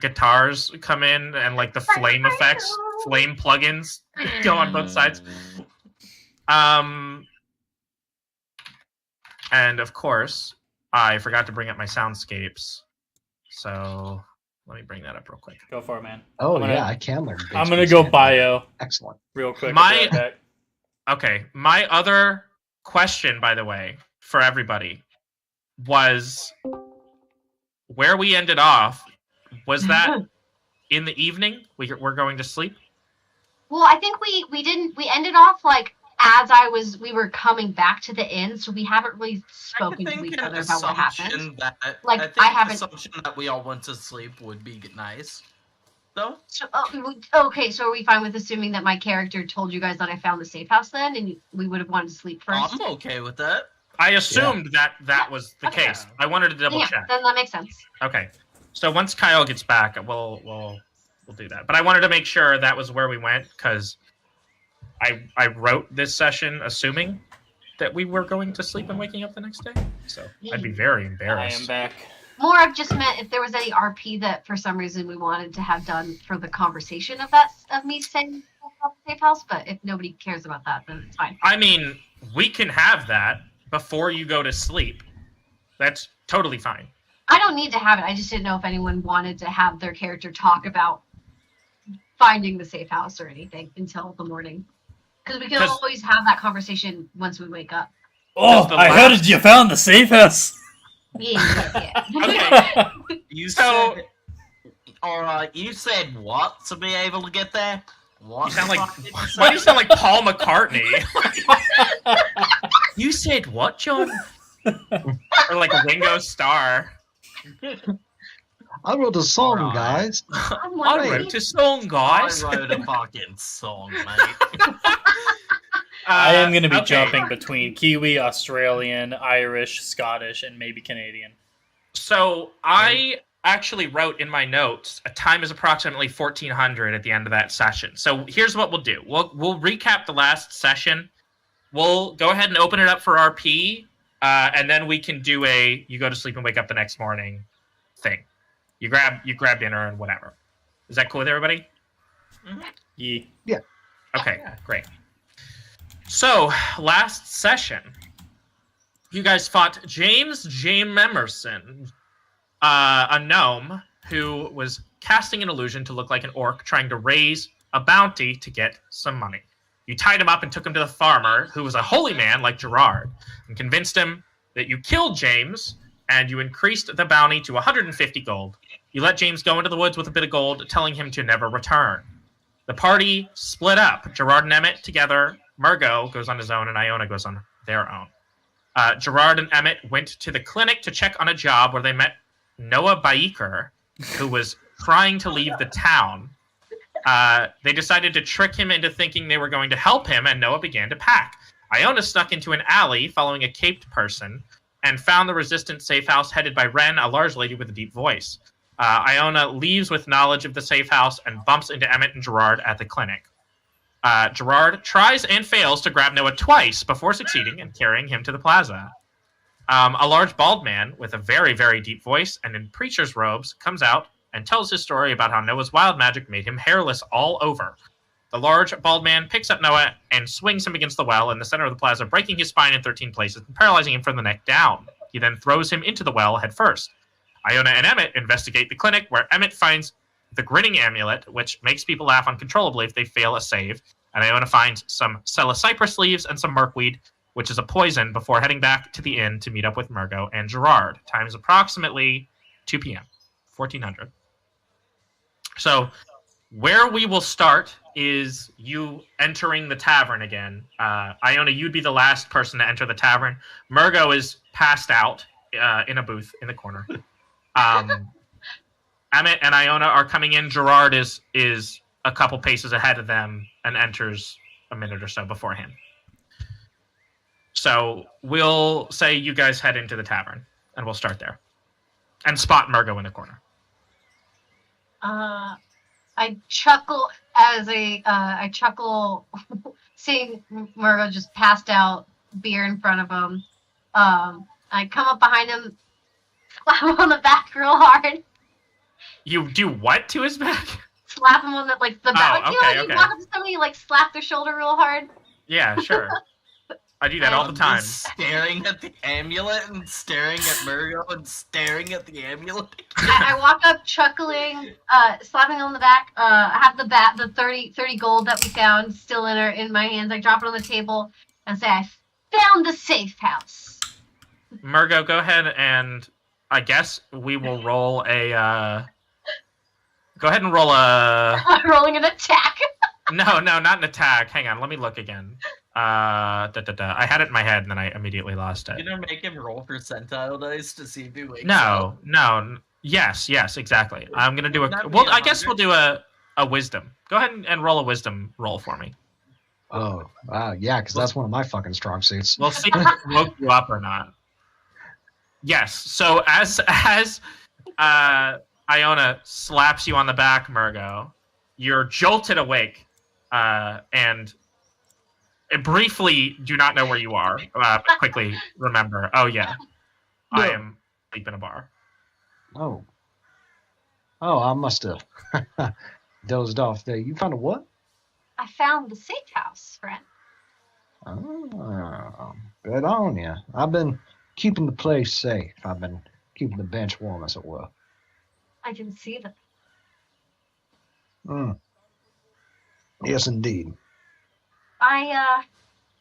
guitars come in and like the flame effects, flame plugins go on both sides. And of course, I forgot to bring up my soundscapes. So let me bring that up real quick. Go for it, man. Oh, yeah, I can learn. I'm going to go bio. Excellent. Real quick. Okay, my other question, by the way, for everybody, was where we ended off. Was that in the evening? We're going to sleep? Well, I think we ended off like as we were coming back to the inn, so we haven't really spoken to each other about what happened. I haven't. Assumption that we all went to sleep would be nice, though. So, okay, so are we fine with assuming that my character told you guys that I found the safe house then, and we would have wanted to sleep first? I'm okay with that. I assumed that was the case. I wanted to double check. Then that makes sense. Okay, so once Kyle gets back, we'll do that. But I wanted to make sure that was where we went because I wrote this session assuming that we were going to sleep and waking up the next day. So I'd be very embarrassed. I am back. More I've just meant if there was any RP that for some reason we wanted to have done for the conversation of me saying about the safe house, but if nobody cares about that, then it's fine. I mean, we can have that before you go to sleep. That's totally fine. I don't need to have it. I just didn't know if anyone wanted to have their character talk about finding the safe house or anything until the morning. Because we can always have that conversation once we wake up. Oh, I heard you found the safe house. Yeah. Okay. You said what to be able to get there? What? You sound like why do you sound like Paul McCartney? You said what, John? Or like Ringo Starr. I wrote a song, guys. I wrote a song, guys. I wrote a fucking song, mate. I am going to be jumping between Kiwi, Australian, Irish, Scottish, and maybe Canadian. So I actually wrote in my notes, a time is approximately 1400 at the end of that session. So here's what we'll do. We'll recap the last session. We'll go ahead and open it up for RP, and then we can do you go to sleep and wake up the next morning thing. You grab dinner and whatever. Is that cool with everybody? Yeah. Okay, great. So, last session, you guys fought James Emerson, a gnome who was casting an illusion to look like an orc trying to raise a bounty to get some money. You tied him up and took him to the farmer, who was a holy man like Gerard, and convinced him that you killed James, and you increased the bounty to 150 gold. You let James go into the woods with a bit of gold, telling him to never return. The party split up. Gerard and Emmett together. Murgo goes on his own, and Iona goes on their own. Gerard and Emmett went to the clinic to check on a job where they met Noah Baiker, who was trying to leave the town. They decided to trick him into thinking they were going to help him, and Noah began to pack. Iona snuck into an alley following a caped person and found the resistant safe house headed by Ren, a large lady with a deep voice. Iona leaves with knowledge of the safe house and bumps into Emmett and Gerard at the clinic. Gerard tries and fails to grab Noah twice before succeeding and carrying him to the plaza. A large bald man with a very, very deep voice and in preacher's robes comes out and tells his story about how Noah's wild magic made him hairless all over. The large bald man picks up Noah and swings him against the well in the center of the plaza, breaking his spine in 13 places and paralyzing him from the neck down. He then throws him into the well head first. Iona and Emmett investigate the clinic, where Emmett finds the grinning amulet, which makes people laugh uncontrollably if they fail a save, and Iona finds some Celecypress leaves and some merkweed, which is a poison, before heading back to the inn to meet up with Murgo and Gerard. Time is approximately 2 p.m., 1400. So, where we will start is you entering the tavern again. Iona, you'd be the last person to enter the tavern. Murgo is passed out in a booth in the corner. Emmett and Iona are coming in. Gerard is a couple paces ahead of them and enters a minute or so beforehand. So we'll say you guys head into the tavern, and we'll start there. And spot Murgo in the corner. I chuckle seeing Murgo just passed out, beer in front of him. I come up behind him, clap him on the back real hard, You do what to his back? Slap him on the back. Oh, You know, okay, you okay. walk up to somebody, you like slap their shoulder real hard. Yeah, sure. I do that all the I'm time. just staring at the amulet and staring at Murgo and staring at the amulet. I walk up chuckling, slapping on the back. I have the 30 gold that we found still in my hands. I drop it on the table and say, I found the safe house. Murgo, go ahead and I guess we will roll a. Go ahead and roll a. Rolling an attack. No, not an attack. Hang on, let me look again. I had it in my head and then I immediately lost it. You gonna make him roll percentile dice to see if he wakes No, up? no. Yes, exactly. I'm gonna do Wouldn't a. that be Well, I guess 100? we'll do a wisdom. Go ahead and roll a wisdom roll for me. Oh, wow, yeah, because that's one of my fucking strong suits. We'll see if it woke you up or not. Yes. So as Iona slaps you on the back, Murgo, you're jolted awake, and briefly do not know where you are. But quickly remember. Oh yeah, I am asleep in a bar. Oh, I must have dozed off there. You found a what? I found the safe house, friend. Oh, good on you. I've been keeping the place safe. I've been keeping the bench warm, as it were. I can see them. Yes, indeed.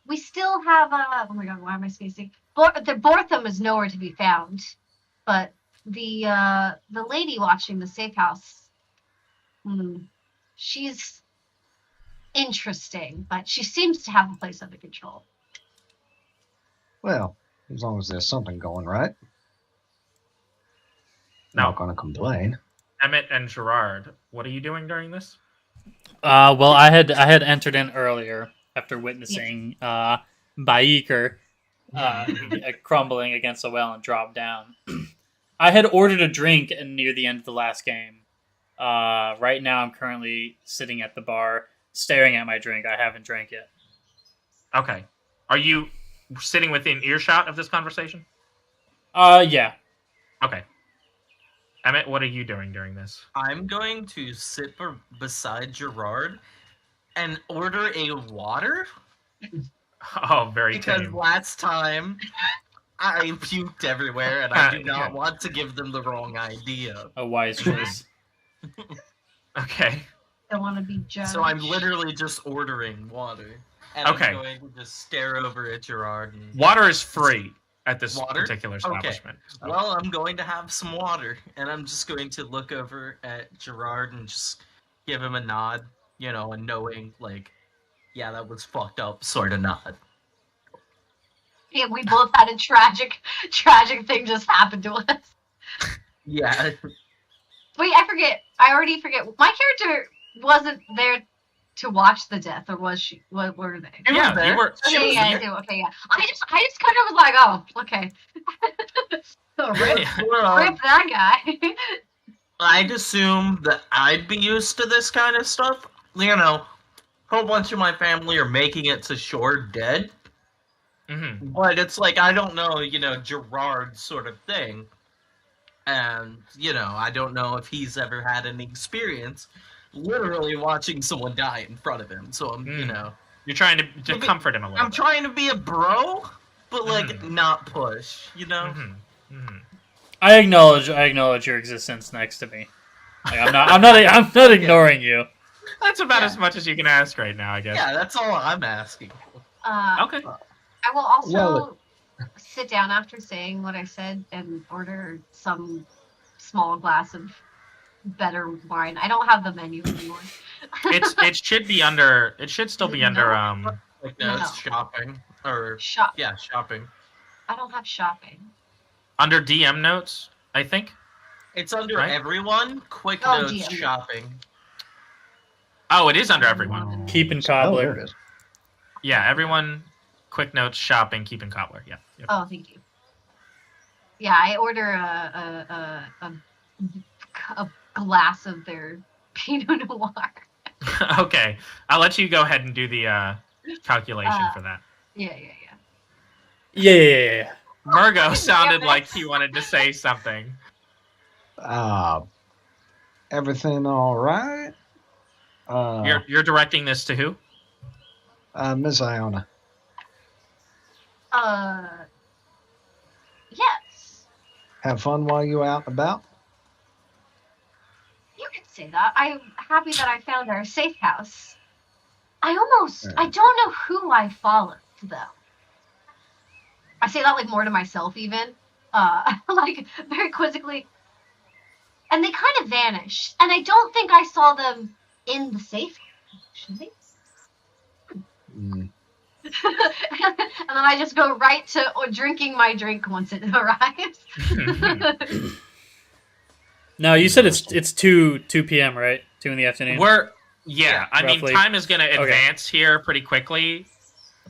We still have oh my god, why am I spacing? The Bortham is nowhere to be found, but the lady watching the safe house, she's interesting, but she seems to have the place under control. Well, as long as there's something going right. No. Not going to complain. Emmett and Gerard, what are you doing during this? Well, I had entered in earlier after witnessing Baiker crumbling against the well and drop down. I had ordered a drink near the end of the last game. Right now, I'm currently sitting at the bar, staring at my drink. I haven't drank yet. Okay. Are you sitting within earshot of this conversation? Yeah. Okay. Emmett, what are you doing during this? I'm going to sit beside Gerard and order a water. Oh, very Because tame. last time I puked everywhere and I do not want to give them the wrong idea. A wise choice. Okay. Don't want to be judged. So I'm literally just ordering water. And Okay. I'm going to just stare over at Gerard. And... Water is free at this Water? particular establishment. So. Well, I'm going to have some water, and I'm just going to look over at Gerard and just give him a nod, you know, a knowing, like, yeah, that was fucked up sort of nod. Yeah, we both had a tragic thing just happen to us. Yeah. Wait, I already forget. My character wasn't there to watch the death, or was she? What were they? Yeah, there. you were. Okay, yeah, I do. Okay, yeah. I just kind of was like, oh, okay. So rip that guy. I'd assume that I'd be used to this kind of stuff. You know, a whole bunch of my family are making it to shore dead. Mm-hmm. But it's like, I don't know, you know, Gerard's sort of thing. And, you know, I don't know if he's ever had any experience literally watching someone die in front of him. So I'm, you know. You're trying to comfort him a little I'm bit. trying to be a bro, but, like, not push, you know? Mm-hmm. Mm-hmm. I acknowledge your existence next to me. Like, I'm not ignoring you. That's about as much as you can ask right now, I guess. Yeah, that's all I'm asking. Okay. I will also sit down after saying what I said and order some small glass of better wine. I don't have the menu anymore. It should be under. It should still be under. Like, no, it's shopping. Or, Shop. yeah, shopping. I don't have shopping. Under DM notes, I think. It's under Right? everyone. Quick Oh, notes, DM. shopping. Oh, it is under everyone. Keeping Oh, there cobbler. it is. Yeah, everyone. Quick notes, shopping, keeping cobbler. Yeah. Yep. Oh, thank you. Yeah, I order a glass of their Pinot Noir. Okay, I'll let you go ahead and do the calculation for that. Yeah. Yeah. Murgo sounded like he wanted to say something. Everything all right? You're directing this to who? Miss Iona. Yes. Have fun while you were out and about? You can say that. I'm happy that I found our safe house. I don't know who I followed, though. I say that, like, more to myself, even. Like, very quizzically. And they kind of vanished. And I don't think I saw them in the safe house, actually. Mm. And then I just go right to drinking my drink once it arrives. No, you said it's 2 p.m., right? 2 in the afternoon. I mean, roughly. time is going to advance here pretty quickly.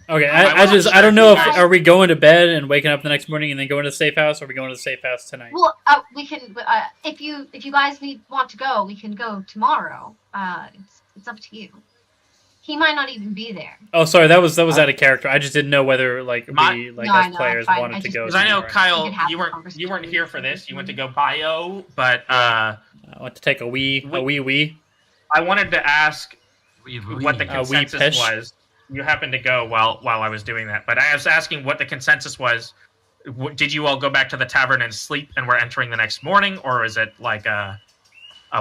Okay, I I don't know if are we going to bed and waking up the next morning and then going to the safe house, or are we going to the safe house tonight? Well, we can. If you guys want to go, we can go tomorrow. It's up to you. He might not even be there. Oh, sorry, that was out of character. I just didn't know whether as players wanted to go. Because I know tomorrow. Kyle, you weren't here for this. You went to go bio, but I went to take a wee. I wanted to ask what the consensus pish. was. You happened to go while I was doing that, but I was asking what the consensus was. Did you all go back to the tavern and sleep, and we're entering the next morning, or is it like a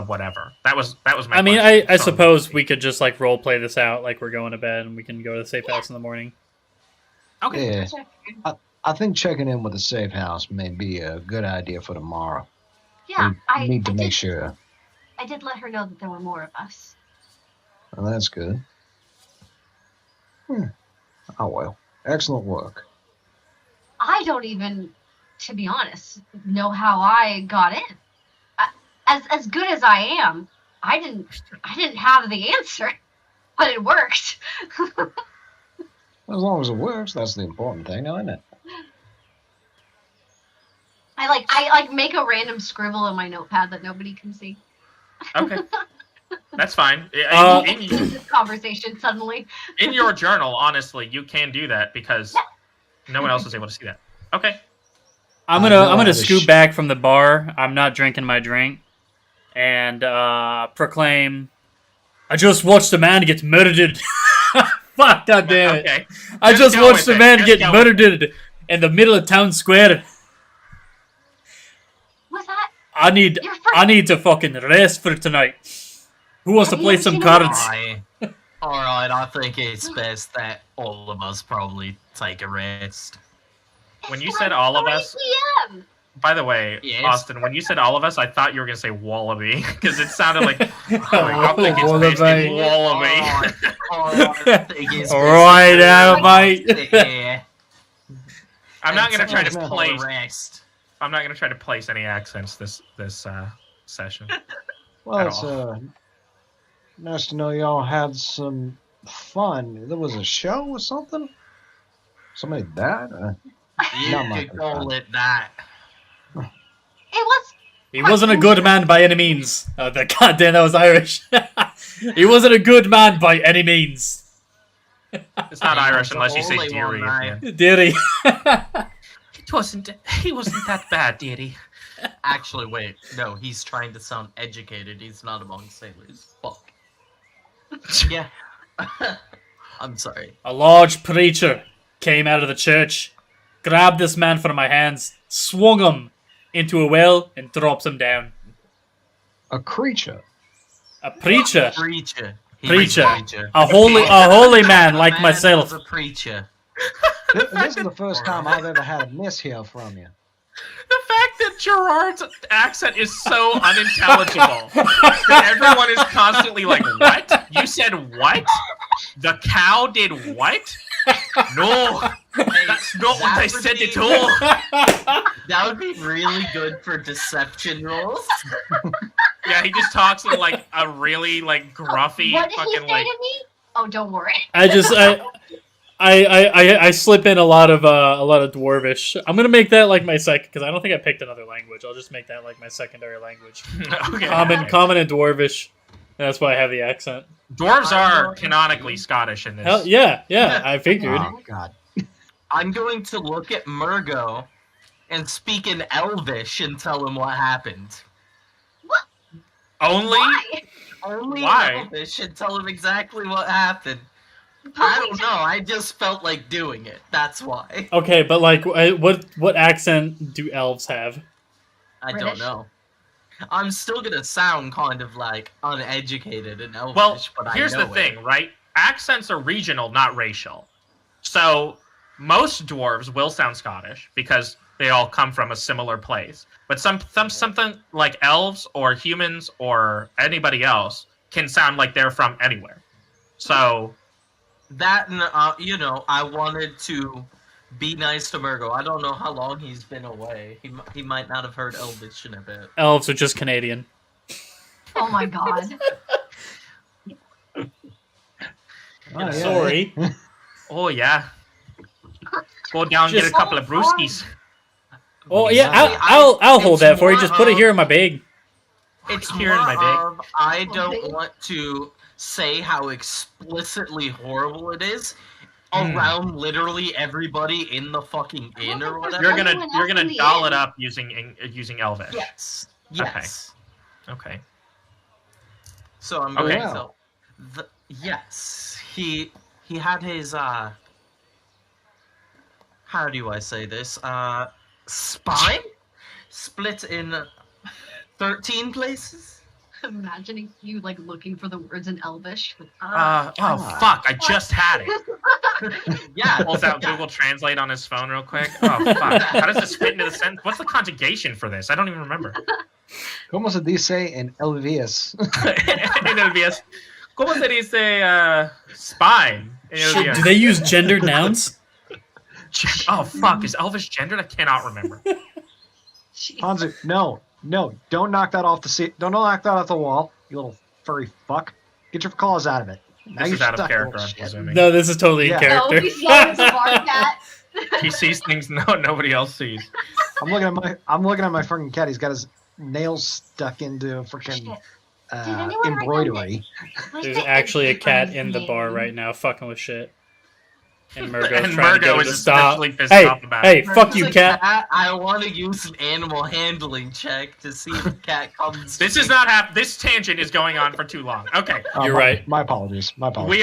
whatever? That was my. I mean, question. I suppose we could just like role play this out, like we're going to bed and we can go to the safe house in the morning. Okay. Yeah. I think checking in with the safe house may be a good idea for tomorrow. Yeah, we need to make sure. I did let her know that there were more of us. Well, that's good. Oh, well. Excellent work. I don't even, to be honest, know how I got in. As good as I am, I didn't have the answer, but it worked. As long as it works, that's the important thing, isn't it? I make a random scribble in my notepad that nobody can see. Okay. That's fine. In this conversation suddenly. In your journal, honestly, you can do that because no one else is able to see that. Okay. I'm gonna scoot back from the bar. I'm not drinking my drink, and proclaim, "I just watched a man get murdered." Fuck, goddamn it! Okay. I just watched a man get murdered in the middle of town square. What's that? I need to fucking rest for tonight. Who wants to play some cards? Alright, I think it's best that all of us probably take a rest. When you said all of us, PM. by the way, Yes. Austin, when you said all of us, I thought you were going to say wallaby, because it sounded like, I think it's basically wallaby. Right now, mate. Yeah. I'm not going to try to sounds place. Rest. I'm not going to try to place any accents this session. Well, At it's all. nice to know y'all had some fun. There was a show or something? Somebody died? You Not my could call fun. it that. It was. He wasn't a good man by any means. Oh, goddamn, that was Irish. He wasn't a good man by any means. It's not Irish unless you say Only one dearie. night. man. Did he? He wasn't that bad, did he? Actually, wait. No, he's trying to sound educated. He's not among sailors. Fuck. Yeah. I'm sorry. A large preacher came out of the church, grabbed this man from my hands, swung him into a well, and drops him down. A creature. A preacher. Preacher. He Preacher. was a preacher. A holy man like Man myself. was a preacher. This is the first time I've ever had a miss here from you. The fact that Gerard's accent is so unintelligible that everyone is constantly like, "What? You said what? The cow did what? No, that's not what I said at all." That would be really good for deception rolls. Yeah, he just talks in like a really like gruffy What did he fucking say like. to me? Oh, don't worry. I slip in a lot of Dwarvish. I'm gonna make that like my second, because I don't think I picked another language. I'll just make that like my secondary language. Okay. Common and Dwarvish. That's why I have the accent. Dwarves are canonically Scottish in this. Hell, yeah, I figured. Oh, God. I'm going to look at Murgo and speak in Elvish and tell him what happened. Only? Why? Only Why? Elvish should tell him exactly what happened. I don't know. I just felt like doing it. That's why. Okay, but like, what accent do elves have? I don't British? know. I'm still gonna sound kind of like uneducated and Elvish, Well, but here's I know the thing, right? Accents are regional, not racial. So most dwarves will sound Scottish because they all come from a similar place. But something like elves or humans or anybody else can sound like they're from anywhere. So That, and, I wanted to be nice to Murgo. I don't know how long he's been away. He might not have heard Elvish in a bit. Elves are just Canadian. Oh my god. Oh, yeah. Sorry. oh yeah. Go down and get a Just- couple of brewskis. Oh yeah, Yeah. I'll hold It's that for you. more Just put it of- here in my bag. It's Here in more my bag. of, I Oh, don't big. want to say how explicitly horrible it is Mm. around literally everybody in the fucking inn or whatever. You're Everyone gonna else in the doll it inn. up using Elvish. Yes. Okay. So I'm Okay. going to tell. Yes, he had his how do I say this? Spine split in 13 places. Imagining you like looking for the words in Elvish. Fuck! I just had it. Yeah. Pulls out yeah. Google Translate on his phone real quick. Oh fuck! How does this fit into the sentence? What's the conjugation for this? I don't even remember. ¿Cómo se dice en Elvias? En LVS. ¿Cómo se dice spine? En Shit, LVS. do they use gendered nouns? Oh fuck! Is Elvish gendered? I cannot remember. Jeez. Hanzu, no, don't knock that off the seat. Don't knock that off the wall, you little furry fuck. Get your claws out of it. Now This you're is out of stuck, character, little I'm shit. presuming. No, this is totally in Yeah. No, character. he's yelling to bark at. He sees things nobody else sees. I'm looking at my fucking cat. He's got his nails stuck into freaking Shit. Did anyone write down embroidery. What's There's the actually a cat guy's in the bar name? right now, fucking with shit. And Murgo's And trying to get Murgo him is to stop. especially pissed Hey, off about hey, it. fuck you, As a cat. I want to use an animal handling check to see if the cat comes. This to is me. not this tangent is going on for too long. Okay, You're my, right. My apologies. My apologies.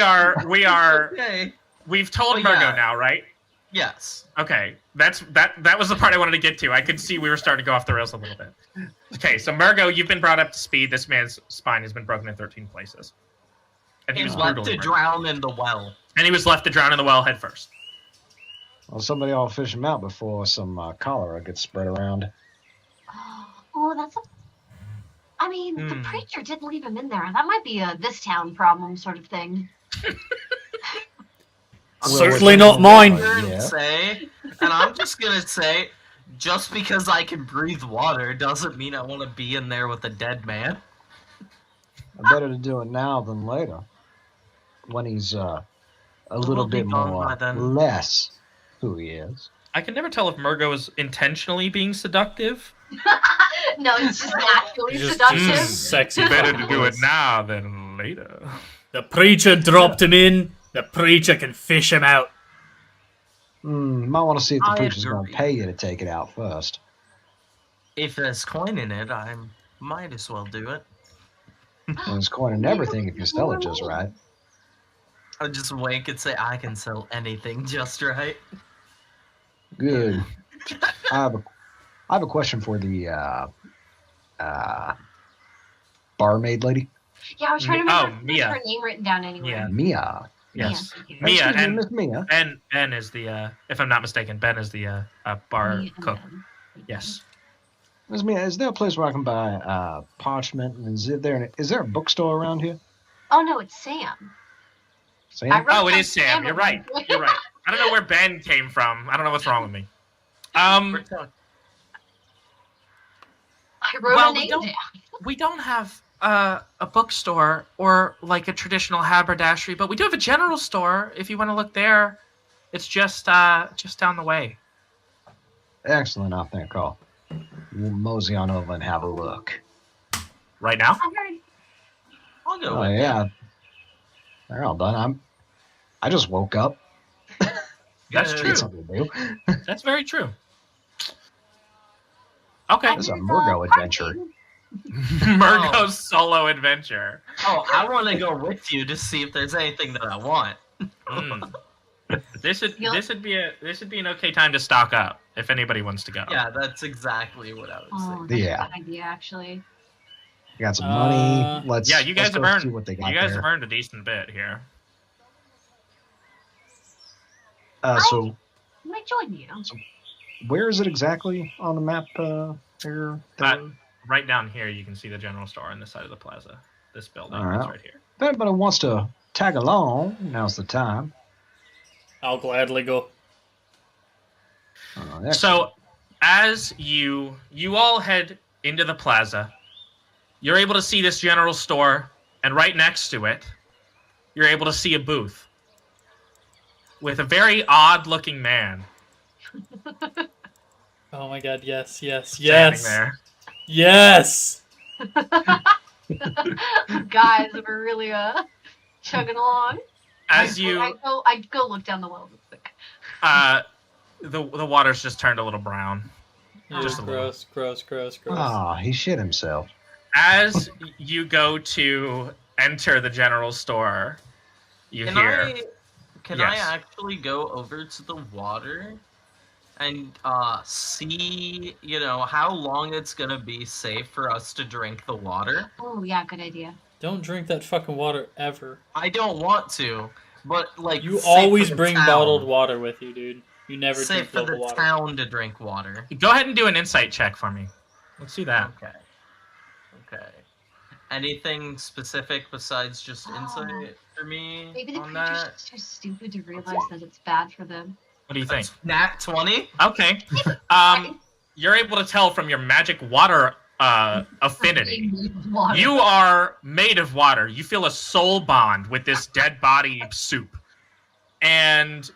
we are. Okay. We've told Oh, Murgo yeah. now, right? Yes. Okay, that was the part I wanted to get to. I could see we were starting to go off the rails a little bit. Okay, so Murgo, you've been brought up to speed. This man's spine has been broken in 13 places, and he He was was left brutally to murdered. drown in the well. And he was left to drown in the well head first. Well, somebody ought to fish him out before some cholera gets spread around. Oh, that's a. I mean, the Hmm. preacher did leave him in there. That might be a this town problem sort of thing. Certainly not mine. Yeah. And I'm just gonna say, just because I can breathe water doesn't mean I want to be in there with a dead man. Better to do it now than later, when he's a little will be bit gone more by then. less who he is. I can never tell if Murgo is intentionally being seductive. No, it's just naturally He's seductive. just sexy. fucking voice. now than later. The preacher dropped him in. The preacher can fish him out. Might want to see if the I preacher's going to agree. pay you to take it out first. If there's coin in it, I might as well do it. And there's coin in everything if you sell it just right. I'll just wink and say I can sell anything just right. Good. I have a question for the barmaid lady. Yeah, I was trying to Oh, remember if there's Mia. her name written down anywhere. Mia. Yes. Mia. Mia Excuse me, and Miss Mia. Ben is the if I'm not mistaken, Ben is the bar Mia and cook. Ben. Yes. Miss Mia, is there a place where I can buy parchment? And is there a bookstore around here? Oh no, it's Sam. Sam? I wrote Oh, it down is Sam. You're at right. one point. You're right. I don't know where Ben came from. I don't know what's wrong with me. We're talking- I wrote Well, a we name don't- down. We don't have a bookstore or like a traditional haberdashery, but we do have a general store. If you want to look there, it's just down the way. Excellent, I think I'll mosey on over and have a look. Right now? I heard. I'll go Oh with yeah. They're all done. I just woke up. That's Yeah. true. Need something to do. That's very true. Okay. This is a Murgo adventure. Murgo's solo adventure. Oh, I want to go with you to see if there's anything that I want. Mm. This would be an okay time to stock up if anybody wants to go. Yeah, that's exactly what I was Oh, saying. that's Yeah. a good idea, actually. We got some money. Let's Yeah, you guys let's have go earned. see what they got You guys there. have earned a decent bit here. So I might join you. where is it exactly on the map? Here. Right down here, you can see the general store on this side of the plaza. This building All right. is right here. If anybody wants to tag along, now's the time. I'll gladly go. Excellent. So, as you all head into the plaza, you're able to see this general store, and right next to it, you're able to see a booth with a very odd-looking man Oh my god, yes, yes, standing yes. there. Yes! Guys, we're really chugging along. As I go look down the well real quick. the water's just turned a little brown. Just a little. Gross. He shit himself. As you go to enter the general store, you hear. Can I Yes. actually go over to the water and see, how long it's gonna be safe for us to drink the water? Oh yeah, good idea. Don't drink that fucking water ever. I don't want to, but You safe always for the bring town. bottled water with you, dude. You never Safe drink for local the water. town to drink water. Go ahead and do an insight check for me. Let's see that. Okay. Anything specific besides just insight for me Maybe the on creature's that? just too stupid to realize that it's bad for them. What do you think? Nat 20? Okay. You're able to tell from your magic water affinity. Water. You are made of water. You feel a soul bond with this dead body soup. And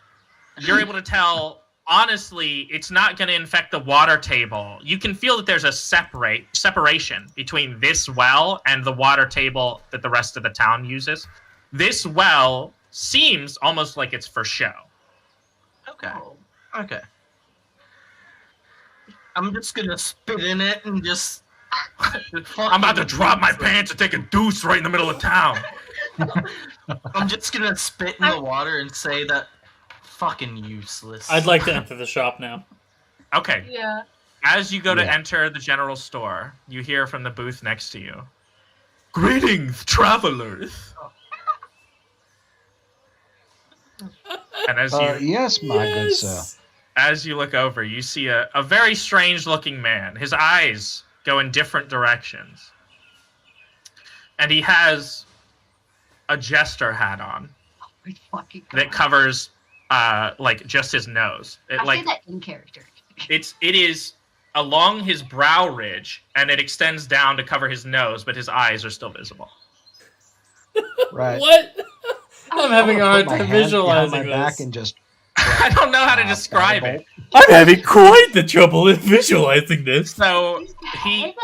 you're able to tell, honestly, it's not going to infect the water table. You can feel that there's a separation between this well and the water table that the rest of the town uses. This well seems almost like it's for show. Okay. Oh. Okay. I'm just gonna spit in it and just. I'm about to drop my pants and take a deuce right in the middle of town. I'm just gonna spit in the water and say that fucking useless. I'd like to enter the shop now. Okay. Yeah. As you go to Yeah. enter the general store, you hear from the booth next to you. Greetings, travelers. And Yes, my good sir. as you look over, you see a very strange-looking man. His eyes go in different directions. And he has a jester hat on My fucking God. that covers just his nose. I say that in character. It is along his brow ridge, and it extends down to cover his nose, but his eyes are still visible. Right. What? I'm having a I'm hard gonna put my time hand behind visualizing my back this. and just. I don't know how to describe it. I'm having quite the trouble in visualizing this. So he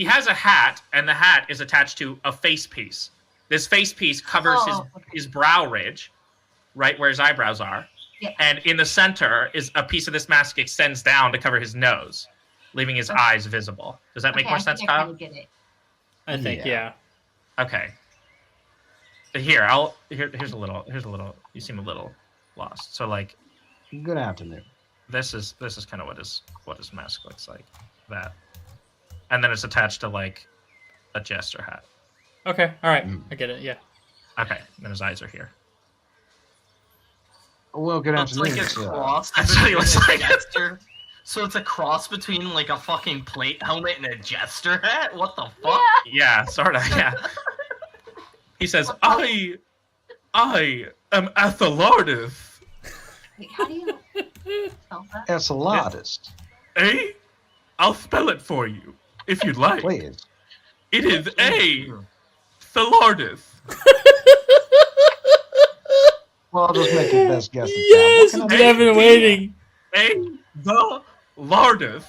has a hat, and the hat is attached to a face piece. This face piece covers his brow ridge, right where his eyebrows are. Yeah. And in the center is a piece of this mask extends down to cover his nose, leaving his eyes visible. Does that make more sense, I Kyle? kinda get it. I think, yeah. Okay. Here's a little. You seem a little lost. So like, Good afternoon. this is kind of what his mask looks like. That, and then it's attached to like a jester hat. Okay, alright. I get it, yeah. Okay, and then his eyes are here. Well, good It's like afternoon. a sir. cross That's what he between looks a like. jester. So it's a cross between like a fucking plate helmet and a jester hat? What the fuck? Yeah, sort of. Yeah. He says, "I am Athelardus. Wait, how do you spell that? Enceladus. Eh? I'll spell it for you if you'd like. Please. It is A. Thelardus. Well, I'll just make the best guess. Yes, What I've can I do? been waiting. A. The Lardus.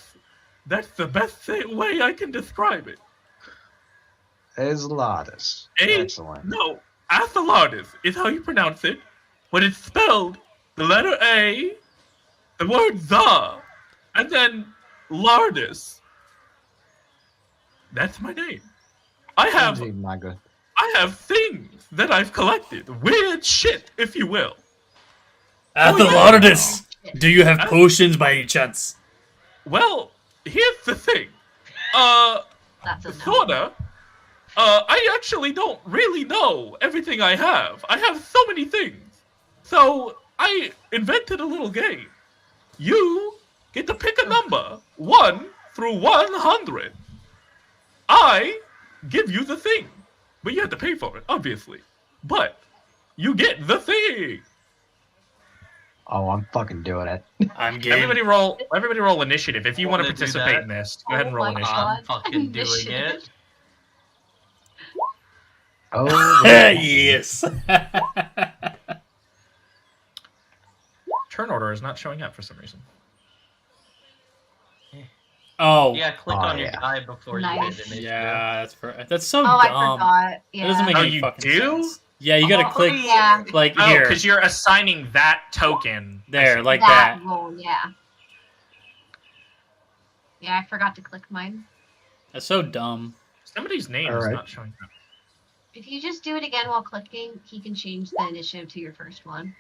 That's the best way I can describe it. Enceladus. Eh? Excellent. No, Athelardus is how you pronounce it, but it's spelled the letter A, the word the, and then Lardus. That's my name. I have Indeed, my good. things that I've collected. Weird shit, if you will. Athelartus, do you have potions by any chance? Well, here's the thing. That's a no. Sorta. I actually don't really know everything I have. I have so many things. So, I invented a little game. You get to pick a number, 1 through 100. I give you the thing. But you have to pay for it, obviously. But you get the thing. Oh, I'm fucking doing it. I'm game. Everybody roll initiative. If you want to Wanna do participate that? in this, go ahead and roll Oh my initiative. God. I'm fucking doing it. Oh, Yes. Turn order is not showing up for some reason. Oh. Yeah, click Oh, on your yeah. die before you Nice. hit initiative. Yeah, that's so Oh, I dumb. forgot. That Yeah. doesn't make Oh, any you fucking do? sense. Yeah, you gotta Oh, click yeah. like Oh, here, because you're assigning that token. there, like that that. roll, yeah. Yeah, I forgot to click mine. That's so dumb. Somebody's name is Alright. not showing up. If you just do it again while clicking, he can change the initiative to your first one.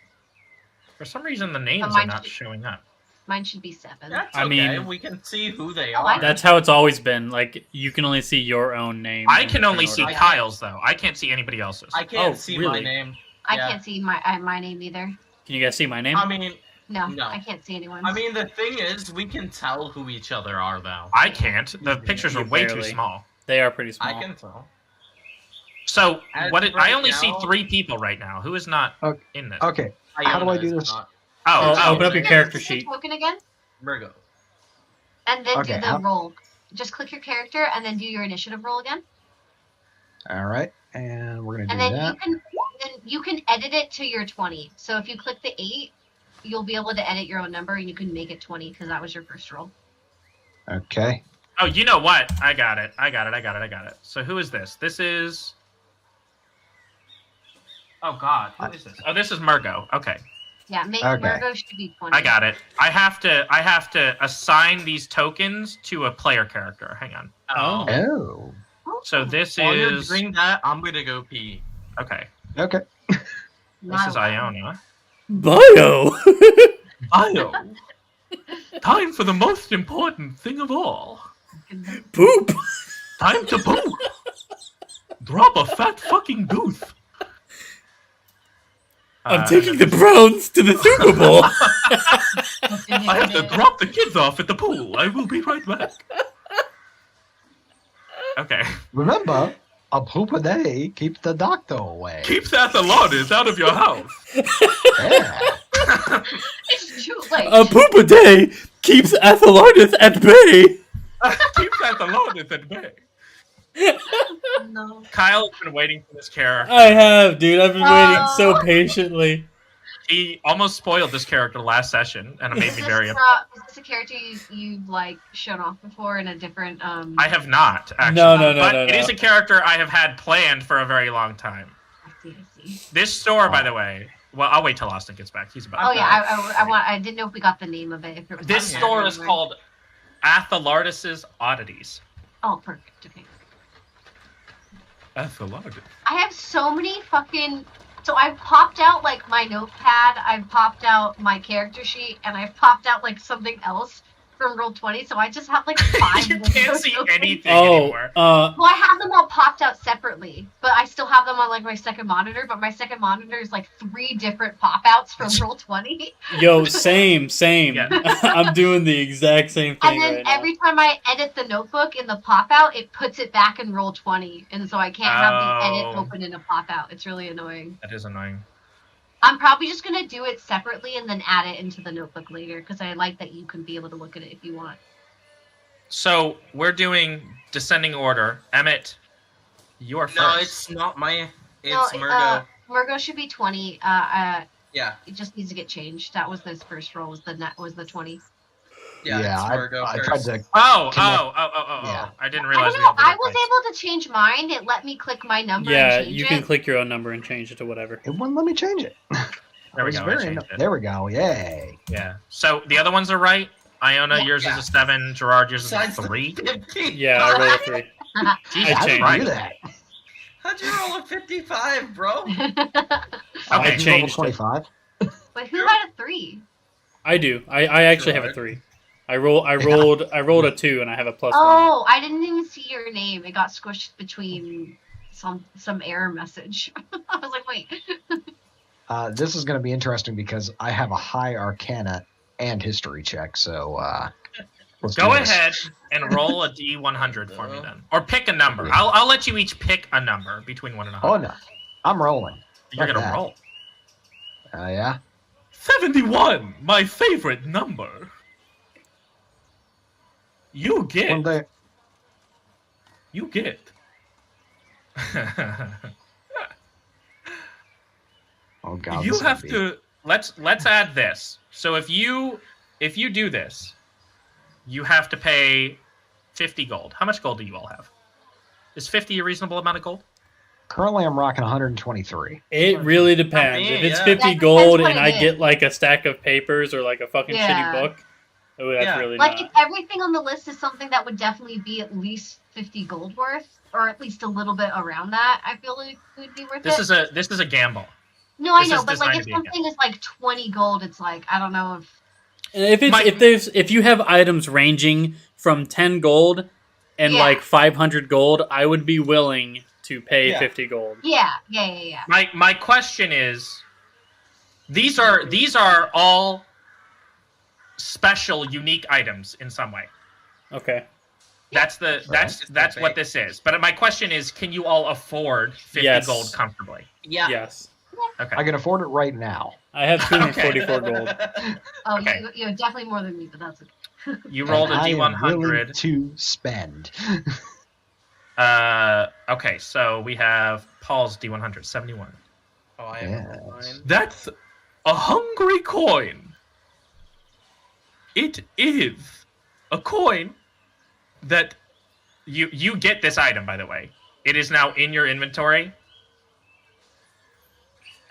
For some reason, the names are mine not should- showing up. Mine should be 7. That's I okay. mean- we can see who they Oh, are. I- That's how it's always been. Like you can only see your own name. I in can the only turn see order. Kyle's, though. I can't see anybody else's. I can't Oh, see really? my name. I Yeah. can't see my name either. Can you guys see my name? I mean, No, No. I can't see anyone's. I mean, the thing is, we can tell who each other are, though. I can't. The pictures are You way too barely. small. They are pretty small. I can tell. So, As what? of I right only see now- 3 people right now. Who is not Okay. in this? Okay. How do I Iona do is this? not. Oh, Open up your Yeah, character click your sheet. token again, Virgo. and then Okay, do the how- roll. Just click your character, and then do your initiative roll again. All right, and we're gonna And do then that. you can edit it to your 20. So if you click the 8, you'll be able to edit your own number, and you can make it 20 because that was your first roll. Okay. Oh, you know what? I got it. So who is this? This is... Oh, God. Who is this? Oh, this is Murgo. Okay. Yeah, make Okay. Virgo should be 20. I got it. I have to assign these tokens to a player character. Hang on. Oh. Oh. So this While you're is... doing that, I'm gonna go pee. Okay. Okay. This Not is allowed. Iona. Bio. Io. Time for the most important thing of all. Poop. Time to poop. Drop a fat fucking goof. I'm taking the Browns to the Super Bowl. I have to drop the kids off at the pool. I will be right back. Okay. Remember, a poop a day keeps the doctor away. Keep that Alanis out of your house. Yeah. It's too late. A poop a day keeps Athelartus at bay. Keep that Alanis at bay. No. Kyle has been waiting for this character. I have, dude. I've been waiting so Oh. patiently. He almost spoiled this character last session, and it made Is me this, very. is this a character you've like shown off before in a different I have not actually. No, but no. it is a character I have had planned for a very long time. I see. This store, by the way. Well, I'll wait till Austin gets back. He's about. Oh to yeah, I didn't know if we got the name of it. If it was This on store there is anywhere. called Athelartus's Oddities. Oh, perfect. Okay. Athelartus. I have so many fucking. So I've popped out like my notepad, I've popped out my character sheet, and I've popped out like something else from Roll20. So I just have like 5. You can't see tokens. anything Oh, anymore. Well, I have them all popped out separately, but I still have them on like my second monitor. But my second monitor is like 3 different pop outs from Roll20. yo, same. Yeah. I'm doing the exact same thing And then right now. every time I edit the notebook in the pop out, it puts it back in Roll20, and so I can't have the edit Oh. open in a pop out. It's really annoying. That is annoying. I'm probably just gonna do it separately and then add it into the notebook later because I like that you can be able to look at it if you want. So we're doing descending order. Emmett, you're first. No, it's not my. It's No, Murgo. Murgo should be 20. Yeah, It just needs to get changed. That was his first roll. Was the 20? yeah, it's Murgo I first. tried to. Oh. Yeah. I didn't I realize don't we know. all did I it was twice. able to change mine. It let me click my number Yeah, and change you it. can click your own number and change it to whatever. It wouldn't let me change it. There we It was go. I very changed it. There we go. Yay. Yeah. So the other ones are right. Iona, Yeah. yours Yeah. is a 7. Gerard, yours is a Besides the 3. 15. Yeah, I rolled a 3. Jesus I changed. How Christ. did you do that? How'd you roll a 55, bro? Okay. I You rolled a changed it. 25. Wait, who had a 3? I do. I actually have a 3. I rolled a 2 and I have a +1. Oh, I didn't even see your name. It got squished between some error message. I was like, wait. This is going to be interesting because I have a high Arcana and History check, so let's Go do this. ahead and roll a D100 for me then, or pick a number. I'll let you each pick a number between 1 and 100. Oh no, I'm rolling. You're Fuck gonna that. roll. Yeah. 71, my favorite number. You One get. day. You get. Oh god. You this is have gonna be- to. Let's add this. So if you do this, you have to pay 50 gold. How much gold do you all have? Is 50 a reasonable amount of gold? Currently, I'm rocking 123. It really depends. me, If it's yeah. 50 That gold depends and what I it get is. like a stack of papers or like a fucking Yeah. shitty book, oh, that's Yeah. really Like, not. if everything on the list is something that would definitely be at least 50 gold worth, or at least a little bit around that, I feel like it would be worth This it. is a gamble. No, I this know, is but like designed if to be a something is like 20 gold, it's like, I don't know if... And if you have items ranging from 10 gold and Yeah. like 500 gold, I would be willing to pay Yeah. 50 gold. Yeah. My question is, these are all special, unique items in some way. Okay. That's what this is. But my question is, can you all afford 50 Yes. gold comfortably? Yeah. Yes. Okay. I can afford it right now. I have 244 gold. Oh, Okay. you're definitely more than me, but that's okay. You rolled a And I am willing D100. to spend. Okay, so we have Paul's D100, 71. Oh, I have Yes. mine. That's a hungry coin. It is a coin that you get this item, by the way. It is now in your inventory.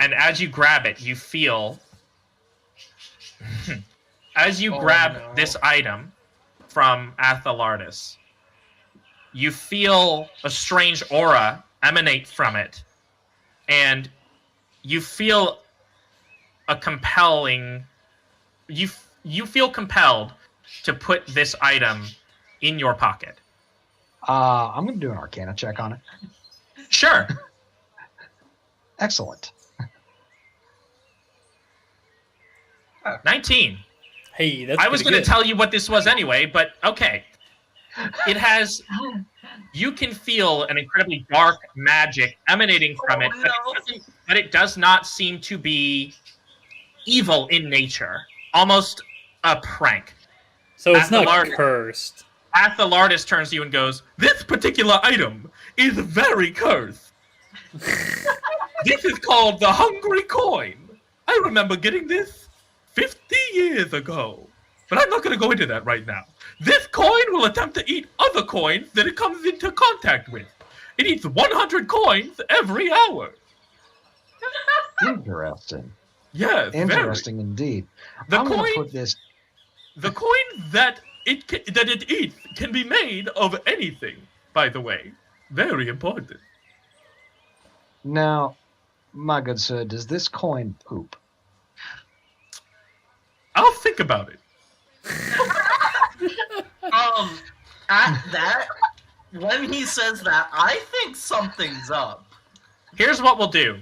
And as you grab it, you feel as you Oh, grab no. this item from Athelardus, you feel a strange aura emanate from it. And you feel a compelling you feel compelled to put this item in your pocket. I'm going to do an Arcana check on it. Sure. Excellent. 19. Hey, that's I was pretty going to good. tell you what this was anyway, but okay. It has you can feel an incredibly dark magic emanating from it, but it does not seem to be evil in nature. Almost a prank. So it's not Athelardus. cursed. Athelardus turns to you and goes, "This particular item is very cursed. This is called the Hungry Coin. I remember getting this 50 years ago. But I'm not going to go into that right now. This coin will attempt to eat other coins that it comes into contact with. It eats 100 coins every hour." Interesting. Yes, Interesting indeed. The I'm going to coin- put this. The coin that it eats can be made of anything, by the way. Very important. Now, my good sir, does this coin poop? I'll think about it. At that, when he says that, I think something's up. Here's what we'll do.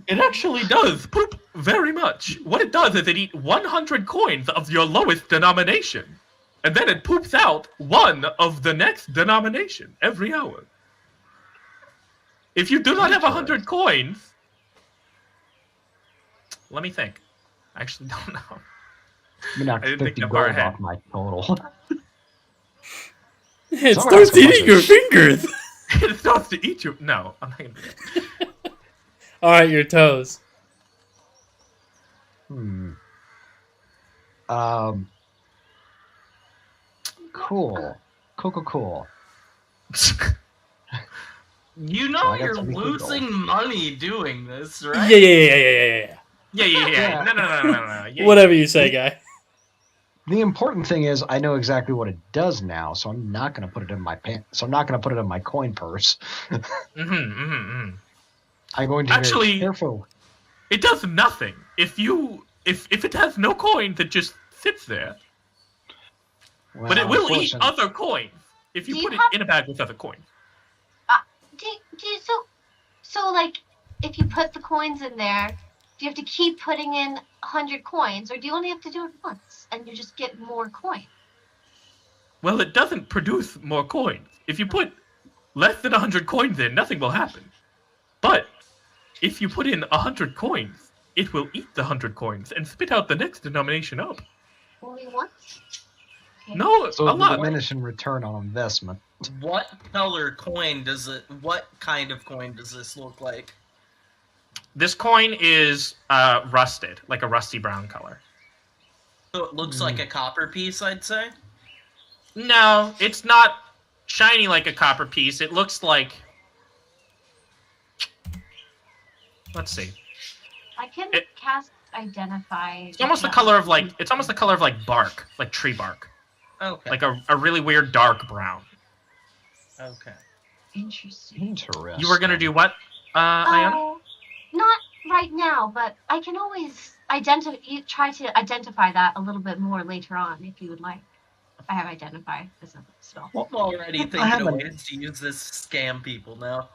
It actually does poop very much. What it does is it eats 100 coins of your lowest denomination. And then it poops out one of the next denomination every hour. If you do not have 100 coins... Let me think. I actually don't know. I'm going I to didn't knock think 50 that far gold ahead. off my total. It Someone starts ask a bunch eating of your sh- fingers. It starts to eat you. No, I'm not going to do that. All right, your toes. Cool. Cool. You I know got you're some good losing money doing this, right? Yeah. Yeah. Yeah. No. Yeah. Whatever you say, guy. The important thing is I know exactly what it does now, so I'm not going to put it in my pants. So I'm not going to put it in my coin purse. I'm going to be Actually, very careful. it does nothing. If it has no coin that just sits there, Well, but it will eat unfortunately- other coins if you Do put you it have- in a bag with other coins. So like, if you put the coins in there, do you have to keep putting in 100 coins, or do you only have to do it once and you just get more coins? Well, it doesn't produce more coins. If you put less than 100 coins in, nothing will happen. But if you put in 100 coins, it will eat the 100 coins and spit out the next denomination up. Only once? Okay. No, So a the lot. diminishing return on investment. What color coin does it? What kind of coin does this look like? This coin is rusted, like a rusty brown color. So it looks like a copper piece, I'd say. No, it's not shiny like a copper piece. It looks like... Let's see. I can It- cast identify. It's almost the color of like... It's almost the color of like bark, like tree bark. Okay. Like a really weird dark brown. Okay. Interesting. Interesting. You were gonna do what, Ayana? Oh, not right now, but I can always try to identify that a little bit more later on if you would like. I have identify as a spell. I'm already thinking haven't- of ways to use this to scam people now.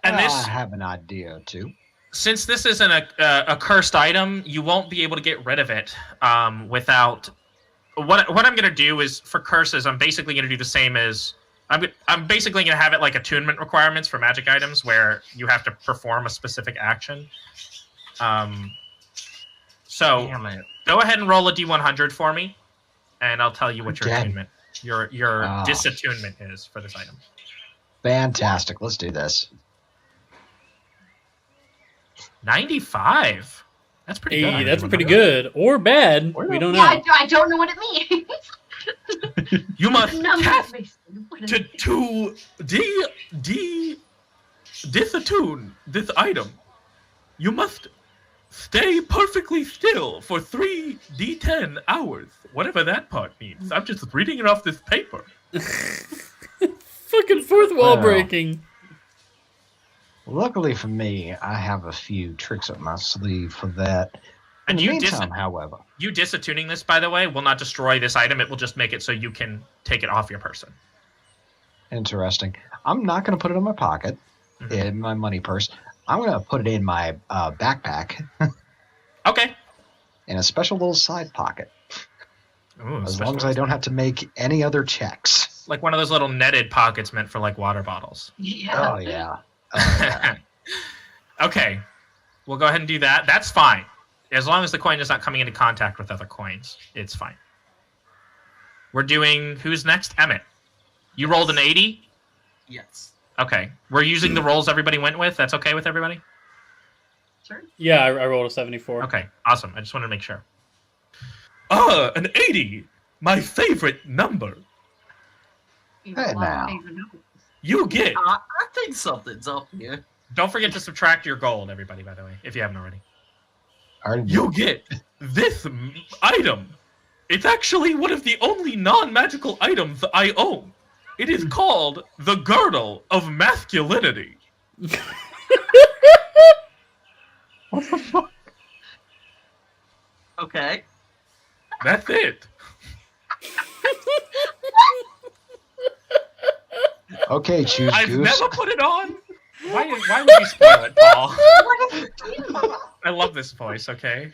And this, I have an idea too. since this isn't a cursed item, you won't be able to get rid of it without. What I'm gonna do is for curses, I'm basically gonna do the same as I'm basically gonna have it like attunement requirements for magic items where you have to perform a specific action. So Damn it. go ahead and roll a d100 for me, and I'll tell you what your Again. attunement, your Ah. disattunement is for this item. Fantastic. Let's do this. 95. That's pretty good. Hey, that's pretty good. Or bad. We don't Yeah, know. I don't know what it means. You must Numbers cast based. What is to it? disattune this item. You must stay perfectly still for 3d10 hours. Whatever that part means. I'm just reading it off this paper. Fucking fourth wall Wow. breaking. Luckily for me, I have a few tricks up my sleeve for that. In And the you meantime, however, you disattuning this, by the way, will not destroy this item. It will just make it so you can take it off your person. interesting. I'm not going to put it in my pocket, Mhm. in my money purse. I'm going to put it in my backpack Okay. in a special little side pocket. Ooh, As long as I don't have to make any other checks. like one of those little netted pockets meant for like water bottles. Yeah. Oh, yeah. Oh, yeah. Okay, we'll go ahead and do that. That's fine. As long as the coin is not coming into contact with other coins, it's fine. We're doing... Who's next? Emmett. You rolled an 80? Yes. Okay. We're using the rolls everybody went with? That's okay with everybody? Sure. Yeah, I rolled a 74. Okay, awesome. I just wanted to make sure. An 80! My favorite number! You Hey, have a lot of now. favorite numbers. You get... I think something's up here. Don't forget to subtract your gold, everybody, by the way, if you haven't already. I already You did. get this item. It's actually one of the only non-magical items I own. It is called the Girdle of Masculinity. What the fuck? Okay. That's it. Okay, choose I've Goose. never put it on. Why would you spoil it, Paul? What does it do? I love this voice, okay?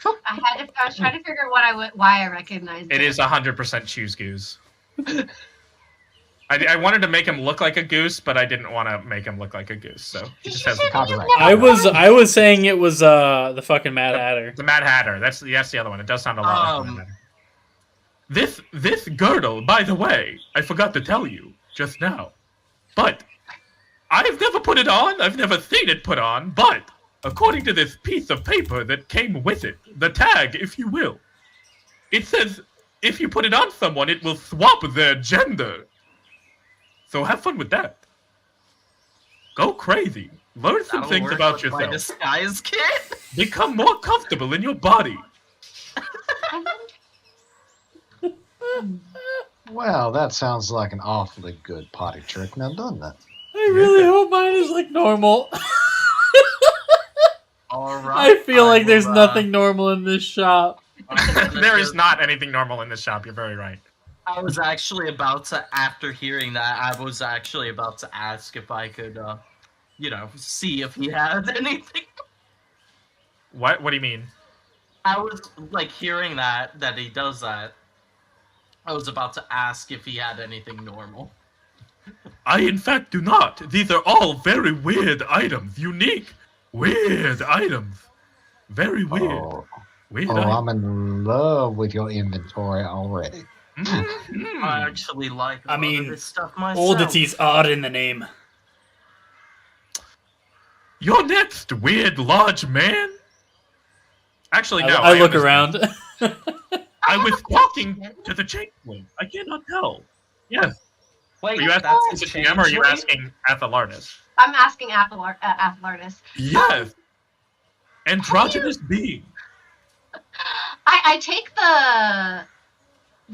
I was trying to figure out why I recognized It is 100% choose goose. I wanted to make him look like a goose, but I didn't want to make him look like a goose, so he just has the copyright. I was saying it was the fucking Mad Hatter. The Mad Hatter. That's the other one. It does sound a lot like the Mad Hatter. This girdle, by the way, I forgot to tell you just now, but I've never put it on. I've never seen it put on, but according to this piece of paper that came with it, the tag, if you will, it says if you put it on someone, it will swap their gender. So have fun with that. Go crazy. Learn some That'll things work about with my yourself. disguise kit. Become more comfortable in your body. Well, that sounds like an awfully good potty trick. Now, doesn't it? I really hope mine is like normal. All right. I feel like there's nothing normal in this shop. There is not anything normal in this shop. You're very right. I was actually about to, after hearing that, I was actually about to ask if I could, see if he had anything. What? What do you mean? I was, like, hearing that he does that. I was about to ask if he had anything normal. I, in fact, do not. These are all very weird items. Unique, weird items. Very weird. Weird items. I'm in love with your inventory already. I actually like a lot of this stuff myself. Oddities are in the name. You're next, weird large man. Actually, no. I look around. I was talking to the changeling. I cannot tell. Yes. Wait, Are you asking the GM or are you asking Athelardus? I'm asking Athelardus. Yes. Androgynous being. I take the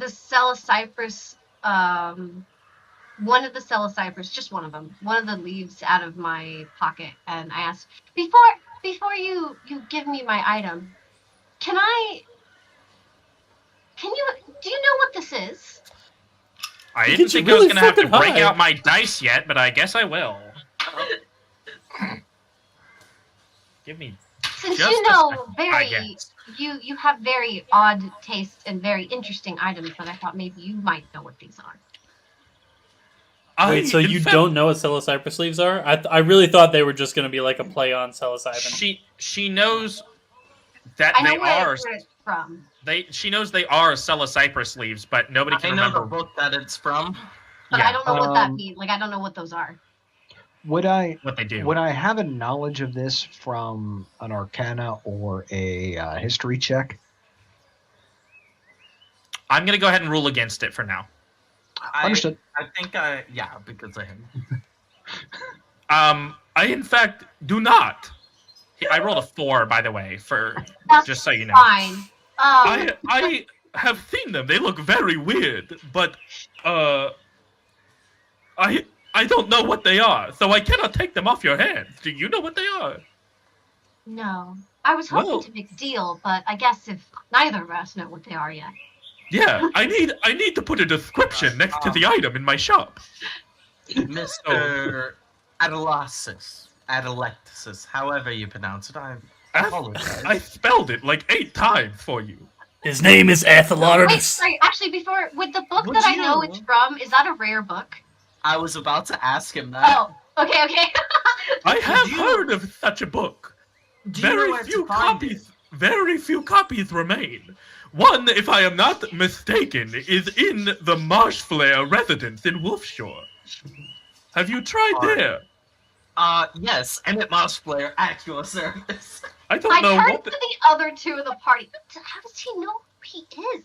Celecypress, one of the Celecypress, just one of them, one of the leaves out of my pocket, and I ask, before you give me my item, do you know what this is? I didn't think I was going to have to break out my dice yet, but I guess I will. Give me Since just you know a second, you have very odd tastes and very interesting items, but I thought maybe you might know what these are. Wait, so you don't know what psilocypress leaves are? I really thought they were just going to be like a play on psilocybin. She knows that I know they where are. it's from. She knows they are psilocypress leaves, but nobody can remember. I know the book that it's from. But I don't know what that means. Like, I don't know what those are. What they do? Would I have a knowledge of this from an Arcana or a history check? I'm gonna go ahead and rule against it for now. Understood. I think because of him. I in fact do not. I rolled a 4, by the way, just so you know. Fine. I have seen them. They look very weird, but I don't know what they are, so I cannot take them off your hands. Do you know what they are? No. I was hoping to make a deal, but I guess if neither of us know what they are yet. Yeah, I need to put a description next to the item in my shop. Mr. Adelectus, however you pronounce it, I apologize. I spelled it like 8 times for you. His name is Athelardus. Wait, sorry, actually, with the book that I know it's from, is that a rare book? I was about to ask him that. Oh, okay. I have heard of such a book. Very few copies remain. One, if I am not mistaken, is in the Marshflare residence in Wolfshore. Have you tried there? Yes, and at Marshflare at your service. I don't know I what turned to the other two of the party. How does he know who he is?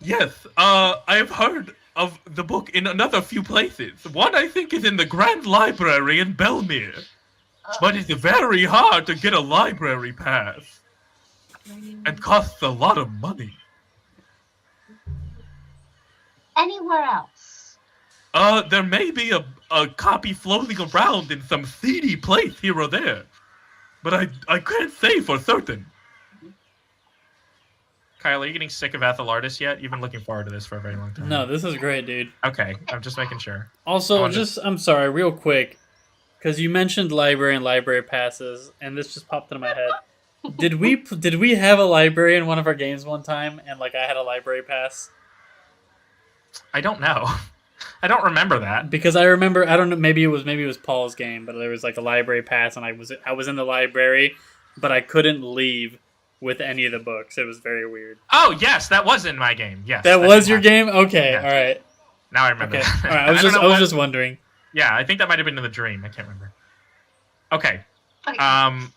Yes, I have heard of the book in another few places. One, I think, is in the Grand Library in Belmere. But it's very hard to get a library pass. And costs a lot of money. Anywhere else? There may be a copy floating around in some seedy place here or there. But I can't say for certain. Kyle, are you getting sick of Athelardus yet? You've been looking forward to this for a very long time. No, this is great, dude. Okay, I'm just making sure. Also, I'm sorry, real quick, because you mentioned library and library passes, and this just popped into my head. Did we have a library in one of our games one time, and like I had a library pass? I don't know. I don't remember that. Because I remember, I don't know, maybe it was Paul's game, but there was like a library pass, and I was in the library, but I couldn't leave with any of the books. It was very weird. Oh yes, that was in my game. Yes, that was your game. Okay, yes. All right. Now I remember. Okay. All right. I was just wondering. Yeah, I think that might have been in the dream. I can't remember. Okay. Well,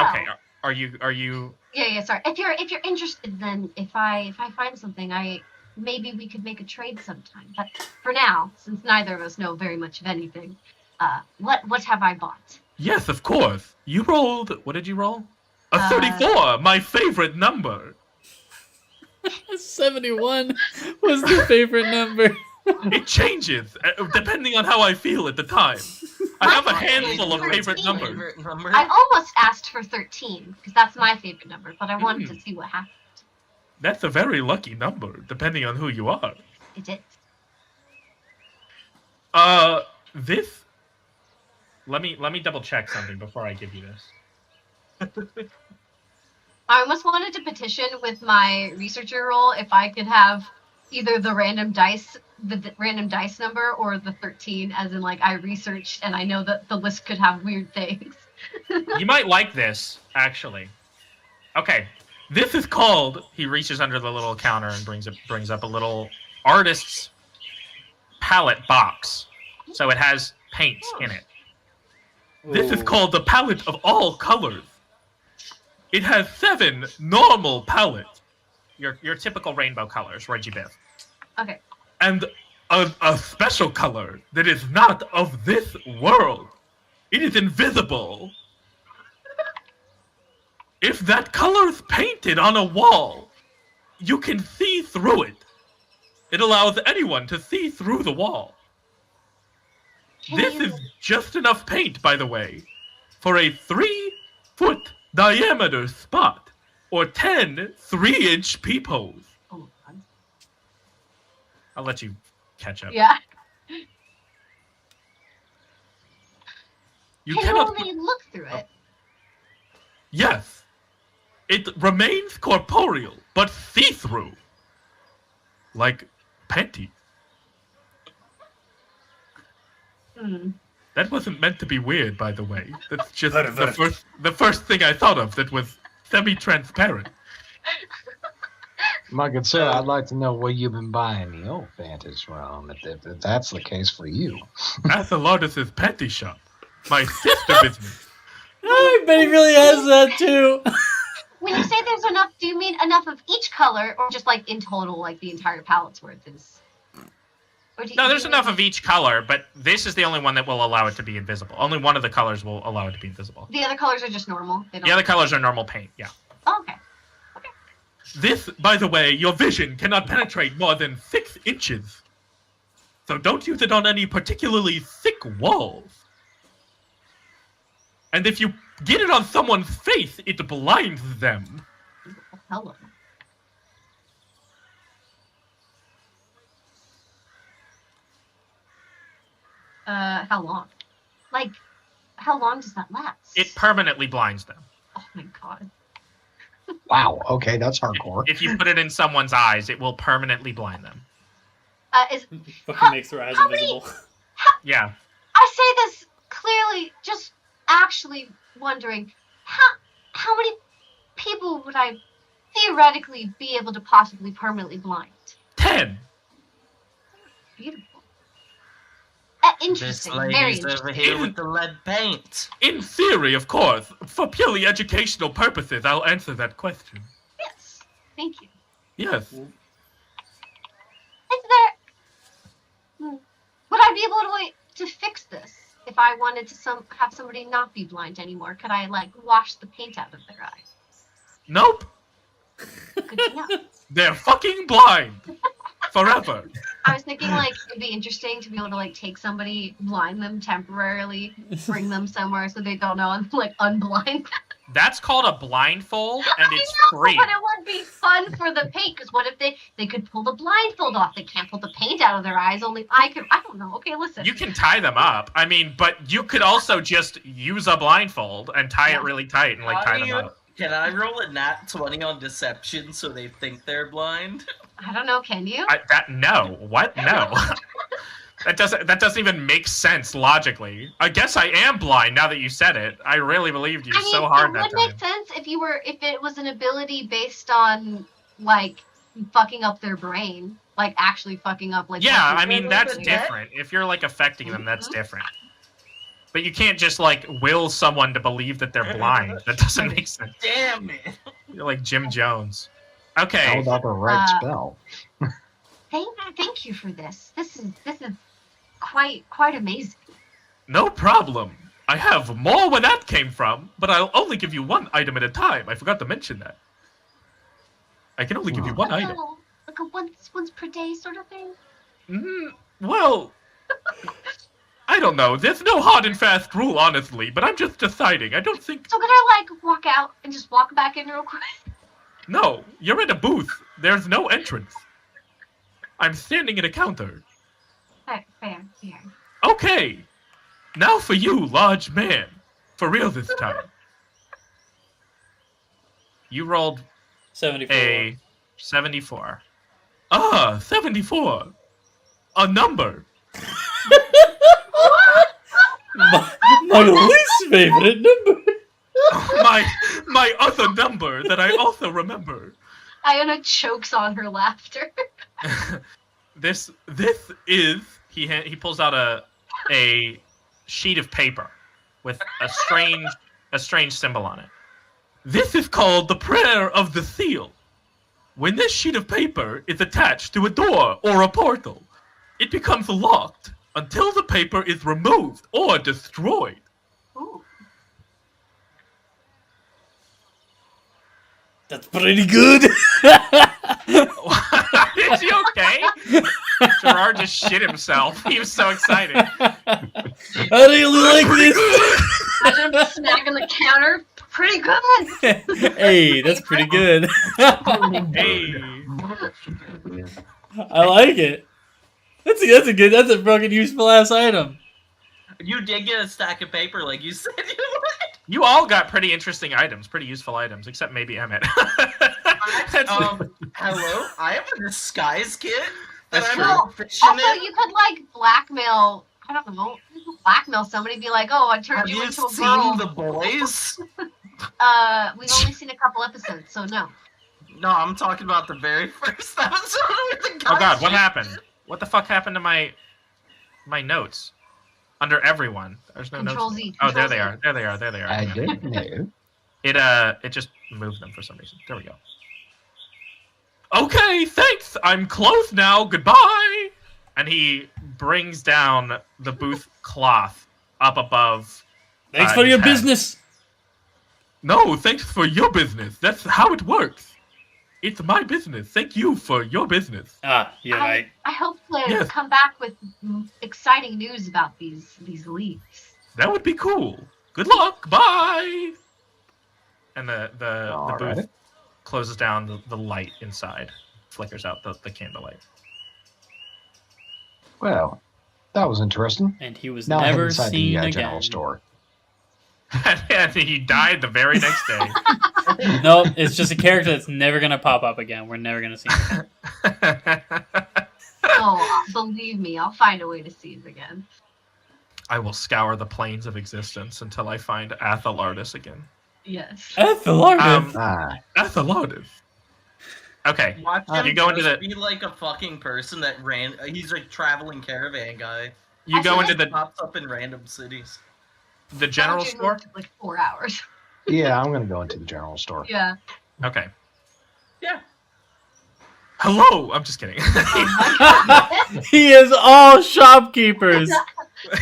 okay. Are you? Yeah. Sorry. If you're interested, then if I find something, maybe we could make a trade sometime. But for now, since neither of us know very much of anything, what have I bought? Yes, of course. You rolled. What did you roll? A 34, my favorite number. 71 was the favorite number. It changes depending on how I feel at the time. I have a handful of favorite numbers. I almost asked for 13 because that's my favorite number, but I wanted to see what happened. That's a very lucky number, depending on who you are. It is. This. Let me double check something before I give you this. I almost wanted to petition with my researcher role if I could have either the random dice number or the 13, as in like I researched and I know that the list could have weird things. You might like this, actually. Okay, this is called. He reaches under the little counter and brings up a little artist's palette box. So it has paints in it. This is called the palette of all colors. It has 7 normal palettes. Your typical rainbow colors, Reggie Biff. Okay. And a special color that is not of this world. It is invisible. If that color is painted on a wall, you can see through it. It allows anyone to see through the wall. This is just enough paint, by the way, for a 3-foot diameter spot, or 10 3-inch peepholes. Oh my God. I'll let you catch up. Yeah. You can cannot only look through it. Yes. It remains corporeal, but see-through. Like panties. That wasn't meant to be weird, by the way. That's just the first thing I thought of that was semi-transparent. My good sir, I'd like to know where you've been buying the old panties from, if that's the case for you. Athelardus' panty shop. My sister business. I bet he really has that too. When you say there's enough, do you mean enough of each color, or just like in total, like the entire palette's worth is? No, there's enough of each color, but this is the only one that will allow it to be invisible. Only one of the colors will allow it to be invisible. The other colors are just normal. The other colors are normal paint, yeah. Oh, okay. Okay. This, by the way, your vision cannot penetrate more than 6 inches. So don't use it on any particularly thick walls. And if you get it on someone's face, it blinds them. Hello. How long? Like, how long does that last? It permanently blinds them. Oh my God. Wow, okay, that's hardcore. If you put it in someone's eyes, it will permanently blind them. Fucking makes their eyes invisible. Yeah. I say this clearly, just actually wondering, how many people would I theoretically be able to possibly permanently blind? 10. Beautiful. Interesting. This Very lady's interesting. over here with the lead paint. In theory, of course. For purely educational purposes, I'll answer that question. Yes. Thank you. Yes. Is there? Would I be able to fix this if I wanted to have somebody not be blind anymore? Could I like wash the paint out of their eye? Nope. Good to know. They're fucking blind. Forever. I was thinking like it'd be interesting to be able to like take somebody, blind them temporarily, bring them somewhere so they don't know, and like unblind. That's called a blindfold, and it's free. But it would be fun for the paint, because what if they could pull the blindfold off? They can't pull the paint out of their eyes. Only I could. I don't know. Okay, listen. You can tie them up. I mean, but you could also just use a blindfold and tie it really tight and like tie them up. Can I roll a nat 20 on deception so they think they're blind? I don't know. Can you? No. What? No. That doesn't even make sense logically. I guess I am blind now that you said it. I really believed you so hard that time. It would make sense if it was an ability based on like fucking up their brain, like actually fucking up like. Yeah, I mean that's different. If you're like affecting them, that's different. But you can't just like will someone to believe that they're blind. That doesn't make sense. Damn it! You're like Jim Jones. Okay. How about the right spell? Thank you for this. This is quite amazing. No problem. I have more where that came from, but I'll only give you one item at a time. I forgot to mention that. I can only give you one item. Like a once per day sort of thing? Well, I don't know. There's no hard and fast rule, honestly, but I'm just deciding. I don't think... So can I, like, walk out and just walk back in real quick? No, you're in a booth. There's no entrance. I'm standing at a counter. Fair. Okay. Now for you, large man. For real this time. You rolled 74. a 74. 74. A number. my least favorite number. my other number that I also remember. Iona chokes on her laughter. This is he pulls out a sheet of paper with a strange symbol on it. This is called the prayer of the seal. When this sheet of paper is attached to a door or a portal, it becomes locked until the paper is removed or destroyed. Ooh. That's pretty good. Is he okay? Gerard just shit himself. He was so excited. I really like this. I'm smacking the counter. Pretty good. Hey, that's pretty good. Hey. I like it. That's a fucking useful ass item. You did get a stack of paper, like you said you would. You all got pretty interesting items, pretty useful items, except maybe Emmett. Hello, I have a disguise kit that That's I'm true. proficient Also, in. you could, like, blackmail... I don't know. You could blackmail somebody, be like, oh, I turned Have you you into a seen girl. The Boys? We've only seen a couple episodes, so no. No, I'm talking about the very first episode with the guy. Oh god, what happened? What the fuck happened to my notes? Under everyone. There's no Control notes. Z. Oh, there Control they Z. are. There they are. I don't know. It just moved them for some reason. There we go. Okay, thanks. I'm closed now. Goodbye. And he brings down the booth cloth up above. Thanks for his your head. business. No, thanks for your business. That's how it works. It's my business. Thank you for your business. Ah, you're right. I hope to Yes. come back with exciting news about these leaks. That would be cool. Good luck. Bye. And the booth Alright. closes down. The light inside flickers out the candlelight. Well, that was interesting. And he was Now I head never inside seen the again. general store. And he died the very next day. Nope, it's just a character that's never gonna pop up again. We're never gonna see him. Oh, believe me, I'll find a way to see it again. I will scour the plains of existence until I find Athelardus again. Yes. Athelardus. Athelardus. Okay. Watch him you go into just the be like a fucking person that ran. He's a traveling caravan guy. you go into the Pops up in random cities. general Found you store. in, like 4 hours. Yeah, I'm gonna go into the general store. Yeah. Okay. Yeah. Hello. I'm just kidding. He is all shopkeepers.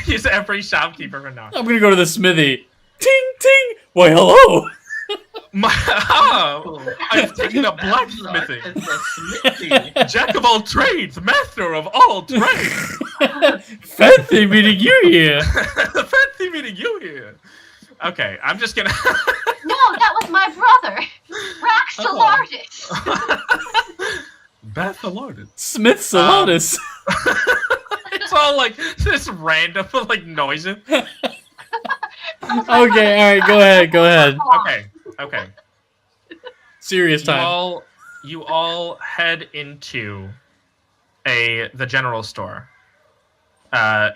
He's every shopkeeper from now. I'm gonna go to the smithy. Ting ting. Why, hello. I've taken up blacksmithing. It's a smithy. Jack of all trades, master of all trades. Fancy meeting you here. Fancy meeting you here. Okay, I'm just gonna. No, that was my brother, Raxalardus. Bathelardus. Smith Salatus. It's all like this random like noises. Okay, alright, go ahead. Okay. Serious time. You all head into the general store.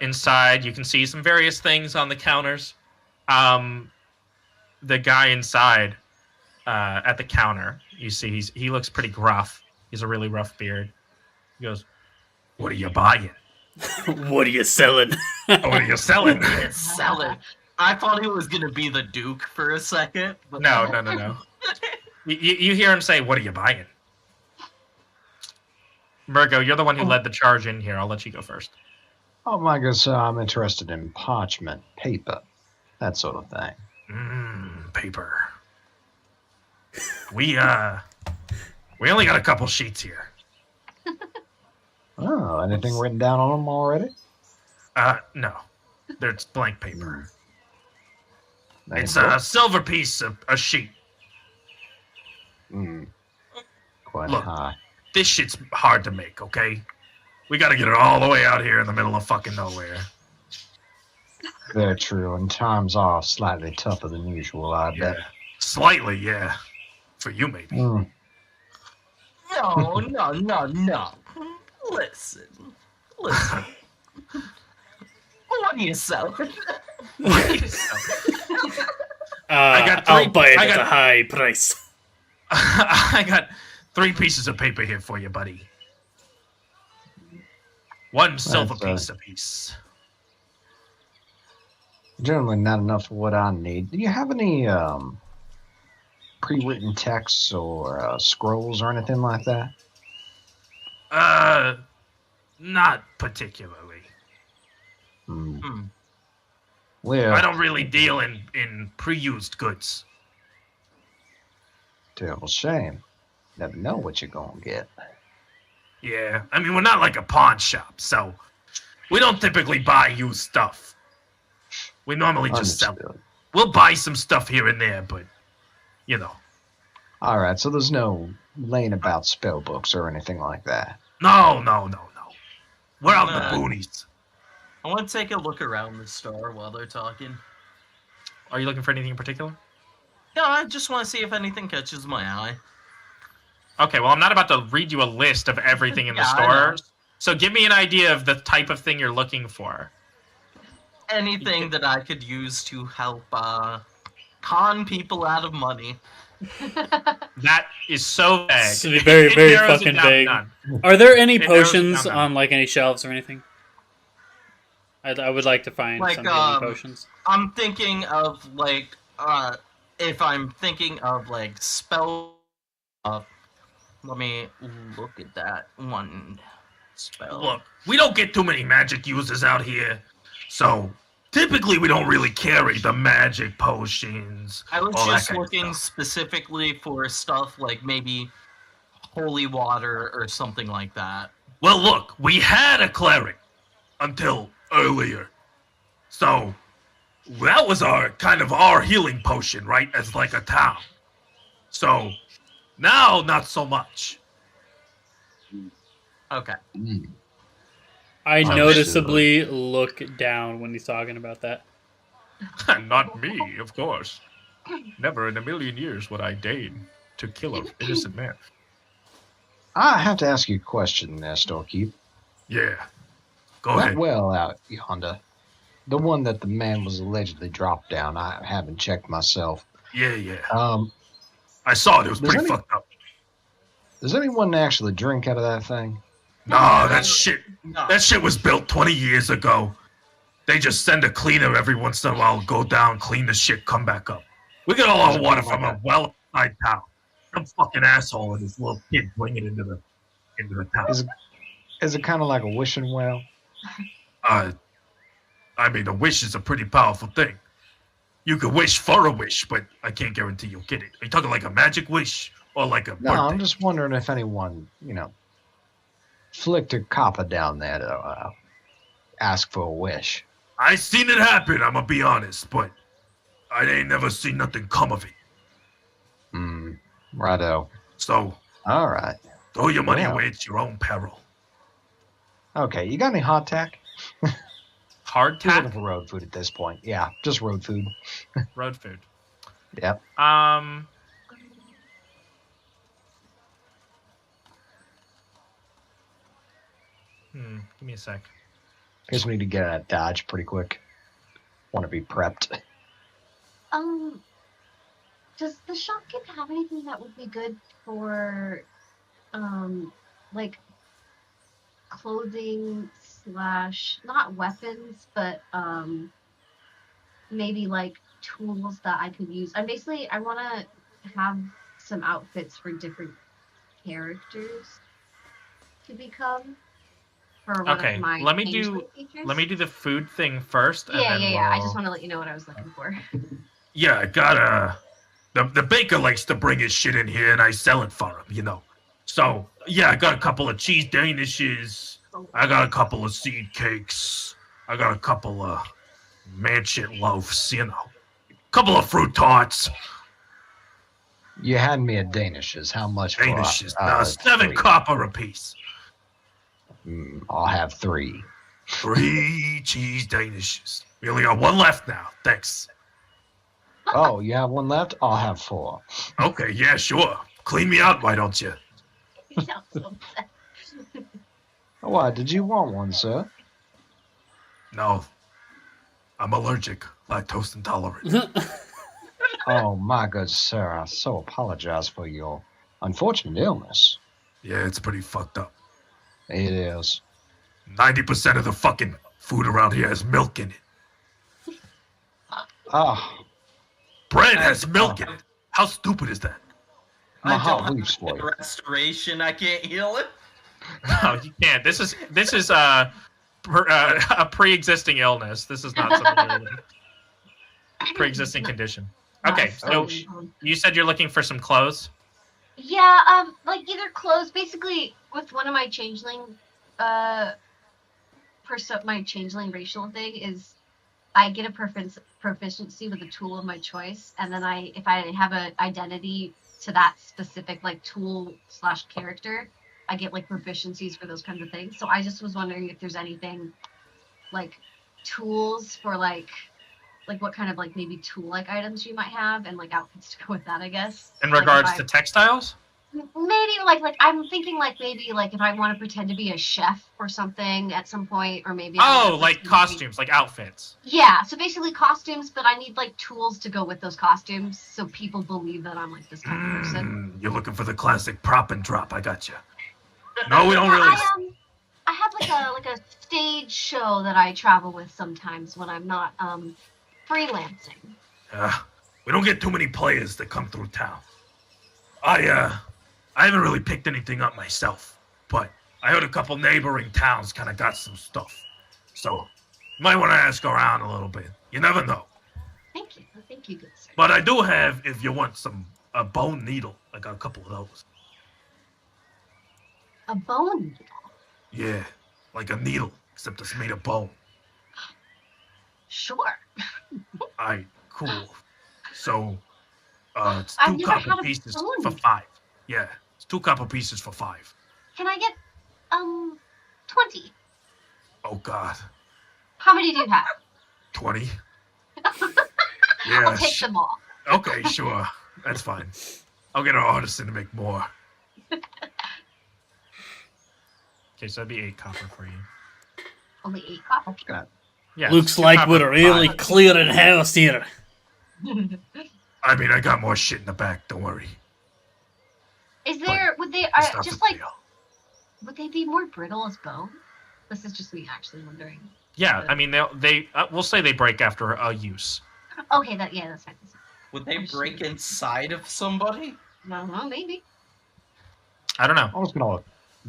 Inside, you can see some various things on the counters. The guy inside at the counter, you see he looks pretty gruff. He's a really rough beard. He goes, "What are you buying? What are you selling? What are you selling?" Sell it. I thought he was gonna be the Duke for a second. But No. You hear him say, "What are you buying?" Virgo, you're the one who led the charge in here. I'll let you go first. Oh my gosh, I'm interested in parchment paper. that sort of thing. Paper. We only got a couple sheets here. Oh, anything written down on them already? No. There's blank paper. It's Nice. a silver piece of a sheet. Quite Look, high. this shit's hard to make, okay? We gotta get it all the way out here in the middle of fucking nowhere. Very true, and times are slightly tougher than usual, I bet. Slightly, yeah. For you, maybe. No. Listen. On yourself. I'll buy it at a high price. I got 3 pieces of paper here for you, buddy. 1 silver piece apiece. Generally not enough for what I need. Do you have any pre-written texts or scrolls or anything like that? Not particularly. Well, I don't really deal in pre-used goods. Terrible shame. Never know what you're gonna get. Yeah, I mean, we're not like a pawn shop, so we don't typically buy used stuff. We normally just sell it. We'll buy some stuff here and there, but, you know. All right, so there's no laying about spell books or anything like that. No. We're out in the boonies. I want to take a look around the store while they're talking. Are you looking for anything in particular? No, I just want to see if anything catches my eye. Okay, well, I'm not about to read you a list of everything in the store. So give me an idea of the type of thing you're looking for. Anything that I could use to help con people out of money. That is so vague. It's very, very fucking vague. Are there any potions on like any shelves or anything? I would like to find some healing potions. I'm thinking of like if I'm thinking of like spell. Let me look at that one spell. Look, we don't get too many magic users out here, so typically we don't really carry the magic potions. I was just looking specifically for stuff like maybe holy water or something like that. Well, look, we had a cleric until earlier, so that was our healing potion, right? As like a town. So now, not so much. Okay. I noticeably look down when he's talking about that. Not me, of course. Never in a million years would I deign to kill an innocent man. I have to ask you a question there, Storekeep. Yeah. Go ahead. That well out yonder, the one that the man was allegedly dropped down, I haven't checked myself. Yeah. I saw it. It was pretty fucked up. Does anyone actually drink out of that thing? No, that shit was built 20 years ago. They just send a cleaner every once in a while, go down, clean the shit, come back up. We get all our water from a well outside town. Some fucking asshole and his little kid bring it into the town. Is it kind of like a wishing well? I mean, a wish is a pretty powerful thing. You could wish for a wish, but I can't guarantee you'll get it. Are you talking like a magic wish or like a birthday? No, I'm just wondering if anyone, flicked a copper down there to ask for a wish. I seen it happen, I'm gonna be honest, but I ain't never seen nothing come of it. Righto. So, all right. Throw your money away at your own peril. Okay, you got any hot tack? Hard tack? You're looking for road food at this point. Yeah, just road food. Road food. Yep. Give me a sec. Guess we need to get out of Dodge pretty quick. Want to be prepped. Does the shopkeep have anything that would be good for, like, clothing / not weapons, but maybe like tools that I could use? I want to have some outfits for different characters to become. for one Okay, of my let me changeling do features. the food thing first. And then Yeah. I just want to let you know what I was looking for. Yeah, I got the baker likes to bring his shit in here, and I sell it for him. You know. So yeah, I got a couple of cheese danishes. I got a couple of seed cakes. I got a couple of mansion loaves. You know, couple of fruit tarts. You hand me a Danishes. How much for Danishes, 7 3? copper apiece. I'll have 3. 3 cheese danishes. We only got 1 left now. Thanks. Oh, you have 1 left? I'll have 4. Okay, yeah, sure. Clean me out, why don't you? You sound so upset. Why, did you want one, sir? No. I'm allergic. Lactose intolerant. Oh, my good sir, I so apologize for your unfortunate illness. Yeah, it's pretty fucked up. It is. 90% of the fucking food around here has milk in it. Ah, Bread has milk in it. How stupid is that? my I heart don't weeps for have you. restoration. I can't heal it. No, you can't. This is a pre-existing illness. This is not something pre-existing condition. Okay, so you said you're looking for some clothes. Yeah, like either clothes. Basically, with one of my changeling, my changeling racial thing is, I get a proficiency with a tool of my choice, and then if I have an identity to that specific like tool / character, I get like proficiencies for those kinds of things. So I just was wondering if there's anything like tools for like what kind of like maybe tool like items you might have, and like outfits to go with that, I guess. In Like, regards if to textiles? maybe like I'm thinking like maybe like if I want to pretend to be a chef or something at some point, or maybe I wanna Oh, like pretend to be- costumes, like outfits. Yeah, so basically costumes, but I need like tools to go with those costumes so people believe that I'm like this kind of person. You're looking for the classic prop and drop. I got you. No, we don't Yeah, really. I have like a stage show that I travel with sometimes when I'm not freelancing. We don't get too many players that come through town. I haven't really picked anything up myself, but I heard a couple neighboring towns kind of got some stuff. So, you might want to ask around a little bit. You never know. Thank you, good sir. But I do have, if you want a bone needle, I got a couple of those. A bone needle. Yeah, like a needle, except it's made of bone. Sure. Alright, cool. So, it's I've 2 never had copper a pieces bone for needle. 5. Yeah, it's 2 copper pieces for 5. Can I get 20? Oh God, How many do you have? 20. I'll Yeah. take them all. Okay, sure. That's fine. I'll get our artisan to make more. Okay, so that'd be 8 copper for you. Only 8 copper. Yeah. Looks 2 like copper we're for really 5. clearing house here. I mean, I got more shit in the back. Don't worry. Is there? Would they It's not just the like? deal. Would they be more brittle as bone? This is just me actually wondering. Yeah, I mean we'll say they break after a use. Okay, that's fine. Would they break inside of somebody? No, maybe. I don't know. I was gonna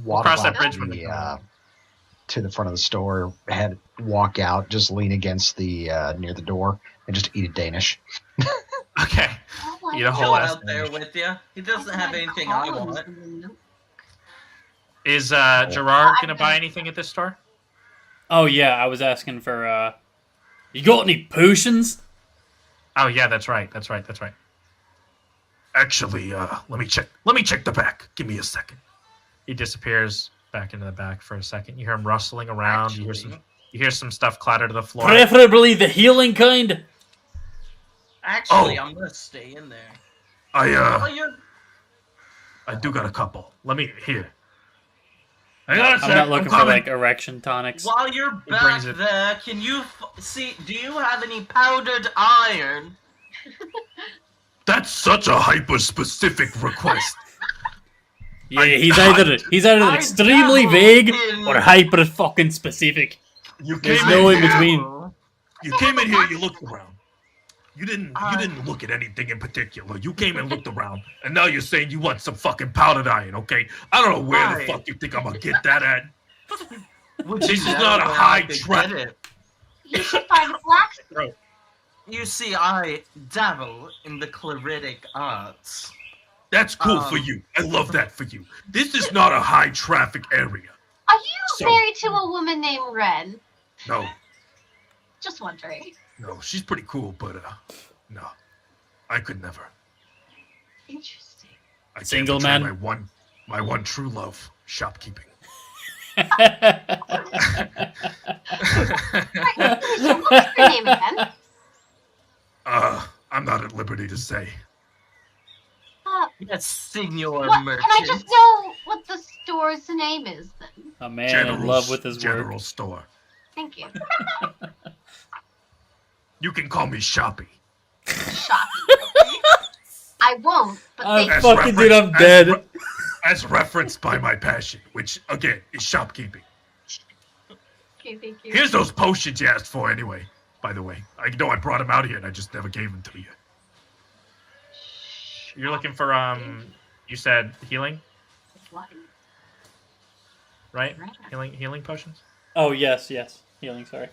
We'll cross that bridge when we come the, to the front of the store, walk out, just lean against the near the door, and just eat a Danish. Okay. Oh, Eat a Go whole ass out there Danish. with you. He doesn't have anything I want. Is Gerard gonna buy anything at this store? Oh yeah, I was asking for you got any potions? Oh yeah, that's right. Actually, let me check the back. Give me a second. He disappears back into the back for a second. You hear him rustling around. You Actually, hear some stuff clatter to the floor. Preferably the healing kind. actually, I'm gonna stay in there. Oh, I do got a couple. Let me here. Hang on a I'm sec, not looking for coming. like erection tonics. while you're back brings it- there, can you see? Do you have any powdered iron? That's such a hyper-specific request. Yeah, he's either I extremely dabble vague in- or hyper fucking specific. You There's came no in in here. between. You came in here. You looked around. You didn't look at anything in particular. You came and looked around, and now you're saying you want some fucking powdered iron. Okay, I don't know where the Right. fuck you think I'm gonna get that at. This is not a high traffic. You should find a blacksmith. You see, I dabble in the cleritic arts. That's cool for you. I love that for you. This is not a high traffic area. Are you married to a woman named Ren? No, Just wondering. no, she's pretty cool, but no, I could never. Interesting. I Single can't man? betray my one true love, shopkeeping. Right, so what's your name again? I'm not at liberty to say. Yes, Senor What, Merchant. can I just know what the store's name is then? A man in love with his General work. Store. Thank you. You can call me Shoppy. Shocking. I won't, but thank As you. Fucking dude, I'm dead. As referenced by my passion, which again is shopkeeping. Okay, thank you. Here's those potions you asked for anyway. By the way, I know I brought them out here and I just never gave them to you. You're looking for you said healing, right? Healing potions. Oh yes. Healing. Sorry.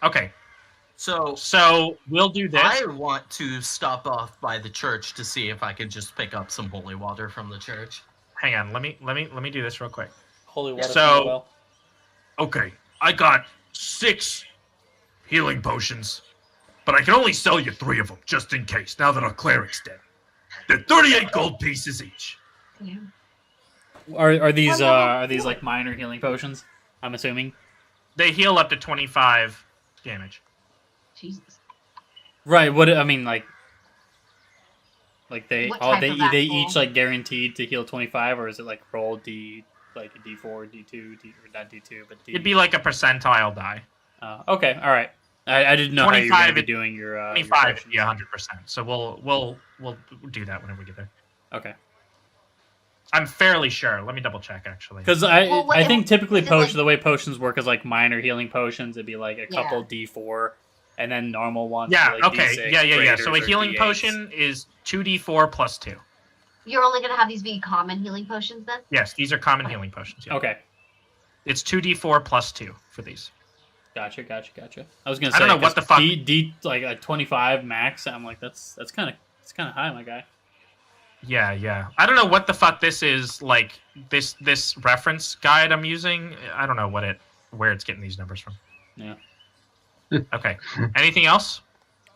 Okay, So we'll do this. I want to stop off by the church to see if I can just pick up some holy water from the church. Hang on, let me do this real quick. Holy water. So- from the well. Okay, I got 6 healing potions, but I can only sell you 3 of them just in case. Now that our cleric's dead, they're 38 gold pieces each. Yeah. Are these like minor healing potions? I'm assuming. They heal up to 25 damage. Jesus. Right. What I mean, like they What type of they apple? each like guaranteed to heal 25, or is it like roll D like a D4, D2, D or not D2, but D. It'd be like a percentile die. Okay. All right. I didn't know how you were going to 25 be doing your 25 potions. yeah, 100%. So we'll do that whenever we get there. Okay. I'm fairly sure. Let me double check actually. Because Well, I think typically is it like- the way potions work is like minor healing potions. It'd be like a couple Yeah. D4, and then normal ones. Yeah. are like Okay. D6, Yeah. graders So a or healing D8s. potion is 2d4 plus 2. You're only gonna have these be common healing potions then? Yes, these are common healing potions. Yeah. Okay. It's 2d4 plus 2 for these. Gotcha. I was gonna say I don't know what 'cause the fuck- D like a 25 max. I'm like that's kind of high, my guy. Yeah. I don't know what the fuck this is. Like this reference guide I'm using. I don't know where it's getting these numbers from. Yeah. Okay. Anything else?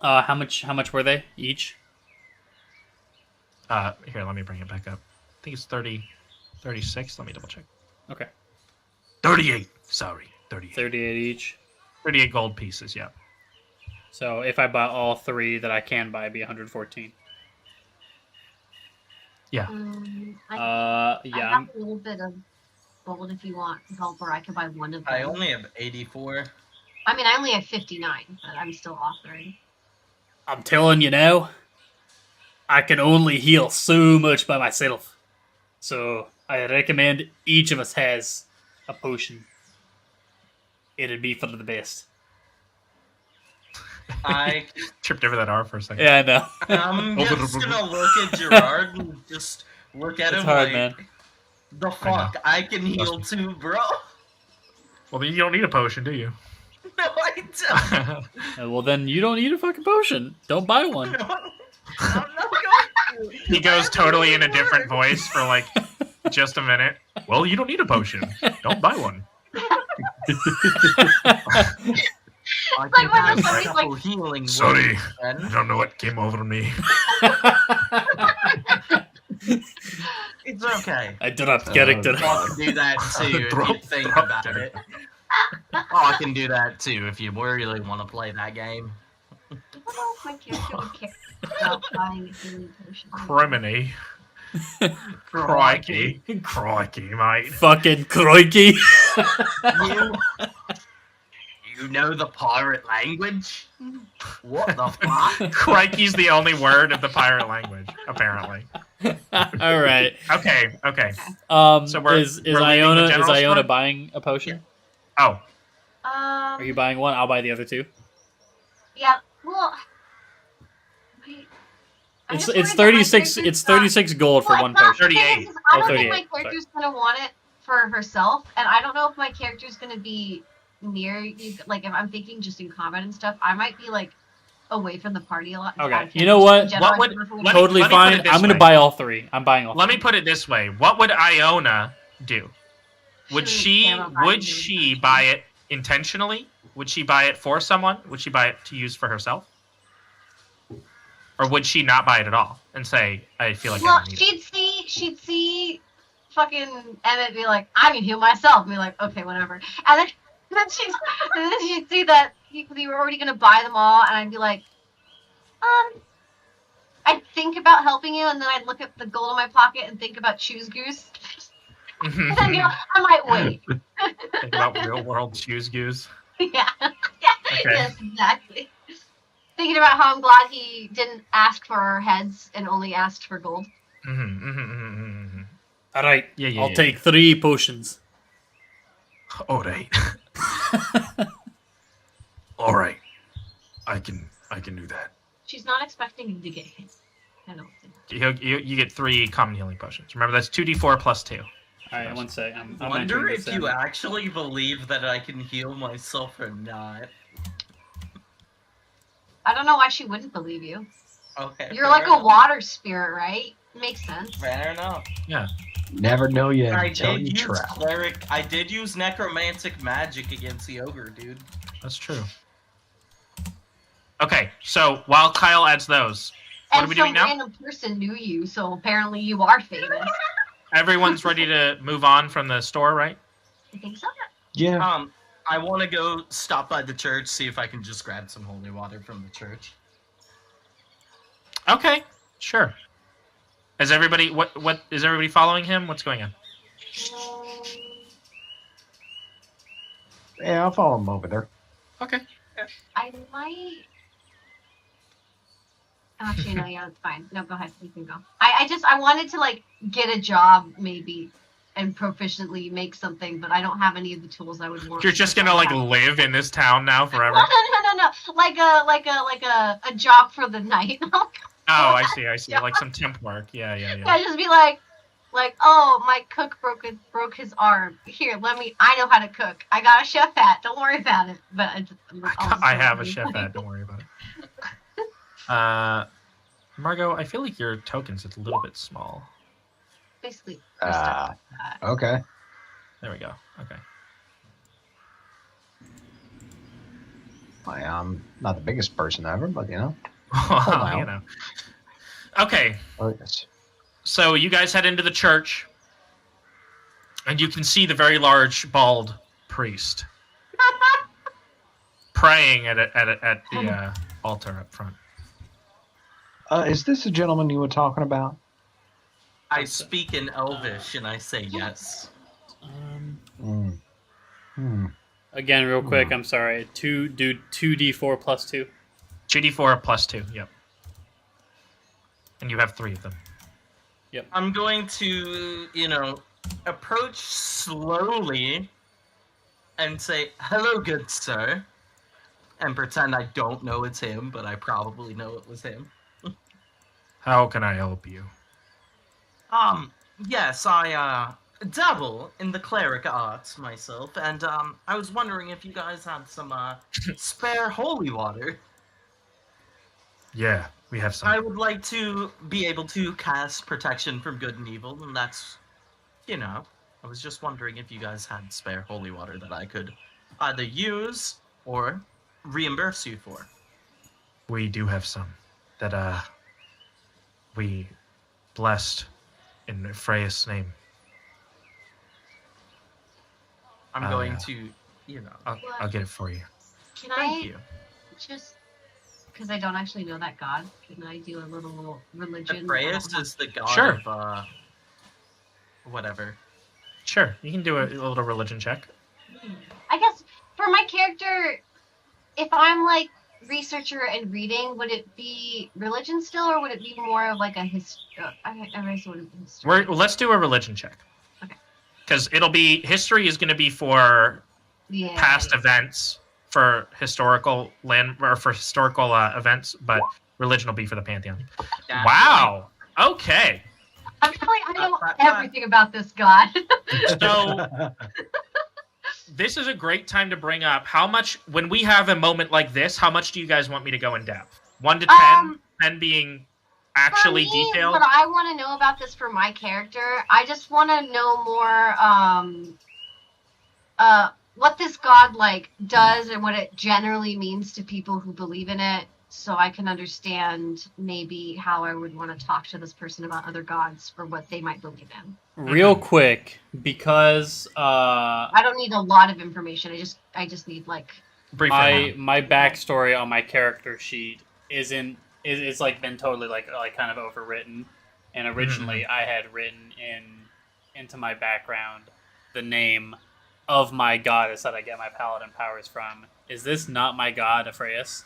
How much were they each? Here, let me bring it back up. I think it's 36. Let me double check. Okay. 38. Sorry, 38. 38 each. 38 gold pieces. Yeah. So if I buy all 3 that I can buy, it'd be 114. Yeah. I Yeah. have a little bit of gold if you want help, or I could buy one of them. I only have 84. I mean, I only have 59, but I'm still offering. I'm telling you now, I can only heal so much by myself. So I recommend each of us has a potion. It'd be for the best. I Tripped over that R for a second. Yeah, I know. I'm just gonna look at Gerard and just look at It's him hard, like, man. the fuck, I can heal too, bro. Well, then you don't need a potion, do you? No, I don't. Well, then you don't need a fucking potion. Don't buy one. I'm not going to. He goes totally in a different voice for like just a minute. Well, you don't need a potion. Don't buy one. I Like can when have somebody's a like- couple healing Sorry, words, I then. don't know what came over me. It's okay. I dropped character. I can do that too if you Drop- think drop about dead. it. I can do that too if you really want to play that game. I don't know if my character would care about buying a healing potion. Criminy. Crikey. Crikey, mate. Fucking crikey. You know the pirate language? What the fuck? Crikey's the only word of the pirate language, apparently. All right. Okay. So we're is leaving the Iona general store? buying a potion? Oh, Are you buying one? I'll buy the other 2. Yeah, well... wait. I'm It's just it's worried that my 36 character's it's 36 gold for Well, one it's not potion. the thing 38. is, I Oh, don't think my 38, character's gonna want it for herself, and I don't know if my character's gonna be near you. Like if I'm thinking just in combat and stuff, I might be like away from the party a lot. Okay, you know what? What would- Totally let me put fine. it this I'm gonna way. buy all three. I'm buying all. Let three. me put it this way: what would Iona do? Would Shouldn't she buy it intentionally? Would she buy it for someone? Would she buy it to use for herself? Or would she not buy it at all and say, "I feel like I Well, don't need it"? she'd see fucking Emmett be like, I can heal myself. And be like, okay, whatever. And then she'd see that we were already gonna buy them all, and I'd be like, I'd think about helping you, and then I'd look at the gold in my pocket and think about Choose Goose. And then, I might wait. Think about real world shoes goose. Yeah. Okay. Yes, exactly. Thinking about how I'm glad he didn't ask for our heads and only asked for gold. All right. Yeah, I'll take 3 potions. All right. All right. I can do that. She's not expecting him to get hit. I don't think. You get 3 common healing potions. Remember, that's 2d4 plus 2. All right, one sec. I'm Wonder entering if this you in. actually believe that I can heal myself or not. I don't know why she wouldn't believe you. Okay. You're like a water spirit, right? Makes sense. Fair enough. Yeah. Never know you I until did you use try. cleric. I did use necromantic magic against the ogre, dude. That's true. Okay, so while Kyle adds those, what And are we some doing now? random person knew you, so apparently you are famous. Everyone's ready to move on from the store, right? I think so. Yeah. I want to go stop by the church, see if I can just grab some holy water from the church. Okay, sure. Is everybody what is everybody following him? What's going on? Yeah, I'll follow him over there. Okay. I might. Actually, no, yeah, that's fine. No, go ahead. You can go. I wanted to like get a job maybe and proficiently make something, but I don't have any of the tools I would want. You're just gonna like live in this town now forever? No. Like a job for the night. Oh, I see. Like some temp work. Yeah. Yeah, just be like, oh, my cook broke his arm. Here, I know how to cook. I got a chef hat. Don't worry about it. But I have a chef hat. Don't worry about it. Margot, I feel like your token's a little bit small. Basically. Okay. There we go. Okay. I'm not the biggest person ever, but you know. Well, you know. Okay. Oh, yes. So you guys head into the church, and you can see the very large bald priest praying at the altar up front. Is this the gentleman you were talking about? I speak in Elvish and I say yes. Again, real quick. I'm sorry. 2d4 plus 2. 2d4 plus 2. Yep. And you have 3 of them. Yep. I'm going to, approach slowly and say, "Hello, good sir," and pretend I don't know it's him, but I probably know it was him. How can I help you? Yes, I dabble in the cleric arts myself, and I was wondering if you guys had some spare holy water. Yeah, we have some. I would like to be able to cast protection from good and evil, and that's, I was just wondering if you guys had spare holy water that I could either use or reimburse you for. We do have some that we blessed in Freya's name. I'm going to, I'll get it for you. Can Thank I you. just, because I don't actually know that god, can I do a little religion? Atreus is the god Sure. of, whatever. Sure, you can do a little religion check. I guess for my character, if I'm like researcher and reading, would it be religion still, or would it be more of like a history? Let's do a religion check. Okay. Because history is going to be for past events, for historical events, but religion will be for the pantheon. That's Wow. Okay. Apparently, I know everything about this god. So this is a great time to bring up how much, when we have a moment like this, how much do you guys want me to go in depth? 1 to 10, 10 being actually for me, detailed. What I want to know about this for my character, I just want to know more what this god does and what it generally means to people who believe in it, so I can understand maybe how I would want to talk to this person about other gods or what they might believe in. Real quick, because I don't need a lot of information. I just need Brief my backstory on my character sheet it's been totally kind of overwritten, and originally I had written into my background the name of my goddess that I get my paladin powers from. Is this not my god, Aphraeus?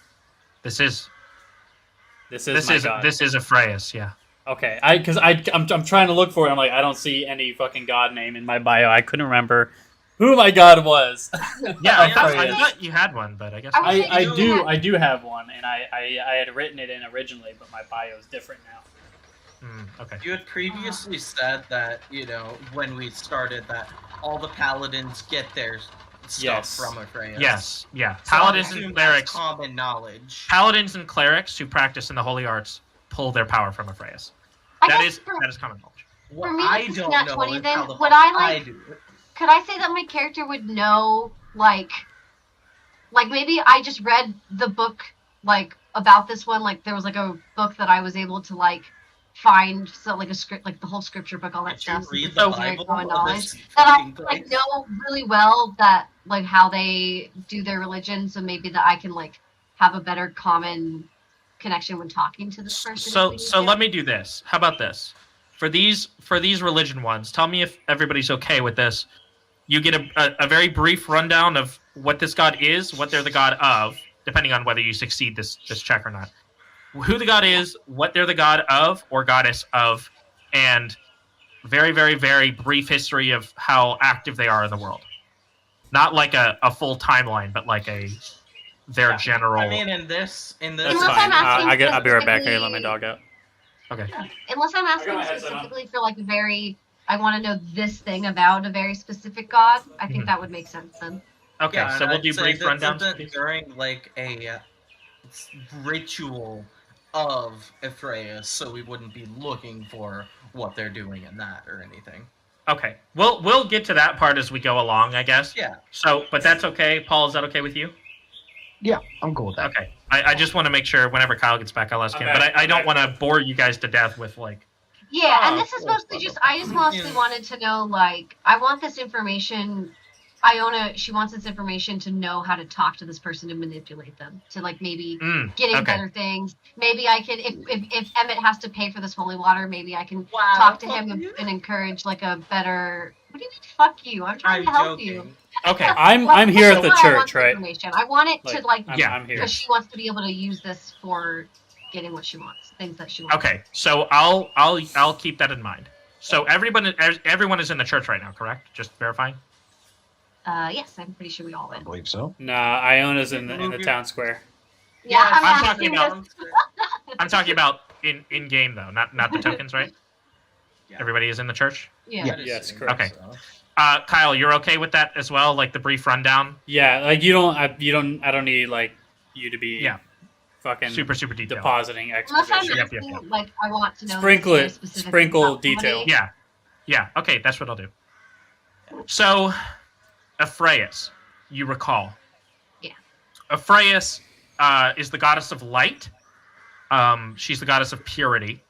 This is god. This is Aphraeus, yeah. Okay, I'm trying to look for it. I'm like, I don't see any fucking god name in my bio. I couldn't remember who my god was. Yeah, I thought you had one, but I guess I do have one, and I had written it in originally, but my bio is different now. Okay. You had previously said that, when we started, that all the paladins get their stuff from Aphraeus. Yes, yeah. So Paladins and clerics. Common knowledge. Paladins and clerics who practice in the holy arts pull their power from Aphraeus. That is common knowledge. What for me, I this is don't not know 20 is then. how the Would fuck I do it. could I say that my character would know maybe I just read the book about this one, there was a book that I was able to find, so a script, the whole scripture book, all that Did stuff. you read so the very Bible common of knowledge this that I fucking place? know really well that how they do their religion, so maybe that I can have a better common connection when talking to this person. So let me do this. How about this? For these religion ones, tell me if everybody's okay with this. You get a very brief rundown of what this god is, what they're the god of, depending on whether you succeed this check or not. Who the god is, what they're the god of or goddess of, and very, very, very brief history of how active they are in the world. Not a full timeline, but their general. I mean, in this. That's Unless fine. I'm asking I'll be right back. I specifically- gotta let my dog out. Okay. Unless I'm I got asking my headset on. specifically for a very, I want to know this thing about a very specific god, I think that would make sense then. Okay, Yeah, so and we'll I'd do say brief this rundowns. isn't during a ritual of Aphraeus, so we wouldn't be looking for what they're doing in that or anything. Okay, we'll get to that part as we go along, I guess. Yeah. So, but that's okay. Paul, is that okay with you? Yeah, I'm cool with that. Okay. I just want to make sure whenever Kyle gets back, I'll ask him. But I don't want to bore you guys to death with Yeah, Oh, and this is cool. mostly I just mostly wanted to know, I want this information. Iona, she wants this information to know how to talk to this person and manipulate them to maybe getting better things. Maybe I can, if Emmett has to pay for this holy water, maybe I can talk to him and encourage a better. What do you mean? Fuck you! I'm trying to help you. Okay. I'm here at the That's why I want church, the right? information. I want it to I'm here. because she wants to be able to use this for getting what she wants, things that she wants. Okay. So I'll keep that in mind. So everyone is in the church right now, correct? Just verifying. Yes, I'm pretty sure we all I win. believe so. Nah, Iona's in the town square. Yeah, Yeah, I'm talking asking about- this. I'm talking about in game though, not the tokens, right? Yeah. Everybody is in the church. Yeah. Yeah. Yes, correct. Okay. Kyle, you're okay with that as well? The brief rundown. Yeah, I don't need you to be fucking Super detailed. depositing Unless I'm exposition. asking, I want to know. Sprinkle this very it. specific Sprinkle about detail. somebody. Yeah. Okay, that's what I'll do. So, Aphraeus, you recall. Yeah. Aphraeus is the goddess of light. She's the goddess of purity.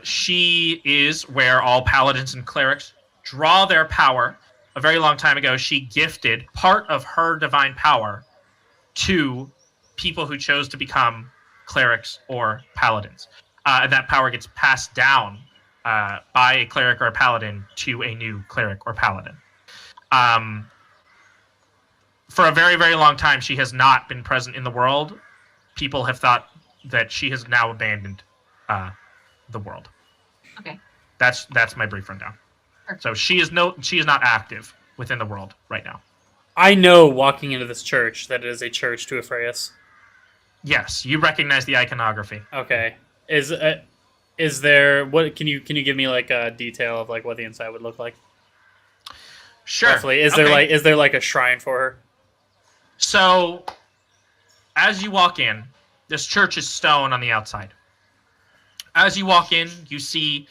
She is where all paladins and clerics draw their power. A very long time ago, she gifted part of her divine power to people who chose to become clerics or paladins. And that power gets passed down by a cleric or a paladin to a new cleric or paladin. For a very, very long time, she has not been present in the world. People have thought that she has now abandoned the world. Okay. That's my brief rundown. Perfect. So she is not active within the world right now. I know walking into this church that it is a church to Aphraeus. Yes, you recognize the iconography. Okay. Is there what? Can you give me like a detail of like what the inside would look like? Sure. Roughly, is Okay. there like a shrine for her? So, as you walk in, this church is stone on the outside. As you walk in, you see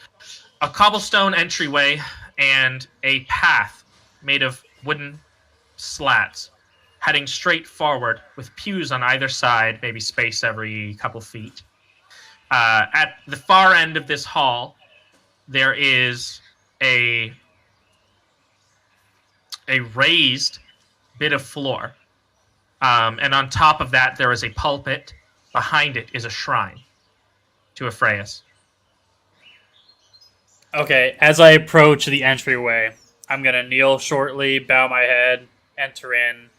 a cobblestone entryway and a path made of wooden slats heading straight forward with pews on either side, maybe space every couple feet. At the far end of this hall, there is a raised bit of floor. And on top of that, there is a pulpit. Behind it is a shrine to Aphraeus. Okay, as I approach the entryway, I'm gonna kneel shortly, bow my head, enter in,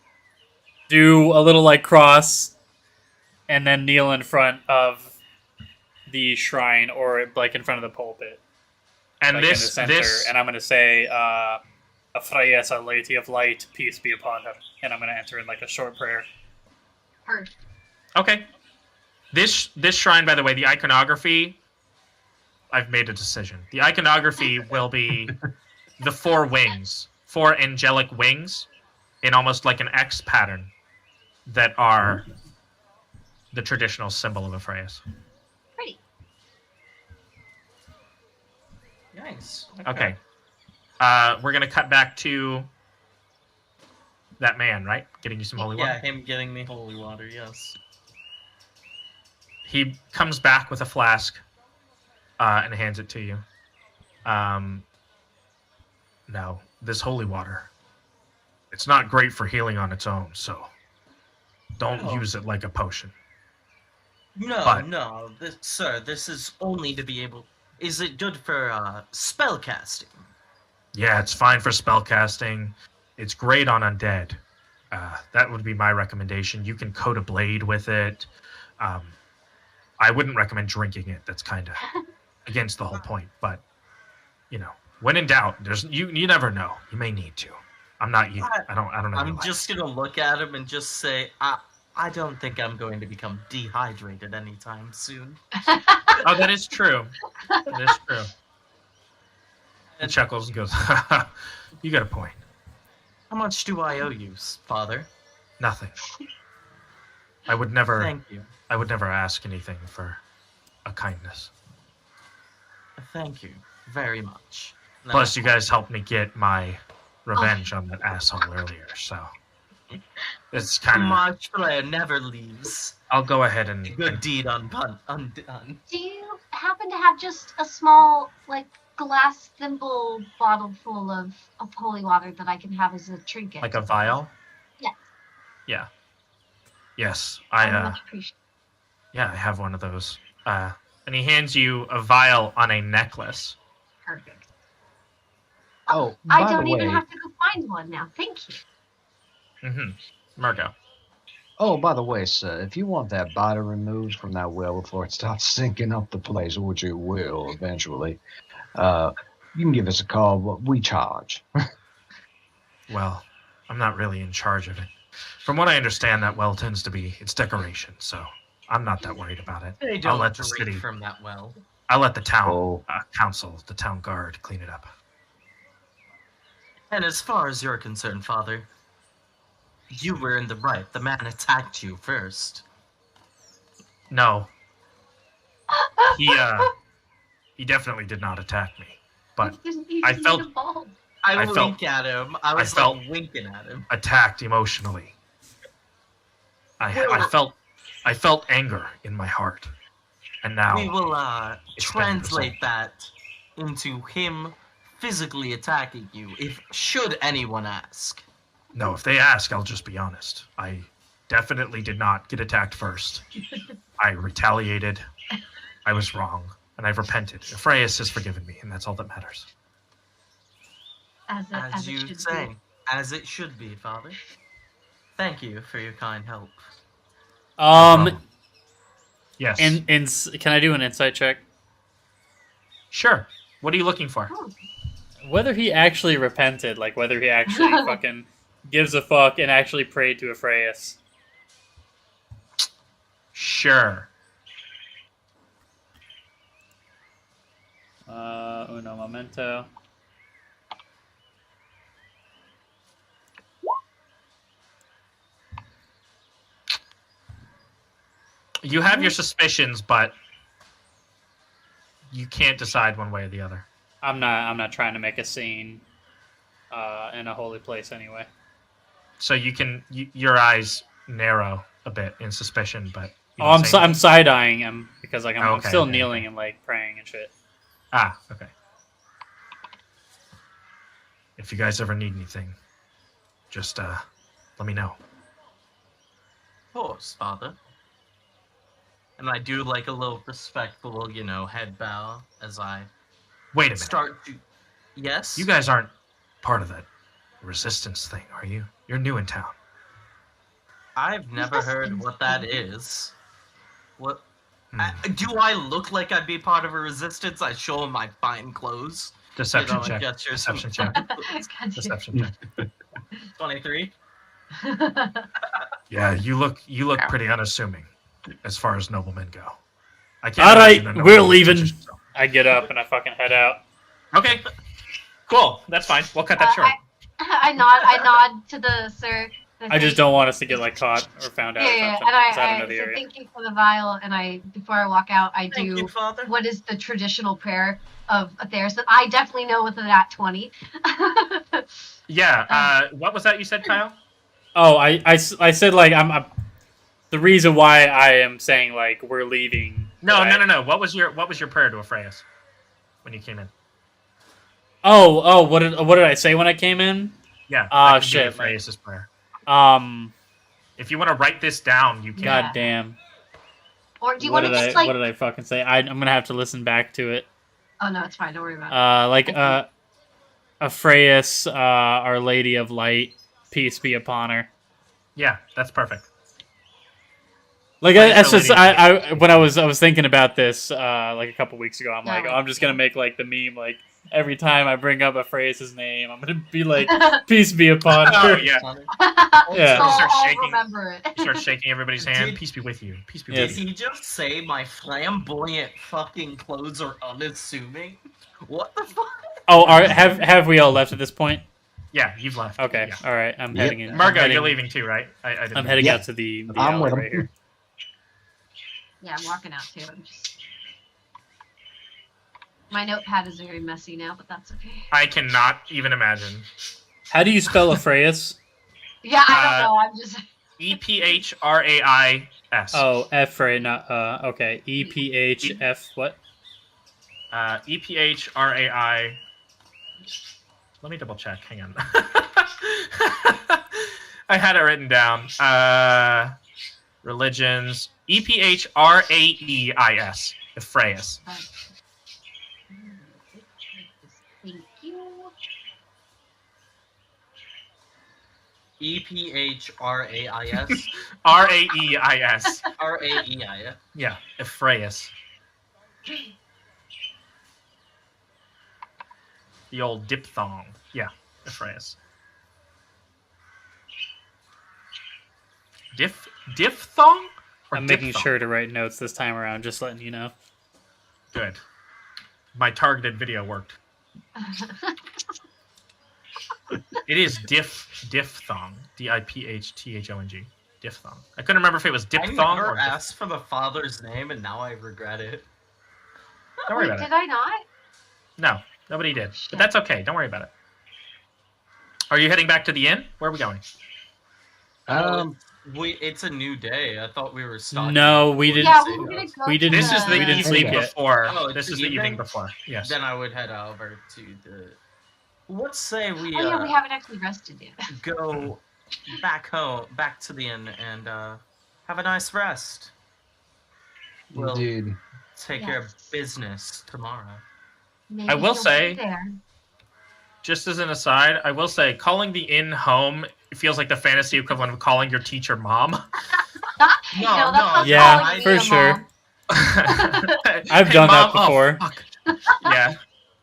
do a little like cross, and then kneel in front of the shrine or like in front of the pulpit. And like this, in the center, and I'm gonna say, Aphraeus, a lady of light, peace be upon her. And I'm gonna enter in like a short prayer. Perfect. Okay. This shrine, by the way, the iconography, I've made a decision. The iconography will be the four wings, four angelic wings, in almost like an X pattern, that are the traditional symbol of Aphraeus. Pretty. Nice. Okay. We're gonna cut back to that man, right? Getting you some holy water. Yeah, him getting me holy water. Yes. He comes back with a flask and hands it to you. No, this holy water, it's not great for healing on its own, so don't Oh. use it like a potion. No, But- no, sir. This is only to be able. Is it good for spell casting? Yeah, it's fine for spell casting. It's great on undead. That would be my recommendation. You can coat a blade with it. I wouldn't recommend drinking it. That's kind of against the whole point. But when in doubt, you never know. You may need to. I'm not you. I don't know. your I'm life. just gonna look at him and just say, I don't think I'm going to become dehydrated anytime soon. Oh, that is true. That is true. He chuckles and goes, "You got a point. How much do I owe you, Father? Nothing. I would never. Thank you. I would never ask anything for a kindness. Thank you very much. No, Plus, you guys helped me get my revenge on that asshole earlier, so it's kind of. March player never leaves. I'll go ahead and. Good deed undone. Do you happen to have just a small, like, glass thimble bottle full of holy water that I can have as a trinket? Like a vial? Yeah. Yeah. Yes, I would much appreciate Yeah, I have one of those. And he hands you a vial on a necklace. it. Perfect. Oh, I by don't the even way, have to go find one now. Thank you. Margo. oh, by the way, sir, if you want that body removed from that well before it starts sinking up the place, which it will eventually, you can give us a call, but we charge. Well, I'm not really in charge of it. From what I understand, that well tends to be its decoration, so I'm not that worried about it. They I'll don't let the drink city, from that well. I'll let the town Oh. council, the town guard, clean it up. And as far as you're concerned, Father, you were in the right. The man attacked you first. No, he definitely did not attack me. But He I just felt- made a ball. I I felt- wink at him. I was felt- like winking at him. attacked emotionally. I felt anger in my heart, and now We will it's translate that into him physically attacking you, if should anyone ask. no. If they ask, I'll just be honest. I definitely did not get attacked first. I retaliated. I was wrong, and I've repented. Aphraeus has forgiven me, and that's all that matters. As As it you should say, be. as it should be, Father. Thank you for your kind help. Yes. Can I do an insight check? Sure. What are you looking for? Oh, Whether he actually repented, like whether he actually fucking gives a fuck and actually prayed to Aphraeus. Sure. Uno momento. You have your suspicions, but you can't decide one way or the other. I'm not trying to make a scene in a holy place anyway. So your eyes narrow a bit in suspicion, but you Oh, don't say I'm anything? side-eyeing him because like I'm Okay, still okay, kneeling okay. and like praying and shit. Ah, okay. If you guys ever need anything, just let me know. Of course, Father. And I do like a little respectful, head bow as I Wait a minute. start to. Yes? You guys aren't part of that resistance thing, are you? You're new in town. I've never heard Resistance what that thing? is. What? Hmm. Do I look like I'd be part of a resistance? I show him my fine clothes. Deception and check. gestures. Deception check. God Deception check. 23. damn. Yeah, you look pretty unassuming as far as noblemen go. I can't All right, imagine a we're nobleman leaving. touches himself. I get up and I fucking head out. Okay. Cool. That's fine. We'll cut that short. I nod to the sir. I just don't want us to get like caught or found out or Yeah, something. and 'cause I don't know the so area. thank you for the vial, and before I walk out, I Thank do you, Father. what is the traditional prayer of theirs that I definitely know with that 20. Yeah. What was that you said, Kyle? Oh, I said like I'm the reason why I am saying like we're leaving. No. that I- No. What was your prayer to Aphraius when you came in? Oh, what did I say when I came in? Yeah. Ah, that could be shit, Aphraius' prayer. If If you want to write this down, you can. Yeah. God damn. Or do you What want to did just I like? what did I fucking say? I'm gonna have to listen back to it. Oh no, it's fine. Don't worry about it. Aphraius, Our Lady of Light, peace be upon her. Yeah, that's perfect. Like Praise that's the just Lady. when I was thinking about this like a couple weeks ago. I'm like, Yeah. oh, I'm just gonna make like the meme like every time I bring up Aphraius' name, I'm gonna be like, peace be upon Oh her. yeah. Yeah. So Start I'll shaking. remember it. You start shaking everybody's hand. Did- Peace be with you. Peace be Yes. with Did you. he just say my flamboyant fucking clothes are unassuming? What the fuck? Oh, have we all left at this point? Yeah, you've left. Okay, Yeah. all right. I'm Yep. heading in. Margo, I'm you're heading, leaving too, right? I didn't I'm know. heading Yeah. out to the I'm alley with him. right here. Yeah, I'm walking out too. My notepad is very messy now, but that's okay. I cannot even imagine. How do you spell Aphraius? Yeah, I don't know. I'm just. EPHRAIS. Oh, F right, not okay. EPHF what? EPHRAI. Let me double check. Hang on. I had it written down. Religions. EPHRAEIS. Aphraius. Thank you. EPHRAIS? RAEIS. RAEI. Yeah, Aphraius. The old diphthong. Yeah, Aphraius. Diphthong? Or I'm making diphthong? sure to write notes this time around, just letting you know. Good. My targeted video worked. It is diphthong. DIPHTHONG. Diphthong. I couldn't remember if it was I diphthong never or asked for the father's name, and now I regret it. Don't worry Wait, about it. did I not? No, nobody did. But that's okay. Don't worry about it. Are you heading back to the inn? Where are we going? It's a new day. I thought we were stopping. No, we didn't. Yeah, we were gonna go. We to didn't- This is we the didn't sleep evening yet. before. Oh, it's This the is the evening evening? before. Yes. Then I would head over to the. Let's say we, Oh yeah, we haven't actually rested yet. go back to the inn, and have a nice rest. We'll Indeed. take care of Yes. business tomorrow. Maybe I will he'll say- be there. Just as an aside, I will say calling the inn home feels like the fantasy equivalent of calling your teacher mom. No, that's no, not Yeah, calling me for a sure. mom. I've done that Mom. before. Oh, fuck. Yeah,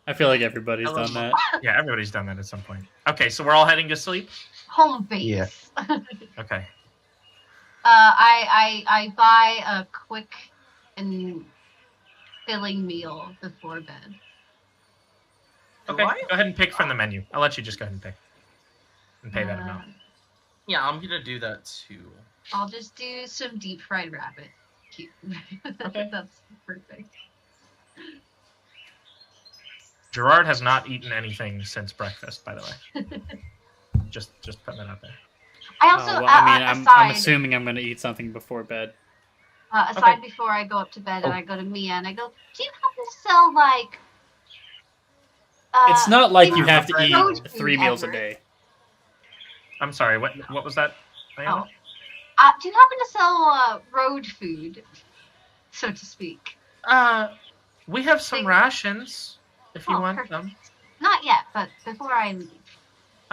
I feel like everybody's Hello, done that. yeah, everybody's done that at some point. Okay, so we're all heading to sleep? Home base. Yeah. Okay. I buy a quick and filling meal before bed. Okay, I? go ahead and pick from the menu. I'll let you just go ahead and pick and pay that amount. Yeah, I'm gonna do that too. I'll just do some deep fried rabbit. Cute. Okay. That's perfect. Gerard has not eaten anything since breakfast, by the way. just putting that out there. I also, well, I mean, I'm aside, assuming I'm going to eat something before bed. aside before I go up to bed and I go to Mia and I go, do you happen to sell like? It's not like you favorite have to road eat food 3 meals a ever? day. I'm sorry. What was that? Diana? Do you happen to sell road food, so to speak? We have some rations if you want perfect. them. Not yet, but before I leave.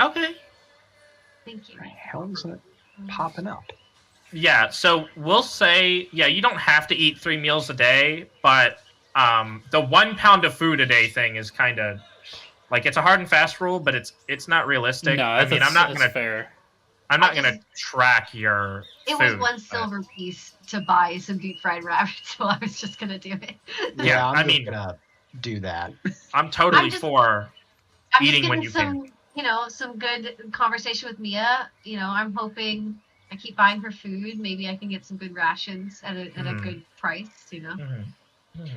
Okay. Thank you. What the hell is it popping up? Yeah, so we'll say, you don't have to eat 3 meals a day, but the 1 pound of food a day thing is kind of like, it's a hard and fast rule, but it's not realistic. No, I mean, that's I'm not gonna fair. I'm not gonna track your It food. was 1 silver piece to buy some deep fried rabbit, so I was just gonna do it. Yeah, I'm I just mean, gonna do that. I'm totally I'm just- for I'm eating just when getting you some, some good conversation with Mia. I'm hoping I keep buying her food. Maybe I can get some good rations at a good price. Mhm.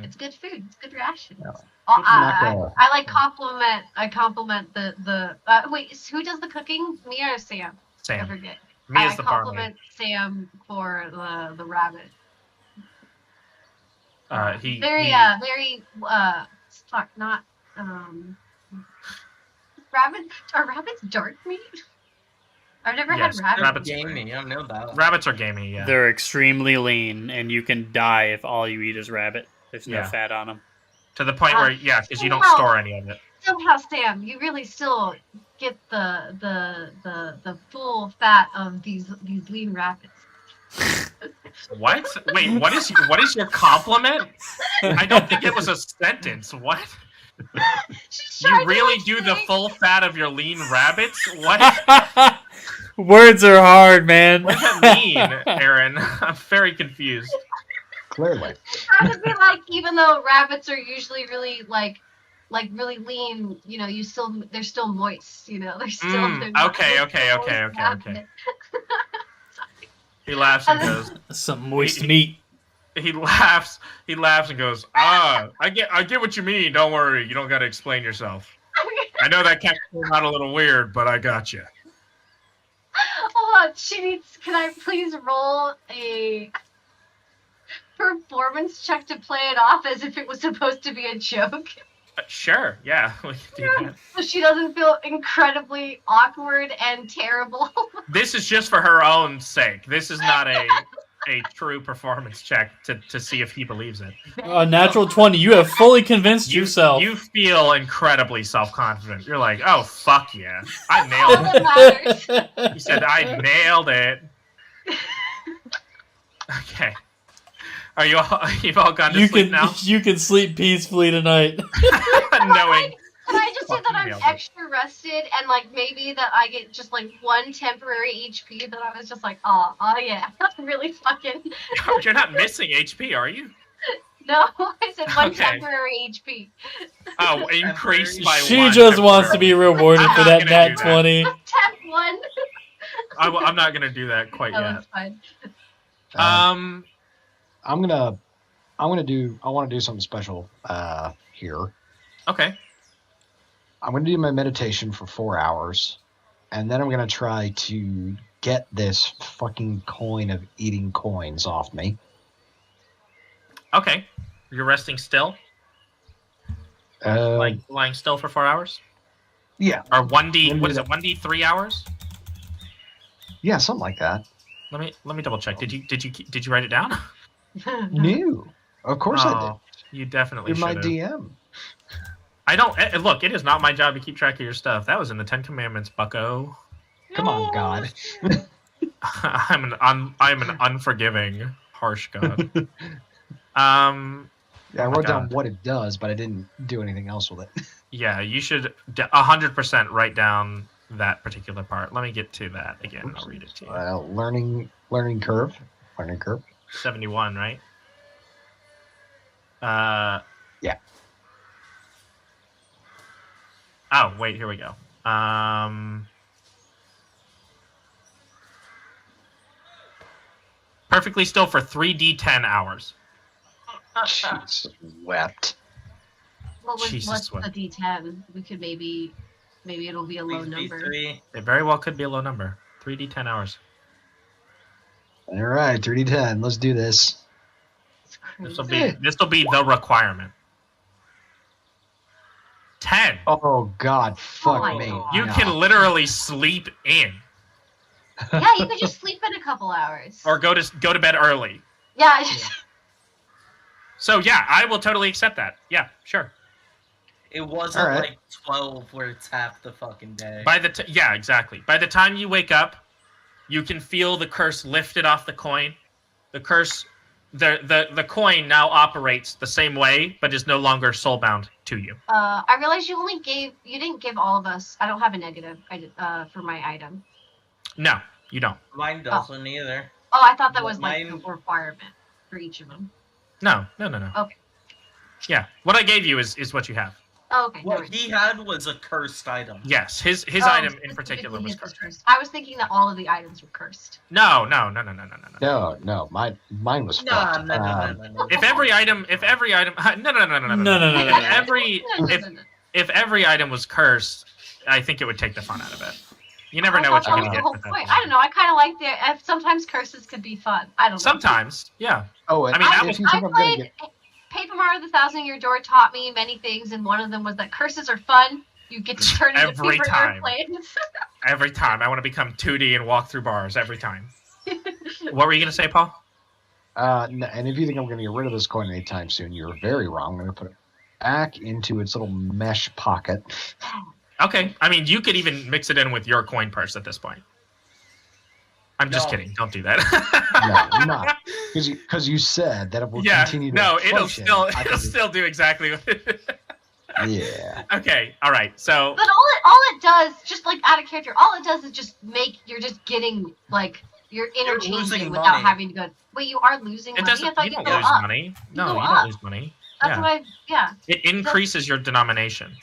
It's good food. It's good rations. No. I like compliment. I compliment the. Wait, who does the cooking? Mia or Sam? I Sam. forget. Me as I the barmaid. compliment Sam for the rabbit. Very not rabbit. Are rabbits dark meat? I've never Yes, had rabbit. rabbits. Gamey, I know that. Rabbits are gamey, yeah. They're extremely lean, and you can die if all you eat is rabbit. There's no Yeah. fat on them. To the point where, because you don't somehow- store any of it. Somehow, Sam, you really still get the full fat of these lean rabbits. What? Wait, what is your compliment? I don't think it was a sentence. What? You really do the full fat of your lean rabbits? What? Words are hard, man. What does that mean, Aaron? I'm very confused. Clearly. Trying to be like, even though rabbits are usually really like really lean, they're still moist, they're still. They're not Okay. He laughs and goes. Some moist meat. He laughs. He laughs and goes, I get what you mean. Don't worry. You don't got to explain yourself. I know that came out a little weird, but I got you. Hold on, can I please roll a performance check to play it off as if it was supposed to be a joke? Sure, yeah, we can do that. So she doesn't feel incredibly awkward and terrible. This is just for her own sake. This is not a true performance check to see if he believes it. A natural 20. You have fully convinced yourself. You feel incredibly self-confident. You're like, oh, fuck yeah. I All nailed that it. matters. You said, I nailed it. Okay. Are you've all gone to sleep now? You can sleep peacefully tonight. Knowing. Can I just say that Fucking I'm nailed it. extra rested and maybe that I get just 1 temporary HP that I was just oh yeah, really fucking. You're not missing HP, are you? No, I said 1 Okay. temporary HP. Oh, increased by She 1. just wants to be rewarded I'm for not that gonna nat do that. 20. Temp 1. I'm not gonna do that quite No, yet. it's fine. I want to do something special here. Okay. I'm going to do my meditation for 4 hours, and then I'm going to try to get this fucking coin of eating coins off me. Okay. You're resting still? Lying still for 4 hours? Yeah. Or 1D, what is it, 1D 3 hours? Yeah, something like that. Let me double check. Did you write it down? No. Of course I did. You definitely You're my should. DM. I don't look. It is not my job to keep track of your stuff. That was in the 10 Commandments, Bucko. Come on, God. I'm an unforgiving, harsh God. Yeah, I wrote down God. what it does, but I didn't do anything else with it. Yeah, you should 100% write down that particular part. Let me get to that again. I'll read it to you. Learning curve. Learning curve. 71, right? Yeah. Oh, wait, here we go. Perfectly still for 3d10 hours. Jesus wept. Jesus What's wept. the D10? We could maybe it'll be a low Please be number. 3. It very well could be a low number. 3d10 hours. All right, 3d10. Let's do this. It's crazy. This will be the requirement. 10. Oh God, fuck my me. God. You No. can literally sleep in Yeah, you could just sleep in a couple hours. or go to bed early. Yeah. So yeah, I will totally accept that. Yeah, sure. It wasn't Alright. like 12 where it's half the fucking day. Yeah, exactly. By the time you wake up, you can feel the curse lifted off the coin. The curse, the coin now operates the same way, but is no longer soulbound to you. I realized you didn't give all of us. I don't have a negative. For my item. No, you don't. Mine doesn't either. Oh, I thought that was Well, like the mine- requirement for each of them. No. Okay. Yeah, what I gave you is what you have. Oh, okay. What never mind. he had was a cursed item. Yes, his Oh, item in specifically particular was his was cursed. I was thinking that all of the items were cursed. No. No, mine was No, fucked. no. If every item, no. No. If every item was cursed, I think it would take the fun out of it. You never I know what thought you're that gonna was get. the with whole point. that. I don't know. I kind of liked it. Sometimes curses could be fun. I don't know. Sometimes, yeah. Oh, and I mean, that if was- you think I I'm gonna played get Paper Mario: The Thousand Year Door taught me many things, and one of them was that curses are fun. You get to turn into Every paper time. airplanes. Every time I want to become 2D and walk through bars every time. What were you gonna say, Paul? and if you think I'm gonna get rid of this coin anytime soon, you're very wrong. I'm gonna put it back into its little mesh pocket. Okay, I mean, you could even mix it in with your coin purse at this point. I'm just No. kidding. Don't do that. No, not because you said that it will Yeah, continue to no, it'll function. still I it'll can just- still do exactly what Yeah. Okay, all right. So But all it does, just like out of character, all it does is just make you're just getting like you're interchanging losing without money. having to go. Wait, you are losing it money? I doesn't. thought You you don't go lose up. money. No, go you up. don't lose money. That's Yeah. what yeah. It increases your denomination.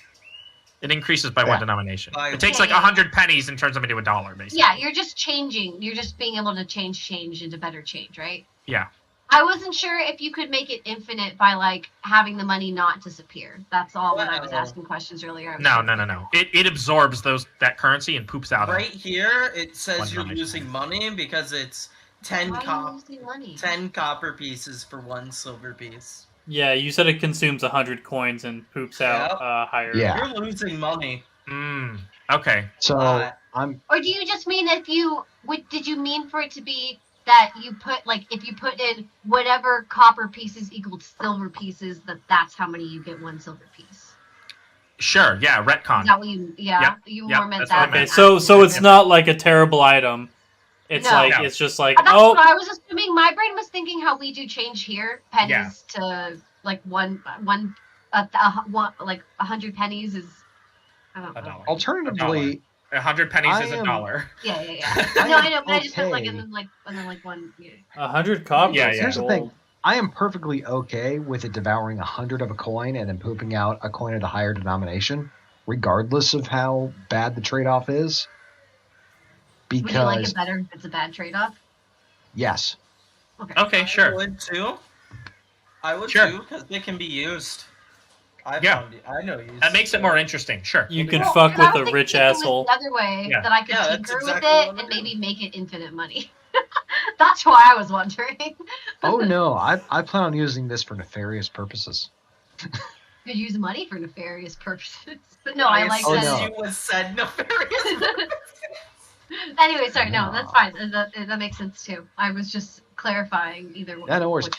It increases by one Yeah. denomination. By- It takes Yeah, like yeah. 100 pennies and turns them into $1, basically. Yeah, you're just changing. You're just being able to change into better change, right? Yeah. I wasn't sure if you could make it infinite by like having the money not disappear. That's all when I was Well- asking questions earlier. I was No. trying to It absorbs that currency and poops out. Right here, it One says you're denomination. losing money because it's 10 Why are you losing money? 10 copper pieces for 1 silver piece. Yeah, you said it consumes 100 coins and poops out Yep. higher. Yeah. You're losing money. Okay. So Why? I'm Or do you just mean if you did you mean for it to be that you put like if you put in whatever copper pieces equaled silver pieces that's how many you get 1 silver piece? Sure. Yeah. Retcon. Is that what you you Yep, more meant that's what I that? meant. Okay, so it's not like a terrible item. It's No. like No. it's just like That's oh what I was assuming. My brain was thinking how we do change here, pennies to like one like 100 pennies is I don't $1. know. alternatively 100 pennies I is am- $1. Yeah. I No, am I know, but I just meant like okay. and then like one. Yeah. 100 copper. Yeah, is yeah. Here's the gold. thing. I am perfectly okay with it devouring 100 of a coin and then pooping out a coin at a higher denomination, regardless of how bad the trade-off is. Would you like Because it better if it's a bad trade-off? yes, Okay, sure. I would too. I would Sure. too, because they can be used. I know use. That makes it more interesting. Sure. You we'll do can that. fuck and I with was a rich thinking it was asshole. The other way Yeah. that I could Yeah, that's tinker exactly with it what I'm and maybe doing. make it infinite money. That's why I was wondering. oh no, I plan on using this for nefarious purposes. Could use money for nefarious purposes, but no, I like Oh, that. no. You was said nefarious. Anyway, sorry, no, No. that's fine. That makes sense too. I was just clarifying either way. Yeah, no worries.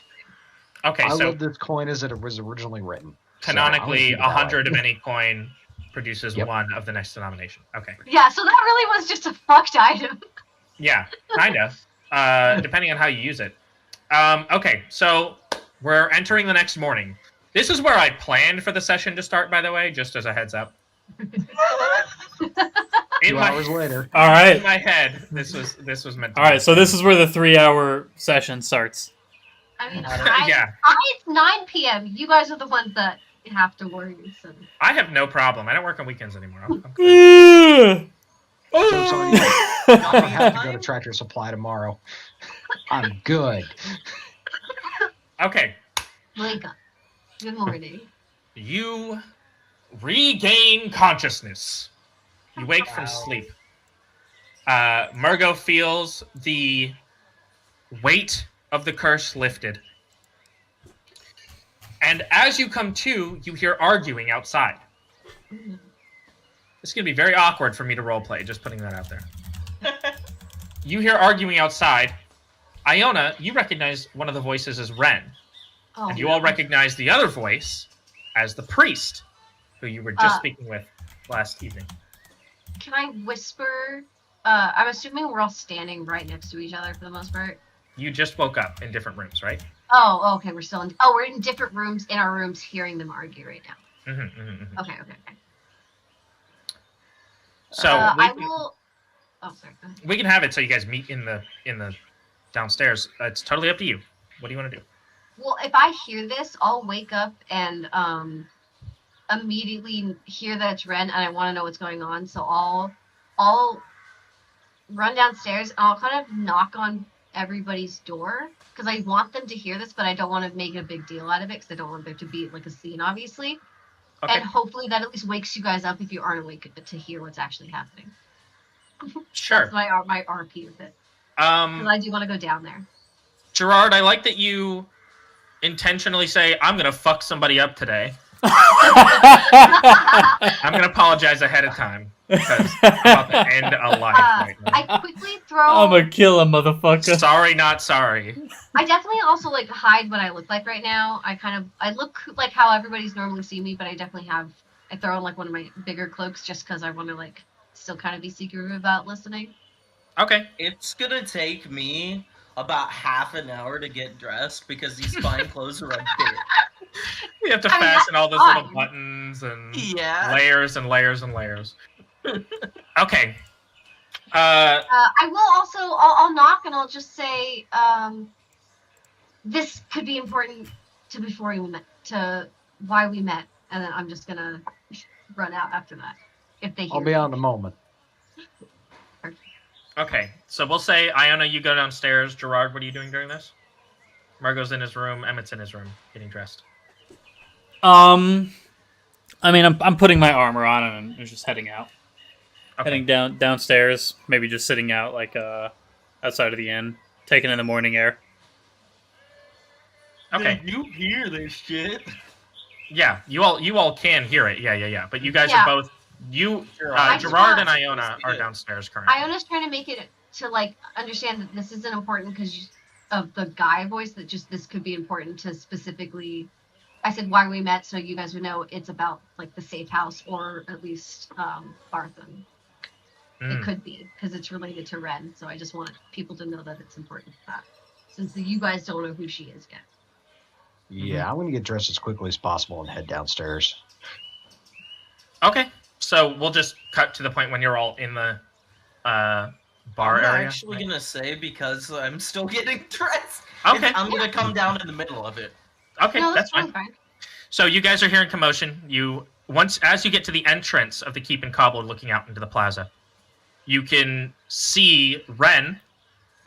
Okay, I so love this coin as it was originally written. canonically, So, I wanna keep it that 100 of way. any coin produces Yep. 1 of the next denomination. Okay. Yeah, so that really was just a fucked item. Yeah, kind of. Depending on how you use it. Okay, so we're entering the next morning. This is where I planned for the session to start, by the way, just as a heads up. In 2 my, hours later. All in right. my head, this was meant to All be. right, so this is where the 3-hour session starts. I mean, Yeah. it's 9 p.m. You guys are the ones that have to worry. So. I have no problem. I don't work on weekends anymore. I'm good. Joke's on you. I don't have to go to Tractor Supply tomorrow. I'm good. Okay. Wake up. Good morning. You regain consciousness. You wake from sleep. Margot feels the weight of the curse lifted. And as you come to, you hear arguing outside. It's going to be very awkward for me to roleplay, just putting that out there. You hear arguing outside. Iona, you recognize one of the voices as Ren. Oh, And you all recognize the other voice as the priest, who you were just speaking with last evening. Can I whisper? I'm assuming we're all standing right next to each other for the most part. You just woke up in different rooms, right? Oh, okay. We're still in. Oh, we're in different rooms in our rooms, hearing them argue right now. Okay. So I will. Oh, sorry. Go ahead. we can have it so you guys meet in the downstairs. It's totally up to you. What do you want to do? Well, if I hear this, I'll wake up and immediately hear that it's Ren, and I want to know what's going on. So I'll run downstairs and I'll kind of knock on everybody's door because I want them to hear this, but I don't want to make a big deal out of it because I don't want there to be like a scene, obviously. Okay. And hopefully that at least wakes you guys up if you aren't awake to hear what's actually happening. Sure. That's my RP with it. Because I do want to go down there. Gerard, I like that you intentionally say, I'm going to fuck somebody up today. I'm going to apologize ahead of time because I'm about to end a life right now. I quickly throw... I'm gonna kill a motherfucker. Sorry, not sorry. I definitely also like hide what I look like right now. I look like how everybody's normally see me, but I definitely I throw on like one of my bigger cloaks just because I want to like still kind of be secretive about listening. Okay. It's gonna take me about half an hour to get dressed because these fine clothes are a bit. We have to fasten all those little buttons and layers and layers and layers. Okay. I will also I'll knock and I'll just say this could be important to why we met, and then I'm just gonna run out after that if they hear. I'll be on in a moment. Okay, so we'll say, Iona, you go downstairs. Gerard, what are you doing during this? Margot's in his room. Emmett's in his room, getting dressed. I mean, I'm putting my armor on and I'm just heading out. Okay. Heading downstairs, maybe just sitting out like outside of the inn, taking in the morning air. Okay. Did you hear this shit? Yeah, you all can hear it. Yeah. But you guys are both Gerard and Iona are downstairs currently. Iona's trying to make it to like understand that this isn't important because of the guy voice. That just this could be important to specifically. I said why we met, so you guys would know it's about like the safe house or at least Bartham. It could be because it's related to Ren. So I just want people to know that it's important for that, since you guys don't know who she is yet. Yeah, I'm going to get dressed as quickly as possible and head downstairs. Okay, so we'll just cut to the point when you're all in the bar area. I'm actually going to say, because I'm still getting dressed, Okay. I'm going to come down in the middle of it. Okay, No, that's fine. So you guys are hearing commotion. As you get to the entrance of the Keep and Cobble looking out into the plaza, you can see Ren.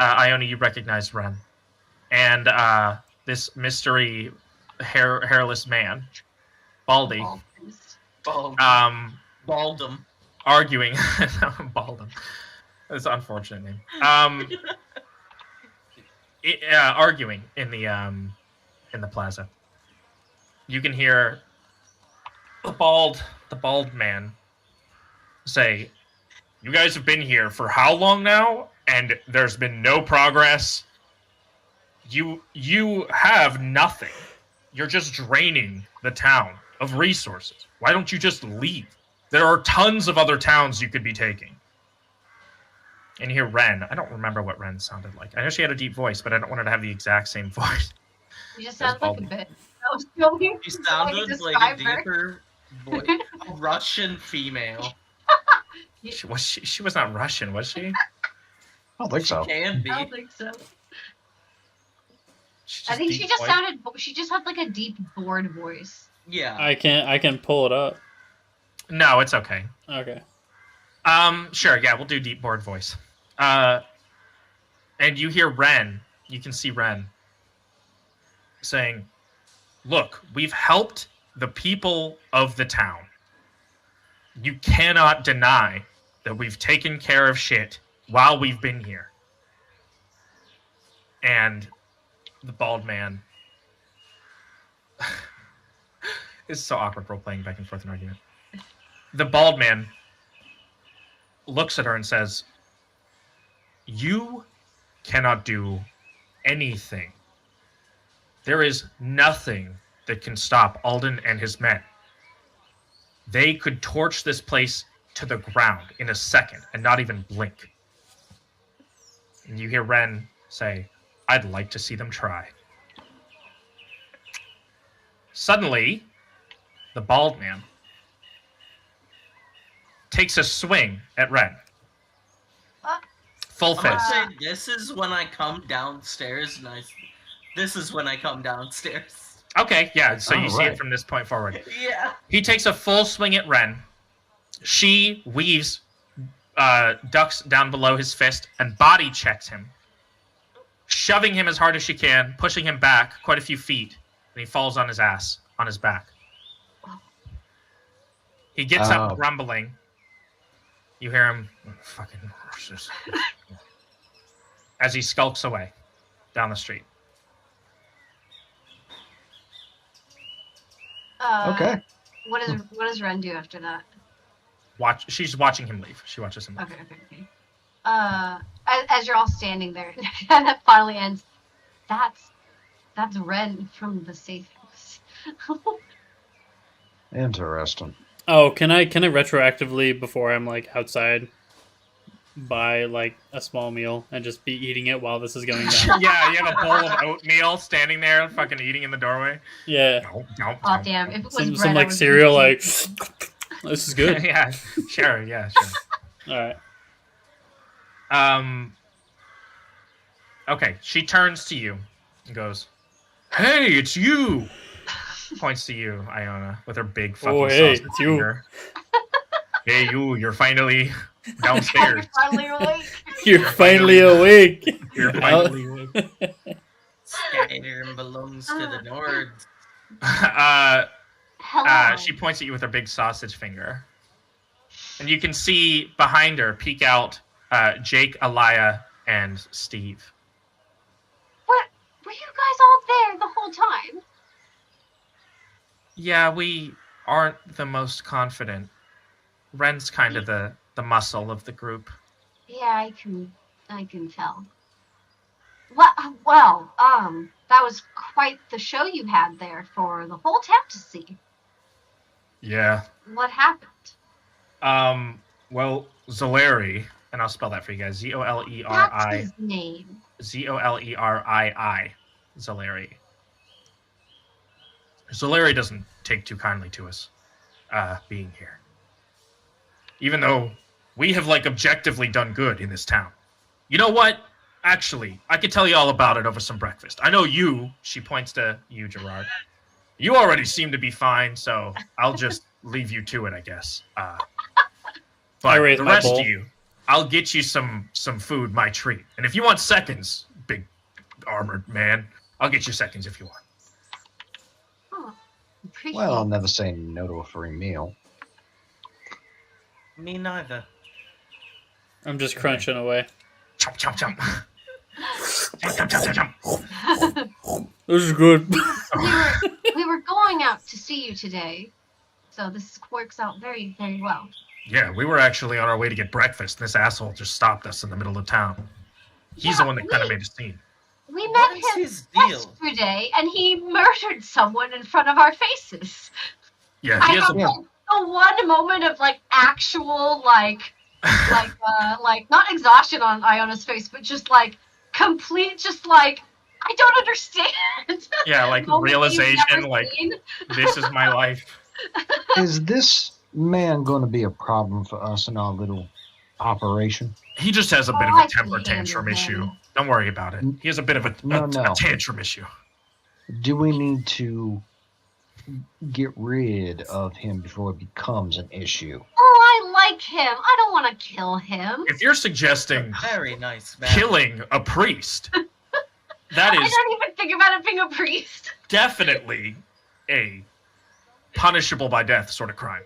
Iona, you recognize Ren. And this mystery hairless man, Baldy, Baldum. arguing. Baldum. That's an unfortunate name. Arguing in the plaza. You can hear the bald man say, "You guys have been here for how long now? And there's been no progress. You have nothing. You're just draining the town of resources. Why don't you just leave? There are tons of other towns you could be taking." And you hear Ren. I don't remember what Ren sounded like. I know she had a deep voice, but I don't want her to have the exact same voice. You just sound like a bit. That was so weird. She sounded like a deeper voice. A Russian female. She was not Russian, was she? I don't think so. Can be. I don't think so. I think she just had like a deep, bored voice. Yeah. I can pull it up. No, it's okay. Okay. Sure, yeah, we'll do deep board voice. And you hear Ren. You can see Ren saying, "Look, we've helped the people of the town. You cannot deny that we've taken care of shit while we've been here." And the bald man... It's so awkward role-playing back and forth in argument. The bald man looks at her and says, "You cannot do anything. There is nothing that can stop Alden and his men. They could torch this place to the ground in a second and not even blink." And you hear Ren say, "I'd like to see them try." Suddenly, the bald man takes a swing at Ren. Full I'm gonna fist. say this is when I come downstairs, and this is when I come downstairs. Okay, yeah, so you see it Alright. from this point forward. Yeah. He takes a full swing at Ren. She weaves, ducks down below his fist, and body checks him, shoving him as hard as she can, pushing him back quite a few feet, and he falls on his ass, on his back. He gets up grumbling. You hear him, fucking... as he skulks away down the street. Okay. What does Ren do after that? She's watching him leave. She watches him leave. Okay. As you're all standing there, and that finally ends. That's Ren from the safe house. Interesting. Oh, can I retroactively, before I'm like outside, buy like a small meal and just be eating it while this is going down? Yeah, you have a bowl of oatmeal standing there, fucking eating in the doorway. Yeah. No. Oh damn! If it was Some bread, I like was cereal, gonna like this is good. Yeah, sure. All right. Okay, she turns to you and goes, "Hey, it's you!" Points to you, Iona, with her big fucking hey, sausage it's you. finger. Hey, you're finally downstairs. finally awake. You're finally awake. You're finally awake. Skyrim belongs to the Nords. Hello. She points at you with her big sausage finger. And you can see behind her peek out Jake, Alimaea, and Steve. What? Were you guys all there the whole time? Yeah, we aren't the most confident. Ren's kind of the muscle of the group. Yeah, I can tell. Well, that was quite the show you had there for the whole town to see. Yeah. What happened? Well, Zoleri, and I'll spell that for you guys. That's Zoleri. his name. Zolerii. Zoleri. Zoleri doesn't take too kindly to us being here. Even though we have, like, objectively done good in this town. You know what? Actually, I could tell you all about it over some breakfast. I know you, she points to you, Gerard. You already seem to be fine, so I'll just leave you to it, I guess. But raise the my rest bowl. of you, I'll get you some food, my treat. And if you want seconds, big armored man, I'll get you seconds if you want. Oh, appreciate Well, I'll it. never say no to a free meal. Me neither. I'm just crunching away. Chomp, chomp, chomp. Chomp, chomp, chomp, chomp, chomp. This is good. we were going out to see you today, so this works out very, very well. Yeah, we were actually on our way to get breakfast. This asshole just stopped us in the middle of town. He's the one that kind of made a scene. We What met is him his deal? yesterday, and he murdered someone in front of our faces. Yeah, I he has have a, like, the one moment of like actual like not exhaustion on Iona's face, but just like complete, just like I don't understand. Yeah, like Moment you've realization, never like seen. this is my life. Is this man going to be a problem for us in our little operation? he just has a bit of I a can temper tantrum handle issue. him. Don't worry about it. He has a bit of a No. tantrum issue. Do we need to get rid of him before it becomes an issue. Oh, I like him. I don't want to kill him. If you're suggesting Very nice man. killing a priest, that I is don't even think about it being a priest. definitely a punishable by death sort of crime.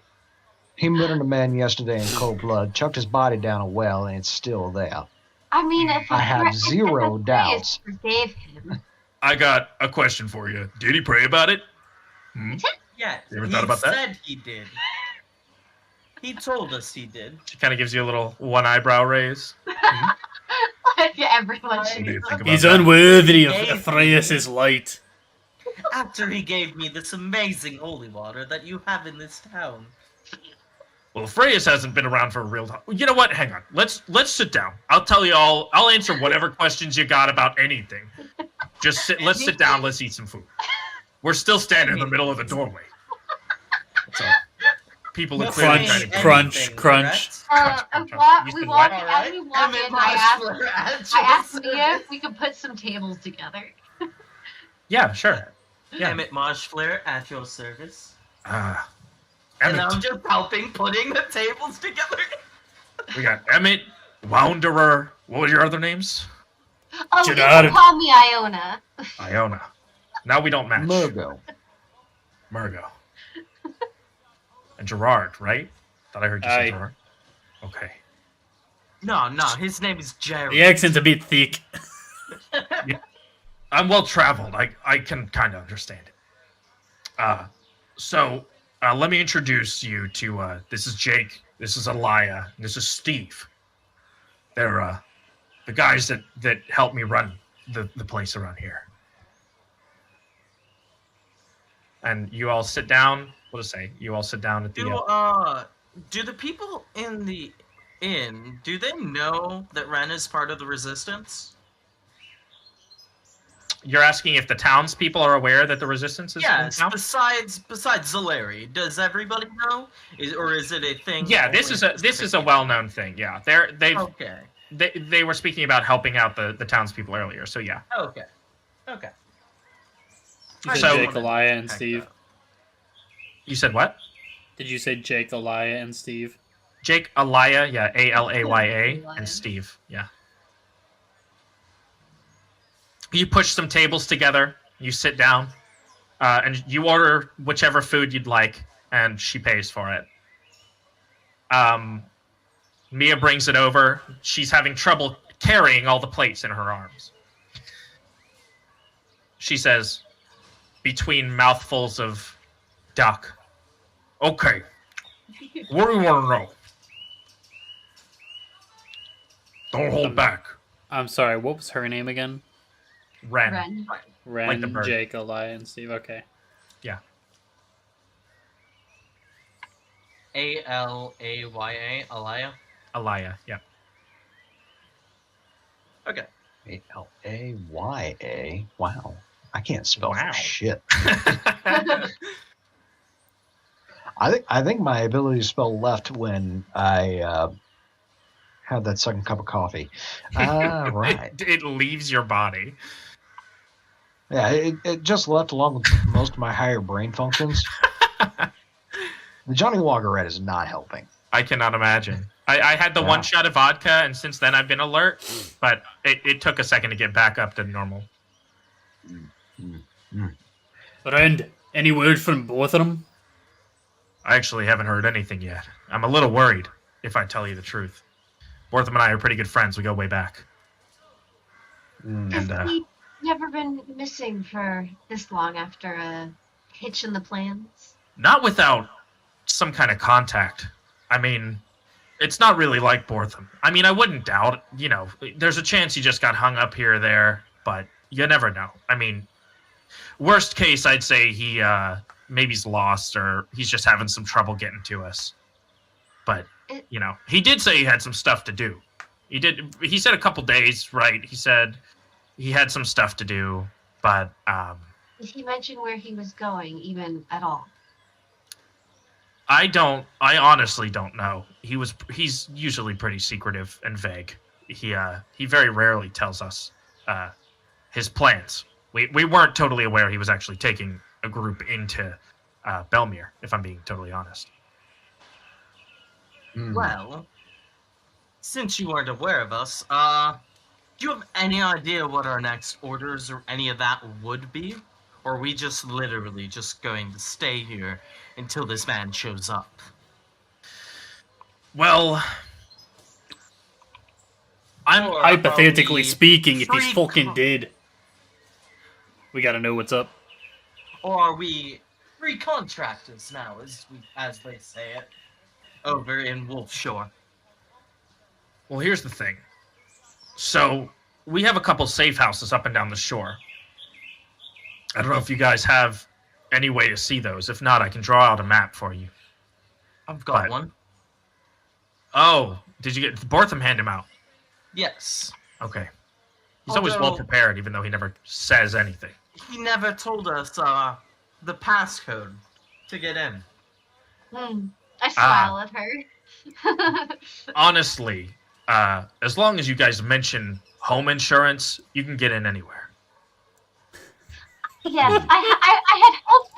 He murdered a man yesterday in cold blood, chucked his body down a well, and it's still there. I mean, if I have zero if doubts. forgave him. I got a question for you. Did he pray about it? Hmm? Yeah, You ever he thought about that? said he did. He told us he did. She kind of gives you a little one eyebrow raise. Everyone What should. do you think about He's that? unworthy of Gave Freya's light. After he gave me this amazing holy water that you have in this town. Well, Freyas hasn't been around for a real time. You know what? Hang on. Let's sit down. I'll tell you all. I'll answer whatever questions you got about anything. Just sit. Let's sit down. Let's eat some food. We're still standing in the middle of the doorway. So people are clearly trying to Crunch, crunch. You As said we what? walk in, I asked Mia if we could put some tables together. Yeah, sure. Yeah. Emmett Marshflare at your service. Emmett. And I'm just helping putting the tables together. We got Emmett, Wanderer. What were your other names? Oh, you Gerard. can call me Iona. Iona. Now we don't match. Murgo. Murgo. And Gerard, right? Thought I heard you say Aye. Gerard. Okay. No, his name is Jerry. The accent's a bit thick. I'm well traveled. I can kind of understand it. So let me introduce you to. This is Jake. This is Alimaea. And this is Steve. They're the guys that help me run the place around here. And you all sit down. What to say? You all sit down at the. Do the people in the inn, do they know that Ren is part of the resistance? You're asking if the townspeople are aware that the resistance is in Yes, town? besides Zaleri, does everybody know? Or is it a thing? Yeah, this is a well-known thing. Yeah, Okay. they were speaking about helping out the townspeople earlier. So yeah. Okay. You said So- Jake, Alimaea, and Steve. You said what? Did you say Jake, Alimaea, and Steve? Jake Alimaea, yeah, Alaya, Alimaea. and Steve, yeah. You push some tables together. You sit down, and you order whichever food you'd like, and she pays for it. Mia brings it over. She's having trouble carrying all the plates in her arms. She says, between mouthfuls of duck, Okay. What do you want to know? Don't hold back. I'm sorry, what was her name again? Ren. Ren. Ren, Like the bird. Jake, Alimaea, and Steve. Okay. Alaya, Alaya. Alaya, yeah. Okay. Alaya. Wow. I can't spell Wow. for shit. I think my ability to spell left when I had that second cup of coffee. Right. It leaves your body. Yeah, it just left along with most of my higher brain functions. The Johnny Walker Red is not helping. I cannot imagine. I had the Yeah. one shot of vodka, and since then I've been alert, but it took a second to get back up to normal. Friend, any word from both of them? I actually haven't heard anything yet. I'm a little worried, if I tell you the truth. Bortham and I are pretty good friends. We go way back. Mm. And Has he never been missing for this long after a hitch in the plans? not without some kind of contact. I mean, it's not really like Bortham. I mean, I wouldn't doubt, there's a chance he just got hung up here or there, but you never know. I mean, worst case, I'd say he maybe he's lost or he's just having some trouble getting to us. But, he did say he had some stuff to do. He said a couple days, right? He said he had some stuff to do, but Did he mention where he was going, even at all? I honestly don't know. He's usually pretty secretive and vague. He very rarely tells us his plans. We weren't totally aware he was actually taking a group into Belmere, if I'm being totally honest. Well, since you weren't aware of us, do you have any idea what our next orders or any of that would be? Or are we just literally just going to stay here until this man shows up? Well, I'm Or Hypothetically are we speaking, if he's free fucking con- dead, we gotta know what's up. Or are we free contractors now, as they say it, over in Wolfshore? Well, here's the thing. So, we have a couple safe houses up and down the shore. I don't know if you guys have any way to see those. If not, I can draw out a map for you. I've got But- one. Oh, did you get Bortham hand him out? Yes. Okay. He's always well Although- prepared, even though he never says anything. He never told us the passcode to get in. I smile at her. Honestly, as long as you guys mention home insurance, you can get in anywhere. Yes, I had hoped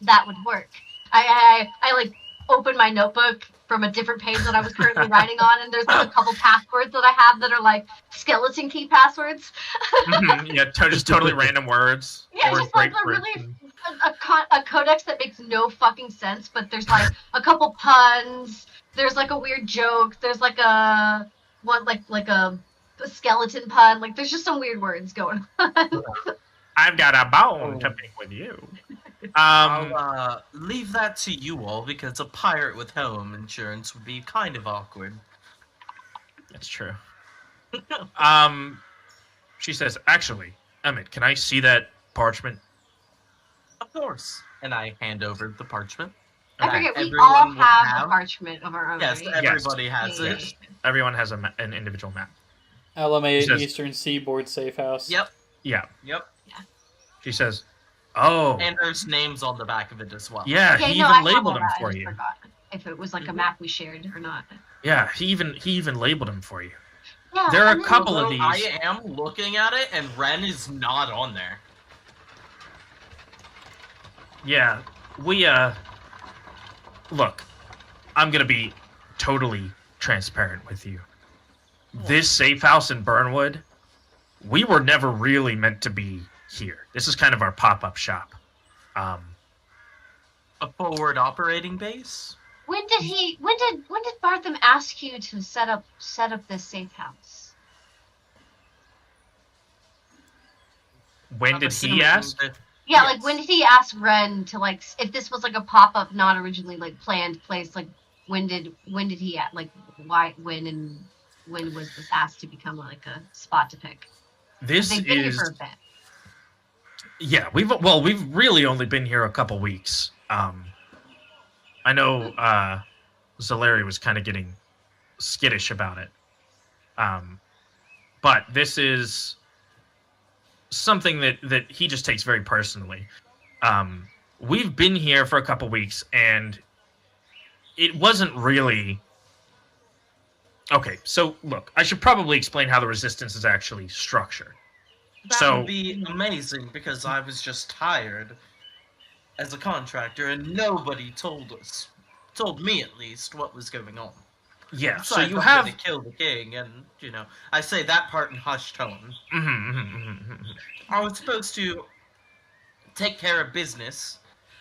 that would work. I like opened my notebook from a different page that I was currently writing on, and there's like a couple passwords that I have that are like skeleton key passwords. Yeah, just totally random words. Yeah, or just like a break- really a codex that makes no fucking sense, but there's like a couple puns. There's like a weird joke. There's like a one like a skeleton pun. Like there's just some weird words going on. I've got a bone to pick with you. I'll leave that to you all, because a pirate with home insurance would be kind of awkward. That's true. She says, actually, Emmett, can I see that parchment? Of course. And I hand over the parchment. I forget, we Everyone all would have a parchment of our own. Yes, right? everybody has Yeah, it. Everyone has an individual map. Alimaea He says- Eastern Seaboard Safe House. Yep, Yeah. yep. She says, oh, And there's names on the back of it as well. yeah, Okay, he no, I even have labeled all him that, I for just you. forgot if it was like Mm-hmm. a map we shared or not. Yeah, he even labeled him for you. Yeah, There are and a then- couple of Although these. I am looking at it, and Ren is not on there. Yeah, we look, I'm gonna be totally transparent with you. This safe house in Burnwood, we were never really meant to be here. This is kind of our pop-up shop. A forward operating base? When did Bartham ask you to set up this safe house? When I'm did he assuming ask? that- Yeah, Yes. like when did he ask Ren to like if this was like a pop up, not originally like planned place? Like when did he like why when was this asked to become like a spot to pick? This They've been here is for a bit. yeah. We've really only been here a couple weeks. I know Zaleri was kind of getting skittish about it, but this is something that he just takes very personally. We've been here for a couple weeks, and it wasn't really okay. So look, I should probably explain how the resistance is actually structured. That So- would be amazing, because I was just tired as a contractor, and nobody told me at least, what was going on. Yeah. So Besides, you I'm have gonna kill the king, and I say that part in hushed tone. I was supposed to take care of business,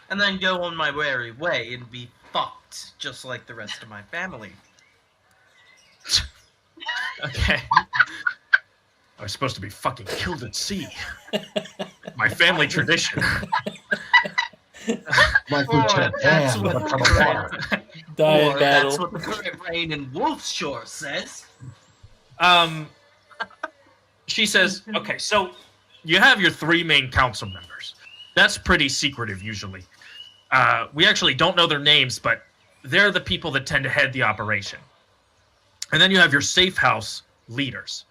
and then go on my merry way and be fucked, just like the rest of my family. Okay. I was supposed to be fucking killed at sea. My family tradition. Like Or Lieutenant that's Dan, what but the from a current- bar. Die in or battle. that's what the current reign in Wolfshore says. She says, okay, so you have your 3 main council members. That's pretty secretive usually. We actually don't know their names, but they're the people that tend to head the operation. And then you have your safe house leaders.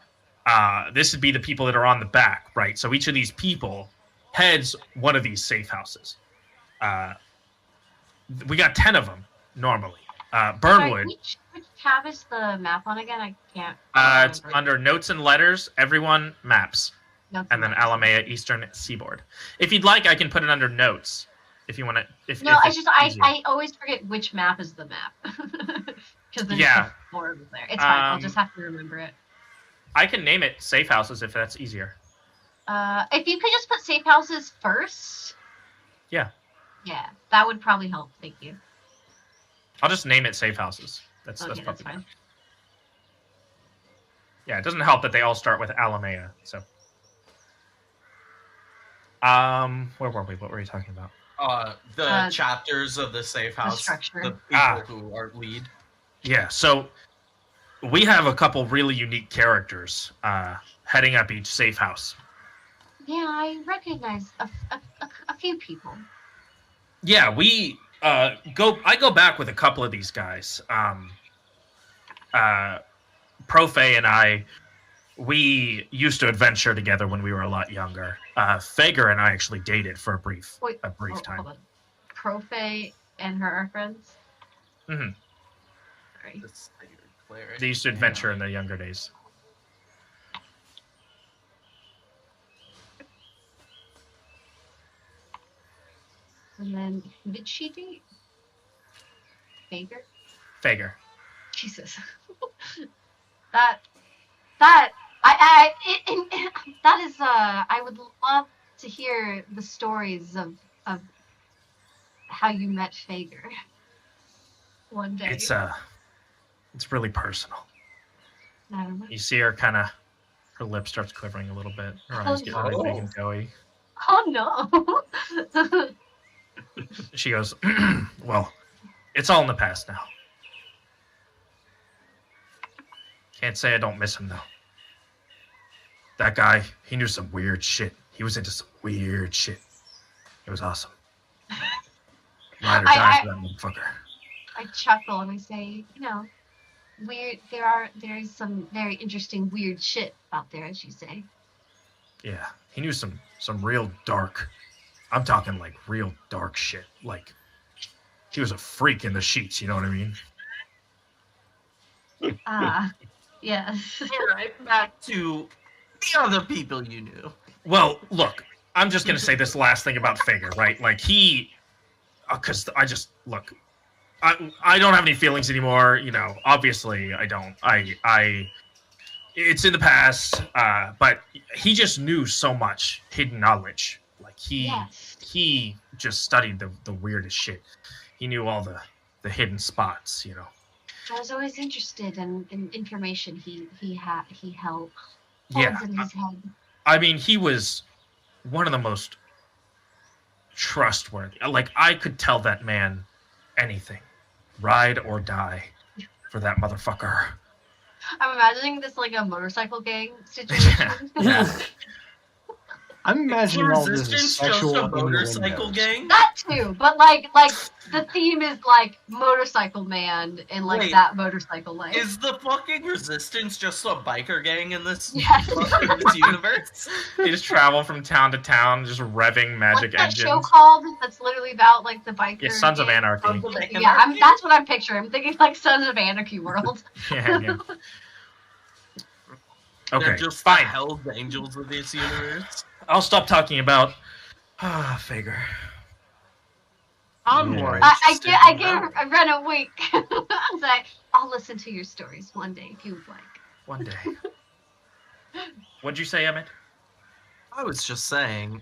This would be the people that are on the back, right? So each of these people heads one of these safe houses. We got 10 of them normally. Burnwood. Sorry, which tab is the map on again? I can't. It's remember. under notes and letters, everyone maps, Notes and then letters. Alimaea Eastern Seaboard. If you'd like, I can put it under notes. if you want to. No, if it's just I always forget which map is the map. Because there's just 4 of them there. It's fine. I'll just have to remember it. I can name it safe houses if that's easier. If you could just put safe houses first. Yeah. Yeah, that would probably help. Thank you. I'll just name it safe houses. That's Okay, probably that's fine. Yeah, it doesn't help that they all start with Alimaea. So, where were we? What were you talking about? The chapters of the safe house. Structure. The people who are lead. Yeah, so we have a couple really unique characters heading up each safe house. Yeah, I recognize a few people. Yeah, I go back with a couple of these guys. Profe and I, we used to adventure together when we were a lot younger. Fager and I actually dated for a brief time. Hold on. Profe and her are friends? Mm-hmm. Sorry. They used to adventure in their younger days. And then, who did she date? Fager. Jesus. that is I would love to hear the stories of how you met Fager one day. It's really personal. I don't know. You see her her lip starts quivering a little bit. Her eyes get really big and doughy. Oh no. She goes, well, it's all in the past now. Can't say I don't miss him, though. That guy, he knew some weird shit. He was into some weird shit. It was awesome. Ride or die for that motherfucker. I chuckle and I say, there is some very interesting weird shit out there, as you say. Yeah, he knew some real dark, I'm talking like real dark shit. Like, he was a freak in the sheets, you know what I mean? Yes. Alright, back to the other people you knew. Well, look, I'm just gonna say this last thing about Fager, right? Like, because I don't have any feelings anymore, obviously I don't. It's in the past, but he just knew so much hidden knowledge. Like, he just studied the weirdest shit. He knew all the hidden spots, I was always interested in information he held in his head. I mean, he was one of the most trustworthy. Like, I could tell that man anything. Ride or die for that motherfucker. I'm imagining this like a motorcycle gang situation. Yeah. I'm imagining all this Resistance sexual just a motorcycle gang? That too, but like the theme is like motorcycle man and like Wait, that motorcycle life. Is the fucking Resistance just a biker gang in this, Yes. this universe? They just travel from town to town, just revving magic What's that engines. show called? That's literally about like the biker. Yeah, Sons of gang? Anarchy. Sons of Anarchy? Yeah, that's what I'm picturing. I'm thinking like Sons of Anarchy world. Yeah. Okay, They're just fine. the Hell's Angels of this universe. I'll stop talking about Fager. I'm Yeah. more I read a wink. I was like, I'll listen to your stories one day if you would like. One day. What'd you say, Emmett? I was just saying,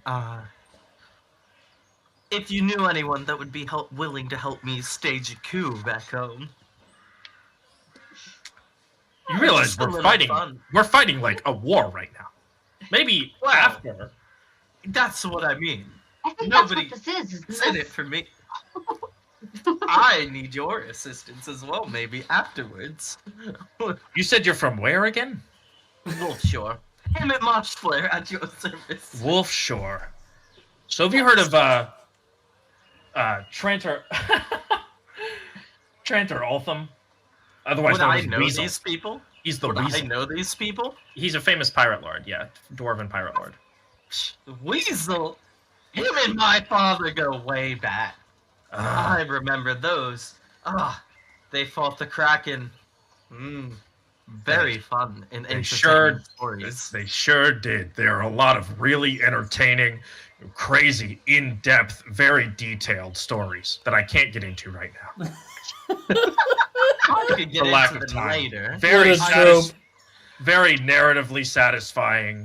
if you knew anyone that would be willing to help me stage a coup back home. You realize Just a we're little fighting. fun. We're fighting like a war right now. Maybe Well, after. That's what I mean. I think Nobody that's what this is. It's in it for me. I need your assistance as well, maybe afterwards. You said you're from where again? Wolfshore. Emmett March Flare at your service. Wolfshore. So have you heard of Trantor Trantor Altham? Otherwise Would known I as know Weasel. these people? He's the Would Weasel. I know these people? He's a famous pirate lord, yeah. Dwarven pirate lord. Weasel? Him and my father go way back. I remember those. They fought the Kraken. Very fun and They entertaining sure- stories. They sure did. There are a lot of really entertaining, crazy, in-depth, very detailed stories that I can't get into right now. I could get For lack into of them time. later. Very, What a trope. very narratively satisfying,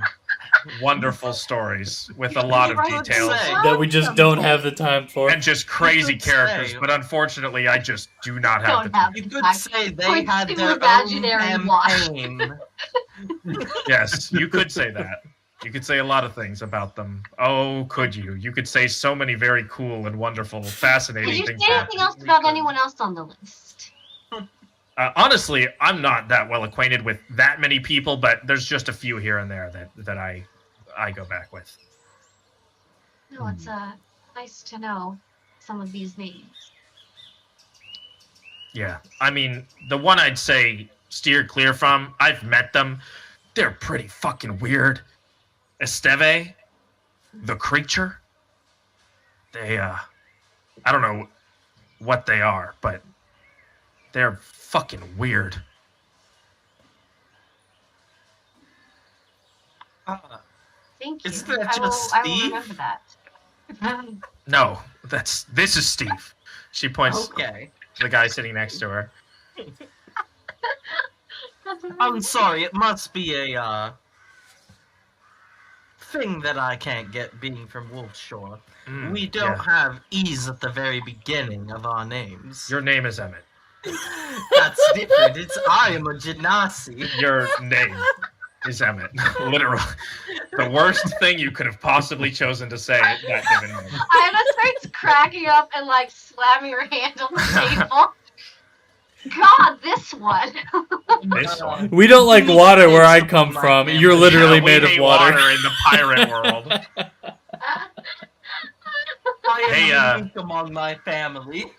wonderful stories with a lot of Right. details Say. That we just don't have the time for. and just crazy could characters. say- But unfortunately, I just do not have the Don't time. have You the could time. say they Points had to their imaginary own watch. campaign. Yes, you could say that. You could say a lot of things about them. Oh, could you? You could say so many very cool and wonderful, fascinating Did you things. say anything else about anyone else on the list? Honestly, I'm not that well acquainted with that many people, but there's just a few here and there that I go back with. No, it's nice to know some of these names. Yeah, I mean, the one I'd say steer clear from, I've met them. They're pretty fucking weird. Esteve, the creature. They, I don't know what they are, but they're fucking weird. Thank you. Isn't that I will, just I will Steve? remember that. No, this is Steve. She points Okay. to the guy sitting next to her. I'm sorry, it must be a thing that I can't get being from Wolfshore. Mm, We don't yeah. have E's at the very beginning of our names. Your name is Emmett. That's different. It's I am a Genasi. Your name is Emmett. Literally. The worst thing you could have possibly chosen to say at that given moment. Ina starts cracking up and like slamming her hand on the table. God, this one. This one. We don't like water where I come from. You're literally Yeah, we made of hate water. in the pirate world. I Hey, am unique among my family.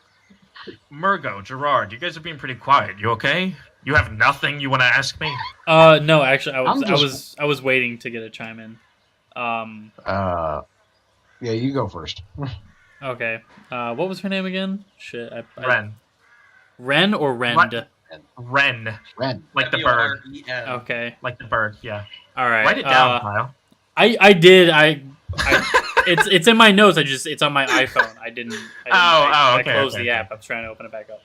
Murgo, Gerard, you guys are being pretty quiet. You okay? You have nothing you want to ask me? No, actually, I'm I was waiting to get a chime in. Yeah, you go first. Okay. What was her name again? Shit. Ren. Ren or Rend? What? Ren. Ren. Like the bird. W-R-E-N. Okay. Like the bird, yeah. All right. Write it down, Kyle. I did. It's in my notes. It's on my iPhone. I didn't. Okay. I closed okay, the okay. app. I'm trying to open it back up.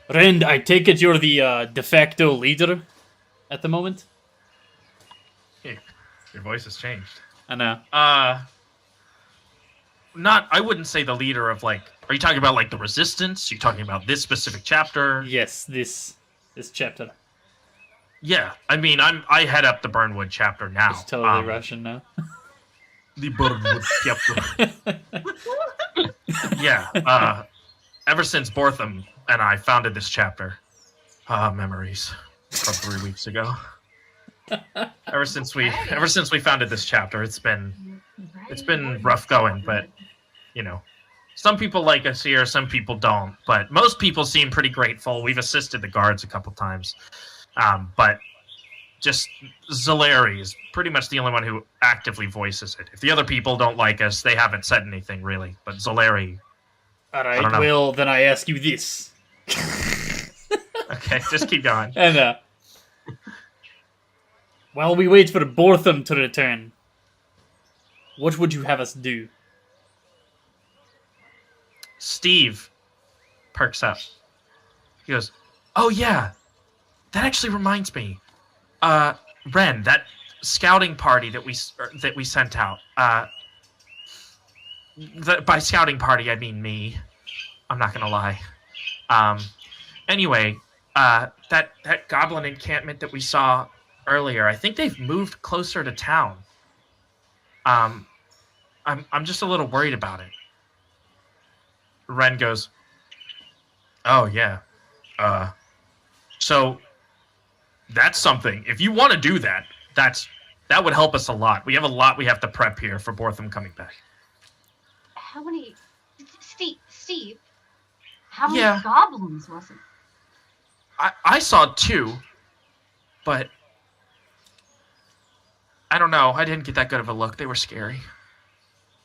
Rend, I take it you're the de facto leader at the moment. Your voice has changed. I know. I wouldn't say the leader of like. Are you talking about like the resistance? Are you talking about this specific chapter? Yes, this chapter. Yeah, I mean, I head up the Burnwood chapter now. It's totally Russian now. The Burnwood chapter. Yeah. Ever since Bortham and I founded this chapter, memories from 3 weeks ago. Ever since we founded this chapter, it's been rough going, but you know, some people like us here, some people don't, but most people seem pretty grateful. We've assisted the guards a couple times, but just Zaleri is pretty much the only one who actively voices it. If the other people don't like us, they haven't said anything really, but Zaleri. All don't right. know. Well, then I ask you this. Okay, just keep going. And while we wait for Bortham to return, what would you have us do? Steve perks up. He goes, "Oh yeah, that actually reminds me. Ren, that scouting party that we sent out. By scouting party I mean me. I'm not gonna lie. Anyway, that goblin encampment that we saw earlier, I think they've moved closer to town. I'm just a little worried about it." Ren goes, "Oh yeah, so that's something. If you want to do that, that would help us a lot. We have a lot we have to prep here for Bortham coming back." How many? Steve. How many Yeah. goblins was it? I saw 2, but I don't know. I didn't get that good of a look. They were scary.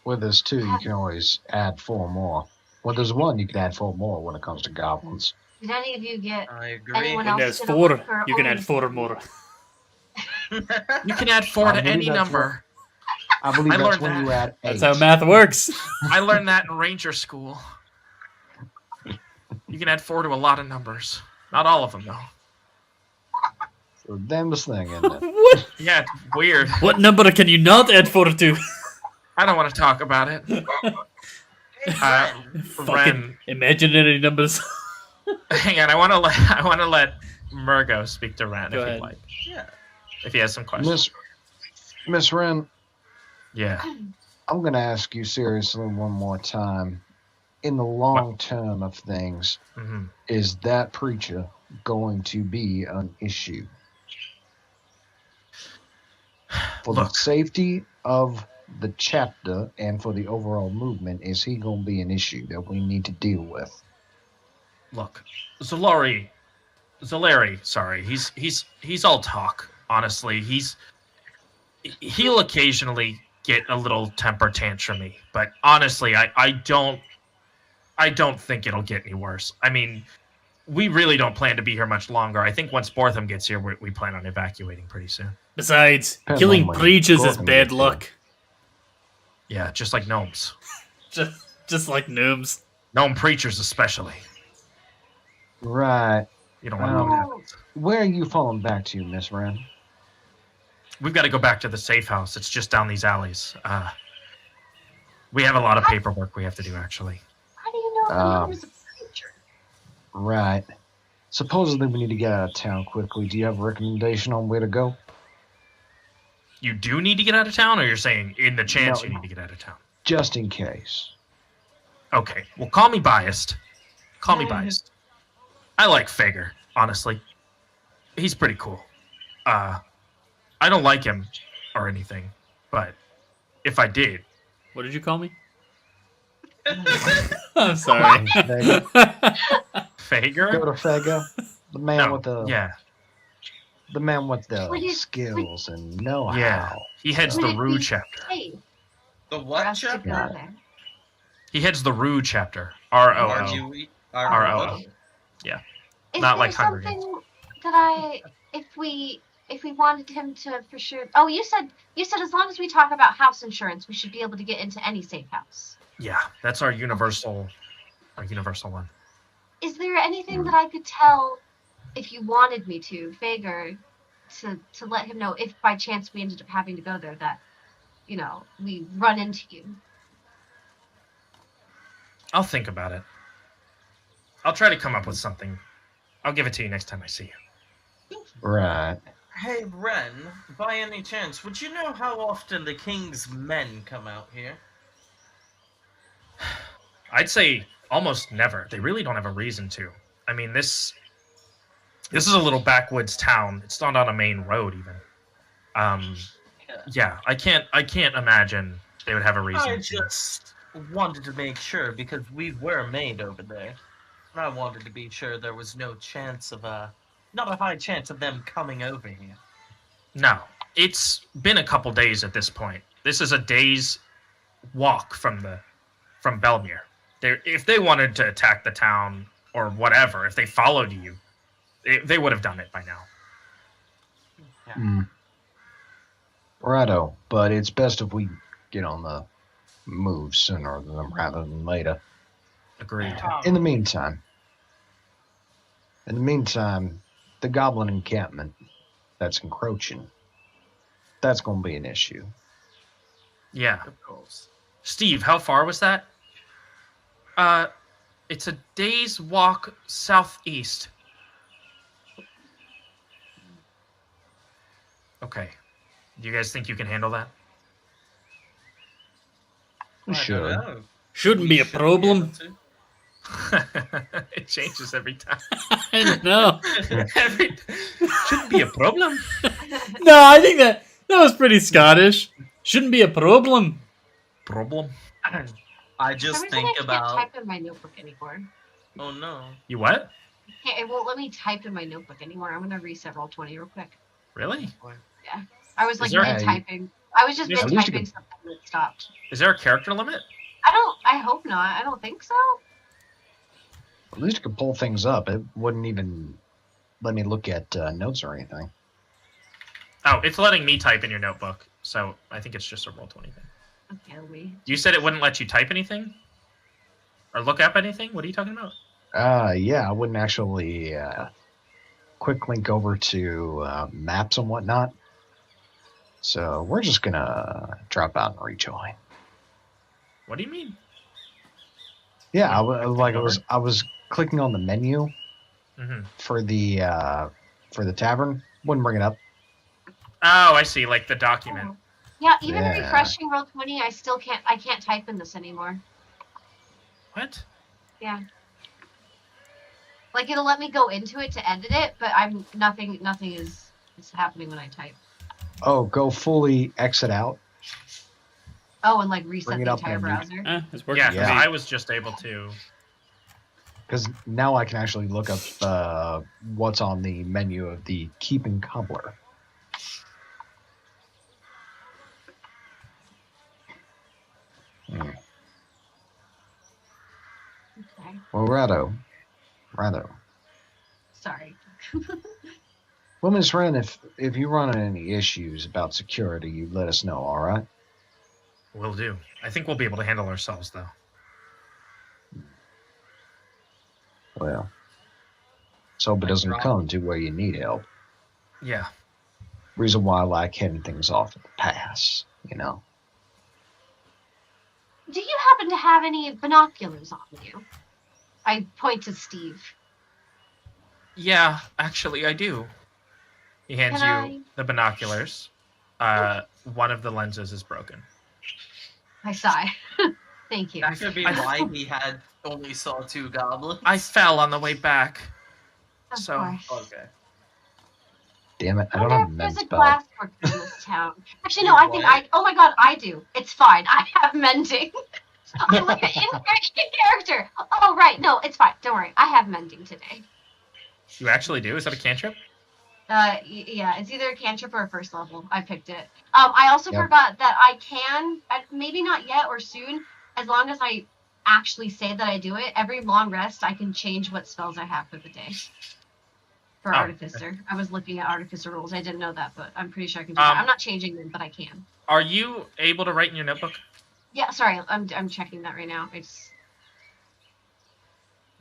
With this 2, you can always add 4 more. Well, there's 1, you can add 4 more when it comes to goblins. Did any of you get I agree. anyone When else? there's get a 4, look, or you can only add 4 Steve? more. You can add 4 to maybe any that's number. I believe I that's learned when that. you add 8. That's how math works. I learned that in Ranger School. You can add 4 to a lot of numbers. Not all of them, though. It's the damnedest thing, isn't it? What? Yeah, it's weird. What number can you not add 4 to? I don't want to talk about it. Fucking Ren, imaginary numbers. hang on. I want to let Murgo speak to Ren Go if ahead. he'd like. Yeah. If he has some questions. Miss Wren, Yeah. I'm going to ask you seriously one more time. In the long term of things, hmm is that preacher going to be an issue? For the Look. safety of the chapter and for the overall movement, is he going to be an issue that we need to deal with? Look, Zalari, sorry, he's all talk. Honestly, he'll occasionally get a little temper tantrumy, but honestly, I don't think it'll get any worse. I mean, we really don't plan to be here much longer. I think once Bortham gets here, we plan on evacuating pretty soon. Besides, Depends killing on when preachers is Gorgon bad gets luck. Yeah, just like gnomes, Just like noobs. gnome preachers especially. Right. You don't want to know what happens. Where are you falling back to, Miss Wren? We've got to go back to the safe house. It's just down these alleys. We have a lot of paperwork we have to do, actually. How do you know he was a preacher? Right. Supposedly we need to get out of town quickly. Do you have a recommendation on where to go? You do need to get out of town, or you're saying in the chance No. you need to get out of town? Just in case. Okay, well, call me biased. Call me biased. I like Fager, honestly. He's pretty cool. I don't like him or anything, but if I did, What did you call me? I'm sorry. Go Fager? to Fega. The man No, with the yeah, the man with the What is- skills and know-how. yeah. He heads Would the it Rue be chapter. safe The for what us to chapter? go Got it. there? He heads the Rue chapter. ROO. RUE? ROO. Is Not there like Hunger something that if we wanted him to for sure? Oh, you said as long as we talk about house insurance, we should be able to get into any safe house. Yeah, that's our universal one. Is there anything that I could tell if you wanted me to, Fager, to let him know if by chance we ended up having to go there that, we run into you? I'll think about it. I'll try to come up with something. I'll give it to you next time I see you. Right. Hey, Ren, by any chance, would you know how often the King's men come out here? I'd say almost never. They really don't have a reason to. I mean, this is a little backwoods town. It's not on a main road even. Yeah, I can't imagine they would have a reason I to. just wanted to make sure because we were made over there. And I wanted to be sure there was no chance of not a high chance of them coming over here. No, it's been a couple days at this point. This is a day's walk from Belmere. If they wanted to attack the town or whatever, if they followed you, they would have done it by now. Mm. Righto, but it's best if we get on the move sooner rather than later. Agreed. In the meantime, the goblin encampment that's encroaching, that's going to be an issue. Yeah. Of course. Steve, how far was that? It's a day's walk southeast. Okay. Do you guys think you can handle that? We I don't should. know. Shouldn't We be a should problem. able to. It changes every time. I know. Shouldn't be a problem. No, I think that was pretty Scottish. Shouldn't be a problem. Problem? I For just some reason, think I can't about. type in my notebook anymore. Oh no. You what? It won't let me type in my notebook anymore. I'm gonna reset Roll20 real quick. Really? I was like Is there- mid-typing. I was just There's- mid-typing something that stopped. Is there a character limit? I hope not. I don't think so. At least you could pull things up. It wouldn't even let me look at notes or anything. Oh, it's letting me type in your notebook. So I think it's just a Roll20 thing. Okay, we. You said it wouldn't let you type anything? Or look up anything? What are you talking about? Yeah, I wouldn't actually quick link over to maps and whatnot. So we're just gonna drop out and rejoin. What do you mean? Yeah, I was clicking on the menu Mm-hmm. for the tavern. Wouldn't bring it up. Oh, I see. Like the document. Yeah, even Yeah. refreshing Roll20, I can't type in this anymore. What? Yeah. Like it'll let me go into it to edit it, but nothing is happening when I type. Oh, go fully exit out. Oh, and like reset Bring it the up entire and browser. It's working. Yeah, for 'cause me. I was just able to. Because now I can actually look up what's on the menu of the Keeping Cobbler. Okay. Well, Rado. Sorry. Well, Miss Wren, if you run into any issues about security, you let us know, all right? Will do. I think we'll be able to handle ourselves, though. Well, so hope it doesn't come to where you need help. Yeah. Reason why I like hitting things off at the pass, you know? Do you happen to have any binoculars on you? I point to Steve. Yeah, actually, I do. He hands Can you the binoculars. One of the lenses is broken. I sigh. Thank you. That could be why he only saw 2 goblins. I fell on the way back. Of So, course. Okay. Damn it, I I don't wonder have if a there's med a spell. glass worker in this town. Actually, no, I think oh my god, I do. It's fine. I have mending. I'm like in character. Oh, right. No, it's fine. Don't worry. I have mending today. you actually do? Is that a cantrip? Yeah, it's either a cantrip or a first level. I picked it. I also Yep. forgot that I can, maybe not yet or soon, as long as I actually say that I do it, every long rest I can change what spells I have for the day. For Oh, Artificer. I was looking at Artificer rules. I didn't know that, but I'm pretty sure I can do that. I'm not changing them, but I can. Are you able to write in your notebook? Yeah, sorry, I'm checking that right now. It's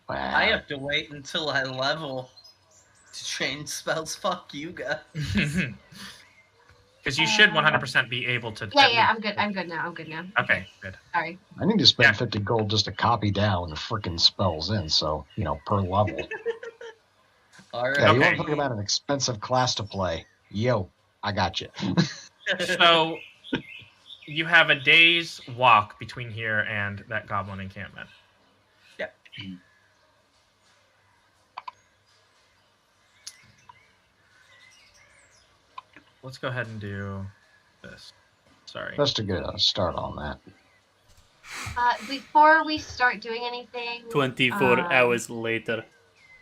Wow. I have to wait until I level to change spells. Fuck you guys. Because you should 100% be able to. yeah, I'm good. I'm good now. Okay, good. Sorry. I need to spend Yeah. 50 gold just to copy down the freaking spells in, so, you know, per level. Alright. Yeah, you want Okay. to talk about an expensive class to play? Yo, I got you. So, you have a day's walk between here and that goblin encampment. Yeah. Let's go ahead and do this. Sorry. Just to get a start on that. Before we start doing anything, 24 hours later.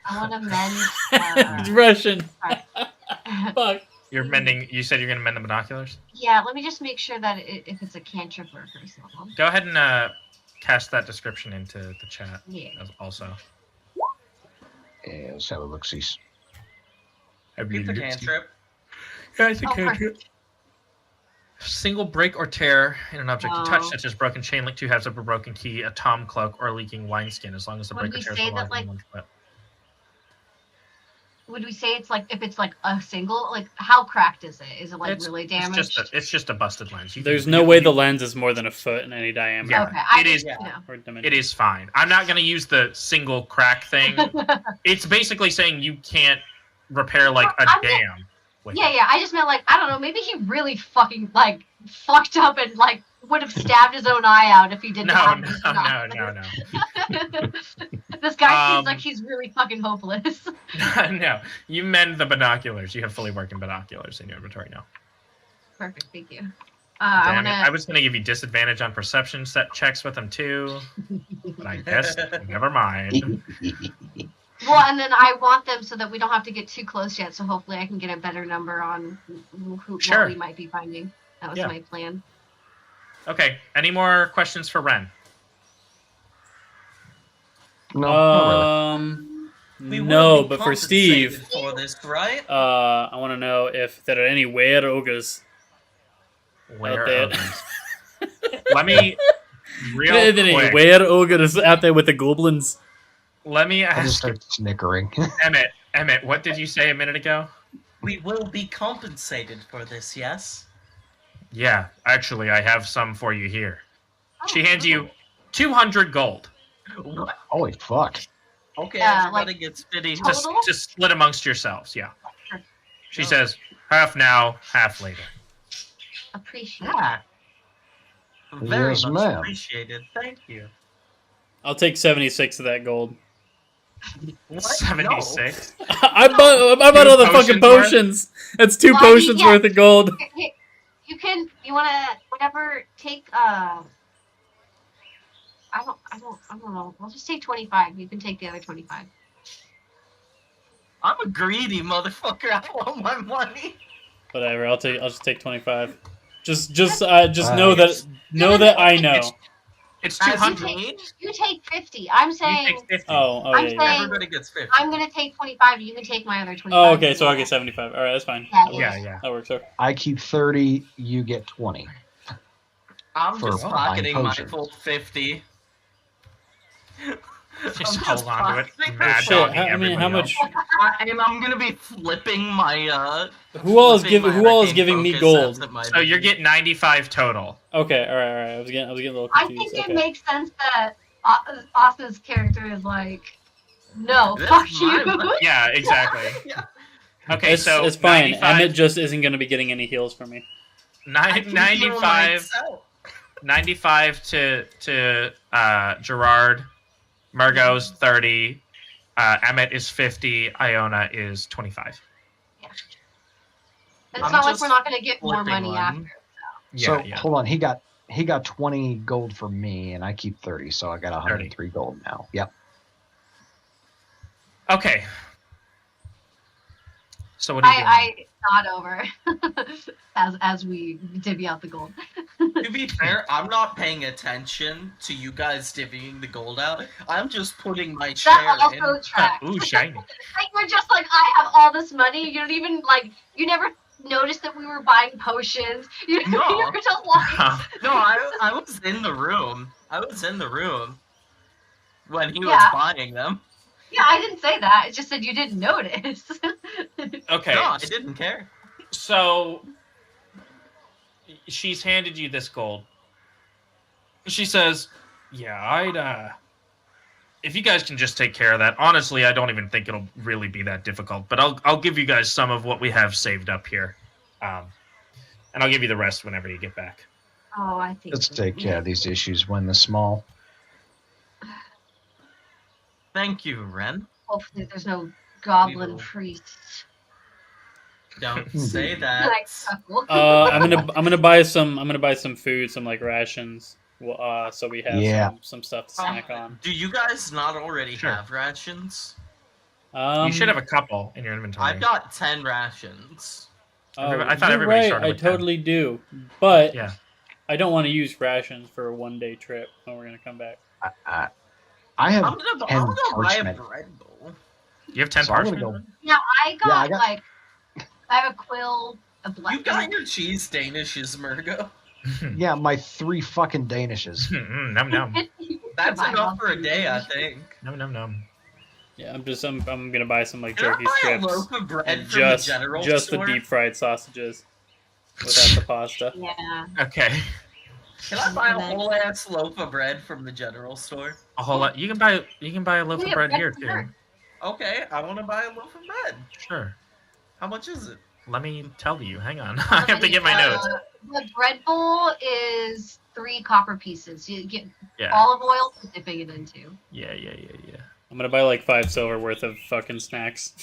I want to mend. It's Russian. Alright. Fuck. You're mending. You said you're going to mend the binoculars? Yeah, let me just make sure that if it's a cantrip or a first level. Go ahead and cast that description into the chat Yeah. also. Yeah, let's have a look-see. It's a cantrip. Yeah, it's a Oh, cantrip. Single break or tear in an object you touch, Oh. such as broken chain link, 2 halves of a broken key, a tom cloak, or a leaking wineskin, as long as the Would break or we tear is say no that, longer than like- 1 foot. Would we say it's like if it's like a single? Like how cracked is it? Is it like It's- really It's damaged? just a busted lens. There's no way the lens is more than a foot in any diameter. Yeah. Okay, I it is- just, you Or dimension. It is fine. I'm not going to use the single crack thing. know. It's basically saying you can't repair like a I'm dam. With Yeah, it. yeah. I just meant like I don't know. Maybe he really fucking like fucked up and like would have stabbed his own eye out if he didn't No, have no, this no, stuff. no, no. This guy seems Um, like he's really fucking hopeless. No, you mend the binoculars. You have fully working binoculars in your inventory now. Perfect, thank you. I Damn it. wanna. I was going to give you disadvantage on perception set checks with them too, but I guess never mind. Well, and then I want them so that we don't have to get too close yet. So hopefully I can get a better number on Sure. what we might be finding. That was Yeah. my plan. Okay, any more questions for Ren? No, not We will No, be but for compensated Steve, for this, right? I want to know if there are any were ogres. Where there. are these? Let me real Anthony, quick. where Ogre is out there with the goblins? Let me I just ask start snickering. Emmett. What did you say a minute ago? We will be compensated for this, yes? Yeah, actually, I have some for you here. She Oh, hands you 200 gold What? Holy fuck. Okay, Yeah, everybody like, gets 50. total? to split amongst yourselves. Yeah. She No. says half now, half later. Appreciate it. Yeah. Very Yes, much ma'am. appreciated. Thank you. I'll take 76 of that gold. What? 76. I bought all the fucking potions potions. That's 2 Well, I mean, potions yeah. worth of gold. You wanna whatever take I don't know. I'll just take 25. You can take the other 25. I'm a greedy motherfucker. I want my money. Whatever. I'll just take 25. Just know that I know. It's As 200. me, You take 50. I'm You saying take 50. Oh I'm yeah. saying- everybody gets 50. I'm gonna take 25. You can take my other 25. Oh, okay. So I get 75. All right, that's fine. Yeah, That yeah. works. Yeah. That works. Okay. I keep 30, you get 20. I'm for just buying pocketing my potions. full 50. Just I'm hold on to it. pocketing Mad Shit. dogging How everybody much? and I'm gonna be flipping my Who all is flipping giving? my Who all is arcane giving me focus gold? as it might So you're be. getting 95 total. Okay. All right. I was getting a little I confused. think Okay. it makes sense that Austin's character is like, no, This fuck is my you. money. Yeah, exactly. Yeah. Okay, so it's fine. 95, Emmett just isn't going to be getting any heals from me. I can heal 95, myself. 95 to Gerard. Murgo's 30. Emmett is 50. Iona is 25. It's I'm not like just we're not gonna get more flipping money one. after. So Yeah. hold on, he got 20 gold from me, and I keep 30, so I got 103 gold now. Yep. Okay. So what are you doing? I nod over as we divvy out the gold. To be fair, I'm not paying attention to you guys divvying the gold out. I'm just putting my share That in. also tracks. Ooh, shiny. Like we're just like, I have all this money. You don't even like. You never noticed that we were buying potions. You No. were just like. No, I was in the room. I was in the room when he was Yeah. buying them. Yeah, I didn't say that. It just said you didn't notice. Okay. No, I didn't care. So she's handed you this gold. She says, "Yeah, I'd if you guys can just take care of that. Honestly, I don't even think it'll really be that difficult, but I'll give you guys some of what we have saved up here. And I'll give you the rest whenever you get back." Oh, I think. Let's take care of these issues when they're small. Thank you, Ren. Hopefully, there's no goblin will. priests. Don't say that. Like, chuckle. I'm gonna buy some food, some like rations. So we have Yeah. some stuff to snack on. Do you guys not already Sure. have rations? You should have a couple in your inventory. I've got 10 rations. I thought you're everybody right, started I with 10. totally do, but Yeah. I don't want to use rations for a 1-day trip when we're gonna come back. I have I'm gonna 10 buy a parchment. bread bowl. You have 10 So I'm gonna parchment? go. Yeah, I got, I got- like, I have a quill, a black. You got your cheese Danishes, Murgo. Yeah, my 3 fucking Danishes. Num num. That's Mine enough for a also. day, I think. Num num num. Yeah, I'm gonna buy some like Can I jerky buy a strips loaf of bread and from the general just store? the deep fried sausages without the pasta. Yeah. Okay. Can I buy a whole ass loaf of bread from the general store? A whole lot. You can buy a loaf of Yeah, bread here bread too. for Okay, I want to buy a loaf of bread. Sure. How much is it? Let me tell you. Hang on. I have to get my notes. The bread bowl is 3 copper pieces. You get Yeah. olive oil for dipping it into. Yeah. I'm gonna buy like 5 silver worth of fucking snacks.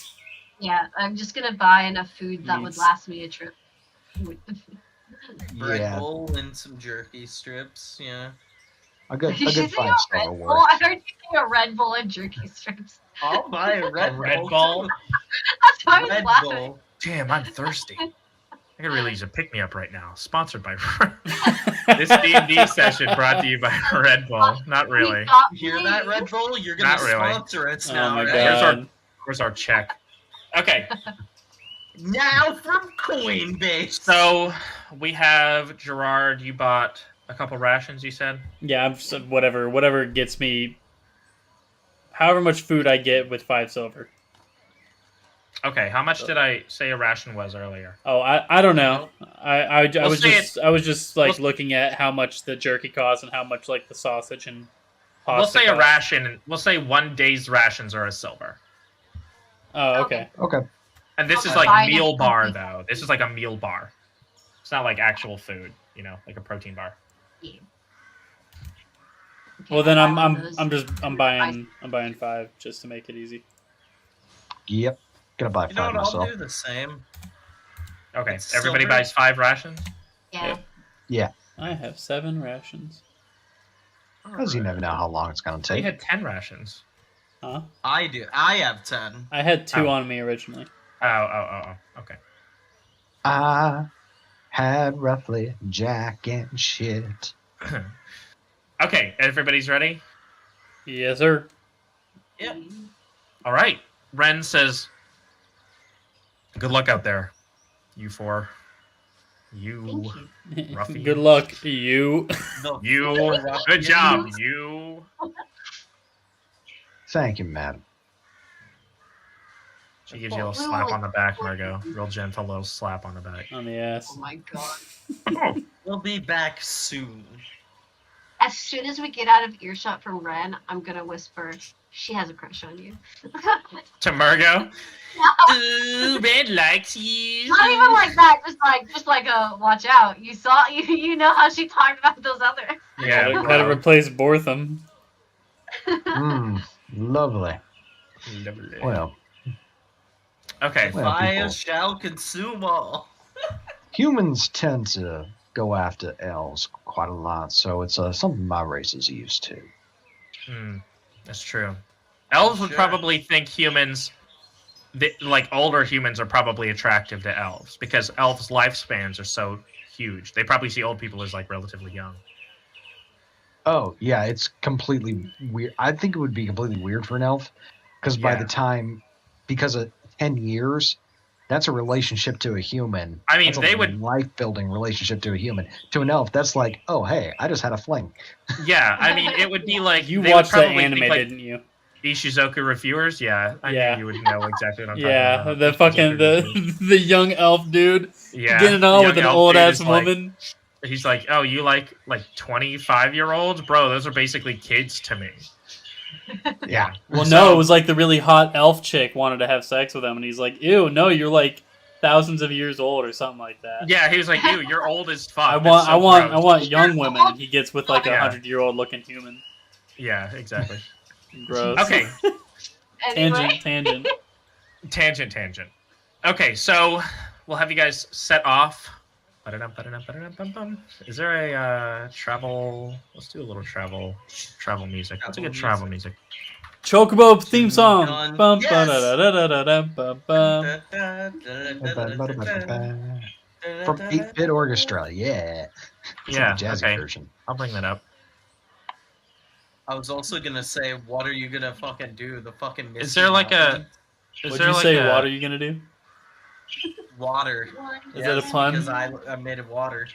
Yeah, I'm just gonna buy enough food that would Meats. last me a trip. Bread Yeah, bowl and some jerky strips. Yeah. a good You should 5 say a star Red Bull. worth. I heard you say a Red Bull and jerky strips. I'll buy a Red, Red Bull. Bull? too. That's why I was Red laughing. Bull. Damn, I'm thirsty. I could really use a pick me up right now. Sponsored by this D&D session brought to you by Red Bull. Not really. We got Hear that, me. Red Bull? You're gonna Not really. sponsor us Oh now, my right? god. Where's our check? Okay. Now from Coinbase. So we have Gerard. You bought a couple rations. You said. Yeah, I'm just, whatever gets me. However much food I get with 5 silver. Okay, how much did I say a ration was earlier? Oh, I don't know. I We'll was say just like looking at how much the jerky costs and how much like the sausage and pasta We'll say a costs. ration. We'll say 1 day's rations are a silver. Oh, okay. Okay. And this is Okay. like meal bar though. This is like a meal bar. It's not like actual food, you know, like a protein bar. Okay, Well, then I'll buy one of those. I'm buying 5 just to make it easy. Yep. Gonna buy You know 5 what? myself. I'll do the same. Okay, It's everybody silver. buys 5 rations. Yeah. I have 7 rations. Because you never know how long it's gonna We take. had 10 rations. Huh? I do. I have 10. I had 2 Oh. on me originally. Oh. Okay. I had roughly jack and shit. Okay, everybody's ready? Yes, sir. Yeah. All right. Ren says, "Good luck out there, you 4. You, Thank you. Ruffy. Good luck, you. The you. full Good job, Ruffians. you." Thank you, madam. She gives you a little slap on the back, Margo. Real gentle little slap on the back. On the ass. Oh my god. We'll be back soon. As soon as we get out of earshot from Ren, I'm gonna whisper, she has a crush on you. To Margo. No, Ooh, Red likes you. not even like that. Just like a watch out. You saw you know how she talked about those other. Yeah, Gotta bro. replace Bortham. Mmm, lovely. Lovely. Well, Okay. Well, Fire people- shall consume all. humans tend to go after elves quite a lot, so it's something my race is used to. That's true. Elves would Sure. probably think humans, like older humans, are probably attractive to elves because elves' lifespans are so huge. They probably see old people as like relatively young. Oh, yeah, it's completely weird. I think it would be completely weird for an elf, because by Yeah. the time, because of 10 years, that's a relationship to a human. I mean, That's a they would. life-building relationship to a human. To an elf, that's like, oh, hey, I just had a fling. Yeah, I mean, it would be like You they would watched that probably anime, think, like, didn't you? Ishizoku reviewers. Yeah, I Yeah. knew you would know exactly what I'm talking Yeah, about. the fucking Ishizoku reviewers. the young elf dude Yeah, getting on young with an elf old dude ass is like- woman. He's like, oh, you like 25-year-olds, bro? Those are basically kids to me. Yeah. Well, So- no, it was like the really hot elf chick wanted to have sex with him, and he's like, "Ew, no, you're like thousands of years old or something like that." Yeah, he was like, ew, you're old as fuck. I That's want, so I want, gross." I want young women, and he gets with like a Yeah. 100-year-old looking human. Yeah, exactly. Gross. Okay, Anyway. Tangent. tangent. Okay, so we'll have you guys set off. Ba-da-dum. Is there a travel? Let's do a little travel music. What's a good travel music? Chocobo theme song. Done. Bum, Yes. ba-da-da-da-da-da, bum, bum. From 8-Bit Orchestra, yeah. It's Yeah, like a jazzy okay. version. I'll bring that up. I was also gonna say, what are you gonna fucking do? The fucking Is there like a? Is What'd there you like say? a, What are you gonna do? water? Is that a pun? Because I made it water.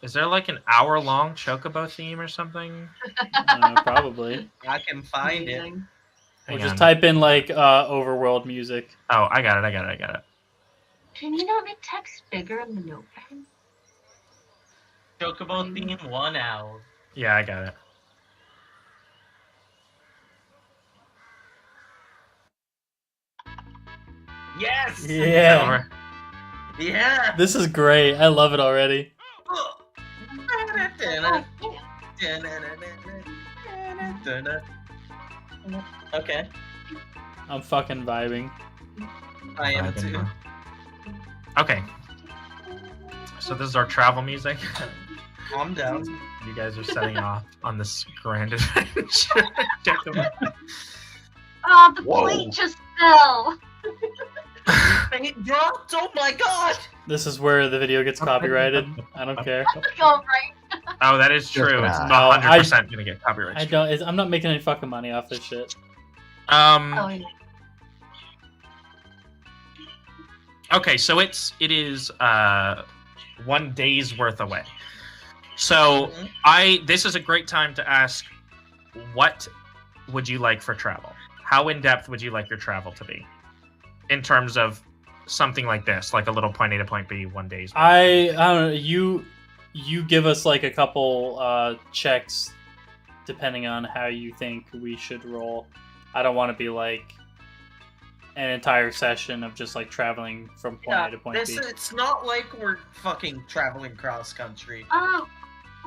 Is there like an hour-long Chocobo theme or something? Probably. I can find it. Amazing. Or Hang just on. type in like overworld music. Oh, I got it. Can you not make text bigger in the notepad? Chocobo theme 1 hour. Yeah, I got it. Yes. Yeah. Over. Yeah. This is great. I love it already. Okay, I'm fucking vibing. I am too. Okay. So this is our travel music. Calm down. You guys are setting off on this grand adventure. Oh, the Whoa. plate just fell. It dropped. Oh my god. This is where the video gets copyrighted. I don't care. Go right. Oh, that is true. It's No, not 100% gonna get copyright. I don't. I'm not making any fucking money off this shit. Oh, yeah. Okay, so it is 1 day's worth away. So this is a great time to ask, what would you like for travel? How in depth would you like your travel to be, in terms of something like this, like a little point A to point B, 1 day's worth? I don't know. You give us like a couple checks, depending on how you think we should roll. I don't want to be like an entire session of just like traveling from point A to point B. It's not like we're fucking traveling cross country.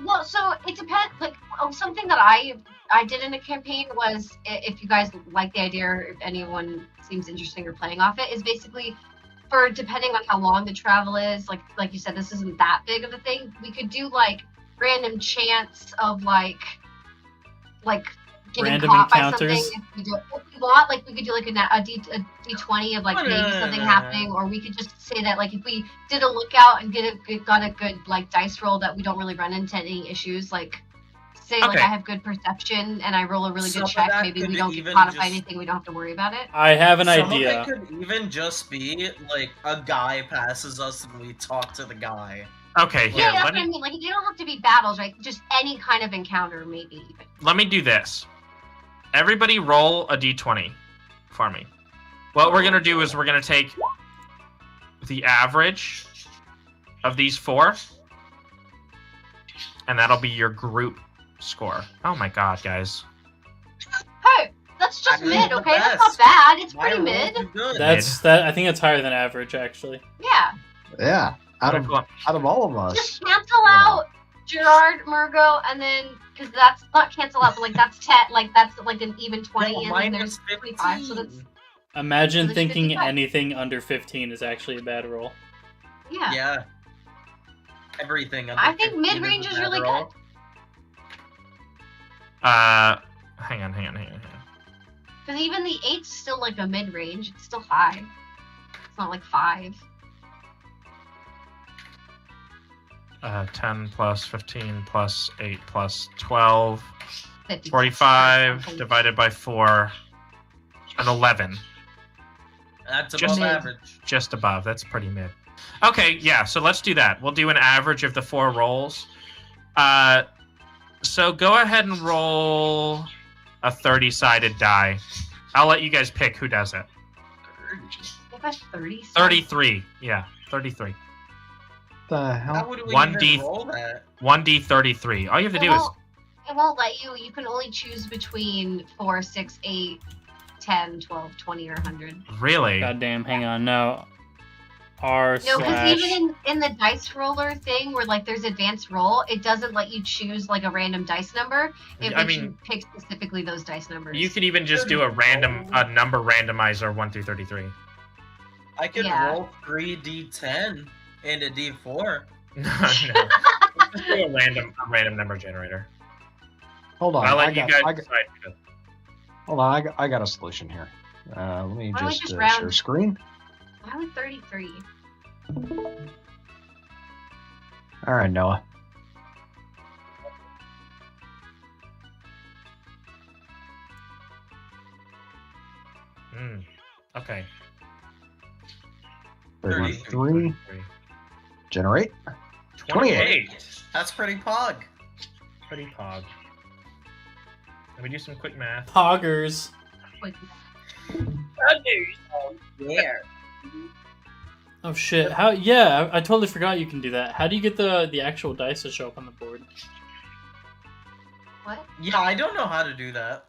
Well, so it depends. Like, something that I did in a campaign was, if you guys like the idea, or if anyone seems interesting or playing off it, is basically for depending on how long the travel is. Like you said, this isn't that big of a thing. We could do like random chance of like getting Random caught encounters. by something. If we want, like we could do like a D20 of like maybe something happening, or we could just say that like if we did a lookout and got a good like dice roll that we don't really run into any issues, like say like I have good perception and I roll a really good check, maybe we don't get caught by anything, we don't have to worry about it. I have an idea. Some of it could even just be like a guy passes us and we talk to the guy. Okay, yeah, that's what I mean. Like, they don't have to be battles, right? Just any kind of encounter, maybe even. Let me do this. Everybody roll a d20 for me. What we're going to do is we're going to take the average of these 4, and that'll be your group score. Oh my god, guys. Hey, that's just mid, okay? That's not bad. It's pretty mid. I think that's higher than average, actually. Yeah. Yeah. Out of all of us. Just cancel out Gerard, Murgo, and then because that's not cancel out, but like that's 10, like that's like an even 20, and then there's 55. So that's. Imagine thinking 55. Anything under 15 is actually a bad roll. Yeah. Yeah. Everything. I think mid range is really good. Hang on. Because even the 8's still like a mid range. It's still 5. It's not like 5. 10 plus 15 plus 8 plus 12. 50. 45 divided by 4. An 11. That's above average. Just above. That's pretty mid. Okay, yeah, so let's do that. We'll do an average of the 4 rolls. So go ahead and roll a 30-sided die. I'll let you guys pick who does it. 30? 33. Yeah, 33. The hell? How would we even roll that? 1d33. All you have to do is... It won't let you. You can only choose between 4, 6, 8, 10, 12, 20, or 100. Really? Goddamn, hang on. No. No, because even in the dice roller thing where like there's advanced roll, it doesn't let you choose like a random dice number. It makes you pick specifically those dice numbers. You could even just do a number randomizer 1 through 33. I could roll 3d10 and a d4. No. Just do a random number generator. Hold on. I'll let you guys decide. Hold on, I got a solution here. Let me just share screen. Why would 33? All right, Noah. Okay. 33. Generate. 28. That's pretty pog. Pretty pog. Let me do some quick math. Poggers. Yeah. Oh shit! How? Yeah, I totally forgot you can do that. How do you get the actual dice to show up on the board? What? Yeah, I don't know how to do that.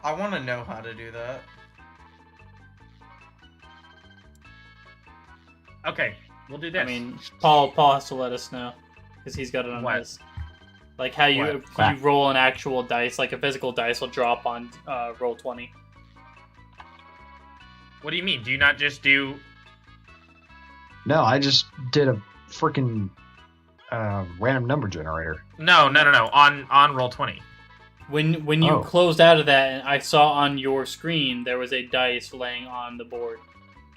I want to know how to do that. Okay, we'll do this. I mean, Paul has to let us know because he's got it on his. Like how you roll an actual dice, like a physical dice will drop on roll 20. What do you mean? Do you not just do... No, I just did a freaking random number generator. No. On roll 20. When you closed out of that, and I saw on your screen there was a dice laying on the board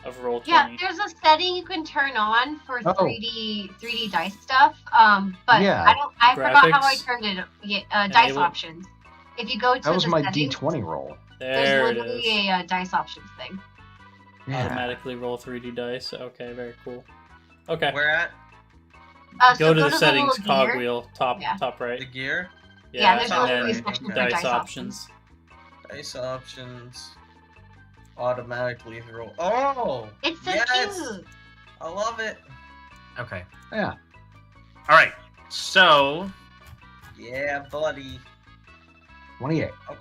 of roll 20. Yeah, there's a setting you can turn on for 3D dice stuff. But yeah. I forgot how I turned it. Dice options. If you go to that was the my settings, D20 roll. There's literally a dice options thing. Yeah. Automatically roll 3D dice. Okay, very cool. Okay. Where at? Go to the little settings gear. cogwheel, top Yeah. top right. The gear? Yeah, there's and a then little section for dice dice options. Dice options. Automatically roll. Oh! It's so yes! cute. I love it. Okay. Yeah. All right. So Yeah, buddy. 28. Okay.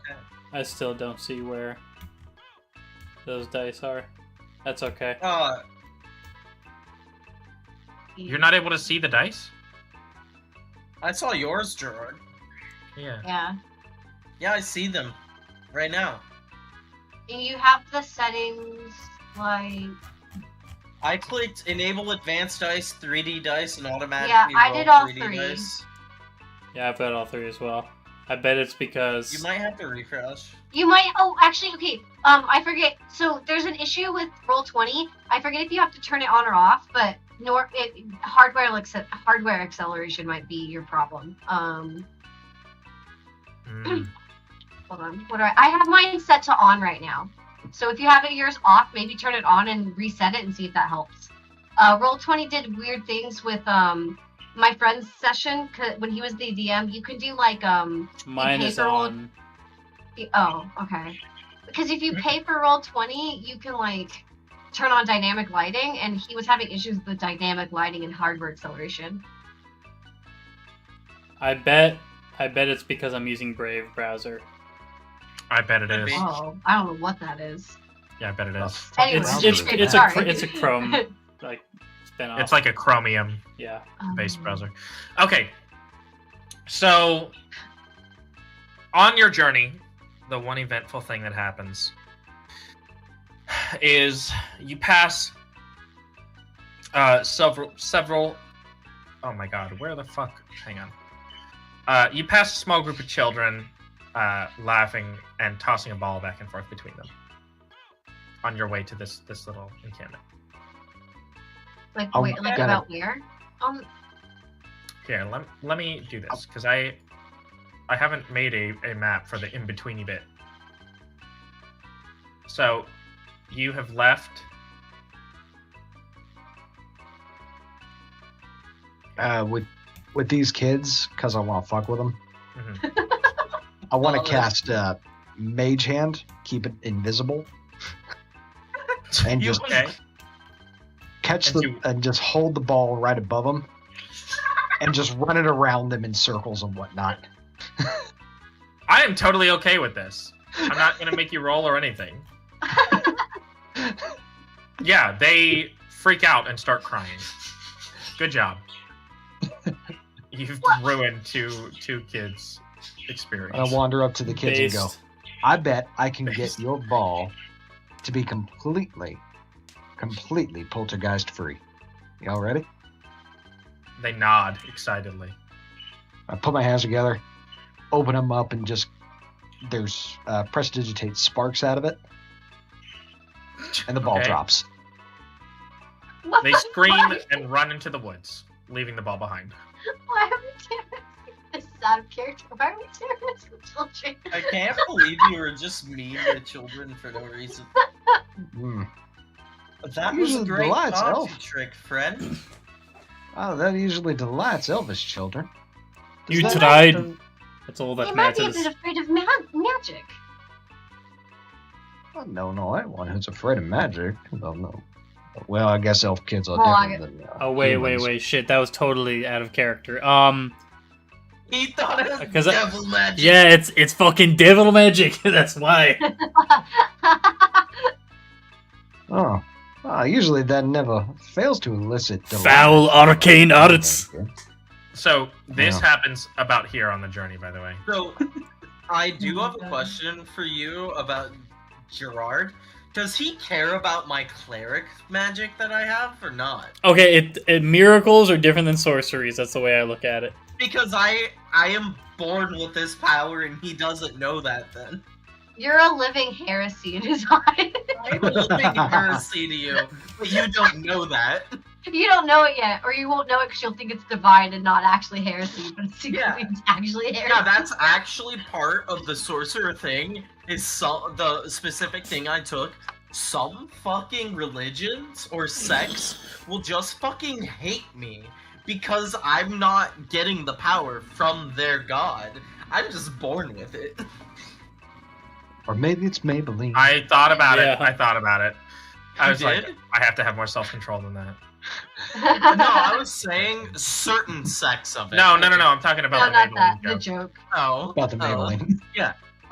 I still don't see where those dice are. That's okay. you're not able to see the dice? I saw yours, Gerard. Yeah. Yeah. Yeah, I see them right now. And you have the settings like. I clicked enable advanced dice, 3D dice, and automatically Yeah, I roll did all 3D three. dice. Yeah, I've got all three as well. I bet it's because You might have to refresh. You might. Oh, actually, okay. I forget. So there's an issue with Roll20. I forget if you have to turn it on or off, but hardware acceleration might be your problem. Mm. Hold on. What do I have mine set to on right now. So if you have yours off, maybe turn it on and reset it and see if that helps. Roll20 did weird things with my friend's session when he was the DM. You can do like mine is on. Oh, okay. Because if you pay for Roll20, you can like turn on dynamic lighting, and he was having issues with the dynamic lighting and hardware acceleration. I bet it's because I'm using Brave browser. I bet it is. Oh, I don't know what that is. Yeah, I bet it is. Anyway, It's a Chrome like spin-off. It's like a Chromium yeah. based browser. Okay. So on your journey, the one eventful thing that happens is you pass several oh my god, where the fuck? Hang on. You pass a small group of children laughing and tossing a ball back and forth between them on your way to this little encampment. Like, Oh, wait, like got about where? Here, let me do this because I haven't made a map for the in-betweeny bit. So you have left. With these kids, because I want to fuck with them. Mhm. I want Oh, to cast Mage Hand, keep it invisible, and You just okay? catch And them and just hold the ball right above them, and just run it around them in circles and whatnot. I am totally okay with this. I'm not gonna make you roll or anything. Yeah, they freak out and start crying. Good job. You've ruined two kids' experience. And I wander up to the kids and go, Based. I bet I can get your ball to be completely poltergeist free. Y'all ready? They nod excitedly. I put my hands together, open them up, and just there's prestidigitate sparks out of it, and the ball Okay. drops. They scream and run into the woods, leaving the ball behind. Why are we doing this? Is out of character? Why are we doing this with children? I can't believe you were just mean to children for no reason. Mm. That was a Usually great delights Ponzi Elf. trick, friend. Oh, that usually delights elvish children. Does You that- tried. That's all They that might be a matters. bit afraid of magic. Oh, no, anyone who's afraid of magic. No. Well, I guess elf kids are Well, I different than Oh wait, humans. shit, that was totally out of character. He thought it was 'Cause I- devil magic. Yeah, it's fucking devil magic. That's why. Oh. Usually that never fails to elicit delight. Foul arcane arts. So this Yeah. happens about here on the journey, by the way. So, I do have a question for you about Gerard. Does he care about my cleric magic that I have or not? Okay, miracles are different than sorceries. That's the way I look at it. Because I am born with this power and he doesn't know that then. You're a living heresy in his eyes. I'm a living heresy to you, but you don't know that. You don't know it yet, or you won't know it because you'll think it's divine and not actually heresy, but it's secretly actually heresy. Yeah, that's actually part of the sorcerer thing, is the specific thing I took some fucking religions or sects will just fucking hate me because I'm not getting the power from their god. I'm just born with it. Or maybe it's Maybelline. I thought about Yeah. it. I thought about it. I You was like, did? I have to have more self-control than that. No, I was saying certain sects of it. No. I'm talking about No, the not Maybelline that. The joke. joke. Oh. About the Maybelline.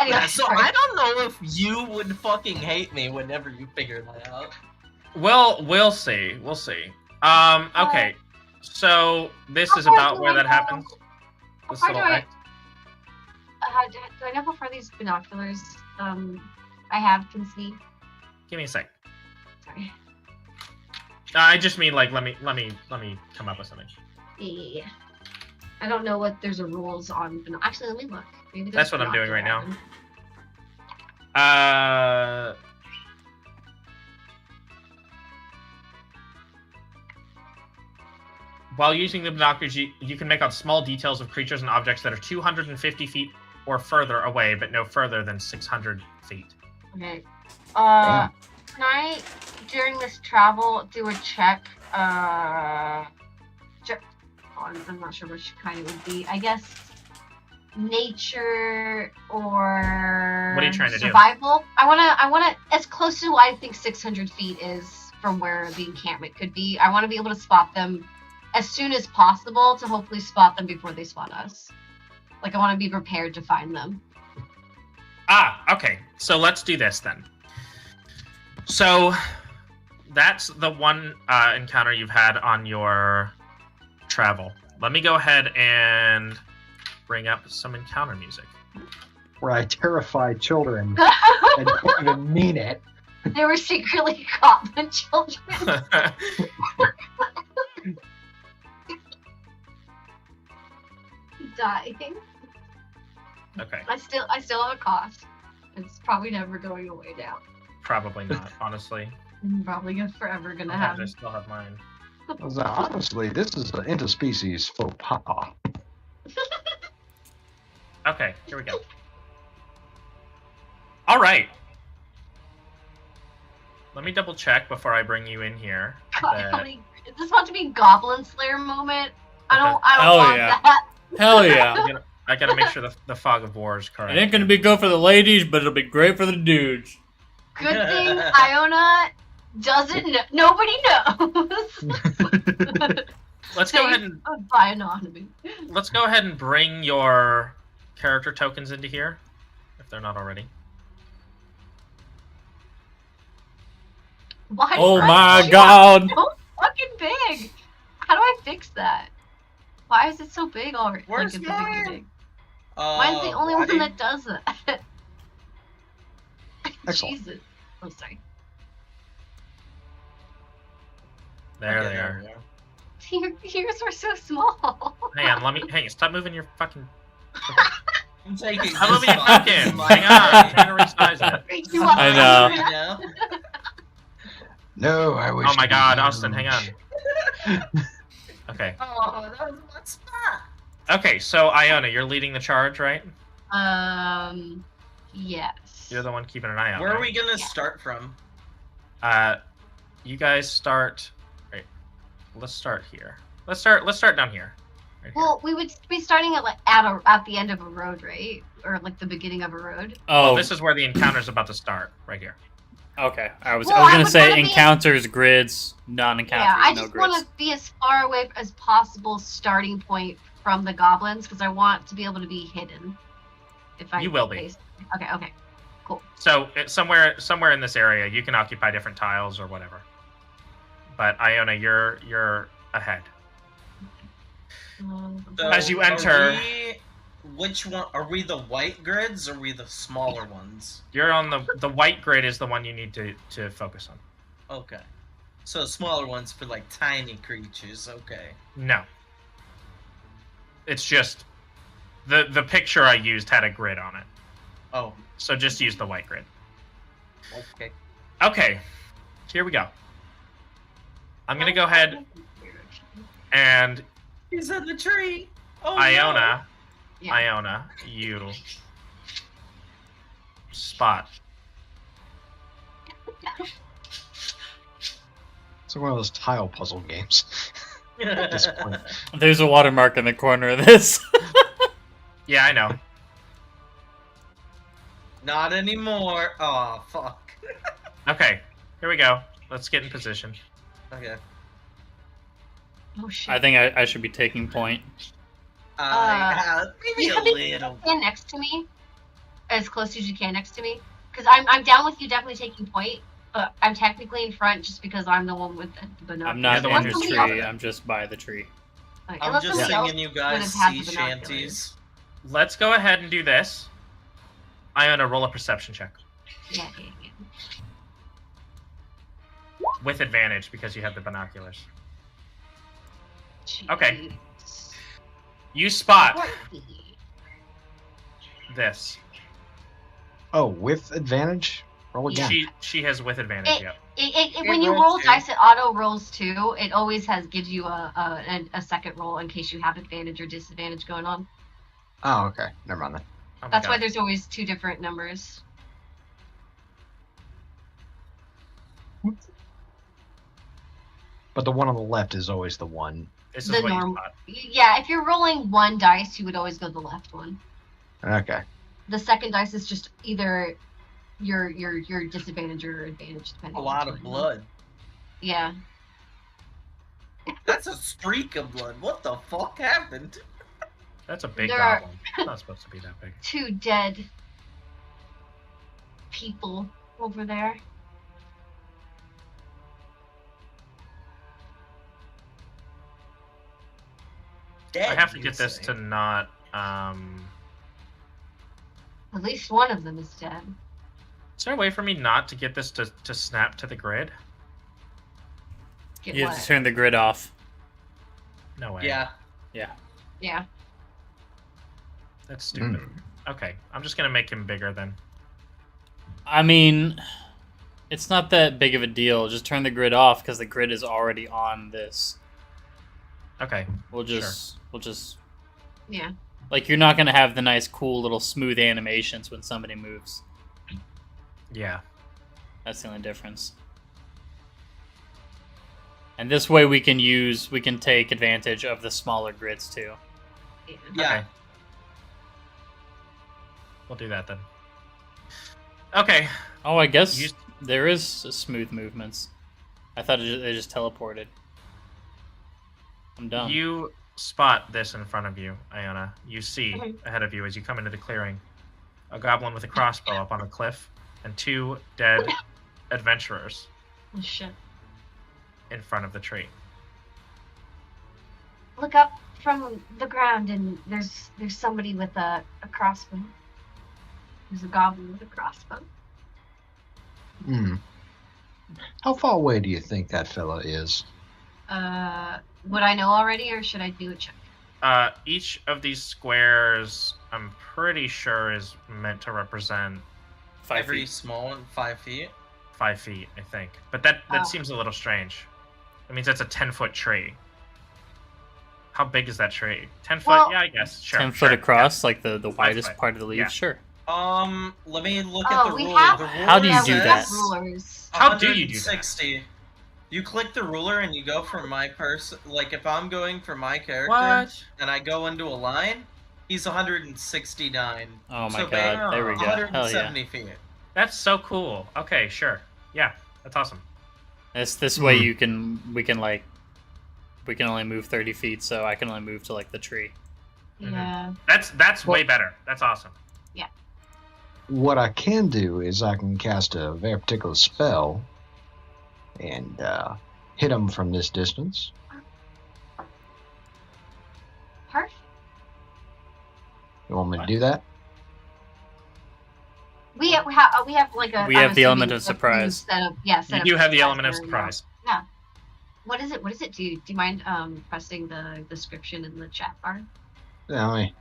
Anyway, Yeah, so sorry. I don't know if you would fucking hate me whenever you figure that out. Well, we'll see. We'll see. Okay. So this How is far about do where I that go? happens. How This far little do I- act. Do I know how far these binoculars can see? Give me a sec. Sorry. I just mean like let me come up with something. Yeah. I don't know what there's a rules on. Actually, let me look. Maybe That's there's what I'm doing right now. binocular While using the binoculars, you can make out small details of creatures and objects that are 250 feet or further away, but no further than 600 feet. Okay. Damn. Can I, during this travel, do a check? I'm not sure which kind it would be. I guess nature or What are you trying to do? survival. I wanna as close to what I think 600 feet is from where the encampment could be. I want to be able to spot them as soon as possible to hopefully spot them before they spot us. Like I want to be prepared to find them. Okay. So let's do this then. So that's the one encounter you've had on your travel. Let me go ahead and bring up some encounter music. Where I terrify children and don't even mean it. They were secretly goblin children. Dying. Okay. I still have a cost. It's probably never going away now. Probably not, honestly. I'm probably forever gonna I have. still have mine. Honestly, this is an interspecies faux pas. Okay, here we go. All right. Let me double check before I bring you in here. that- Is this about to be Goblin Slayer moment? I don't Hell want yeah. that. Hell yeah. I gotta make sure the fog of war is correct. It ain't gonna be good for the ladies, but it'll be great for the dudes. Good thing Iona doesn't know. Nobody knows. Let's go ahead and by anonymity. let's go ahead and bring your character tokens into here, if they're not already. Why Oh are my you god. so fucking big? How do I fix that? Why is it so big already? Where's it's mine? big. Mine's the only one that does that. Excellent. Jesus. I'm sorry. There they are. Yours were so small. Hang on, hey, stop moving your fucking. I'm taking I'm moving your this fucking. box. Hang on, I'm trying to resize it. I know. You know? No, I wish. Oh my to god, be Austin, hang huge. on. Okay. Oh, that was one spot. Okay, so Iona, you're leading the charge, right? Yes. You're the one keeping an eye out. Where are right? we gonna start from? You guys start. Right. Let's start here. Let's start down here. Right here. Well, we would be starting at the end of a road, right? Or like the beginning of a road. Oh, This is where the encounter's about to start, right here. okay. I was Well, gonna I would say wanna be- encounters, grids, non-encounters, Yeah, I no just grids. want to be as far away as possible starting point from the goblins because I want to be able to be hidden. If I You will be. Okay. So it's somewhere in this area, you can occupy different tiles or whatever. But Iona, you're ahead. So, As you are enter- which one are we? The white grids or are we the smaller ones? You're on the white grid is the one you need to focus on. Okay. So smaller ones for like tiny creatures. Okay. No. It's just the picture I used had a grid on it. Oh. So just use the white grid. Okay. Okay. Here we go. I'm gonna go ahead and He's in the tree. Oh, Iona, Yeah. Iona, you spot It's like one of those tile puzzle games. At this point. There's a watermark in the corner of this. Yeah, I know. Not anymore. Oh, fuck. Okay, here we go. Let's get in position. Okay. Oh shit. I think I should be taking point. Maybe you a have to little. stand next to me, as close as you can next to me, because I'm down with you definitely taking point, but I'm technically in front just because I'm the one with the binoculars. I'm not the in one the who's tree. somebody I'm just by the tree. Okay, I'm unless just somebody else singing you would guys have had sea the binoculars. shanties. Let's go ahead and do this. Iona, roll a perception check. Yeah. With advantage because you have the binoculars. Okay. Jeez. You spot 14. this. Oh, with advantage? Roll again. She has with advantage, yep. When you roll dice, it auto rolls too. It always gives you a second roll in case you have advantage or disadvantage going on. Oh, okay. Never mind then. Oh my That's why God. there's always two different numbers. But the one on the left is always the one. This is The what you norm- spot. Yeah, if you're rolling one dice, you would always go the left one. Okay. The second dice is just either your disadvantage or advantage, depending. A on lot which of one. blood. Yeah. That's a streak of blood. What the fuck happened? That's a big There are- goblin. It's not supposed to be that big. Two dead people over there. Dead, I have to you get this say. to not At least one of them is dead. Is there a way for me not to get this to snap to the grid? Get You what? have to turn the grid off. No way. Yeah. Yeah. That's stupid. Okay, I'm just gonna make him bigger then. I mean, it's not that big of a deal. Just turn the grid off because the grid is already on this. Okay. We'll just Yeah. like you're not gonna have the nice, cool little smooth animations when somebody moves. Yeah. That's the only difference. And this way we can take advantage of the smaller grids too. Yeah. Okay. We'll do that then. Okay. Oh, I guess You- there is smooth movements. I thought they just teleported. I'm done. You spot this in front of you, Iona. You see Mhm. ahead of you as you come into the clearing a goblin with a crossbow up on a cliff and two dead adventurers Oh, shit. in front of the tree. Look up from the ground, and there's somebody with a crossbow. There's a goblin with a crossbow. Hmm. How far away do you think that fella is? Would I know already, or should I do a check? Each of these squares, I'm pretty sure, is meant to represent 5 Every feet. small one, 5 feet. 5 feet, I think. But that Oh. seems a little strange. That means that's a 10-foot tree. How big is that tree? 10 foot? Well- Yeah, I guess. Sure. 10 sure, foot across, like the widest foot. part of the leaves. Yeah. Sure. Let me look at Oh, the we ruler. have. The ruler How do you yeah, do we says that? have rulers. How do you do that? 160. You click the ruler and you go from my person. Like if I'm going for my character What? and I go into a line, he's 169. Oh my So god. There we go. Hell yeah. 170 feet. That's so cool. Okay, sure. Yeah, that's awesome. This way we can only move 30 feet, so I can only move to like the tree. Yeah. That's way better. That's awesome. What I can do is I can cast a very particular spell and hit him from this distance. Perfect. You want me to do that? We have like a. We I'm have the assuming element of a surprise. Set up, yeah, set You up do have the surprise element of there, yeah. surprise. What is it? What does it do? Do you mind pressing the description in the chat bar? Yeah, let me.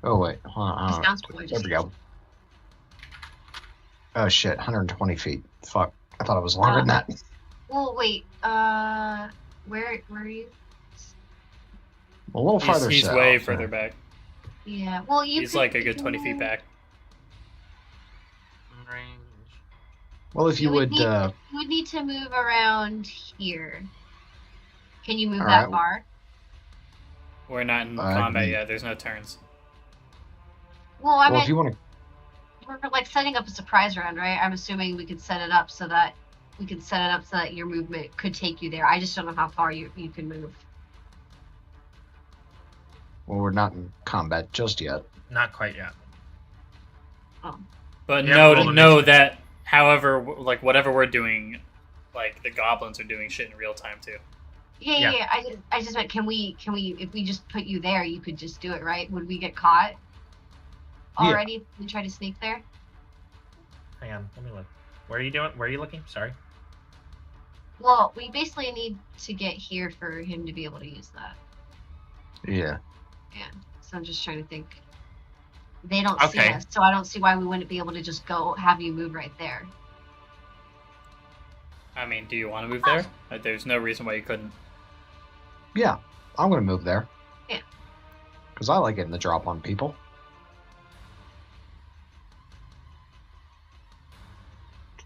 Oh wait, hold on. It sounds cool. There we go. Oh shit, 120 feet. Fuck, I thought it was longer than that. Well, wait. Where are you? A little farther He's south. way further back. Yeah. Well, you. He's could- like a good 20 feet back. Range. Well, if you would, you would need to move around here. Can you move All that right. far? We're not in combat yet. There's no turns. Well, I well, mean, if you want to, we're like setting up a surprise round, right? I'm assuming we could set it up so that your movement could take you there. I just don't know how far you can move. well, we're not in combat just yet. Not quite yet. But Yeah, know roll know initiative. that, however, like whatever we're doing, like the goblins are doing shit in real time too. Yeah. I just meant, can we if we just put you there, you could just do it, right? Would we get caught already if we try to sneak there? Hang on, let me look. Where are you doing? Where are you looking? Sorry. Well, we basically need to get here for him to be able to use that. Yeah. Yeah. So I'm just trying to think. They don't see Okay. us, so I don't see why we wouldn't be able to just go have you move right there. I mean, do you want to move there? There's no reason why you couldn't. Yeah, I'm gonna move there. Yeah. Because I like getting the drop on people.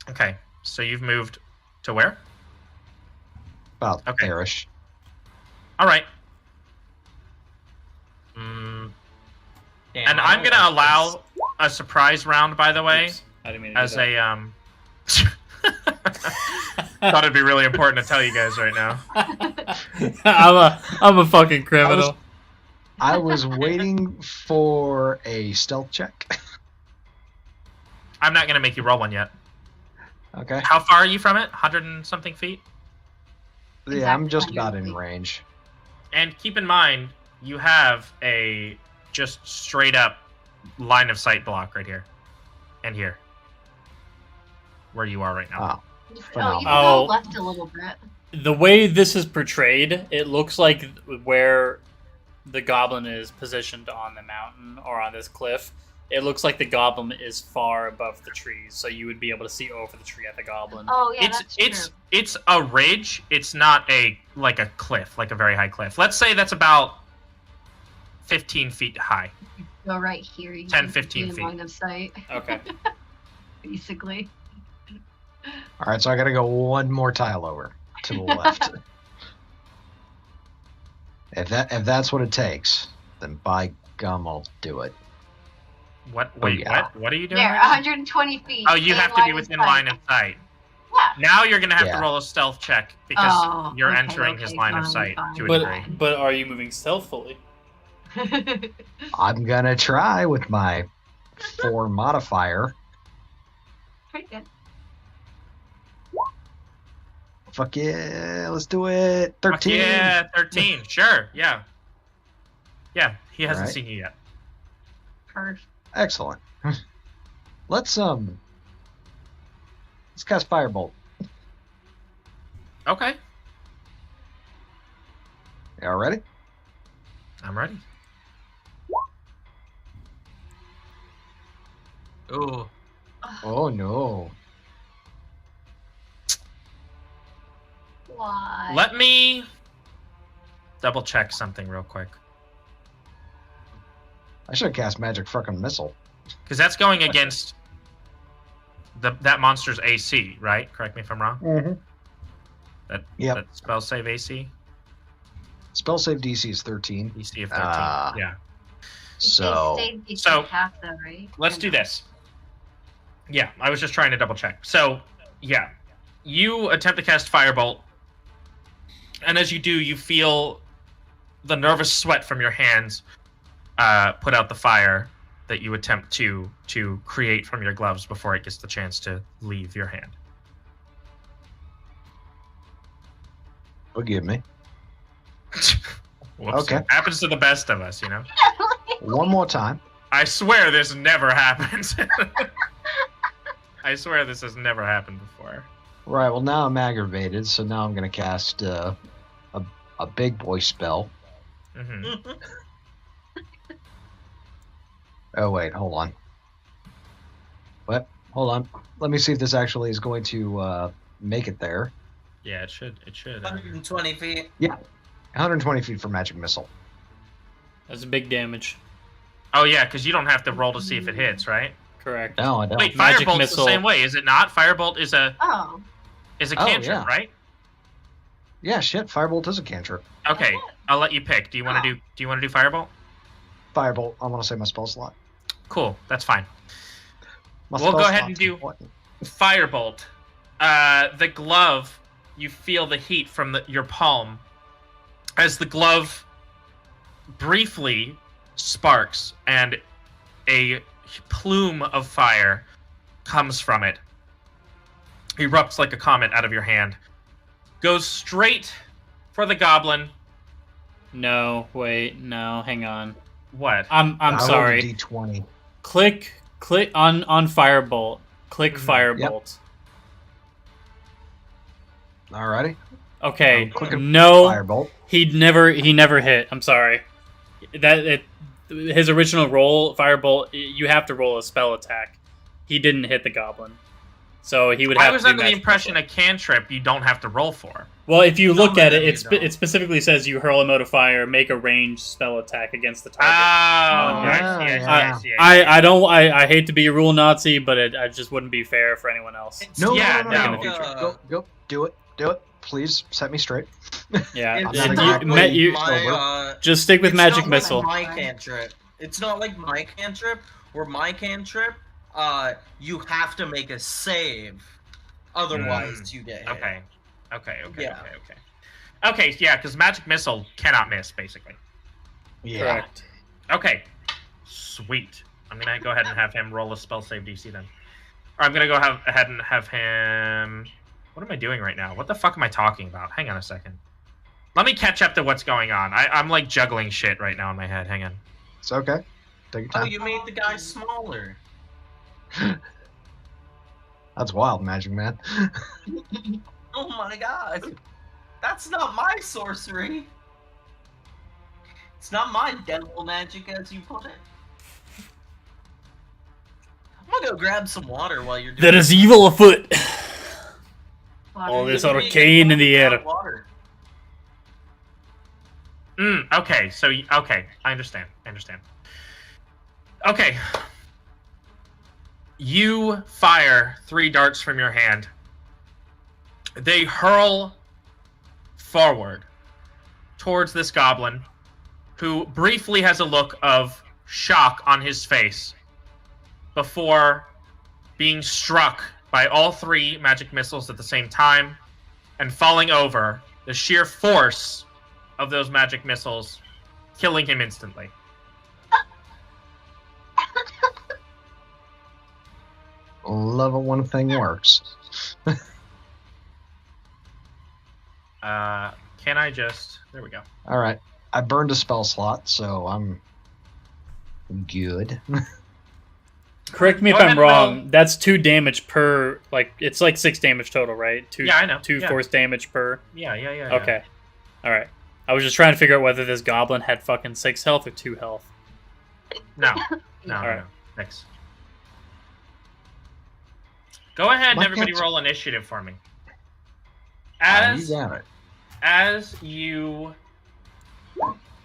Okay, so you've moved to where? About Okay. there-ish. All right. Damn, And I I'm don't gonna like allow a surprise round, by the way, Oops, I didn't mean to as do that. Thought it'd be really important to tell you guys right now. I'm a fucking criminal. I was waiting for a stealth check. I'm not gonna make you roll one yet. Okay. How far are you from it? 100 and something feet? Yeah, I'm just Exactly. about in range. And keep in mind, you have a just straight up line of sight block right here. And here. Where you are right now. Oh, You can phenomenal. go left a little bit. The way this is portrayed, it looks like where the goblin is positioned on the mountain or on this cliff, it looks like the goblin is far above the trees, so you would be able to see over the tree at the goblin. Oh yeah, it's that's true. it's a ridge. It's not a cliff, like a very high cliff. Let's say that's about 15 feet high. Go right here. You 10, can 15 be in feet. line of sight, Okay. basically. All right, so I got to go one more tile over to the left. If that's what it takes, then by gum, I'll do it. What? Wait, yeah. what are you doing? There, right now? 120 feet. Oh, you in have to be of within sight. line of sight. Yeah. Now you're gonna have Yeah. to roll a stealth check because Oh, you're okay, entering his line of sight fine. to a But degree. but are you moving stealthily? I'm gonna try with my 4 modifier. Pretty good. Fuck yeah, let's do it. Fuck 13. yeah, 13. Sure, yeah. Yeah, he hasn't Alright. seen you yet. Perfect. Excellent. Let's cast Firebolt. Okay, Y'all ready? I'm ready. Ooh. Oh no. Why? Let me double check something real quick. I should have cast Magic Frickin' Missile. Because that's going against that monster's AC, right? Correct me if I'm wrong. Mm-hmm. Yep. That spell save AC? Spell save DC is 13. DC of 13. Ah. Yeah. So So- half though, right? Let's Or do no? this. Yeah, I was just trying to double check. So, yeah. You attempt to cast Firebolt. And as you do, you feel the nervous sweat from your hands put out the fire that you attempt to create from your gloves before it gets the chance to leave your hand. forgive me. Whoops. Okay. Happens to the best of us, you know? One more time. I swear this never happened. I swear this has never happened before. Right, well now I'm aggravated, so now I'm gonna cast a big boy spell. hmm Oh wait, hold on. What? Hold on. Let me see if this actually is going to make it there. Yeah, it should. It should. 120 feet. 120 feet for magic missile. That's a big damage. Oh yeah, because you don't have to roll to see if it hits, right? Correct. No, I don't. Wait, Magic Firebolt's missile. the same way, is it not? Firebolt is a Oh. cantrip, yeah. right? Yeah, shit. Firebolt is a cantrip. Okay, I'll let you pick. Do you want to do Firebolt? Firebolt. I want to say my spell slot. Cool, that's fine. My We'll spell go ahead slot's and do- important. Firebolt. The glove, you feel the heat from your palm as the glove briefly sparks and a plume of fire comes from it. Erupts like a comet out of your hand. Goes straight for the goblin. No, wait, no, hang on. What? I'm I rolled a sorry. D20. Click on Firebolt. Click Mhm. Firebolt. Alrighty. Okay. Clicking No, Firebolt. he never hit. I'm sorry. His original roll, Firebolt, you have to roll a spell attack. He didn't hit the goblin. So he would have I was to do under the magic impression missile. a cantrip you don't have to roll for. Well, if you look Some at of it, them you don't. it specifically says you hurl a mode of fire, make a ranged spell attack against the target. I hate to be a rule Nazi, but it just wouldn't be fair for anyone else. No, Yeah, no, no. no, no. Go. Do it. Please set me straight. Yeah, It's not not exactly my, just stick with it's magic not missile. Like my cantrip. It's not like my cantrip, where my cantrip, you have to make a save. Otherwise, you get hit. Okay. Yeah. Okay, yeah, because magic missile cannot miss, basically. Yeah. Correct. Okay. Sweet. I'm gonna go ahead and have him roll a spell save DC then. Or I'm gonna go ahead and have him. What am I doing right now? What the fuck am I talking about? Hang on a second. Let me catch up to what's going on. I'm like juggling shit right now in my head. Hang on. It's okay. Take your Oh, time. you made the guy smaller. That's wild, Magic Man. Oh my god. That's not my sorcery. It's not my devil magic, as you put it. I'm gonna go grab some water while you're doing There is evil afoot. All Water. this arcane in the air. Water. Okay, so okay, I understand. Okay. You fire 3 darts from your hand. They hurl forward towards this goblin, who briefly has a look of shock on his face before being struck by all 3 magic missiles at the same time and falling over. The sheer force of those magic missiles killing him instantly. Love it when a thing works. Can I just... There we go. All right. I burned a spell slot, so I'm good. Correct me if Go ahead I'm and wrong. roll. That's 2 damage per. It's like 6 damage total, right? Yeah, I know. 2 Yeah. force damage per. Yeah. Okay. All right. I was just trying to figure out whether this goblin had fucking 6 health or 2 health. No. Alright. No. Thanks. Go ahead and Why everybody can't- roll initiative for me. You got it. As you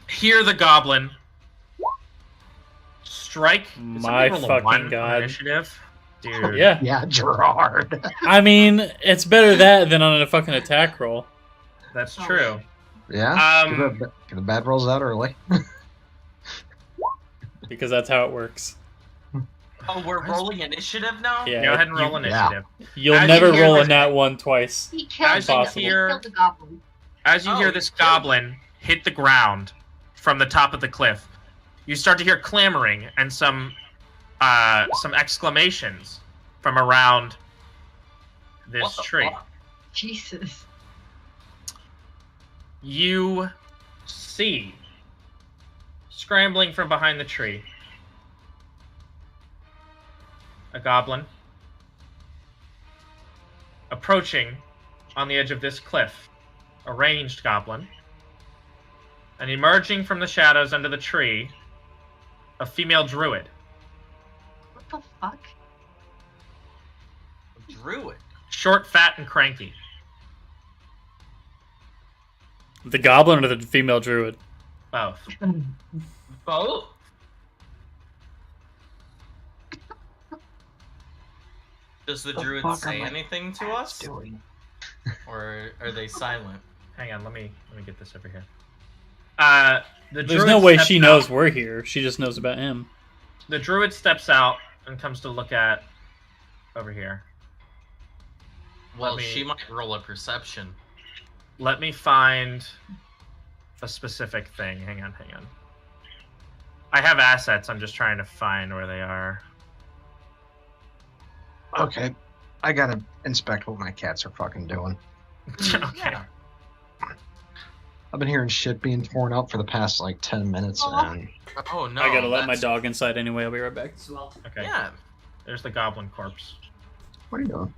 hear the goblin strike... Did My somebody roll a fucking 1 on God. Initiative? Dude. Yeah. Yeah, Gerard. I mean, it's better that than on a fucking attack roll. That's true. Yeah. Um, Get the bad rolls out early. Because that's how it works. Oh, we're rolling initiative now? Yeah. Go ahead and roll you- initiative. You'll As never you hear roll a this- nat 1 twice. He killed, As the, you he hear- killed the goblin. As you Oh, hear this you killed- goblin hit the ground from the top of the cliff, you start to hear clamoring and some exclamations from around What this the tree. fuck? Jesus. You see, scrambling from behind the tree, a goblin approaching on the edge of this cliff, a ranged goblin, and emerging from the shadows under the tree, a female druid. What the fuck? Druid. Short, fat, and cranky. The goblin or the female druid? Both. Both? Does the The druid fuck say are my anything to bats us, doing? or are they silent? Hang on, let me get this over here. The There's druid no way steps she out. knows we're here. She just knows about him. The druid steps out and comes to look at over here. Well, me- she might roll a perception. Let me find a specific thing. Hang on. I have assets. I'm just trying to find where they are. Okay, I gotta inspect what my cats are fucking doing. Okay. Yeah. I've been hearing shit being torn up for the past like 10 minutes, Aw. and Oh no. I gotta let my that's- dog inside anyway. I'll be right back. Okay. Yeah. There's the goblin corpse. what are you doing?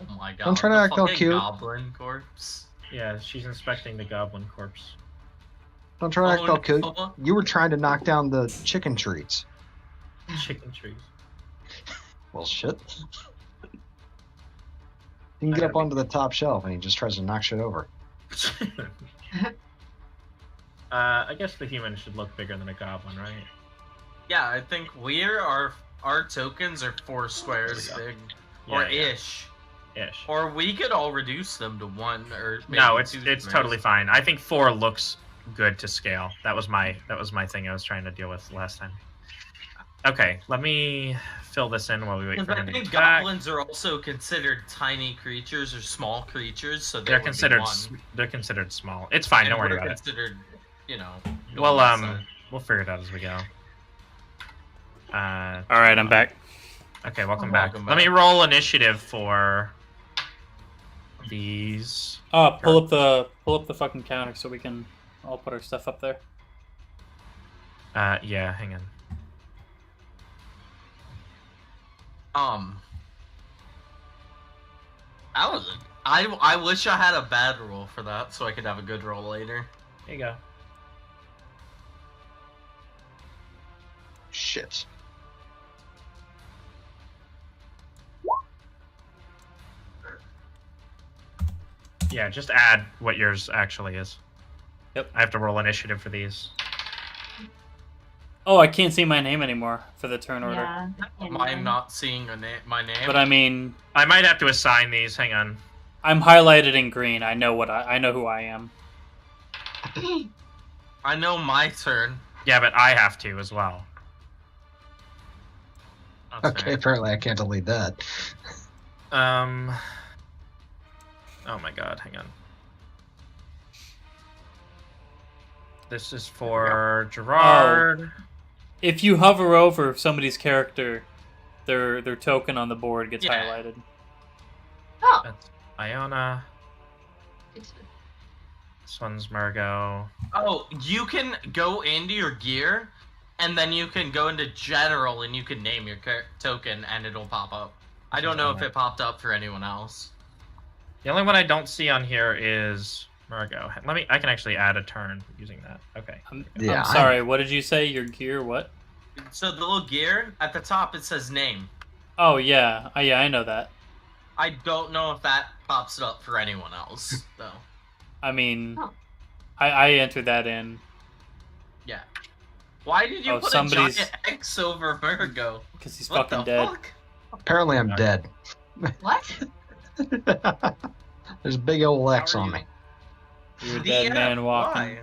Oh my god. Don't try to the act all fucking cute. Goblin corpse. Yeah, she's inspecting the goblin corpse. Don't try to act all cute. no. You were trying to knock down the chicken treats. Chicken trees. Well, shit. You can get up onto the top shelf, and he just tries to knock shit over. I guess the human should look bigger than a goblin, right? Yeah, I think our tokens are 4 squares big, or Yeah, ish, Ish. or we could all reduce them to 1 or maybe No, it's 2 it's squares. totally fine. I think 4 looks good to scale. That was my thing I was trying to deal with last time. Okay, let me fill this in while we wait for Because I him to think attack. goblins are also considered tiny creatures or small creatures, so They're would be considered 1. they're considered small. It's fine. And Don't worry we're about it. considered, you know. Well, normal size. we'll figure it out as we go. All right, I'm back. Okay, welcome Oh, back. welcome Let me back. roll initiative for these. Pull up the fucking counter so we can all put our stuff up there. Yeah, hang on. I wish I had a bad roll for that so I could have a good roll later. Here you go. Shit. Yeah, just add what yours actually is. Yep. I have to roll initiative for these. Oh, I can't see my name anymore for the turn order. Yeah. I'm not seeing my name. But I mean, I might have to assign these. Hang on. I'm highlighted in green. I know I know who I am. I know my turn. Yeah, but I have to as well. That's Okay, fair. apparently I can't delete that. Oh my god, hang on. This is for Gerard. If you hover over somebody's character, their token on the board gets Yeah. highlighted. Oh, That's Iona. it's, This one's Margot. Oh, you can go into your gear, and then you can go into general, and you can name your token, and it'll pop up. I don't know if it popped up for anyone else. The only one I don't see on here is Margot. I can actually add a turn using that. Okay. Yeah, I'm sorry. What did you say? Your gear? What? So the little gear at the top, it says name. Oh yeah. Yeah, I know that. I don't know if that pops up for anyone else, though. I mean, Oh. I entered that in Yeah. Why did you Oh, put somebody's- a giant X over Virgo? because he's What fucking the dead. fuck? Apparently I'm dead. what? There's a big old X How are on you? me. You're a dead man walking.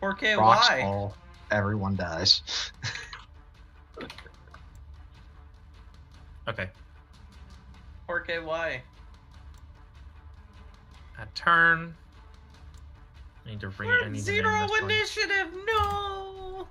Why? 4K, Rocks why? fall. Everyone dies. Okay. 4K, why? Add turn. I need to I need to Zero name this one. initiative, no!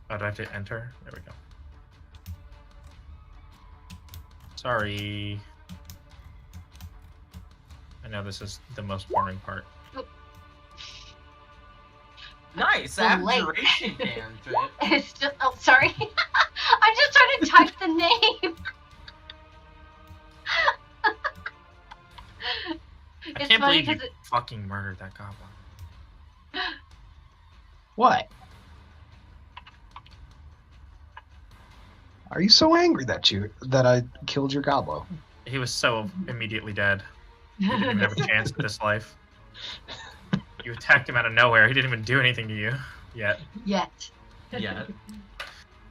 Oh, do I have to enter? There we go. Sorry. I know this is the most boring part. Nice, So late. abjuration cantrip. It's just. Oh, sorry. I'm just trying to type the name. I It's can't funny believe you 'cause it- fucking murdered that goblin. What? Are you so angry that I killed your gobbo? He was so immediately dead. He didn't even have a chance at this life. You attacked him out of nowhere. He didn't even do anything to you yet. Yet. Yeah.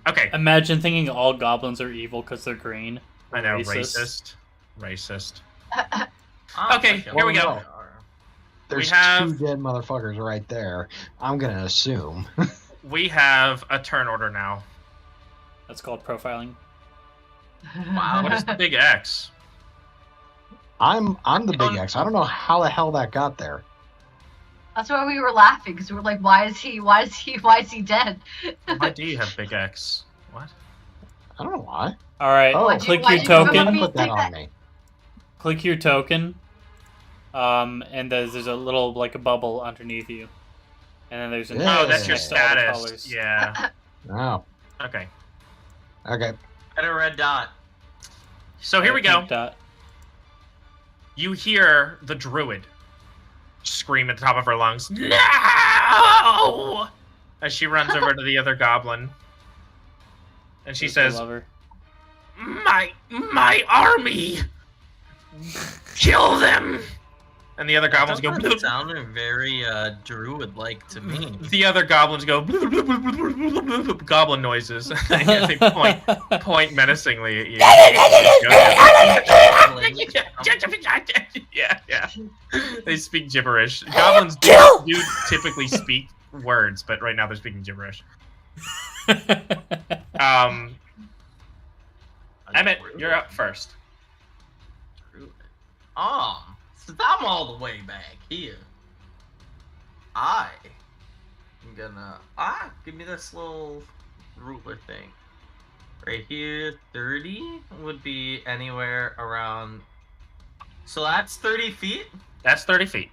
Okay, Imagine thinking all goblins are evil because they're green. I know, Racist. racist. Oh Okay, my God. here we go. Well, There's have- 2 dead motherfuckers right there. I'm gonna assume. We have a turn order now. That's called profiling. Wow. What is the big X? I'm the big X. I don't know how the hell that got there. That's why we were laughing because we were like, why is he dead? Why do you have big X? What? I don't know why. All right, Oh. click why'd your you token. Put that on me. Click your token. And there's a little like a bubble underneath you, and then there's an Yeah. Oh, that's your list of all the status. colors. Yeah. Oh, Okay. okay. And a red dot. So here we go. Pink dot. You hear the druid scream at the top of her lungs, "No!" as she runs over to the other goblin. And she There's says, the lover. My army! Kill them! And the other goblins go, That sounded very druid-like to me. the other goblins go, goblin noises. They point menacingly at you. Yeah. They speak gibberish. Goblins do typically speak words, but right now they're speaking gibberish. Emmett, you're up first. Oh, since I'm all the way back here, I'm gonna give me this little ruler thing. Right here, 30 would be anywhere around. So that's 30 feet. That's 30 feet.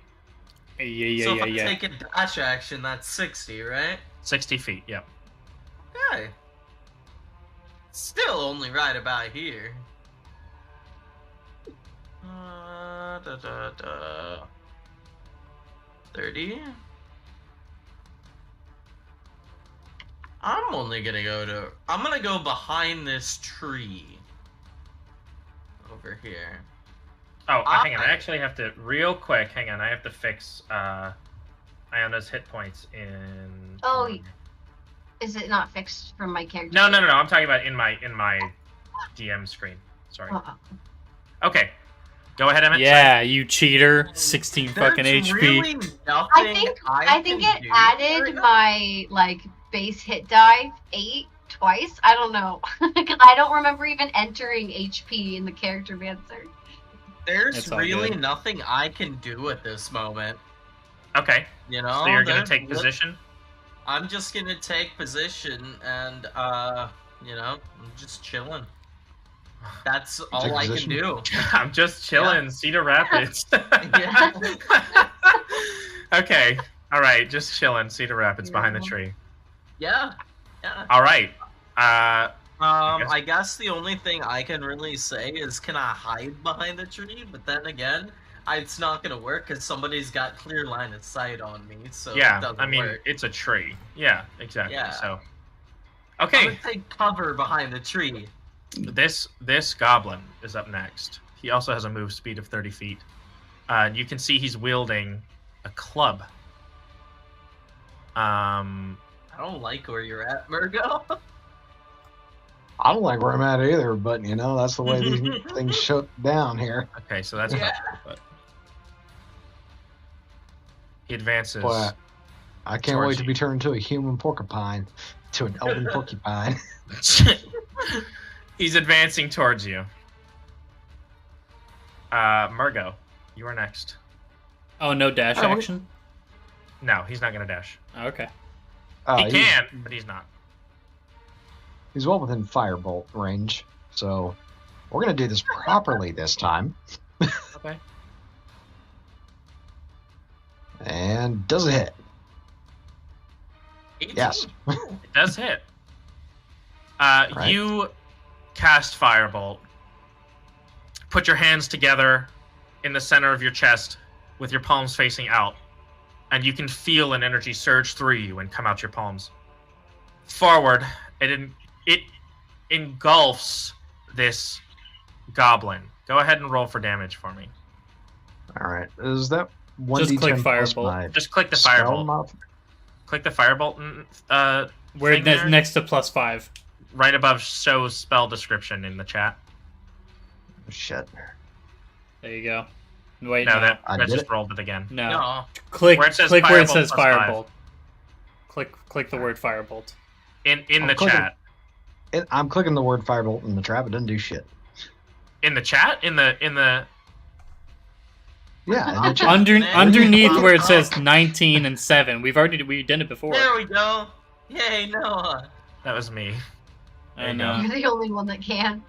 Yeah. So if I take a dash action, that's 60, right? 60 feet, yep. Okay. Still only right about here. 30. I'm gonna go behind this tree. Over here. Oh, hang on. I actually have to, real quick, hang on. I have to fix Iona's hit points in... Oh, is it not fixed from my character? No. I'm talking about in my DM screen. Sorry. Okay. Go ahead, Emmett. Yeah, you cheater. 16 fucking There's HP. Really nothing I think can it do added right now. my base hit die 8 twice. I don't know because I don't remember even entering HP in the character answer. There's It's all really good. nothing I can do at this moment. Okay. You know, So you're going to there's take position? I'm just gonna take position and I'm just chilling. That's all Take I position? can do. I'm just chilling. Cedar Rapids. Yeah. Okay. All right. Just chilling. Cedar Rapids behind the tree. Yeah. All right. I guess the only thing I can really say is, can I hide behind the tree? But then again, it's not gonna work because somebody's got clear line of sight on me. So it Yeah. doesn't I mean, work. it's a tree. Yeah. Exactly. Yeah. So. I'm Okay. gonna take cover behind the tree. This goblin is up next. He also has a move speed of 30 feet. And you can see he's wielding a club. I don't like where you're at, Murgo. I don't like where I'm at either, but that's the way these things shook down here. Okay, so that's Yeah. but he advances. Boy, I can't Towards wait to you. be turned into a human porcupine, to an elven porcupine. He's advancing towards you. Murgo, you are next. Oh, no dash Oh, action? No, he's not gonna dash. Okay. He He's- can, but he's not. He's well within firebolt range, so we're gonna do this properly this time. Okay. And does it hit? 18. Yes. It does hit. Right. You cast Firebolt. Put your hands together in the center of your chest with your palms facing out. And you can feel an energy surge through you and come out your palms. Forward. It engulfs this goblin. Go ahead and roll for damage for me. All right. Is that 1d10 Just click plus firebolt. my Just click the spell firebolt. Click the firebolt. Where thing there, next to +5. right above show spell description in the chat. Shit. There you go. Wait, No, no. that I I did just it. rolled it again. No. No. Click Where it says click where it firebolt says plus 5. firebolt. Click the word firebolt. In I'm the clicking. chat. I'm clicking the word firebolt in the trap. It doesn't do shit. In the chat? In the Yeah, in the chat. Underneath where it says 19 and 7. We done it before. There we go. Yay, Noah. That was me. I know. You're the only one that can.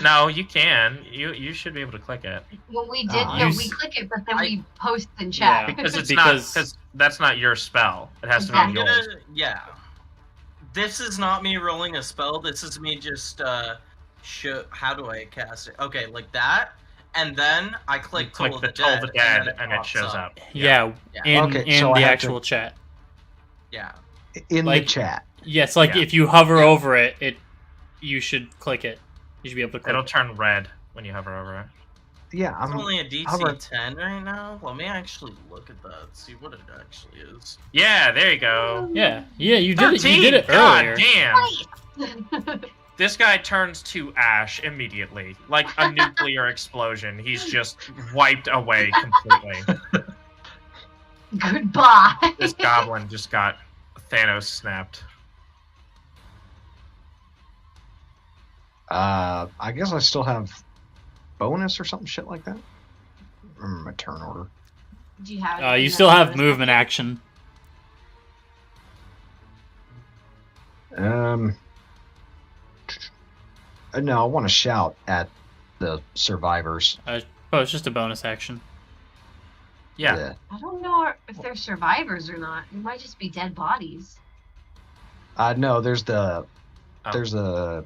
No, you can. You should be able to click it. Well, we did. Ah. No, You we s- click it, but then we post in chat. Yeah. Because it's Because- not because that's not your spell. It has to be I'm yours. gonna, yeah. This is not me rolling a spell. This is me just how do I cast it? Okay, like that, and then I You click click Toll the of the Toll Dead, the Dead then and it pops shows up. Yeah, Yeah. in Okay, so I the have actual to- chat. Yeah. In Like- the chat. Yes, like Yeah. if you hover over it, you should click it. You should be able to click It'll it. turn red when you hover over it. Yeah, It's I'm. only a DC hover- 10 right now. Let me actually look at that. See what it actually is. Yeah, there you go. Yeah, you did it. 13! You did it God earlier. damn! This guy turns to ash immediately, like a nuclear explosion. He's just wiped away completely. Goodbye. This goblin just got Thanos snapped. I guess I still have bonus or something shit like that. My turn order. Do you have? You anything still that have goes- movement action. No, I want to shout at the survivors. Oh, it's just a bonus action. Yeah. I don't know if they're survivors or not. They might just be dead bodies. No, there's the. Oh. There's a.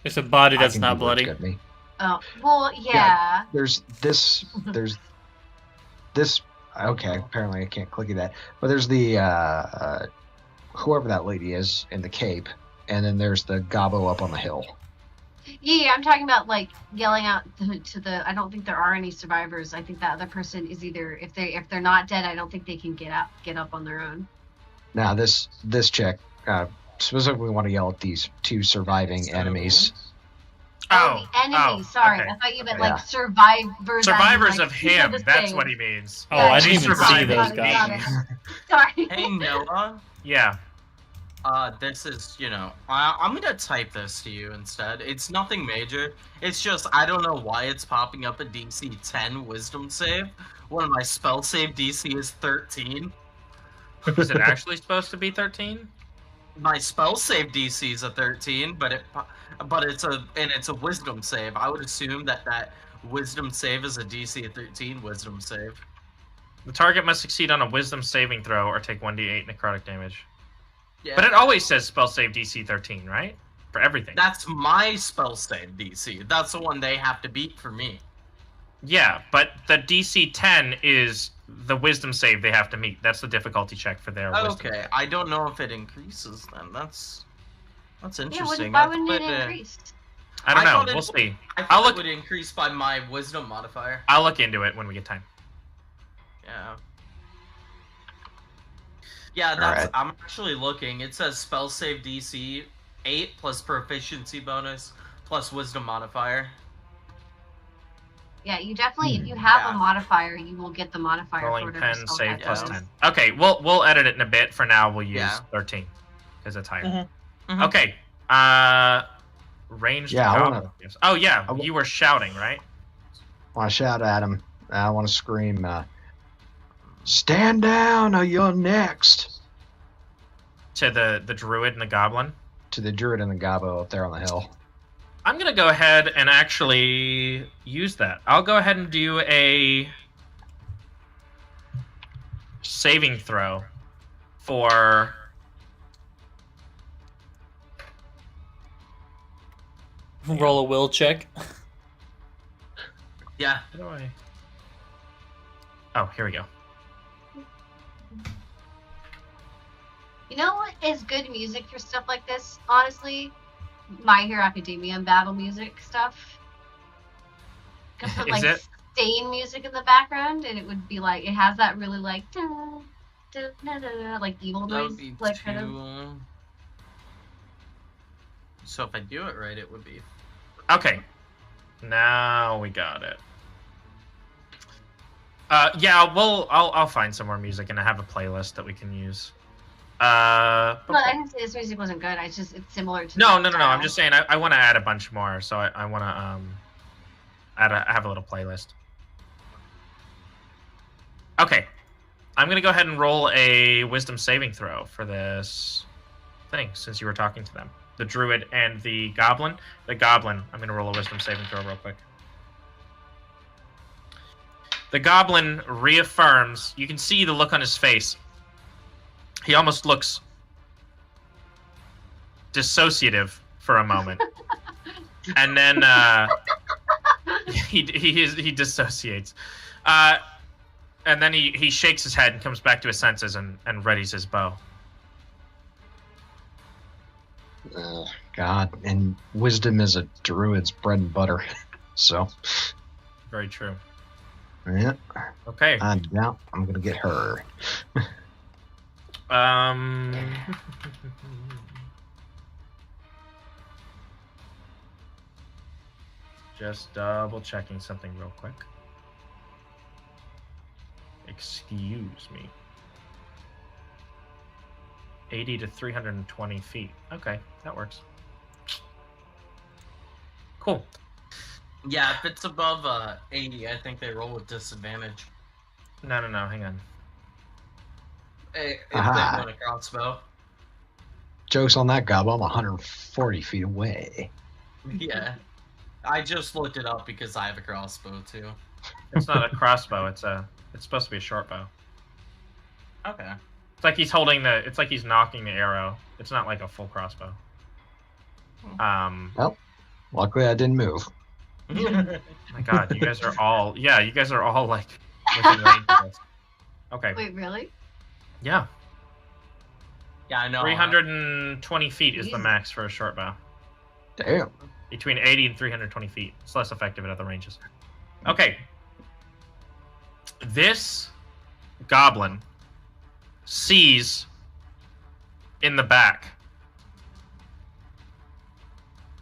It's a body I that's can not Google it, bloody. it's got me. Oh, well, yeah. There's this. There's this. Okay, apparently I can't click that. But there's the whoever that lady is in the cape, and then there's the gobbo up on the hill. Yeah, I'm talking about like yelling out to the. I don't think there are any survivors. I think that other person is either if they're not dead, I don't think they can get up on their own. Now this chick specifically want to yell at these two surviving enemies. Oh, the enemy. Sorry, okay. I thought you meant Okay. like survivors. Survivors as in, of like, him. the That's thing. what he means. Oh, I Yeah, didn't even see surviving. those Got guys. it. Sorry. Hey, Noah. Yeah. This is, I'm gonna type this to you instead. It's nothing major. It's just, I don't know why it's popping up a DC 10 wisdom save when my spell save DC is 13. Is it actually supposed to be 13? My spell save DC is a 13, but it's a wisdom save. I would assume that wisdom save is a DC 13 wisdom save. The target must succeed on a wisdom saving throw or take 1d8 necrotic damage. Yeah. But it always says spell save DC 13, right? For everything. That's my spell save DC. That's the one they have to beat for me. Yeah, but the DC 10 is the wisdom save they have to meet. That's the difficulty check for their wisdom. Okay, I don't know if it increases then. That's Yeah, interesting. why I wouldn't thought it increase? I don't I know. thought it- We'll see. I thought I'll it look- would increase by my wisdom modifier. I'll look into it when we get time. Yeah. Yeah, that's. Alright. I'm actually looking. It says spell save DC 8 plus proficiency bonus plus wisdom modifier. Yeah, you definitely. If you have Yeah. a modifier, you will get the modifier. for Rolling whatever 10, spell save that plus is. 10. Okay, we'll edit it in a bit. For now, we'll use Yeah. 13 because it's higher. Mhm. Mhm. Okay. Ranged. Yeah, I goblin. wanna- Oh yeah, I wa- you were shouting, right? I want to shout at him. I want to scream, "Stand down, or you're next!" To the druid and the goblin. To the druid and the gobbo up there on the hill. I'm gonna go ahead and actually use that. I'll go ahead and do a saving throw for Roll a will check. Yeah. How do I? Oh, here we go. You know what is good music for stuff like this? Honestly, My Hero Academia and battle music stuff. Because put like Stain music in the background, and it would be like it has that really like like evil That noise, would be like too... kind of. So if I do it right, it would be... Okay. Now we got it. Yeah, I'll find some more music, and I have a playlist that we can use. No, I didn't say this music wasn't good. It's similar to. No. I'm just saying I want to add a bunch more, so I want to have a little playlist. Okay, I'm gonna go ahead and roll a wisdom saving throw for this thing, since you were talking to them, the druid and the goblin. The goblin, I'm gonna roll a wisdom saving throw real quick. The goblin reaffirms. You can see the look on his face. He almost looks dissociative for a moment, and then he dissociates, and then he shakes his head and comes back to his senses and readies his bow. God, and wisdom is a druid's bread and butter, so. Very true. Yeah. Okay. I'm gonna get her. Just double checking something real quick. Excuse me. 80 to 320 feet. Okay, that works. Cool. Yeah, if it's above 80, I think they roll with disadvantage. No, hang on. If they want a crossbow. Joke's on that goblin. I'm 140 feet away. Yeah. I just looked it up because I have a crossbow too. It's not a crossbow. It's supposed to be a short bow. Okay. It's like he's holding it's like he's knocking the arrow. It's not like a full crossbow. Well, luckily I didn't move. My God, you guys are all like within range of this. Okay. Wait, really? Yeah. Yeah, I know. 320 feet is the max for a short bow. Damn. Between 80 and 320 feet. It's less effective at other ranges. Okay. This goblin sees in the back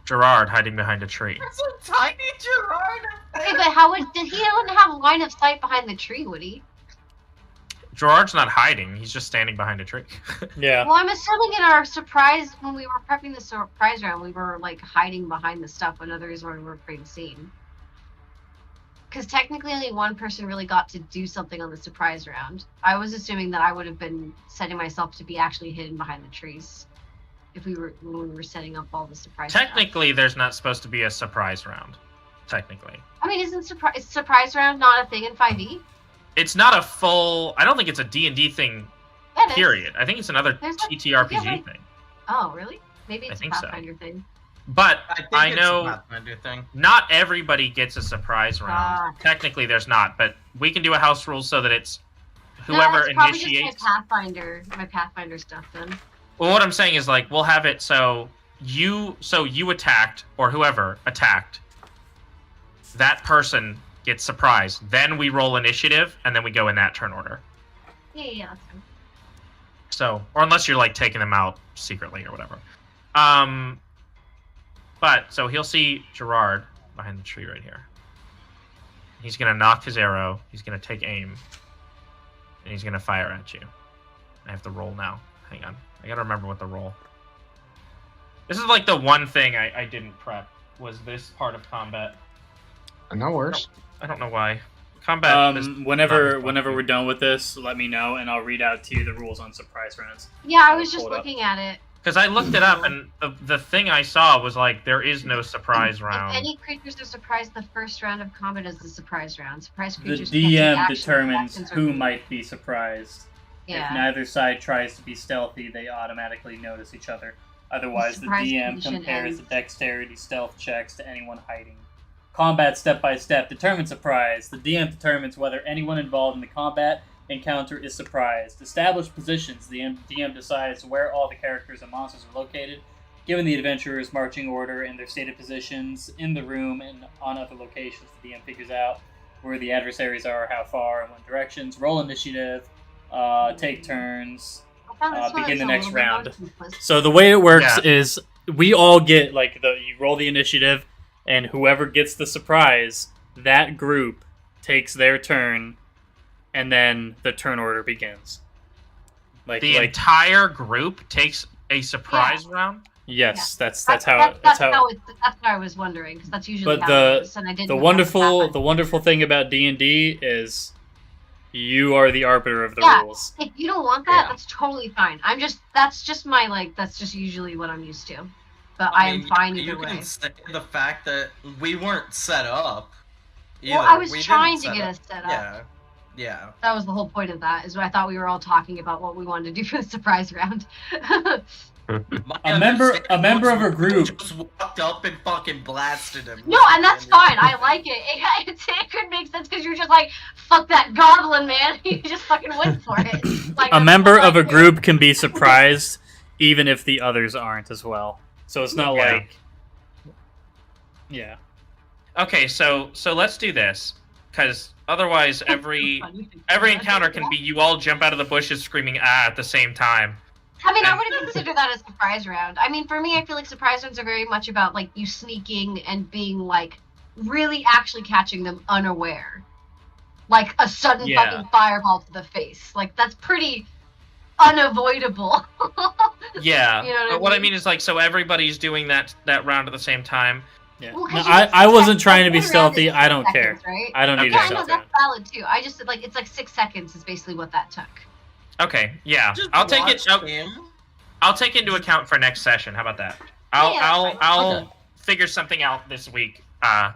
Gerard hiding behind a tree. It's a tiny Gerard. Okay, but he wouldn't have line of sight behind the tree, would he? Gerard's not hiding. He's just standing behind a tree. Yeah. Well, I'm assuming in our surprise, when we were prepping the surprise round, we were like hiding behind the stuff when others were afraid to see. Because technically only one person really got to do something on the surprise round. I was assuming that I would have been setting myself to be actually hidden behind the trees when we were setting up all the surprise Technically, stuff. there's not supposed to be a surprise round. Technically. I mean, isn't surprise round not a thing in 5e? It's not a full... I don't think it's a D&D thing, Yeah, it is. period. I think it's another TTRPG thing. Oh, really? Maybe it's a think so. Pathfinder thing. But I it's know a Pathfinder thing. not everybody gets a surprise round. Technically, there's not, but we can do a house rule so that it's whoever no, it's probably initiates. Just my Pathfinder stuff then. Well, what I'm saying is like we'll have it so you attacked or whoever attacked. That person gets surprised. Then we roll initiative, and then we go in that turn order. Yeah, that's fine. So, or unless you're like taking them out secretly or whatever. But so he'll see Gerard behind the tree right here. He's gonna knock his arrow. He's gonna take aim, and he's gonna fire at you. I have to roll now. Hang on, I gotta remember what the roll. This is like the one thing I didn't prep was this part of combat. No worries. I don't know why. Combat. Whenever we're done with this, let me know, and I'll read out to you the rules on surprise rounds. Yeah, I was just looking at it. Because I looked it up, and the thing I saw was like, there is no surprise round. If any creatures are surprised, the first round of combat is the surprise round. Surprise The creatures can't take DM action, determines actions, or who movement. might be surprised. Yeah. If neither side tries to be stealthy, they automatically notice each other. Otherwise, the Surprise DM condition compares the ends. dexterity stealth checks to anyone hiding. Combat step by step determines surprise. The DM determines whether anyone involved in the combat encounter is surprised. Establish positions. The DM decides where all the characters and monsters are located, given the adventurers' marching order and their stated positions in the room and on other locations. The DM figures out where the adversaries are, how far, and what directions. Roll initiative. Take turns. Begin the next round. So the way it works is we all get you roll the initiative, and whoever gets the surprise, that group takes their turn, and then the turn order begins. The entire group takes a surprise round. Yes, yeah. that's how. That's what I was wondering, because that's usually but how it is, and I didn't. The wonderful thing about D&D is you are the arbiter of the rules. If you don't want that, that's totally fine. That's just usually what I'm used to. But I am fine either way. You can say the fact that we weren't set up. Well, I was trying to get us set up. Yeah. That was the whole point of that. Is I thought we were all talking about what we wanted to do for the surprise round. a member of a group just walked up and fucking blasted him. No, and that's fine. I like it. It could make sense because you're just like, fuck that goblin, man. You just fucking went for it. A member of a group can be surprised even if the others aren't as well. So it's not like... Yeah. Okay, so let's do this. Because otherwise every encounter can be you all jump out of the bushes screaming at the same time. I mean, I wouldn't consider that a surprise round. I mean, for me, I feel like surprise rounds are very much about, you sneaking and being, really actually catching them unaware. Like, a sudden fucking fireball to the face. That's pretty unavoidable. Yeah. You know what I mean is, so everybody's doing that round at the same time. Yeah. Well, no, I wasn't trying to be stealthy. I don't care. Right? I don't need a stealth round. That's valid, too. I just, it's 6 seconds is basically what that took. Okay, yeah. I'll take into account for next session. How about that? I'll figure something out this week on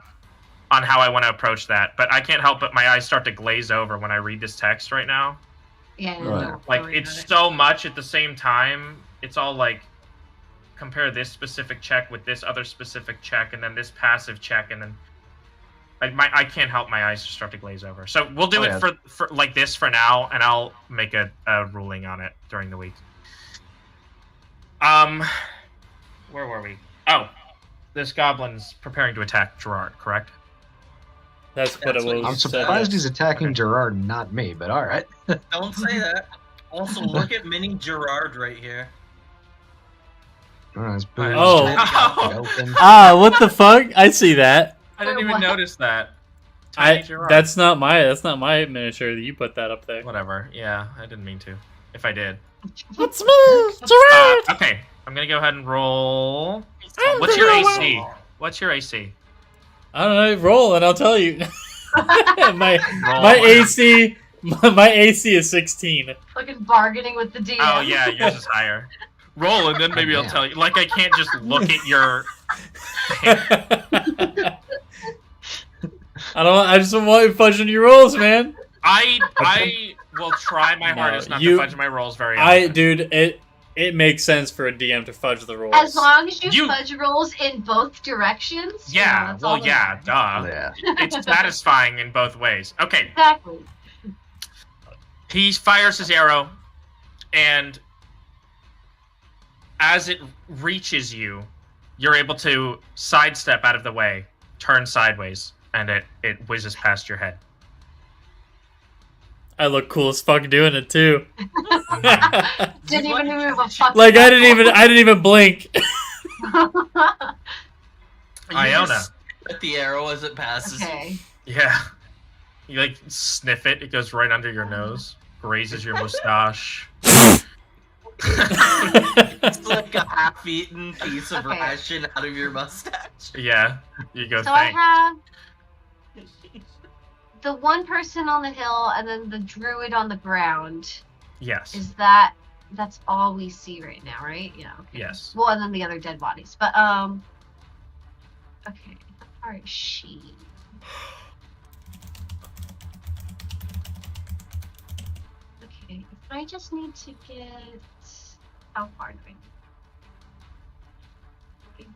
how I want to approach that. But I can't help but my eyes start to glaze over when I read this text right now. Yeah. It's so much at the same time. It's all compare this specific check with this other specific check, and then this passive check, and then I can't help my eyes to start to glaze over. So we'll do it for this for now, and I'll make a ruling on it during the week. Where were we? Oh, this goblin's preparing to attack Gerard, correct? That's what it was. I'm surprised he's attacking Gerard and not me, but alright. Don't say that. Also, look at mini Gerard right here. What the fuck? I see that. I didn't even notice that. That's not my miniature. You put that up there. Whatever. Yeah, I didn't mean to. If I did. Let's move, Gerard. Okay, I'm gonna go ahead and roll. What's your AC? What's your AC? I don't know. Roll, and I'll tell you. my AC is 16. Fucking bargaining with the DM. Oh yeah, yours is higher. Roll, and then maybe I'll tell you. I can't just look at your. I just want you fudging your rolls, man. I will try my hardest not to fudge my rolls very often. Dude, it makes sense for a DM to fudge the rolls. As long as you fudge rolls in both directions. Yeah, duh. Yeah. It's satisfying in both ways. Okay. Exactly. He fires his arrow, and as it reaches you, you're able to sidestep out of the way, turn sideways, and it whizzes past your head. I look cool as fuck doing it too. Didn't even move a fucking. I didn't even blink. Iona. At the arrow as it passes. Okay. Yeah. You sniff it. It goes right under your nose, grazes your mustache. It's like a half-eaten piece of ration out of your mustache. Yeah. You go. So I have the one person on the hill, and then the druid on the ground. Yes. That's all we see right now, right? Yeah. Okay. Yes. Well, and then the other dead bodies, but okay. All right, she. Okay, I just need to get how far do I need? Okay.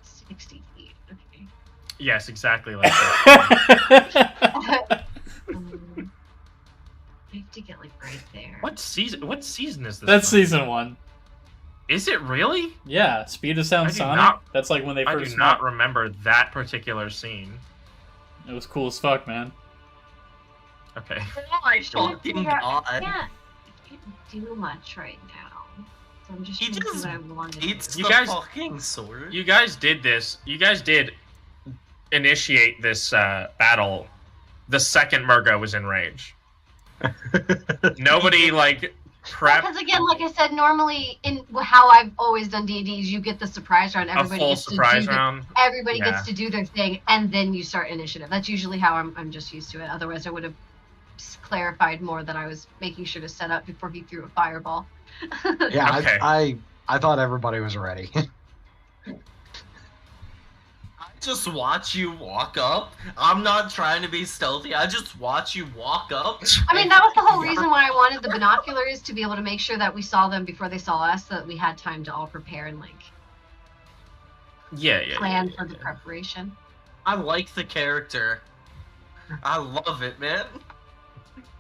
60 feet. Okay. Yes, exactly like that. I have to get like right there. What season? What season is this? That's one? season 1. Is it really? Yeah, Speed of Sound I do Sonic. not- That's like when they I first do not met. remember that particular scene. It was cool as fuck, man. Okay. Oh my Fucking God. I can't do much right now. So I'm just He trying to see just what I want to do. It's You the guys- fucking sword. You guys did this. You guys did initiate this battle the second Murgo was in rage. Nobody like prepped Because again, like I said, normally in how I've always done D&D is you get the surprise round. a Everybody full gets surprise to do round. Everybody Yeah. gets to do their thing, and then you start initiative. That's usually how I'm just used to it. Otherwise, I would have clarified more that I was making sure to set up before he threw a fireball. Yeah, Okay. I thought everybody was ready. I just watch you walk up. I'm not trying to be stealthy. I just watch you walk up. I mean, that was the whole reason why I wanted the binoculars, to be able to make sure that we saw them before they saw us, so that we had time to all prepare and like Yeah, yeah. plan yeah, for the yeah. preparation. I like the character. I love it, man.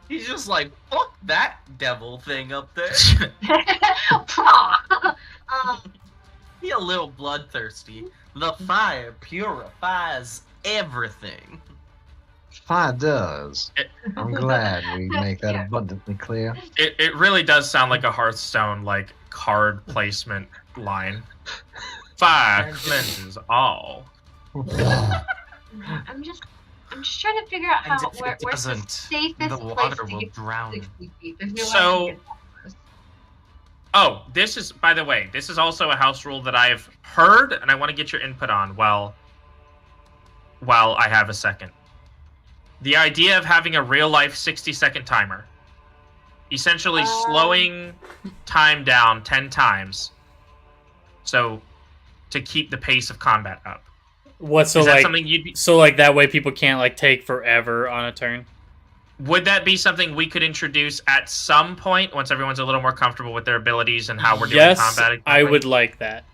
He's just like, fuck that devil thing up there. He a little bloodthirsty. The fire purifies everything. Fine does. I'm glad we make that Yeah. abundantly clear. It really does sound like a Hearthstone like card placement line. Fire cleanses all. I'm just trying to figure out And how if where's it the doesn't, safest the place water to will get drown. 60 feet. There's no So- way I can get that close. Oh, this is, by the way, this is also a house rule that I've heard, and I want to get your input on while I have a second. The idea of having a real-life 60-second timer. Essentially slowing time down 10 times. So, to keep the pace of combat up. What, so is that like, something you'd be... so like that way people can't like take forever on a turn? Would that be something we could introduce at some point, once everyone's a little more comfortable with their abilities and how we're doing Yes, combat? I would like that.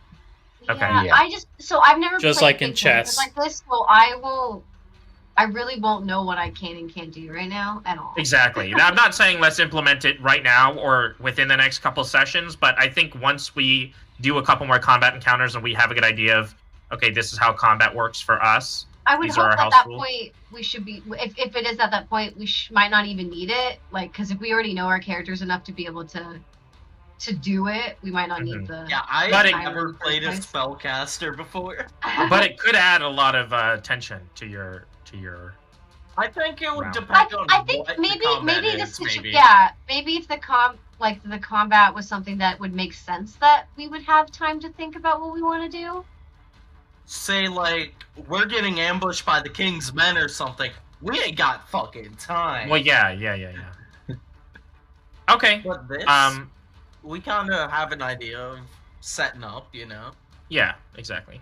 Okay. Yeah, Yeah. I've never Just played like in big games chess. like this, so I really won't know what I can and can't do right now at all. Exactly. Now, I'm not saying let's implement it right now or within the next couple sessions, but I think once we do a couple more combat encounters and we have a good idea of, okay, this is how combat works for us. I would These are hope our at house that rules. point we should be, if it is at that point, we might not even need it. Like, because if we already know our characters enough to be able to do it, we might not need the. Yeah, I've But it- never played a Nice. spellcaster before. But it could add a lot of tension to your. I think it would Round. depend on I think what the maybe combat the is, maybe. maybe if the combat was something that would make sense, that we would have time to think about what we want to do. Say like we're getting ambushed by the king's men or something. We ain't got fucking time. Well, yeah. Okay. But this, we kind of have an idea of setting up. You know, Yeah, exactly.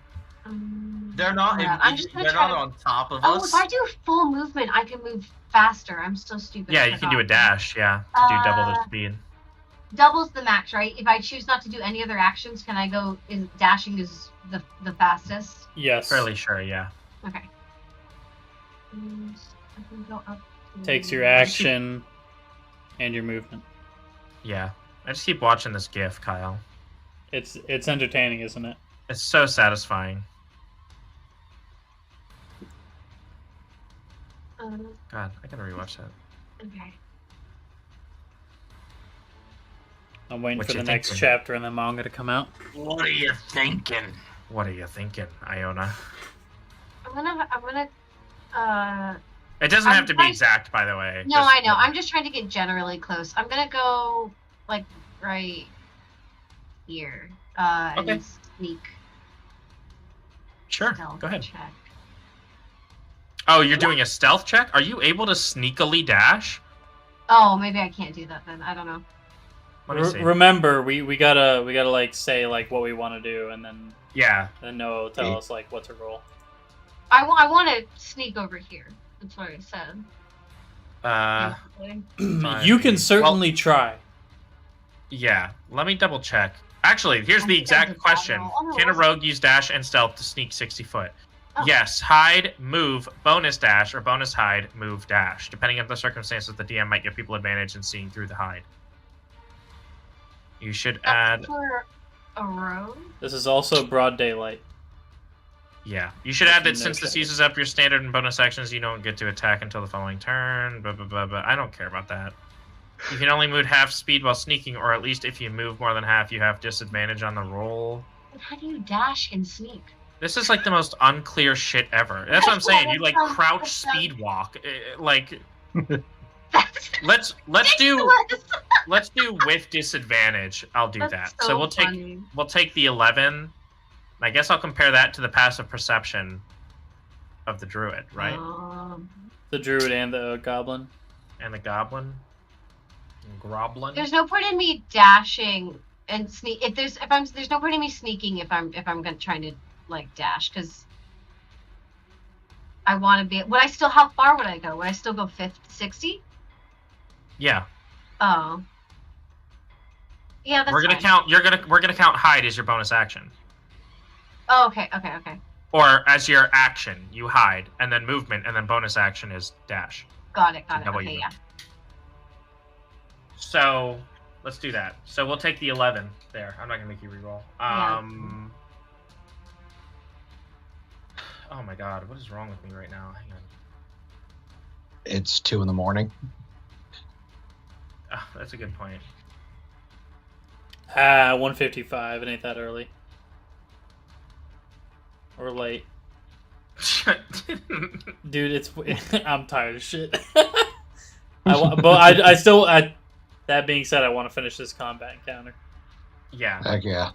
they're not. Yeah, I'm just gonna they're try not to- on top of Oh, us. if I do full movement, I can move faster. I'm so stupid. Yeah, I you can do a forgot. dash, yeah, to do double the speed. Doubles the max, right? If I choose not to do any other actions, can I go? Dashing is the fastest. Yes. Fairly sure, yeah. Okay. And I can go up to- Takes your action and your movement. Yeah. I just keep watching this GIF, Kyle. It's entertaining, isn't it? It's so satisfying. God, I gotta rewatch that. Okay. I'm waiting What for you the next thinking? chapter and the manga to come out. What are you thinking? What are you thinking, Iona? I'm gonna. It doesn't have to be trying- exact, by the way. No, Just- I know. I'm just trying to get generally close. I'm gonna go like right here. Okay. And sneak. Sure, stealth go ahead. Check. Oh, you're doing a stealth check? Are you able to sneakily dash? Oh, maybe I can't do that then. I don't know. Let me see. Remember, we gotta like say like what we want to do, and then Yeah. Noah will tell us like what to roll. I want to sneak over here. That's what I said. Fine. You can certainly try. Yeah. Let me double check. Actually, here's I the think I exact did that question. roll. Oh, Can a was it? rogue use dash and stealth to sneak 60 foot? Yes, hide, move, bonus dash, or bonus hide, move, dash. Depending on the circumstances, the DM might give people advantage in seeing through the hide. You should add... For a road? This is also broad daylight. Yeah. You should add that No since this shadow. uses up your standard and bonus actions, you don't get to attack until the following turn. Blah, blah, blah, blah. I don't care about that. You can only move half speed while sneaking, or at least if you move more than half, you have disadvantage on the roll. How do you dash and sneak? This is like the most unclear shit ever. That's what I'm saying. You like crouch speed walk. Like That's let's do ridiculous. let's do with disadvantage. I'll do That's that. so So funny. we'll take the 11. I guess I'll compare that to the passive perception of the druid, right? The druid and the goblin. And the goblin. Groblin. There's no point in me dashing and sneak. There's no point in me sneaking if I'm trying to like dash because I want to be. Would I still? How far would I go? Would I still go 60? Yeah. Oh. Yeah, that's We're gonna fine. count. We're gonna count hide as your bonus action, Oh, okay. or as your action you hide, and then movement, and then bonus action is dash. Got it. Double Okay, you. yeah. So let's do that. So we'll take the 11 there. I'm not gonna make you reroll. Yeah. Oh my god, what is wrong with me right now? Hang on. It's 2 in the morning. Oh, that's a good point. 1:55. It ain't that early. Or late. Dude, it's I'm tired of shit. I still that being said, I want to finish this combat encounter. Yeah. Heck yeah.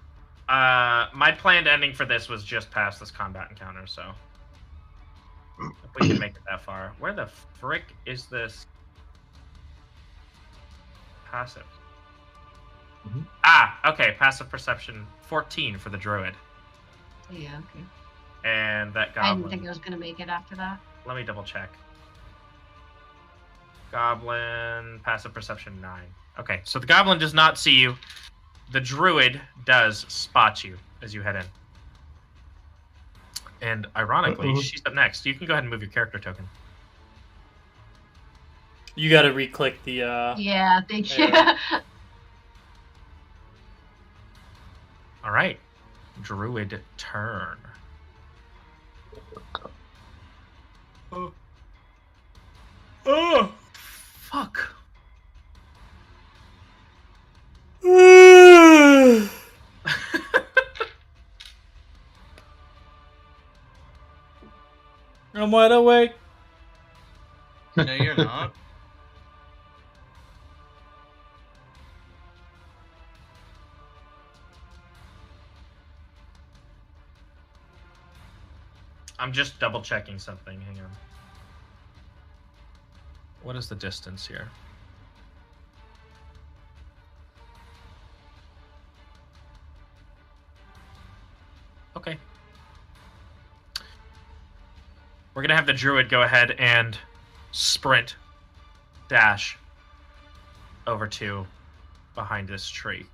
My planned ending for this was just past this combat encounter, so if we can make it that far. Where the frick is this passive? Mhm. Okay, passive perception 14 for the druid. Yeah. Okay. And that I goblin. didn't think I was gonna make it after that. Let me double check. Goblin, passive perception 9. Okay, so the goblin does not see you. The druid does spot you as you head in. And ironically, she's up next. You can go ahead and move your character token. You got to re-click the. Yeah. Thank you. Yeah. All right, druid turn. Oh, fuck. I'm wide awake. No, you're not. I'm just double checking something. Hang on. What is the distance here? Okay. We're gonna have the druid go ahead and sprint, dash over to behind this tree.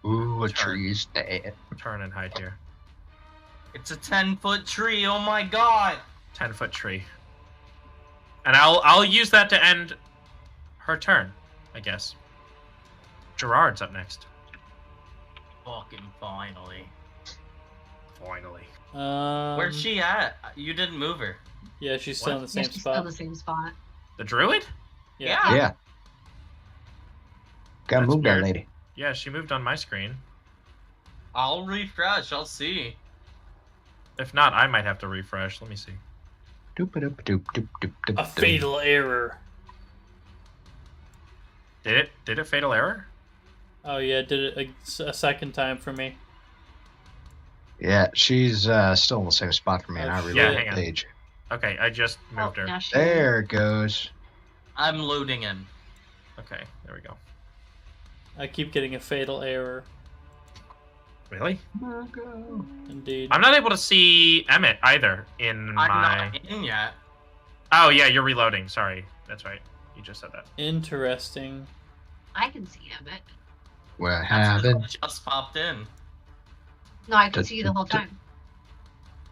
Ooh, a Turn. tree's dead. Turn and hide here. It's a 10-foot tree. Oh my god. 10-foot tree. And I'll use that to end her turn, I guess. Gerard's up next. Fucking finally. Finally. Where's she at? You didn't move her. Yeah, she's still What? in the Yeah, same she's still in spot. the same spot. The druid? Yeah. Yeah. Gotta That's move that weird. lady. Yeah, she moved on my screen. I'll refresh. I'll see. If not, I might have to refresh. Let me see. A fatal error. Did it fatal error? Oh yeah, did it a second time for me. Yeah, she's still in the same spot for me, and I Oh, reload yeah, the hang on. page. Okay, I just moved her. Now she There it goes. I'm loading in. Okay, there we go. I keep getting a fatal error. Really? Indeed. I'm not able to see Emmett either in I'm my... not in yet. Oh, yeah, you're reloading. Sorry. That's right. You just said that. Interesting. I can see Emmett. What That's 'cause happened? I just popped in. No, I could see you the whole time.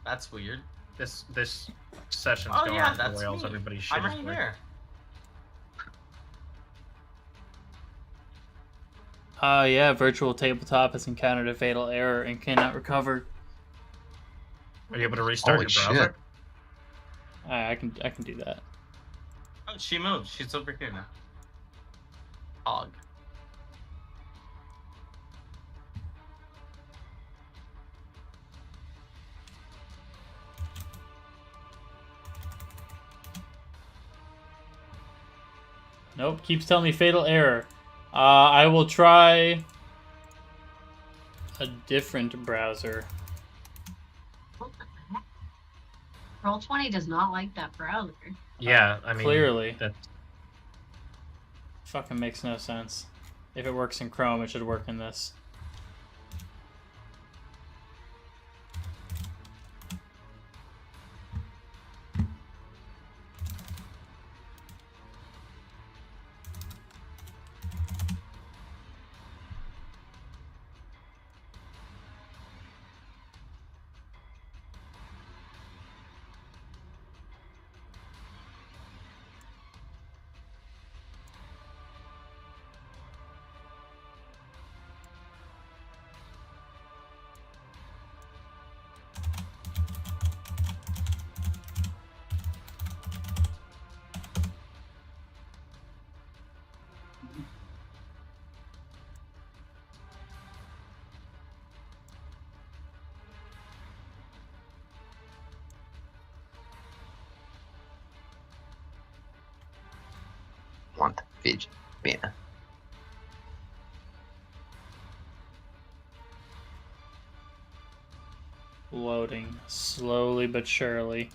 That's weird. This session's Oh going yeah, off the that's rails. me. Everybody's shit I'm is right weird. here. Yeah, virtual tabletop has encountered a fatal error and cannot recover. Are you able to restart Holy your browser? I can do that. Oh, she moved. She's over here now. Hog. Nope, keeps telling me fatal error. I will try a different browser. What the heck? Roll20 does not like that browser. Yeah, I mean, Clearly. that Fucking makes no sense. If it works in Chrome, it should work in this. Want fidget spinner. Loading slowly but surely.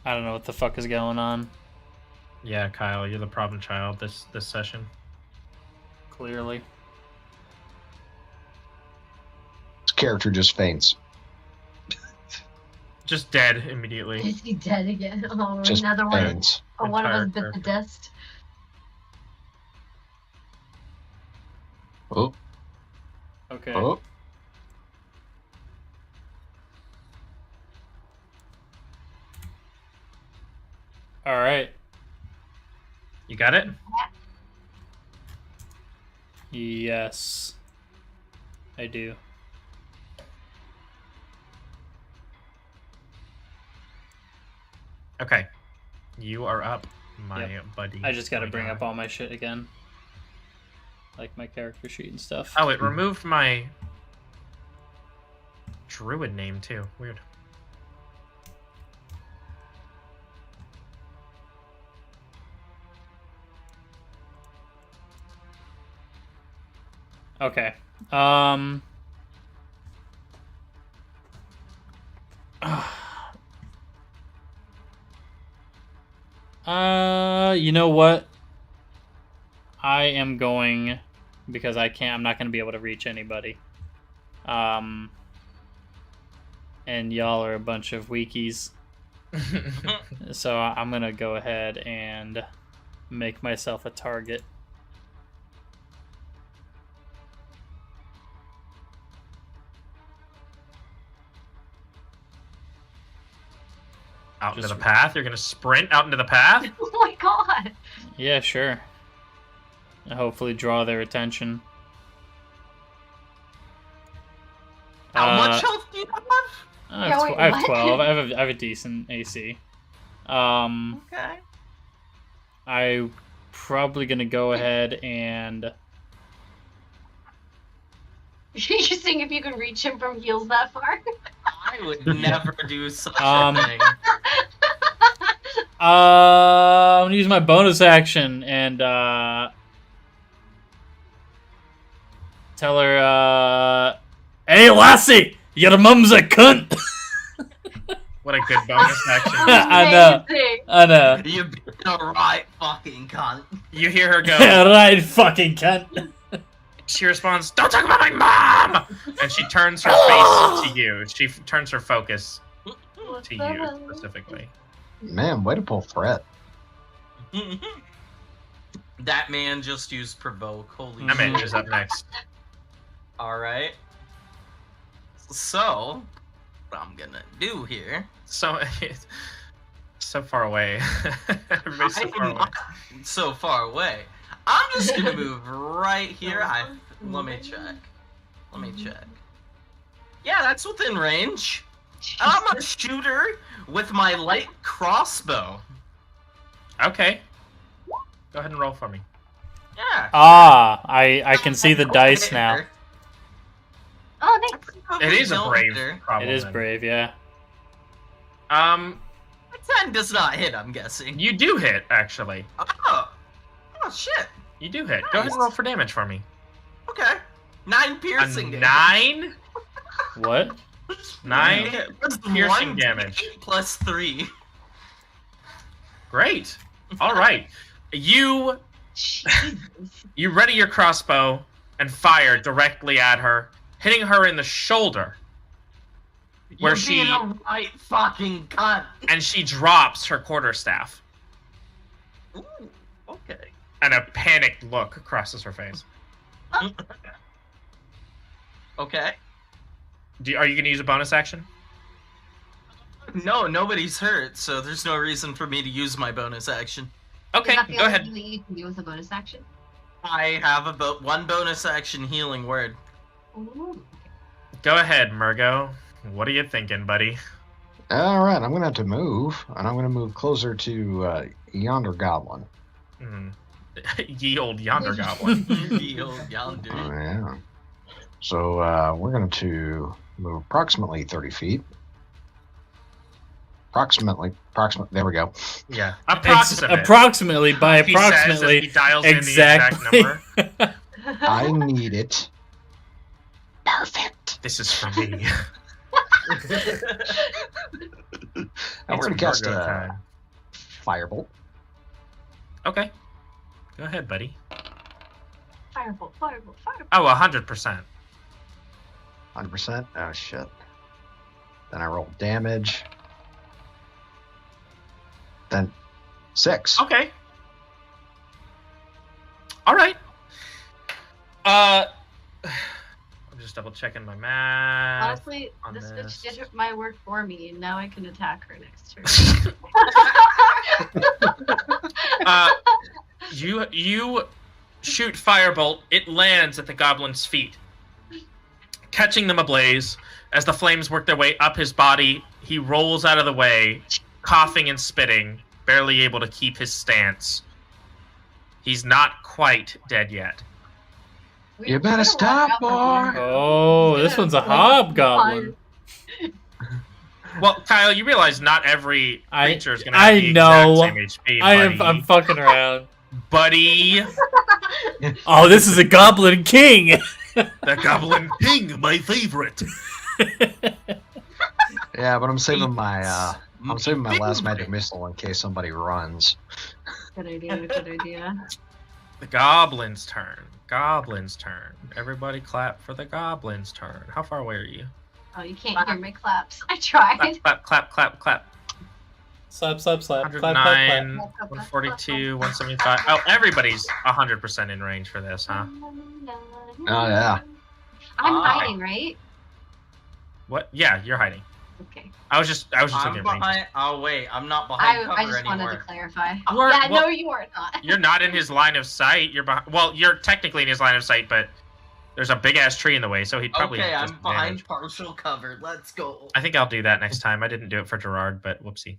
I don't know what the fuck is going on. yeah, Kyle, you're the problem child this session. Clearly. This character just faints. Just dead immediately. Is he dead again? Oh, Just another one. faints. Oh, one of us Entire bit the dust. Oh, Okay. oh. All right. You got it? Yes. I do. Okay. You are up, my Yep. buddy. I just gotta my bring guy. up all my shit again. Like my character sheet and stuff. Oh, it removed my druid name too. Weird. Okay. You know what? I am going because I'm not going to be able to reach anybody. And y'all are a bunch of weakies. So I'm going to go ahead and make myself a target. Out into Just- the path? You're gonna sprint out into the path? Oh my god! Yeah, sure. And hopefully draw their attention. How much health do you have? I have, Yeah, wait, I have what? 12. I have a decent AC. Okay. I probably gonna go ahead and You're saying if you could reach him from heels that far? I would never do such Um, a thing. I'm gonna use my bonus action and tell her, hey lassie, your mum's a cunt. What a good bonus action. I know. Amazing. I know. You be the right fucking cunt. You hear her go, Right, fucking cunt. she responds, "Don't talk about my mom!" And she turns her face to you. She turns her focus What to the you hell? specifically. Man, way to pull threat. That man just used provoke. Holy Emmett shit. is up next. Alright. So, what I'm gonna do here. So far away. Everybody's so far away. I'm so far away. I'm just gonna move right here. Let me check. Yeah, that's within range. I'm a shooter with my light crossbow. Okay. Go ahead and roll for me. Yeah. I can see the dice now. Oh, thanks. It is a brave problem. It is brave, yeah. A 10 does not hit, I'm guessing. You do hit, actually. Oh shit. You do hit. Go ahead and roll for damage for me. Okay. 9 piercing damage. 9? What? 9 What's piercing 1d8 damage. plus 3. Great. All right. You ready your crossbow and fire directly at her, hitting her in the shoulder, where You're being a right fucking cunt. and she drops her quarterstaff, Ooh, okay. and a panicked look crosses her face. Okay. Are you going to use a bonus action? No, nobody's hurt, so there's no reason for me to use my bonus action. Okay, Is that the go only ahead. thing that you can do with a bonus action? I have one bonus action healing word. Ooh. Go ahead, Murgo. What are you thinking, buddy? All right, I'm gonna have to move, and I'm gonna move closer to yonder goblin. Ye old yonder goblin. The old Oh yonder. yeah. So we're going to move approximately 30 feet. Approximately. There we go. Yeah, approximate. Approximately by He says as approximately. he dials in the Exactly. exact number. I need it. Perfect. This is for me. And we're going to cast Virgo a time. firebolt. Okay. Go ahead, buddy. Firebolt, firebolt, firebolt. Oh, 100%. 100%. Oh, shit. Then I roll damage. Then 6. Okay. All right. I'm just double checking my math. Honestly, on this this. bitch did my work for me, and now I can attack her next turn. You shoot firebolt. It lands at the goblin's feet, catching them ablaze. As the flames work their way up his body, he rolls out of the way, coughing and spitting, barely able to keep his stance. He's not quite dead yet. You better stop, boy. Oh, this one's a hobgoblin. Well, Kyle, you realize not every creature is going to have I the know. exact same HP, buddy. I'm fucking around. Buddy, Oh, this is a goblin king. the goblin. Ping, my favorite. Yeah, but I'm saving my last magic missile in case somebody runs. Good idea, good idea. The goblin's turn. Goblin's turn. Everybody clap for the goblin's turn. How far away are you? Oh, you can't hear my claps. I tried. Clap, clap, clap, clap. Slap, slap, slap. Clap, clap, clap. 109, 142, 175. Oh, everybody's 100% in range for this, huh? Oh, yeah. I'm Ah. hiding, right? What? Yeah, you're hiding. Okay. I was just I'm looking at range. behind. Oh wait, I'm not behind I cover just wanted to anymore. clarify. You are- Yeah, well, no, you are not. You're not in his line of sight. You're behind. Well, you're technically in his line of sight, but there's a big ass tree in the way, so he'd probably. Okay, have I'm behind disadvantage. partial cover. Let's go. I think I'll do that next time. I didn't do it for Gerard, but whoopsie.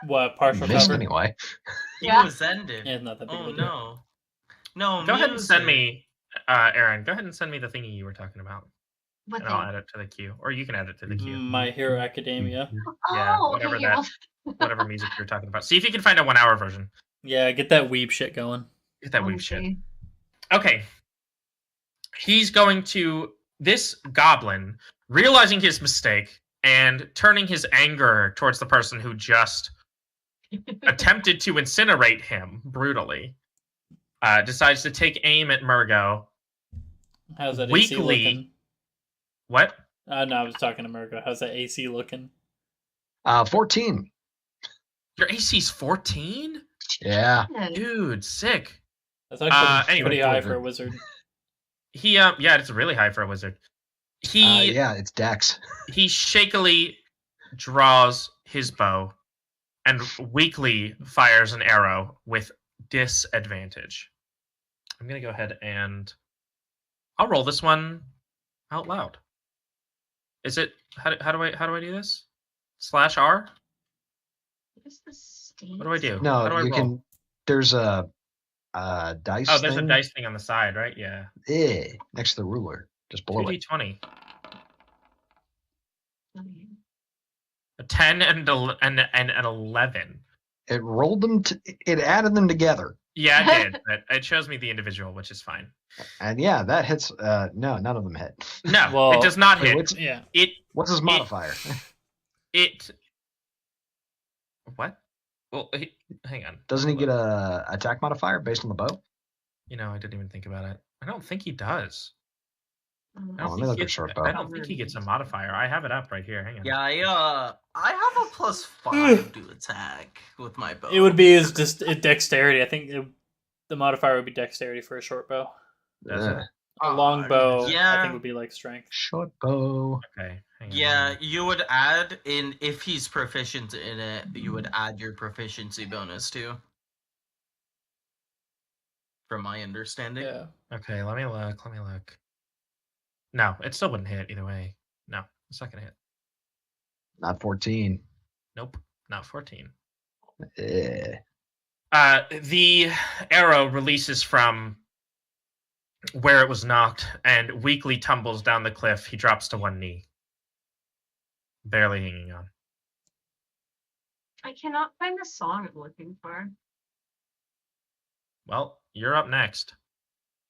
What, partial Missed cover? anyway. He Yeah. was ended. Yeah, not that big of Oh a deal. no. No. Go ahead and send music. me, Aaron. Go ahead and send me the thingy you were talking about, What and I'll thing? add it to the queue, or you can add it to the queue. My Hero Academia. Yeah, Oh, whatever okay, that- Whatever music you're talking about. See if you can find a 1 hour version. Yeah, get that weeb shit going. Get that weak shit. Okay. Okay. He's going to this goblin, realizing his mistake and turning his anger towards the person who just attempted to incinerate him brutally. Decides to take aim at Murgo. How's that AC Weekly. looking? What? No, I was talking to Murgo. How's that AC looking? 14. Your AC's 14? Yeah. Dude, sick. That's actually Anyway, pretty high for a wizard. He yeah, it's really high for a wizard. He Yeah, it's Dex. he shakily draws his bow and weakly fires an arrow with disadvantage. I'm gonna go ahead and I'll roll this one out loud. Is it how do I do this? /R? What is the state? What do I do? No, How do I you roll? can. There's a dice. Oh, there's thing. a dice thing on the side, right? Yeah. Next to the ruler, just below it. 2d20. A 10 and an 11. It rolled them. It added them together. Yeah, it did. But it shows me the individual, which is fine. And yeah, that hits. No, none of them hit. No, Well, it does not wait, hit. what's- Yeah. What's his modifier? What? Well, hang on. Doesn't he get a attack modifier based on the bow? You know, I didn't even think about it. I don't think he does. I Oh, don't, let me think, look he at gets, short I bow. don't think he gets a modifier. I have it up right here. Hang on. Yeah, I have a +5 to attack with my bow. It would be his dexterity. I think the modifier would be dexterity for a short bow. Does it? A long bow, I Yeah. think, would be like strength. Short bow. Okay. Hang on. Yeah, you would add in if he's proficient in it. You would add your proficiency bonus too. From my understanding. Yeah. Okay, let me look. No, it still wouldn't hit either way. No, it's not gonna hit. Not 14. Nope, not 14. Eh. The arrow releases from where it was knocked and weakly tumbles down the cliff. He drops to one knee, barely hanging on. I cannot find the song I'm looking for. Well, you're up next.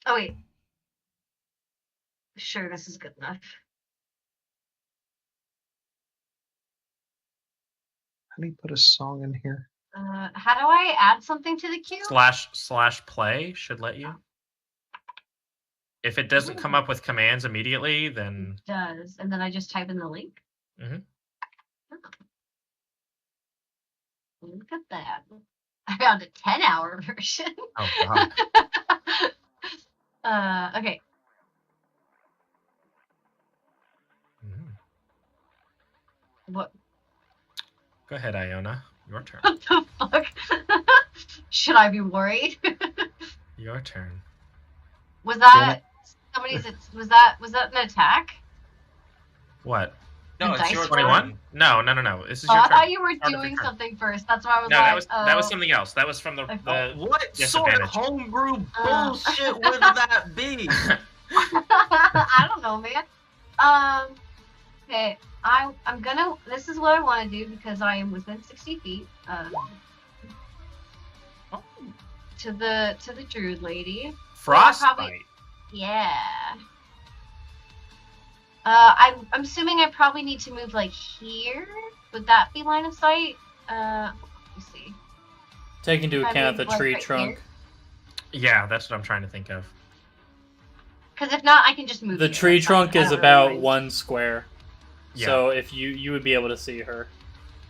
Oh wait. Sure, this is good enough. How do you put a song in here? How do I add something to the queue? / play should let you. If it doesn't come up with commands immediately, then It does, and then I just type in the link. Mhm. Oh. Look at that! I found a 10-hour version. oh god. Okay. Mhm. What? Go ahead, Iona. Your turn. What the fuck? Should I be worried? Your turn. Was that somebody's? Was that an attack? What? No, The it's dice your roll? 21? No. This is Oh, your I turn. thought you were Start of doing your turn. something first. That's why I was No, like, that was something else. That was from the What sort of disadvantage. homebrew bullshit would that be? I don't know, man. Okay, I'm gonna. This is what I want to do because I am within 60 feet. To the druid lady. Frostbite. Yeah. I'm assuming I probably need to move like here. Would that be line of sight? Let me see. Take into If I account the move, like, tree right trunk. Yeah, that's what I'm trying to think of. Because if not, I can just move. The here. tree That's fine. trunk I is don't about really mind. 1 square. Yeah. So if you would be able to see her.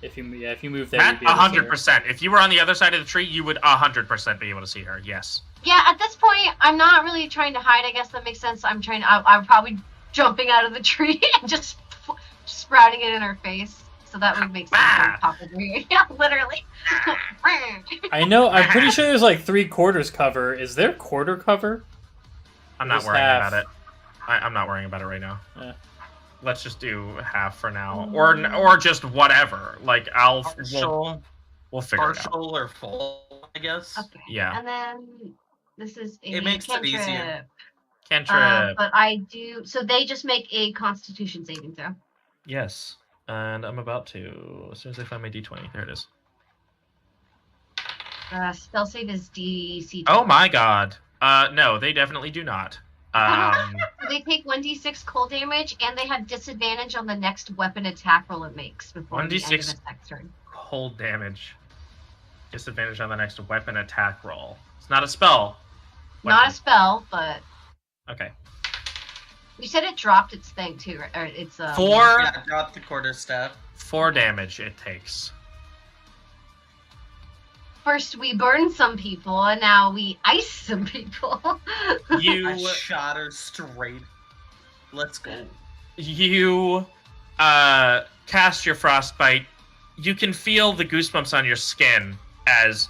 If you move there, Matt, you'd be able to see her. 100%. If you were on the other side of the tree, you would 100% be able to see her. Yes. Yeah, at this point, I'm not really trying to hide. I guess that makes sense. I'm trying. I'm probably jumping out of the tree and just sprouting it in her face. So that would make sense. Ah! Pop over here. Yeah, literally. I know. I'm pretty sure there's like 3/4 cover. Is there quarter cover? I'm not Just worrying half. about it. I'm not worrying about it right now. Yeah. Let's just do half for now, or just whatever. Like Partial, we'll figure it out. partial or full, I guess. Okay. Yeah. And then this is a It makes it easier. cantrip. Cantrip. But I do. So they just make a Constitution saving throw. Yes. And I'm about to, as soon as I find my D20, there it is. Spell save is DC. Oh my god. No, they definitely do not. So they take 1d6 cold damage, and they have disadvantage on the next weapon attack roll it makes before the end of 1d6 its next turn. cold damage. Disadvantage on the next weapon attack roll. It's not a spell. Not a Weapon. spell, but Okay. you said it dropped its thing too, right? Or it's 4 Yeah, drop the quarter staff. 4 damage it takes. first we burned some people, and now we ice some people. I shot her straight. Let's go. You cast your frostbite. You can feel the goosebumps on your skin as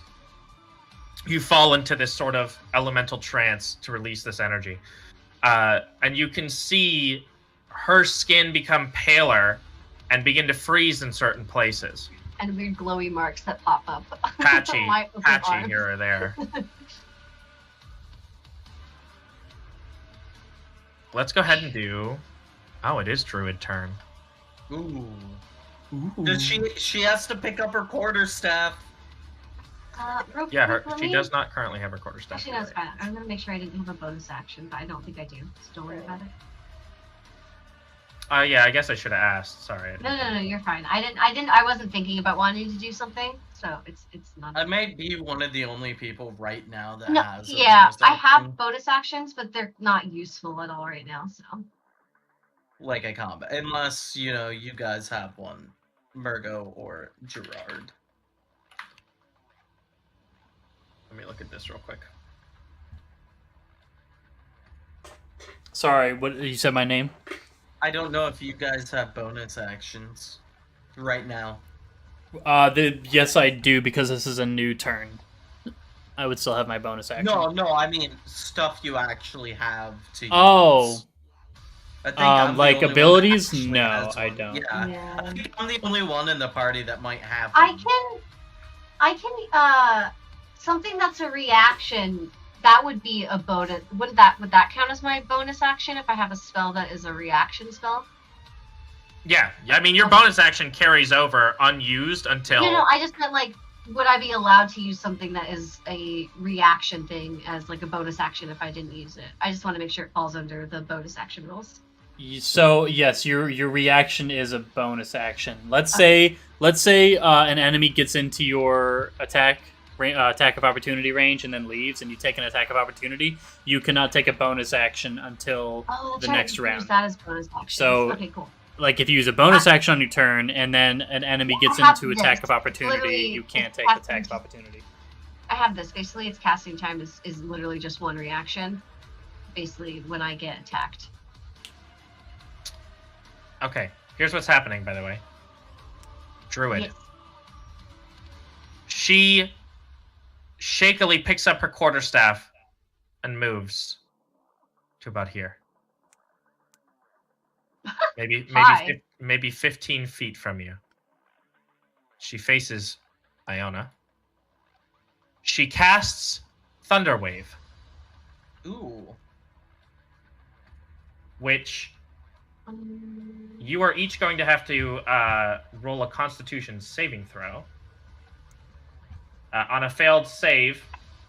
you fall into this sort of elemental trance to release this energy. And you can see her skin become paler and begin to freeze in certain places. And weird glowy marks that pop up. Patchy arms. here or there. Let's go ahead and do... Oh, it is Druid turn. Ooh. Ooh. Does she has to pick up her quarterstaff. Yeah, she does not currently have her quarterstaff. Actually, that's fine. I'm gonna make sure I didn't have a bonus action, but I don't think I do. So don't worry about it. Yeah, I guess I should have asked. Sorry. No, you're fine. I wasn't thinking about wanting to do something, so it's not. I may be one of the only people right now that has. Yeah, I have bonus actions, but they're not useful at all right now. So. Like a combat, unless you guys have one, Murgo or Gerard. Let me look at this real quick. Sorry, what you said my name? I don't know if you guys have bonus actions right now. Yes, I do, because this is a new turn. I would still have my bonus action. No, I mean stuff you actually have to use. Oh. I think I'm like the only abilities? one that No, has I one. don't. Yeah. I think I'm the only one in the party that might have I one. can, something that's a reaction, that would be a bonus. Would that count as my bonus action if I have a spell that is a reaction spell? Yeah, I mean, your bonus action carries over unused until... No, I just meant, like, would I be allowed to use something that is a reaction thing as, like, a bonus action if I didn't use it? I just want to make sure it falls under the bonus action rules. So yes, your reaction is a bonus action. Let's say an enemy gets into your attack of opportunity range and then leaves, and you take an attack of opportunity. You cannot take a bonus action until the next round. Use that as bonus action. So, okay, cool. Like if you use a bonus action on your turn and then an enemy gets into attack of opportunity, Literally, you can't take attack of opportunity. I have this. Basically, its casting time is literally just one reaction. Basically, when I get attacked. Okay, here's what's happening, by the way. Druid. Yes. She shakily picks up her quarterstaff and moves to about here. Maybe 15 feet from you. She faces Iona. She casts Thunder Wave. Ooh. Which you are each going to have to roll a Constitution saving throw. On a failed save,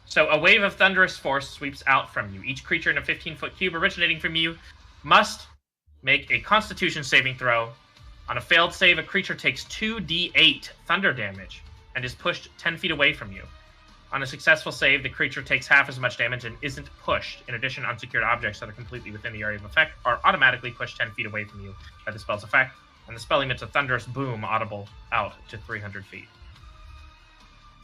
so a wave of thunderous force sweeps out from you. Each creature in a 15-foot cube originating from you must make a Constitution saving throw. On a failed save, a creature takes 2d8 thunder damage and is pushed 10 feet away from you. On a successful save, the creature takes half as much damage and isn't pushed. In addition, unsecured objects that are completely within the area of effect are automatically pushed 10 feet away from you by the spell's effect, and the spell emits a thunderous boom audible out to 300 feet.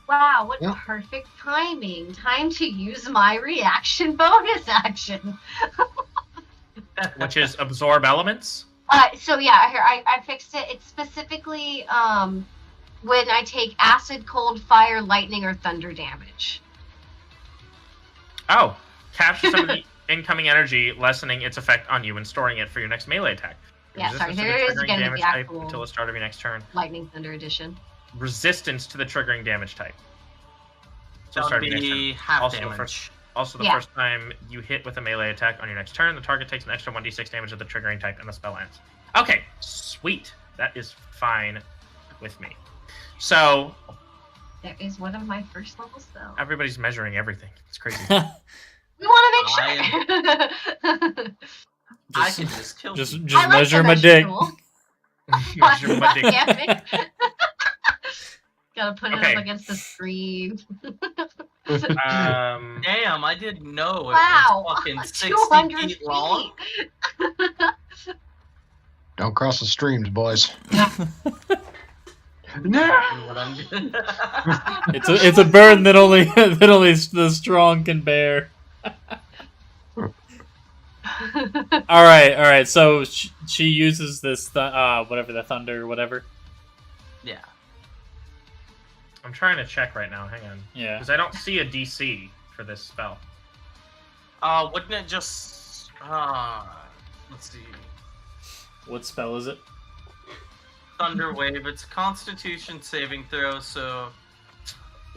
Wow, what perfect timing. Time to use my reaction bonus action. Which is absorb elements? So yeah, here, I fixed it. It's specifically when I take acid, cold, fire, lightning, or thunder damage. Oh, capture some of the incoming energy, lessening its effect on you and storing it for your next melee attack. Yeah, sorry, Resistance to the there is triggering again damage the type actual until the start of your next turn. lightning thunder edition. Resistance to the triggering damage type. So That start would of your be next turn. half Also, damage. the first time you hit with a melee attack on your next turn, the target takes an extra 1d6 damage of the triggering type and the spell ends. Okay, sweet. That is fine with me. So... That is one of my first level spells. Everybody's measuring everything. It's crazy. We want to make sure. I can just kill Just you. I like measure that my extra dick. tool. Measure my dick. Damn it. Gotta put it Okay. up against the screen. Damn, I didn't know Wow, it was fucking 60 200 feet long. Don't cross the streams, boys. No! What I'm It's a burden that only the strong can bear. All right. So she uses this whatever the thunder whatever. Yeah. I'm trying to check right now. Hang on. Yeah. Because I don't see a DC for this spell. Wouldn't it just let's see. What spell is it? Thunder Wave, it's a Constitution saving throw, so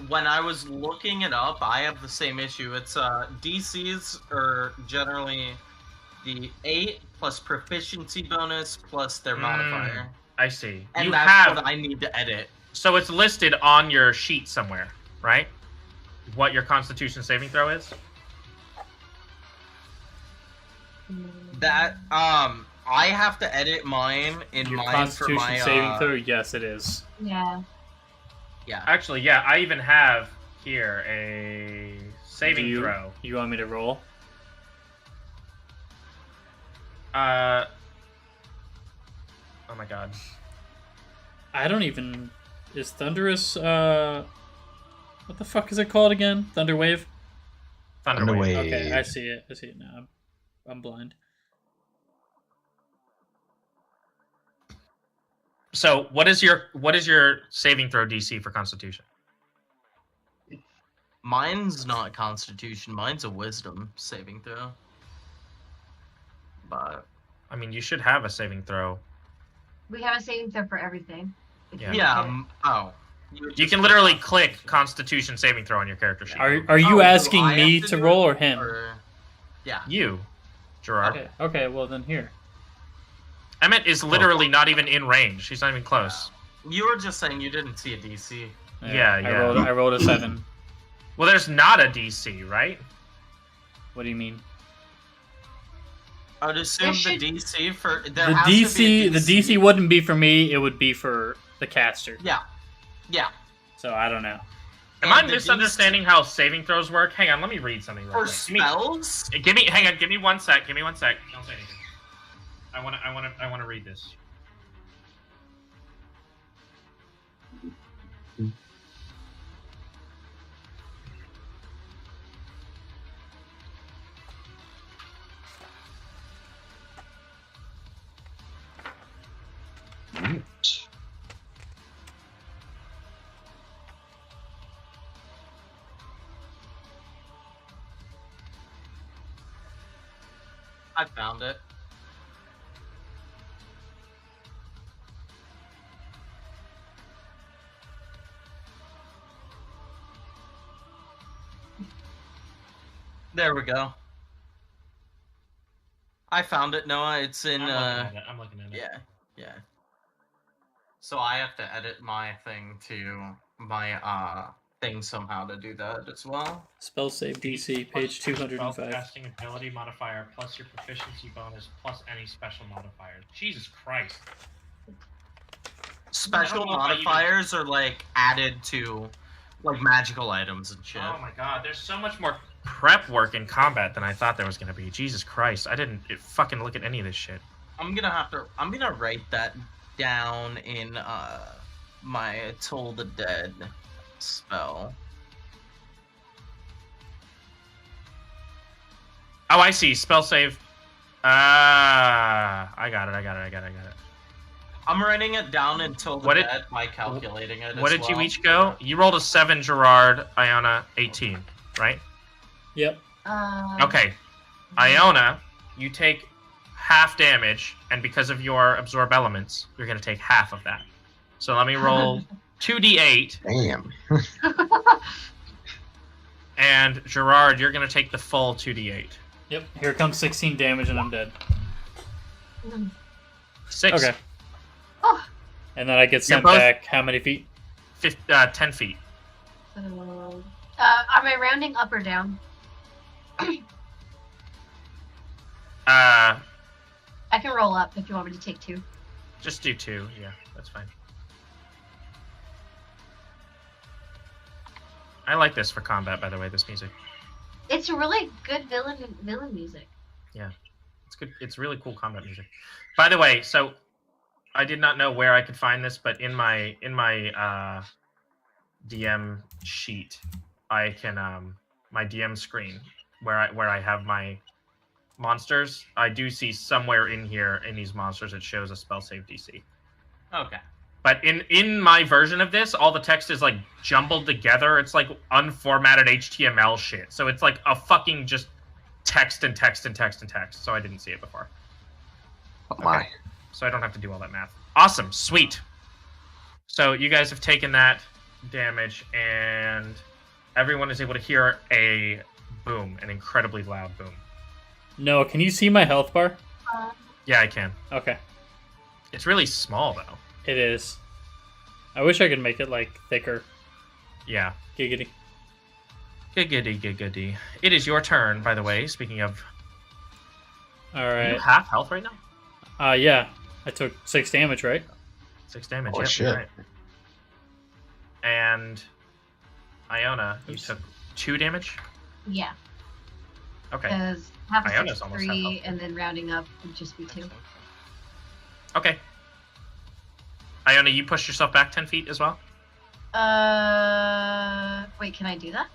when I was looking it up, I have the same issue. It's DCs are generally the 8 plus proficiency bonus plus their modifier. I see. And you that's have what I need to edit. So it's listed on your sheet somewhere, right? What your Constitution saving throw is? That I have to edit mine in Your mine for Constitution my saving throw? Yes, it is. Yeah. Yeah. Actually, yeah, I even have here a saving throw. You want me to roll? Oh my god. I don't even. Is Thunderous? What the fuck is it called again? Thunder Wave. Thunder Wave. Okay, I see it. I see it now. I'm blind. So what is your saving throw DC for Constitution? Mine's not Constitution. Mine's a Wisdom saving throw. But I mean, you should have a saving throw. We have a saving throw for everything. Yeah. Oh. You can literally click Constitution saving throw on your character sheet. Are you asking me to roll or him? Yeah. You, Gerard. Okay. Well then here. Emmett is literally not even in range. She's not even close. You were just saying you didn't see a DC. Yeah. I rolled a 7. Well, there's not a DC, right? What do you mean? I would assume the DC for The DC wouldn't be for me. It would be for the caster. Yeah. So I don't know. Am I misunderstanding how saving throws work? Hang on, let me read something real For quick. spells? Give me 1 sec. Give me 1 sec. Don't say anything. I wanna read this. I found it. There we go. I found it, Noah. It's in I'm looking at it. Yeah. So I have to edit my thing to my thing somehow to do that as well. Spell save DC, page 205. Casting ability modifier plus your proficiency bonus plus any special modifier. Jesus Christ. Special modifiers are like added to like magical items and shit. Oh my god, there's so much more prep work in combat than I thought there was gonna be. Jesus Christ, I didn't fucking look at any of this shit. I'm gonna write that down in my Toll the Dead spell. Oh, I see. Spell save. I got it. I'm writing it down until the dead by calculating it. What did you each go? You rolled a 7, Gerard. Iona, 18, right? Yep. Okay. Iona, you take half damage, and because of your absorb elements, you're going to take half of that. So let me roll 2d8. Damn. And Gerard, you're going to take the full 2d8. Yep. Here comes 16 damage, and I'm dead. 6. Okay. Oh. And then I get sent back how many feet? 10 feet. Am I rounding up or down? I can roll up if you want me to take 2. Just do 2. Yeah, that's fine. I like this for combat, by the way, this music. It's really good villain music. Yeah. It's good. It's really cool combat music. By the way, so I did not know where I could find this, but in my DM sheet, I can my DM screen where I have my monsters. I do see somewhere in here in these monsters it shows a spell save DC. Okay. But in my version of this, all the text is like jumbled together. It's like unformatted HTML shit. So it's like a fucking just text and text and text and text. So I didn't see it before. Oh my. Okay. So I don't have to do all that math. Awesome. Sweet. So you guys have taken that damage, and everyone is able to hear a boom, an incredibly loud boom. No, can you see my health bar? Yeah, I can. Okay. It's really small, though. It is. I wish I could make it, like, thicker. Yeah. Giggity. Giggity, giggity. It is your turn, by the way, speaking of... Are Alright. you half health right now? Yeah. I took 6 damage, right? 6 damage, Oh, yep, shit. you're right. And... Iona, you Oops. took 2 damage? Yeah, Okay. because half Iona's is almost half 3, health. and then rounding up would just be 2. Okay. Iona, you pushed yourself back 10 feet as well? Wait, can I do that?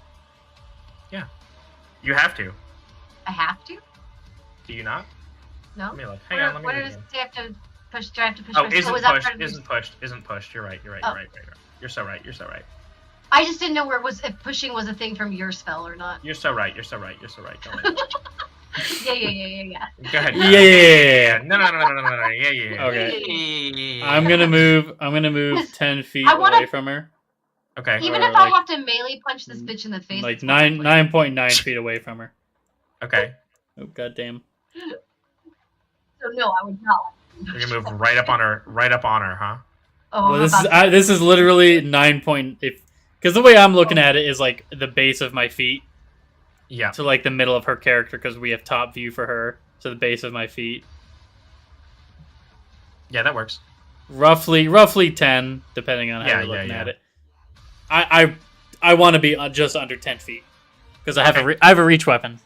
You have to. I have to? Do you not? No. Let me look. Hang on, let me What look does again. it say? I have to push? Do I have to push? Oh, myself? isn't is that pushed, part of isn't pushed. You're right, you're right, Oh. you're right. You're so right, you're so right. I just didn't know where it was. If pushing was a thing from your spell or not. You're so right, you're so right, you're so right. Don't worry. Yeah. Go ahead. Yeah. No. Yeah. Okay. Hey. I'm gonna move 10 feet I wanna- away from her. Okay. Even Or if I like- have to melee punch this bitch in the face, Like it's fine. 9.9 feet away from her. Okay. Oh, goddamn. So no, I would not. You're gonna move right up on her, huh? Oh, Well, I'm this is literally 9 point... Because the way I'm looking at it is, like, the base of my feet Yeah. to, like, the middle of her character, because we have top view for her, to the base of my feet. Yeah, that works. Roughly 10, depending on how Yeah, you're looking yeah. at it. I want to be just under 10 feet because I have Okay. I have a reach weapon.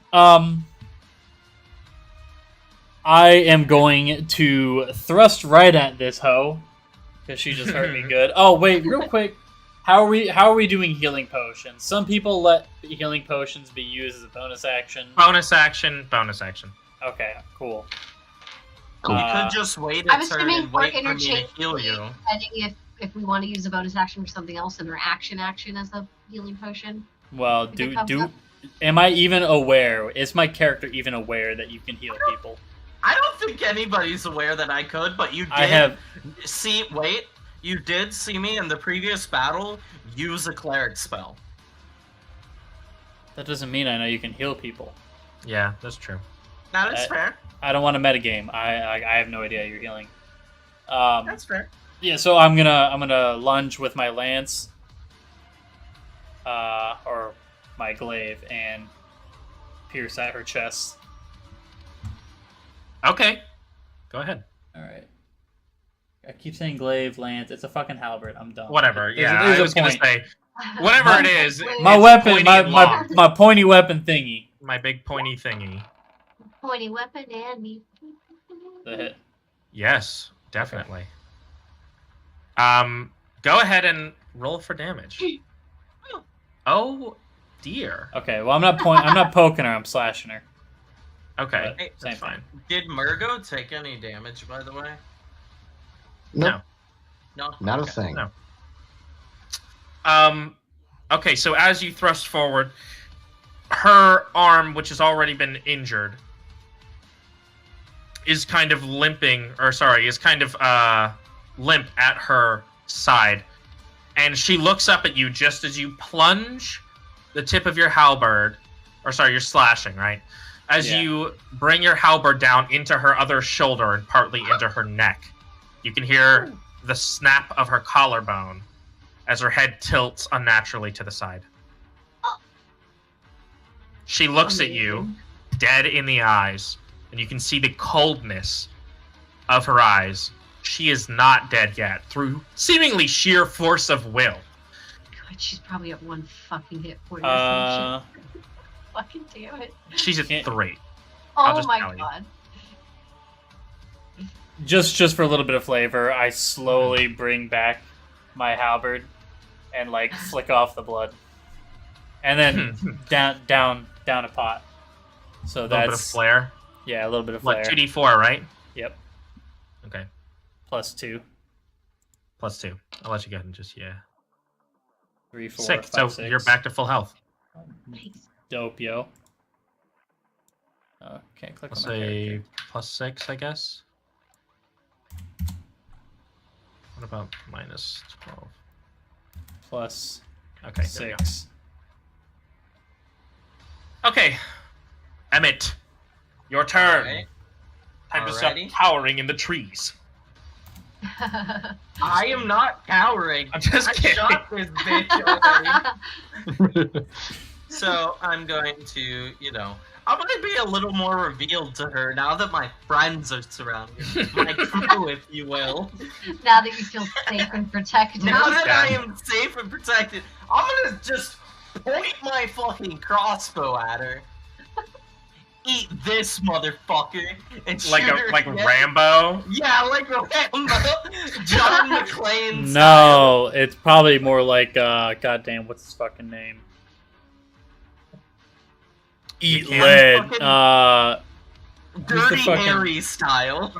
I am going to thrust right at this hoe because she just hurt me good. Oh wait, real quick, how are we doing healing potions? Some people let healing potions be used as a bonus action. Bonus action. Okay, cool. Cool. You Uh, could just wait I'm a turn assuming and we're wait for me to heal interchangeably you. depending if we want to use a bonus action for something else and our action as a healing potion. Well, If it comes up. am I even aware? Is my character even aware that you can heal people? I don't think anybody's aware that I could, but you did I have. see. Wait, you did see me in the previous battle use a cleric spell. That doesn't mean I know you can heal people. Yeah, that's true. That is fair. I don't want to metagame. I have no idea you're healing. That's fair. Yeah, so I'm gonna lunge with my lance, or my glaive, and pierce at her chest. Okay. Go ahead. All right. I keep saying glaive, lance. It's a fucking halberd. I'm done. Whatever. There's- Yeah, there's I a was gonna point. say whatever My- it is. My it's weapon, pointy my, and my long. my pointy weapon thingy. My big pointy thingy. Pointy weapon and me. The hit. Yes, definitely. Go ahead and roll for damage. Oh dear. Okay. Well, I'm not poking her. I'm slashing her. Okay, Hey, Same that's fine. Did Murgo take any damage, by the way? Nope, No. not a Okay. thing. No. Okay, so as you thrust forward, her arm, which has already been injured, is kind of limp at her side. And she looks up at you just as you plunge the tip of your halberd, you're slashing, right? As Yeah. you bring your halberd down into her other shoulder and partly into her neck. You can hear the snap of her collarbone as her head tilts unnaturally to the side. She looks at you, dead in the eyes, and you can see the coldness of her eyes. She is not dead yet, through seemingly sheer force of will. God, she's probably at 1 fucking hit point or some shit. Fucking damn it. She's at Can't- 3. I'll Oh just my tell you. god. Just for a little bit of flavor, I slowly bring back my halberd and like flick off the blood, and then down a pot. So A little bit of flair. Yeah, a little bit of flair. What, 2d4, right? Yep. Okay. +2. +2. I'll let you go ahead and just, 3, 4, 6. 5, So 6. you're back to full health. Nice. Dope, yo. Okay, click Let's on my say character. +6, I guess. What about -12? Plus Okay, there we go. 6. Okay, Emmett, your turn. Alright. Time to stop Alrighty. cowering in the trees. I am not cowering. I'm just I kidding. shot this bitch already. So I'm going to, I'm going to be a little more revealed to her now that my friends are surrounding me. My crew, if you will. Now that you feel safe and protected. Now that I am safe and protected, I'm going to just point my fucking crossbow at her. Eat this motherfucker and shoot her Like again. Rambo. Yeah, like Rambo. John McClane. No, it's probably more like goddamn, what's his fucking name? Eat can't lead. fucking- who's the Dirty fucking- Harry style.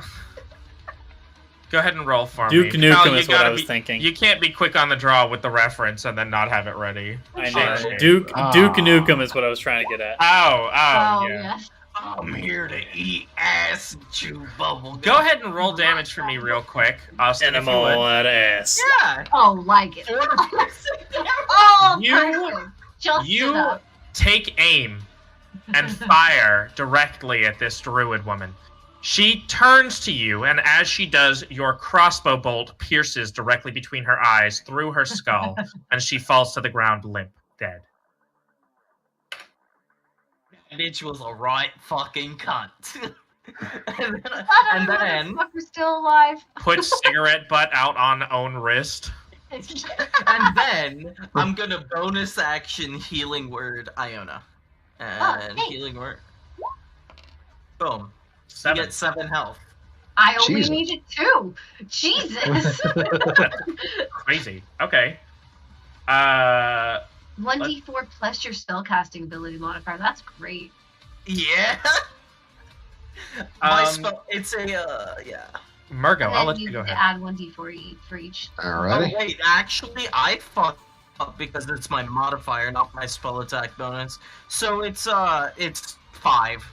Go ahead and roll for Duke me. Nukem Cal, is you what I gotta was be- thinking. You can't be quick on the draw with the reference and then not have it ready. I Shit. know. Duke Ah. Nukem is what I was trying to get at. Oh, Oh, yeah. yes. I'm here to eat ass and chew bubble. Go ahead and roll damage for me real quick, Austin, if you would. Animal at ass. Yeah. Oh, like it. 4%. Oh, You- perfect. Just You enough. take aim and fire directly at this druid woman. She turns to you, and as she does, your crossbow bolt pierces directly between her eyes, through her skull, and she falls to the ground limp, dead. That bitch was a right fucking cunt. and And then, Motherfucker's still alive. Put cigarette butt out on own wrist. and then, I'm gonna bonus action healing word Iona. And hey. healing word. Boom. You 7. get 7 health. I only Jesus. needed 2. Jesus. Crazy. Okay. 1d4 plus your spellcasting ability modifier. That's great. Yeah. My Um, spell. It's a yeah. Murgo, And I'll then let you go to ahead. add 1d4 for each. Alrighty. Oh wait, actually, I fucked up because it's my modifier, not my spell attack bonus. So it's 5.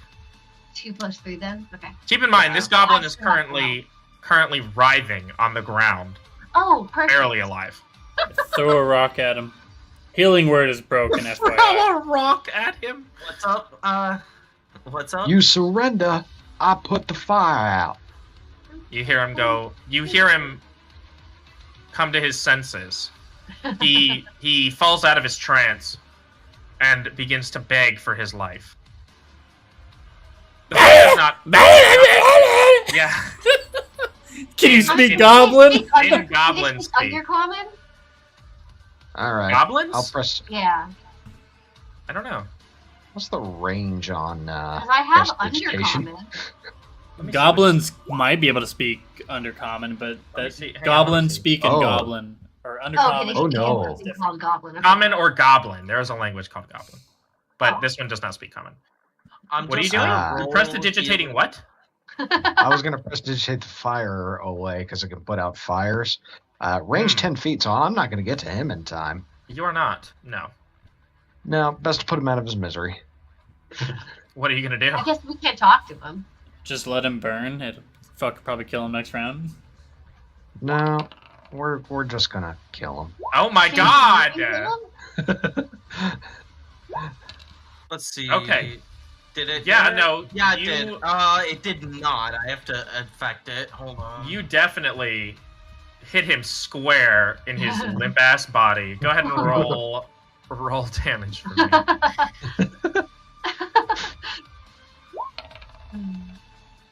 2 plus 3 then? Okay. Keep in mind, this goblin is Actually, currently writhing on the ground, Oh, perfect. barely alive. Throw a rock at him. Healing word is broken, FYI. Throw a rock at him. What's up? What's up? You surrender, I put the fire out. You hear him go. You hear him come to his senses. He falls out of his trance and begins to beg for his life. The fight is not. Yeah. Can you In- speak in- goblin? In goblin Speak speak. Undercommon? Alright. Goblins? I'll press. Yeah. I don't know. What's the range on Because I have prestidigitation? Undercommon. Let me see Goblins might be able to speak undercommon, but Let me that see. Hang on, let goblin me see. speak and Oh. goblin or Oh, undercommon. Oh, okay, no. it's something called Goblin. Okay. Common or goblin. There is a language called goblin, but Oh. this one does not speak common. I'm What are you just doing? Ah. You're roll prestidigitating healing. what? I was going to prestidigitate the fire away because I can put out fires. Range 10 feet, so I'm not going to get to him in time. You are not. No. No, best to put him out of his misery. What are you gonna do? I guess we can't talk to him. Just let him burn. It'll probably kill him next round. No, we're just going to kill him. Oh my Can god! you heal him? Let's see. Okay. Did it? Yeah, do it? no, Yeah, it you- did. It did not. I have to affect it. Hold on. You definitely hit him square in his limp ass body. Go ahead and roll damage for me.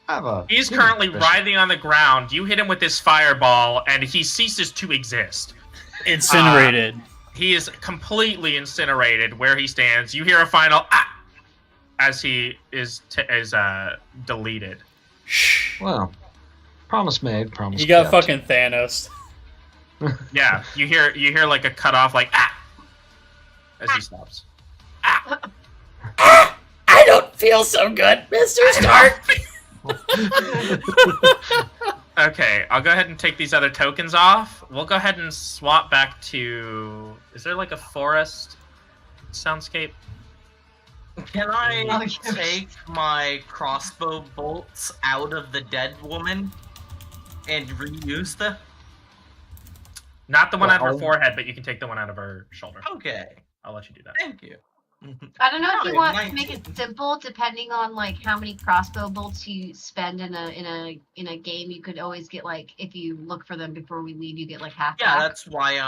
I have a He's human currently suspicion. writhing on the ground. You hit him with this fireball, and he ceases to exist. Incinerated. He is completely incinerated where he stands. You hear a final ah! As he is deleted. Well, Promise made, promise He got kept. fucking Thanos. Yeah, you hear like a cut off, like as he stops. I don't feel so good, Mr. Stark. Okay, I'll go ahead and take these other tokens off. We'll go ahead and swap back to. Is there like a forest soundscape? Can I Oh, yes. take my crossbow bolts out of the dead woman and reuse them? Not the one out of her Well, forehead, but you can take the one out of her shoulder. Okay, I'll let you do that. thank you. I don't know if you No, want it to make it might- simple, depending on like how many crossbow bolts you spend in a game. You could always get like, if you look for them before we leave, you get like half. Yeah, back. that's why.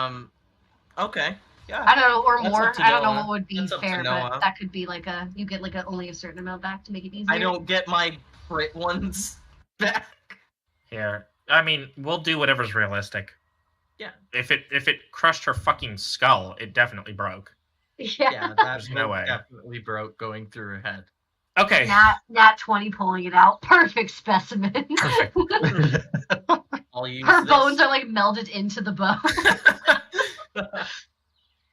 Okay. Yeah. I don't know, or That's more. up to I don't know Noah. what would be That's up to fair, Noah. but that could be like you get like only a certain amount back to make it easier. I don't get my crit ones back. Here, I mean, we'll do whatever's realistic. Yeah. If it crushed her fucking skull, it definitely broke. Yeah. Yeah, There's that no way. definitely broke going through her head. Okay. Nat 20 pulling it out. Perfect specimen. Perfect. I'll use Her this. bones are like melded into the bone.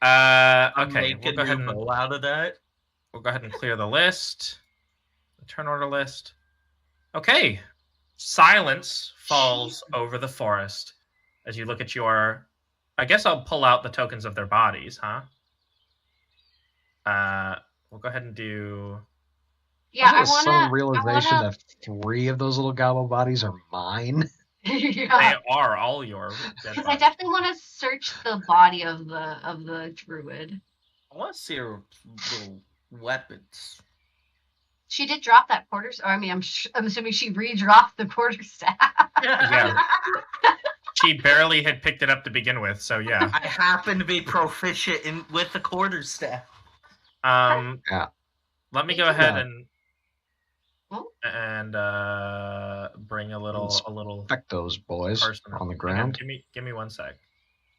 Okay. Make We'll a go ahead new and bow out of that. clear the list. The turn order list. Okay. Silence falls over the forest as you look at your. I guess I'll pull out the tokens of their bodies, huh? We'll go ahead and do. Yeah, I There's want some realization that 3 of those little gobble bodies are mine. They Yeah. are all your. dead Because I bodies. definitely want to search the body of the druid. I want to see her little weapons. She did drop that quarter. I'm assuming she re-dropped the quarter staff. Yeah. She barely had picked it up to begin with, so yeah. I happen to be proficient with the quarterstaff. Yeah. Let me go ahead Yeah. Oh. and bring a little Affect those boys person on the Hang ground. Give me 1 sec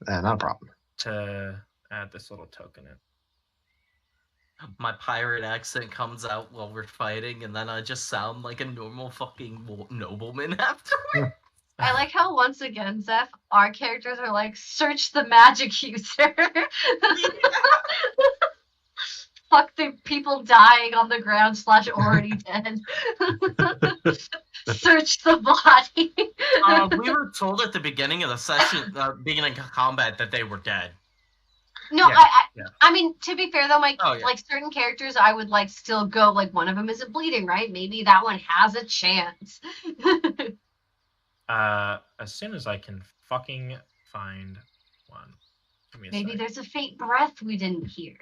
Not a problem. to add this little token in. My pirate accent comes out while we're fighting, and then I just sound like a normal fucking nobleman after. I like how once again, Zeph, our characters are like, search the magic user. Fuck the people dying on the ground / already dead. Search the body. We were told at the beginning of the session, beginning of combat, that they were dead. No, Yeah, yeah. I mean, to be fair though, Oh, yeah. like certain characters, I would like still go like one of them isn't bleeding, right? Maybe that one has a chance. As soon as I can fucking find one. Give me a Maybe sec. there's a faint breath we didn't hear.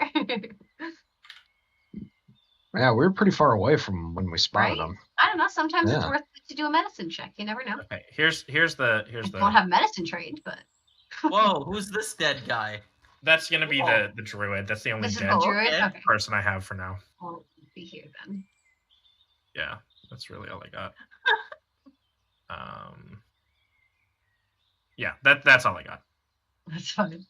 Yeah, we were pretty far away from when we spotted Right? them. I don't know. Sometimes it's Yeah. worth it to do a medicine check. You never know. Okay, here's the I don't have medicine trained, but Whoa, who's this dead guy? that's gonna be Oh. the druid. That's the only this is dead the druid. okay. Okay, person I have for now. I'll be here then. Yeah, that's really all I got. Yeah, that's all I got. That's fine.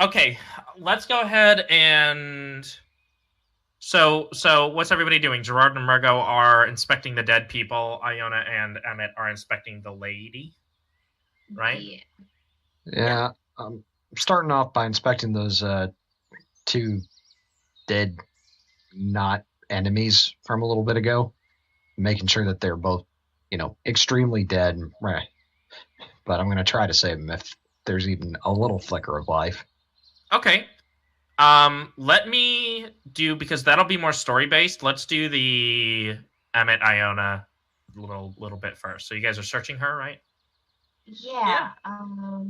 Okay, let's go ahead and so what's everybody doing? Gerard and Margot are inspecting the dead people. Iona and Emmett are inspecting the lady. Right? Yeah. Yeah. Starting off by inspecting those 2 dead, not enemies from a little bit ago, making sure that they're both, extremely dead. Right. But I'm going to try to save them if there's even a little flicker of life. Okay. Let me do, because that'll be more story based. Let's do the Emmett Iona little bit first. So you guys are searching her, right? Yeah. Oh,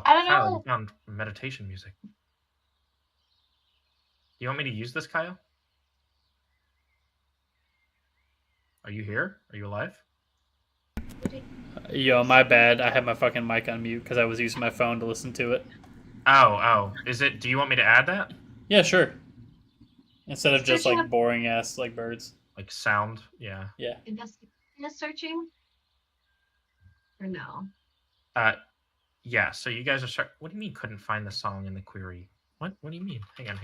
I don't Kyle, know. you found meditation music. Do you want me to use this, Kyle? Are you here? Are you alive? Yo, my bad. I had my fucking mic on mute because I was using my phone to listen to it. Oh. Is it? Do you want me to add that? Yeah, sure. Instead of just Searching like up- boring ass like birds. Like sound? Yeah. Invest searching? Or no? Yeah. So you guys are. What do you mean couldn't find the song in the query? What? What do you mean? Hang on.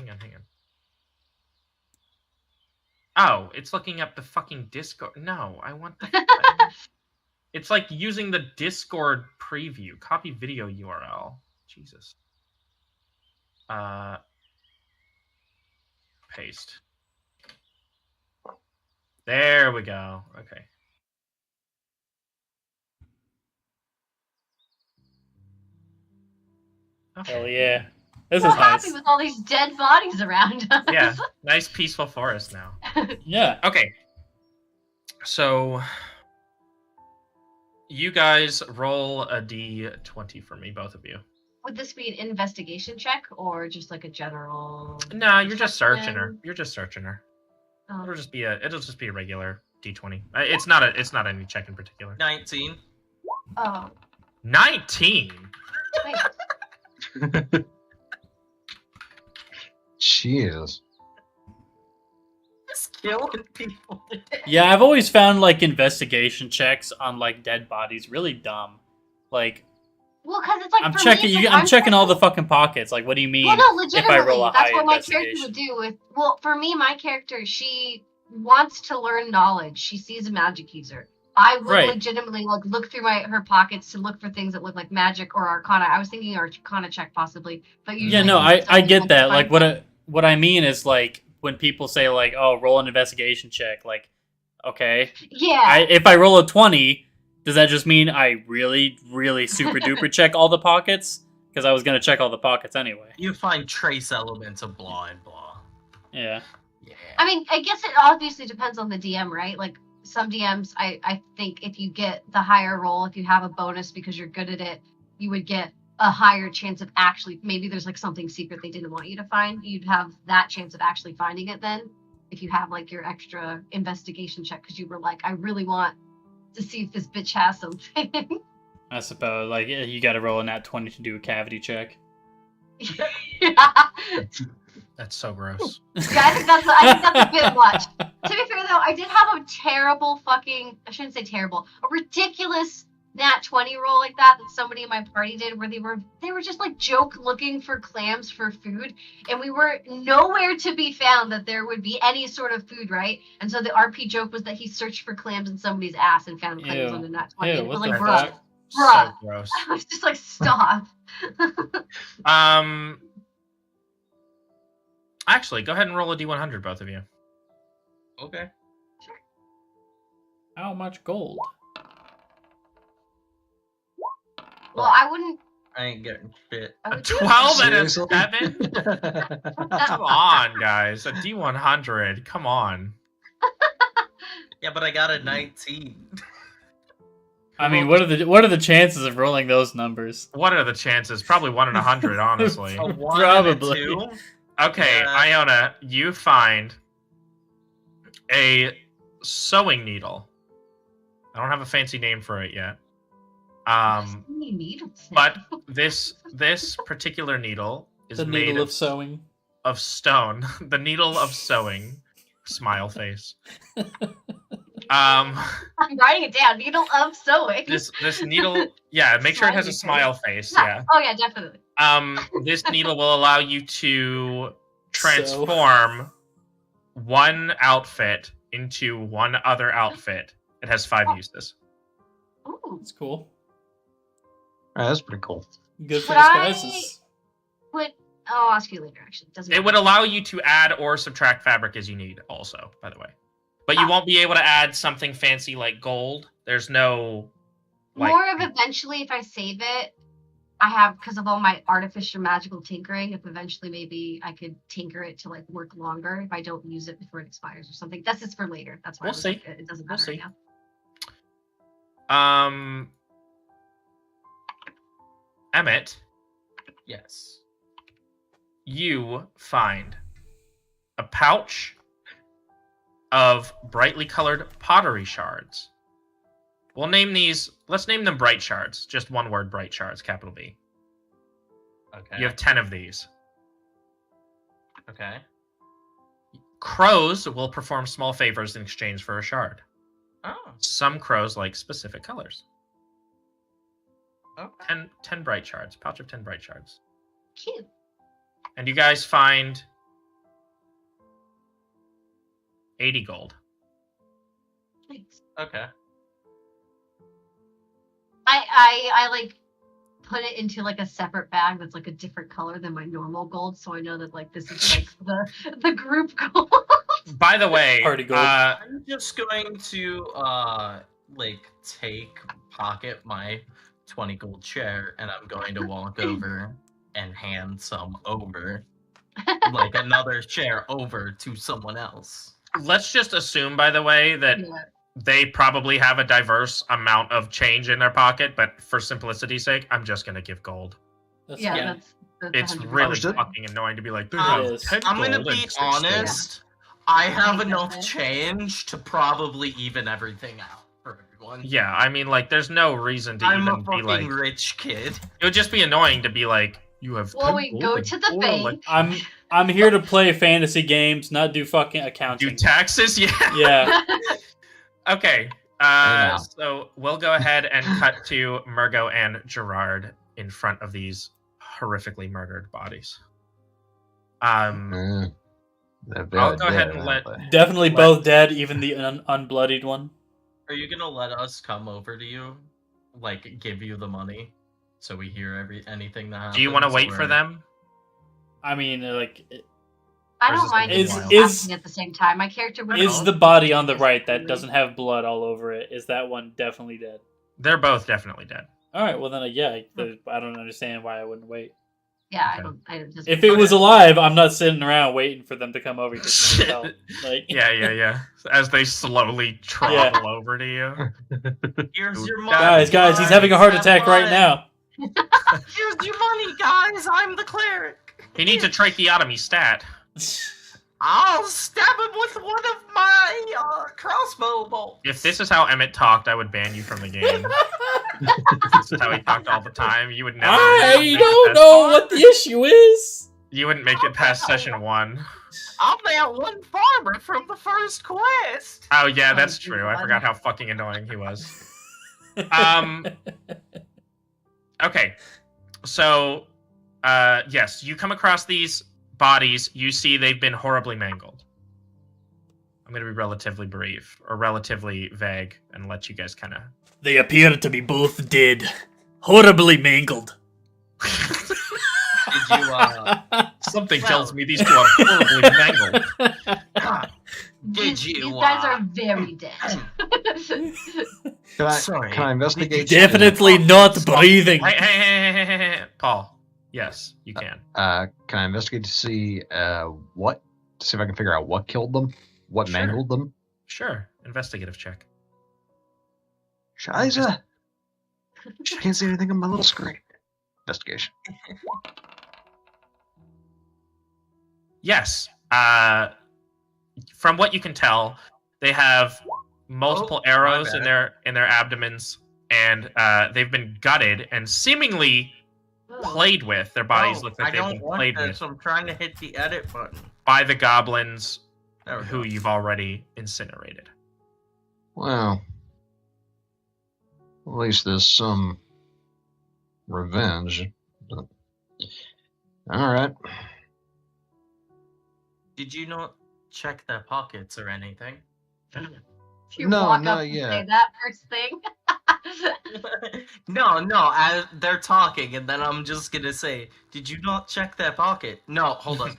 Oh, it's looking up the fucking Discord. No, I want the. It's like using the Discord preview. Copy video URL. Jesus. Paste. There we go. Okay. Hell yeah. This So is happy nice. with all these dead bodies around us. Yeah, nice peaceful forest now. Yeah. Okay. So you guys roll a d20 for me, both of you. Would this be an investigation check or just like a general? No, you're just searching perception? her. You're just searching her. Oh. It'll just be a regular d20. It's not any check in particular. 19. Oh. 19. Wait. Jesus. Just killing people. Yeah, I've always found like investigation checks on like dead bodies really dumb. Like Well, because it's like I'm for me, checking it's like, I'm checking all the fucking pockets. Like what do you mean Well, no, if I roll legitimately, a that's high what my character investigation? would do. With well, for me, my character, she wants to learn knowledge. She sees a magic user. I would Right. legitimately like look through her pockets to look for things that look like magic or arcana. I was thinking arcana check possibly, but usually Yeah, no, it's I something get to that. Like find what I mean is like when people say like, "Oh, roll an investigation check." Like, okay, Yeah. if I roll a 20, does that just mean I really, really super duper check all the pockets? Because I was gonna check all the pockets anyway. You find trace elements of blah and blah. Yeah. Yeah. I mean, I guess it obviously depends on the DM, right? Like some DMs, I think if you get the higher roll, if you have a bonus because you're good at it, you would get a higher chance of actually, maybe there's like something secret they didn't want you to find. You'd have that chance of actually finding it then. If you have like your extra investigation check because you were like, I really want to see if this bitch has something. I suppose like you got to roll a nat 20 to do a cavity check. Yeah. That's so gross. Yeah, I think that's a bit much. To be fair though, I did have a terrible fucking, I shouldn't say terrible, a ridiculous nat 20 roll like that somebody in my party did where they were just like joke looking for clams for food, and we were nowhere to be found that there would be any sort of food, right? And so the RP joke was that he searched for clams in somebody's ass and found clams Ew. on the nat 20. Ew, And it was what like, the bruh, fuck? So bruh. gross. I was just like, stop. Actually, go ahead and roll a d100, both of you. Okay. How much gold? Well, I wouldn't. I ain't getting shit. I A would do 12 and a Seriously? 7? Come on, guys. A d100. Come on. Yeah, but I got a 19. I mean, what are the chances of rolling those numbers? What are the chances? Probably 1 in 100, honestly. A 1 Probably. and a 2? Okay, Yeah. Iona, you find a sewing needle. I don't have a fancy name for it yet. So many needles. But this particular needle is The made needle of sewing. of stone. The needle of sewing. Smile face. I'm writing it down. Needle of sewing. This needle, yeah, make sure it has a smile face. Yeah. Oh yeah, definitely. This needle will allow you to transform one outfit into one other outfit. It has 5 uses. Ooh. That's cool. That's pretty cool. Good for Would I- disguises. I'll ask you later. Actually, doesn't. It matter. would allow you to add or subtract fabric as you need, also, by the way. But you won't be able to add something fancy like gold. There's no. More of eventually, if I save it, I have because of all my artificial magical tinkering. If eventually maybe I could tinker it to like work longer if I don't use it before it expires or something. That's just for later. That's why We'll I was see. like, it doesn't We'll matter see. now. Emmett, Yes. you find a pouch of brightly colored pottery shards. Let's name them bright shards. Just one word, bright shards, capital B. Okay. You have 10 of these. Okay. Crows will perform small favors in exchange for a shard. Oh. Some crows like specific colors. Okay. 10 bright shards. Pouch of 10 bright shards. Cute. And you guys find 80 gold. Thanks. Okay. I like put it into like a separate bag that's like a different color than my normal gold, so I know that like this is like the group gold. By the way, Party gold. I'm just going to like pocket my 20 gold share, and I'm going to walk over and hand some over, like another share over to someone else. let's just assume, by the way, that Yeah. they probably have a diverse amount of change in their pocket, but for simplicity's sake, I'm just gonna give gold. That's Yeah, fine. that's It's 100%. really Understood. fucking annoying to be like, they It have is. 10 I'm gonna gold and be 6 gold. honest. I have think enough that's it. change to probably even everything out for everyone. Yeah, I mean, like, there's no reason to I'm a even be fucking like. rich kid. It would just be annoying to be like, you have. Well, 10 we gold go and to the 4 bank. I'm here to play fantasy games, not do fucking do accounting. taxes. Yeah. Yeah. Okay. Yeah. So we'll go ahead and cut to Murgo and Gerard in front of these horrifically murdered bodies. They're I'll go ahead dead, and aren't let. they? Definitely both dead, even the unbloodied one. Are you gonna let us come over to you, like give you the money, so we hear anything that happens? Do you want to wait for or- them? I mean, like, I Or is don't this mind gonna be it wild? Is- at the same time. My character would is the body on the right that doesn't have blood all over it? Is that one definitely dead? They're both definitely dead. All right, well then, yeah, I don't understand why I wouldn't wait. Yeah, Okay. I just. If it was alive, I'm not sitting around waiting for them to come over here. Like, Yeah. As they slowly travel over to you. Here's your money, guys, he's having a heart attack right now. Here's your money, guys. I'm the cleric. He needs a tracheotomy stat. I'll stab him with one of my crossbow bolts. If this is how Emmett talked, I would ban you from the game. This is how he talked all the time. You would never. I make it don't past- know what the issue is. You wouldn't make it past session 1. I'm that one farmer from the first quest. Oh yeah, that's Oh, true. I God. forgot how fucking annoying he was. Okay, so yes, you come across these bodies. You see they've been horribly mangled. I'm gonna be relatively brief or relatively vague and let you guys kind of. They appear to be both dead, horribly mangled. Did you Something Well- tells me these two are horribly mangled. Did you, These guys are very dead. Sorry. Can I investigate? Definitely not breathing. Hey, Paul. Yes, you can. Can I investigate to see what? To see if I can figure out what killed them, what Sure. mangled them. Sure. Investigative check. Shiza. I can't see anything on my little screen. Investigation. Yes. From what you can tell, they have multiple Oh, my arrows in bad. their abdomens, and they've been gutted and seemingly played with. Their bodies look like I they've don't been want played this. with I'm trying to hit the edit button. by the goblins There we who go. you've already incinerated. Well, at least there's some revenge. But... All right. Did you not check their pockets or anything? You No, walk not up and yet. say that first thing. No, they're talking, and then I'm just gonna say, did you not check their pocket? No, hold on.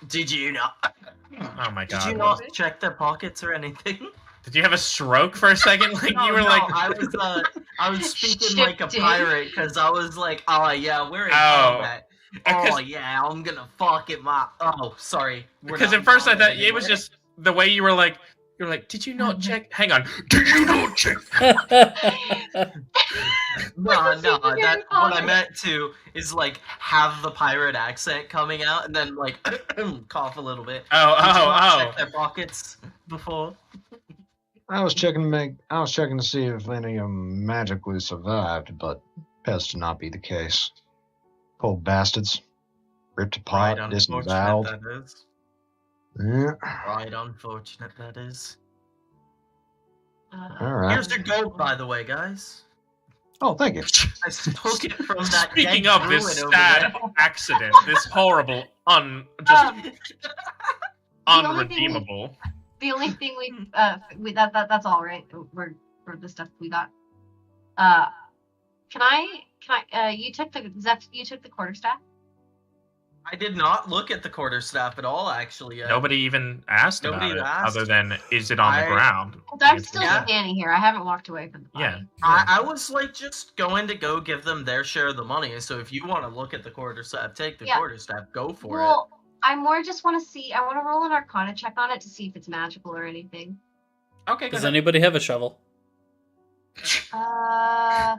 Did you not? Oh my Did you god. not check their pockets or anything? Did you have a stroke for a second? Like No, you were no, like I was speaking like a Shifting. pirate because I was like, oh yeah, we're in Oh. combat. Because- Oh yeah, I'm gonna fuck it my. Oh, sorry. We're because not at first I in thought combat it was anymore. just the way you were like, did you not check? Hang on. Did you not check? No, Like, no, super that what I funny. meant to is like have the pirate accent coming out and then like cough a little bit. Did you not check their pockets before? I was checking to see if any of them magically survived, but appears to not be the case. Poor bastards. Ripped apart, Right, disemboweled. unfortunate that is. Yeah. Right, unfortunate that is. All right. Here's your gold, by the way, guys. Oh, thank you. I took it from that. Speaking dead of this druid over sad there. accident, this horrible, Um, unredeemable. The only thing we that's all right. We're for the stuff we got. Can I? You took the quarterstaff. I did not look at the quarterstaff at all, actually. Nobody even asked Nobody about it, asked. other than is it on the ground? I'm still Yeah. standing here. I haven't walked away from the body. Yeah. I was like just going to go give them their share of the money. So if you want to look at the quarterstaff, take the quarterstaff, go for Well, I more just want to see. I want to roll an Arcana check on it to see if it's magical or anything. Okay. Does anybody have a shovel? I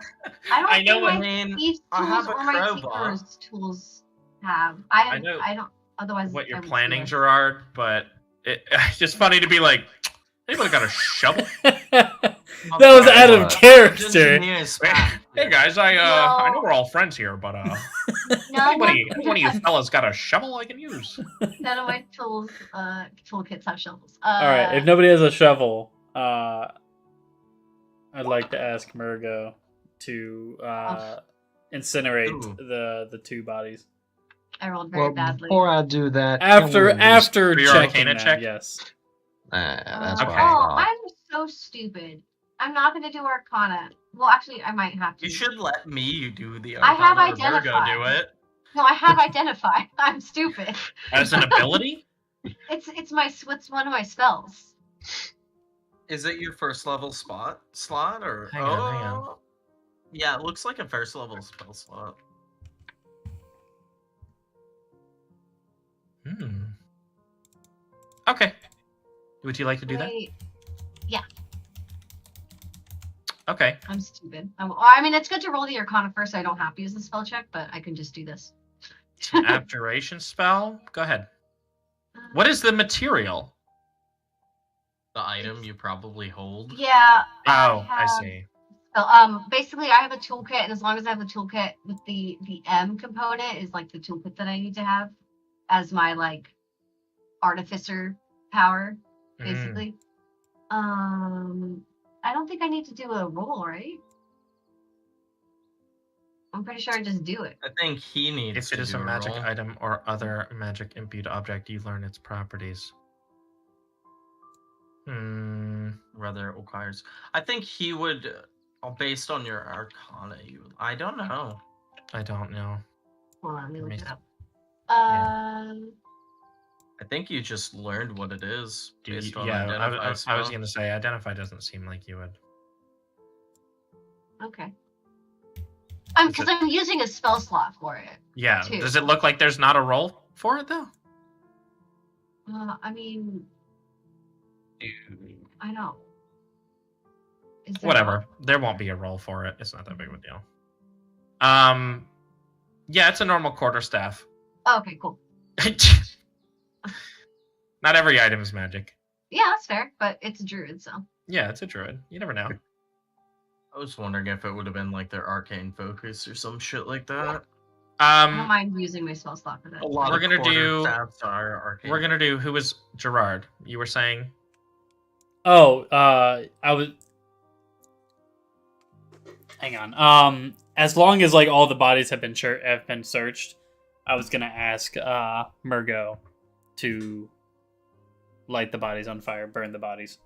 don't I know think what- my thieves' I tools have a or my crowbar. tinker's tools have. I know don't. Otherwise, what you're I would planning, do it. Gerard, but it's just funny to be like, anybody got a shovel? That was out of it. character. Hey guys, I know we're all friends here, but No, one of you fellas got a shovel I can use? none of my toolkits have shovels. All right, if nobody has a shovel, I'd like to ask Murgo to incinerate Ooh. the two bodies. I rolled very badly. Before I do that, After For your checking Arcana them, check? yes. that's Okay. what I Oh, thought. I'm so stupid. I'm not going to do Arcana. Well, actually, I might have to. You should let me do the I have Arcana or Virgo identified. do it. No, I have identified. I'm stupid. As an ability? It's one of my spells. Is it your first level slot or? Hang on. Yeah, it looks like a first level spell slot. Okay. Would you like to do that? Wait, Okay. I'm stupid. I mean, it's good to roll the Arcana first. So I don't have to use the spell check, but I can just do this. Abjuration spell? Go ahead. What is the material? The item you probably hold. Yeah. Oh, I have- see. So, basically, I have a toolkit, and as long as I have the toolkit with the M component is like the toolkit that I need to have as my like artificer power, basically. I don't think I need to do a roll, right? I'm pretty sure I just do it. I think he needs If to it is do a magic roll. item or other magic imbued object, you learn its properties. Rather it requires. I think he would, based on your Arcana, I don't know. I don't know. Hold on, let me look it up. I think you just learned what it is based on Yeah, identify I was spell. going to say, identify doesn't seem like you would. Okay. Is Because I'm using a spell slot for it. Yeah. Two. Does it look like there's not a roll for it, though? I mean, I don't. Is there Whatever. not? There won't be a roll for it. It's not that big of a deal. Yeah, it's a normal quarterstaff. Oh, okay, cool. Not every item is magic. Yeah, that's fair, but it's a druid, so. Yeah, it's a druid. You never know. I was wondering if it would have been like their arcane focus or some shit like that. I don't mind using my spell slot for that. A lot We're of gonna do- quarterstaffs are arcane. We're gonna do who was Gerard? You were saying? Oh, I was. Hang on. As long as like all the bodies have been searched, I was gonna ask Murgo to light the bodies on fire, burn the bodies.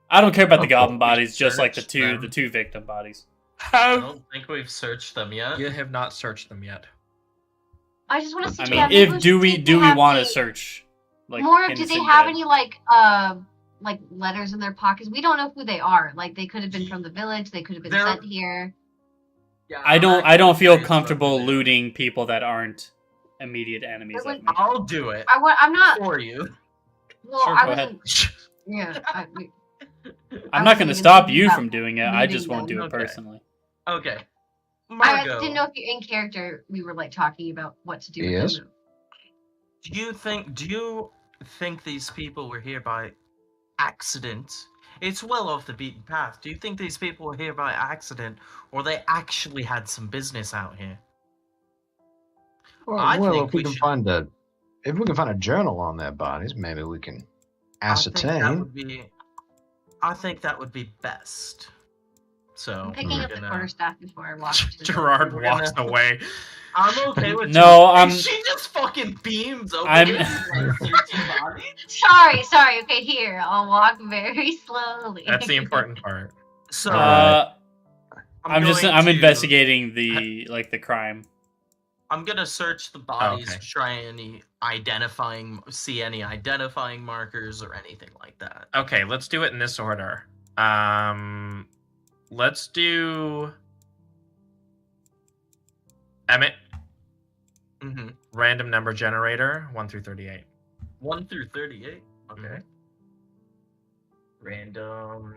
I don't care about the goblin bodies, just like the Search two victim bodies. I don't think we've searched them yet. You have not searched them yet. I just want to see. I yeah, mean, if maybe do we see if do they we have want to any- search? Like more? Do they innocent have dead? any like letters in their pockets? We don't know who they are. Like they could have been from the village. They could have been They're- sent here. Yeah, I don't actually feel based comfortable on the- looting people that aren't immediate enemies But of me. I'll do it I'm not. for you. Well, Sure, I go ahead. wasn't. Yeah. I'm I not wasn't going to even stop thinking you about from doing it. I looting just won't them. do it Okay. personally. Okay. I Margo, didn't know if you in character we were like talking about what to do. with Yes. them. do you think these people were here by accident? It's well off the beaten path. Do you think these people were here by accident, or they actually had some business out here? Well, I think if we we can should- find a journal on their bodies, maybe we can ascertain. I think that would be best. So I'm picking we're up the gonna- quarterstaff before I walk. to the- Gerard We're walks gonna- away. I'm okay with No, and I'm- she just fucking beams over I'm- these, like, 13 bodies. Sorry. Okay, here. I'll walk very slowly. That's the important part. So Uh, I'm investigating the crime. I'm gonna search the bodies Okay. to try see any identifying markers or anything like that. Okay, let's do it in this order. Let's do Emmett. Mm-hmm. Random number generator, 1 through 38. 1 through 38. Okay. Random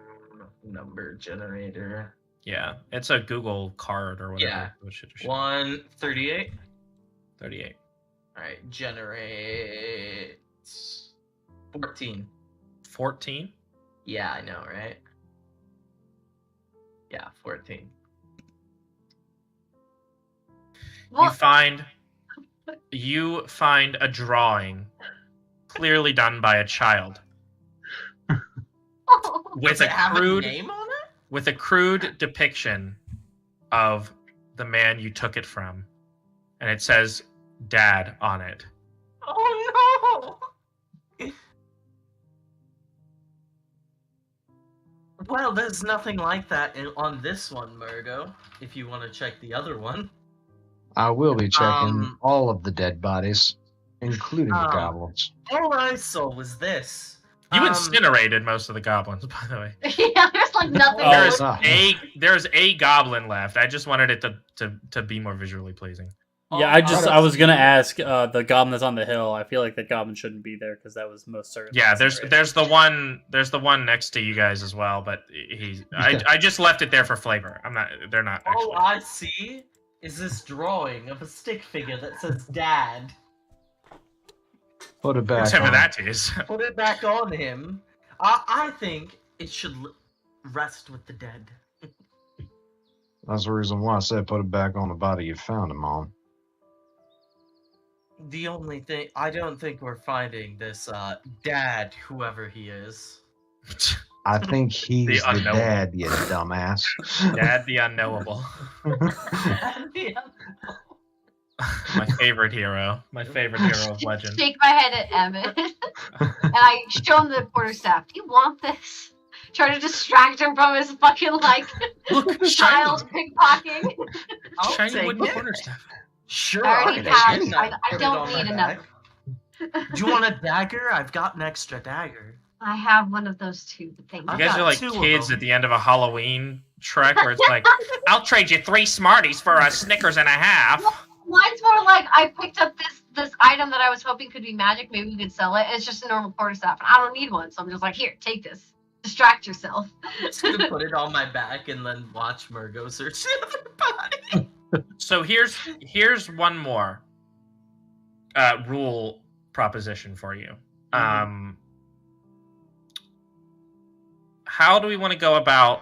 number generator. Yeah, it's a Google card or whatever. Yeah. Which it should- 1 38. 38. All right, generate 14. 14? Yeah, I know, right? Yeah, 14. Well, You find a drawing clearly done by a child with Does it have a crude name on it? with a crude depiction of the man you took it from, and it says "Dad" on it. Oh no! Well, there's nothing like that on this one, Murgo. If you want to check the other one. I will be checking Um, all of the dead bodies, including the goblins. All I saw was this. You incinerated most of the goblins, by the way. yeah, there's like nothing. Oh, There's it's there's a goblin left. I just wanted it to be more visually pleasing. Yeah, I was gonna ask the goblin that's on the hill. I feel like the goblin shouldn't be there because that was most certain. Yeah, there's the one next to you guys as well, but I just left it there for flavor. They're not All actually. I see is this drawing of a stick figure that says "Dad." Put it back Whatever on. that is. Put it back on him. I think it should rest with the dead. That's the reason why I said put it back on the body you found him on. The only thing, I don't think we're finding this dad, whoever he is. I think he's The the unknowable. dad, you dumbass. Dad the unknowable. My favorite hero. My favorite hero of legend. Shake my head at Emmett, and I show him the quarterstaff. Do you want this? Try to distract him from his fucking Look, child pickpocketing. I'll shiny take wooden it. quarterstaff. Sure, I already I'll have. take it. I Put it don't on my need back. another. Do you want a dagger? I've got an extra dagger. I have one of those too. But thank You I've you. guys got are like two of kids them. at the end of a Halloween trek where it's like, I'll trade you 3 Smarties for a Snickers and a half. Mine's more like I picked up this item that I was hoping could be magic. Maybe we could sell it. It's just a normal quarterstaff, and I don't need one, so I'm just like, here, take this. Distract yourself. I'm just gonna put it on my back and then watch Murgo search the other body. So here's one more rule proposition for you. How do we want to go about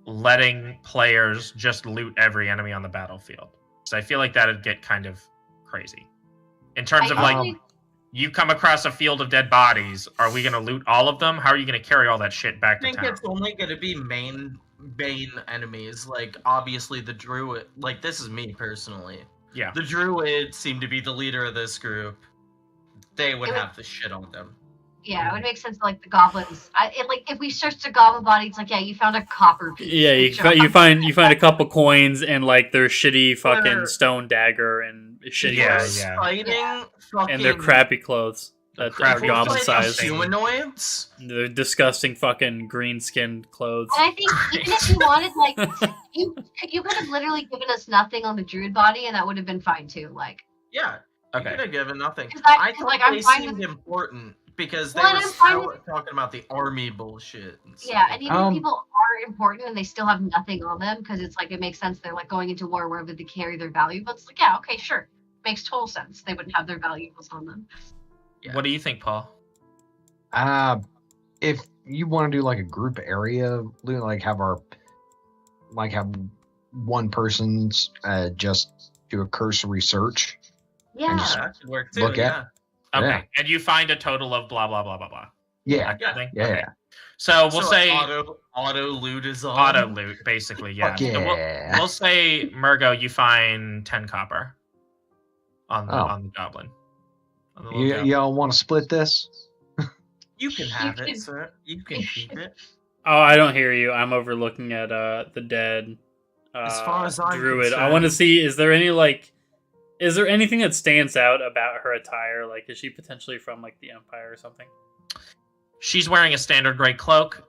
letting players just loot every enemy on the battlefield? So I feel like that'd get kind of crazy. In terms of like, usually- you come across a field of dead bodies, are we going to loot all of them? How are you going to carry all that shit back I to think town? it's only gonna be main enemies. Like obviously the druid. Like this is me personally. Yeah. The druid seemed to be the leader of this group. They would It would- have the shit on them. Yeah, it would make sense. Like the goblins. Like if we searched a goblin body, it's like, yeah, you found a copper piece. Yeah, you find a couple coins and like their shitty fucking They're- stone dagger and shitty Yeah, clothes. yeah. Fighting fucking And their crappy clothes that are Crappy goblin clothes. size. humanoids. They're disgusting fucking green skinned clothes. And I think even if you wanted, like, you could have literally given us nothing on the druid body, and that would have been fine too. Like, Yeah. You Okay. could have given nothing. 'Cause I cause, thought like, I'm they fine seemed with- important because they Well, were and I'm fine with- talking about the army bullshit. And stuff yeah, like and even Um, if people are important and they still have nothing on them, because it's like it makes sense they're like going into war wherever they carry their valuables. It's like, yeah, okay, sure, makes total sense. They wouldn't have their valuables on them. Yeah. What do you think, Paul? If you want to do like a group area, like have one person's just do a cursory search. Yeah, just that could work too. look yeah. at- Okay. Yeah. And you find a total of blah, blah, blah, blah, blah. Yeah, That kind of thing? yeah, Okay. So we'll So say auto loot is on. auto loot, basically, yeah. Fuck So yeah. we'll say, Murgo, you find 10 copper on the, Oh. on the goblin. On the little goblin. Y'all want to split this? You can have You it, can- sir. You can keep it. Oh, I don't hear you. I'm overlooking at the dead As far as I'm druid. I want to concerned- see, is there anything that stands out about her attire? Like, is she potentially from like the Empire or something? She's wearing a standard gray cloak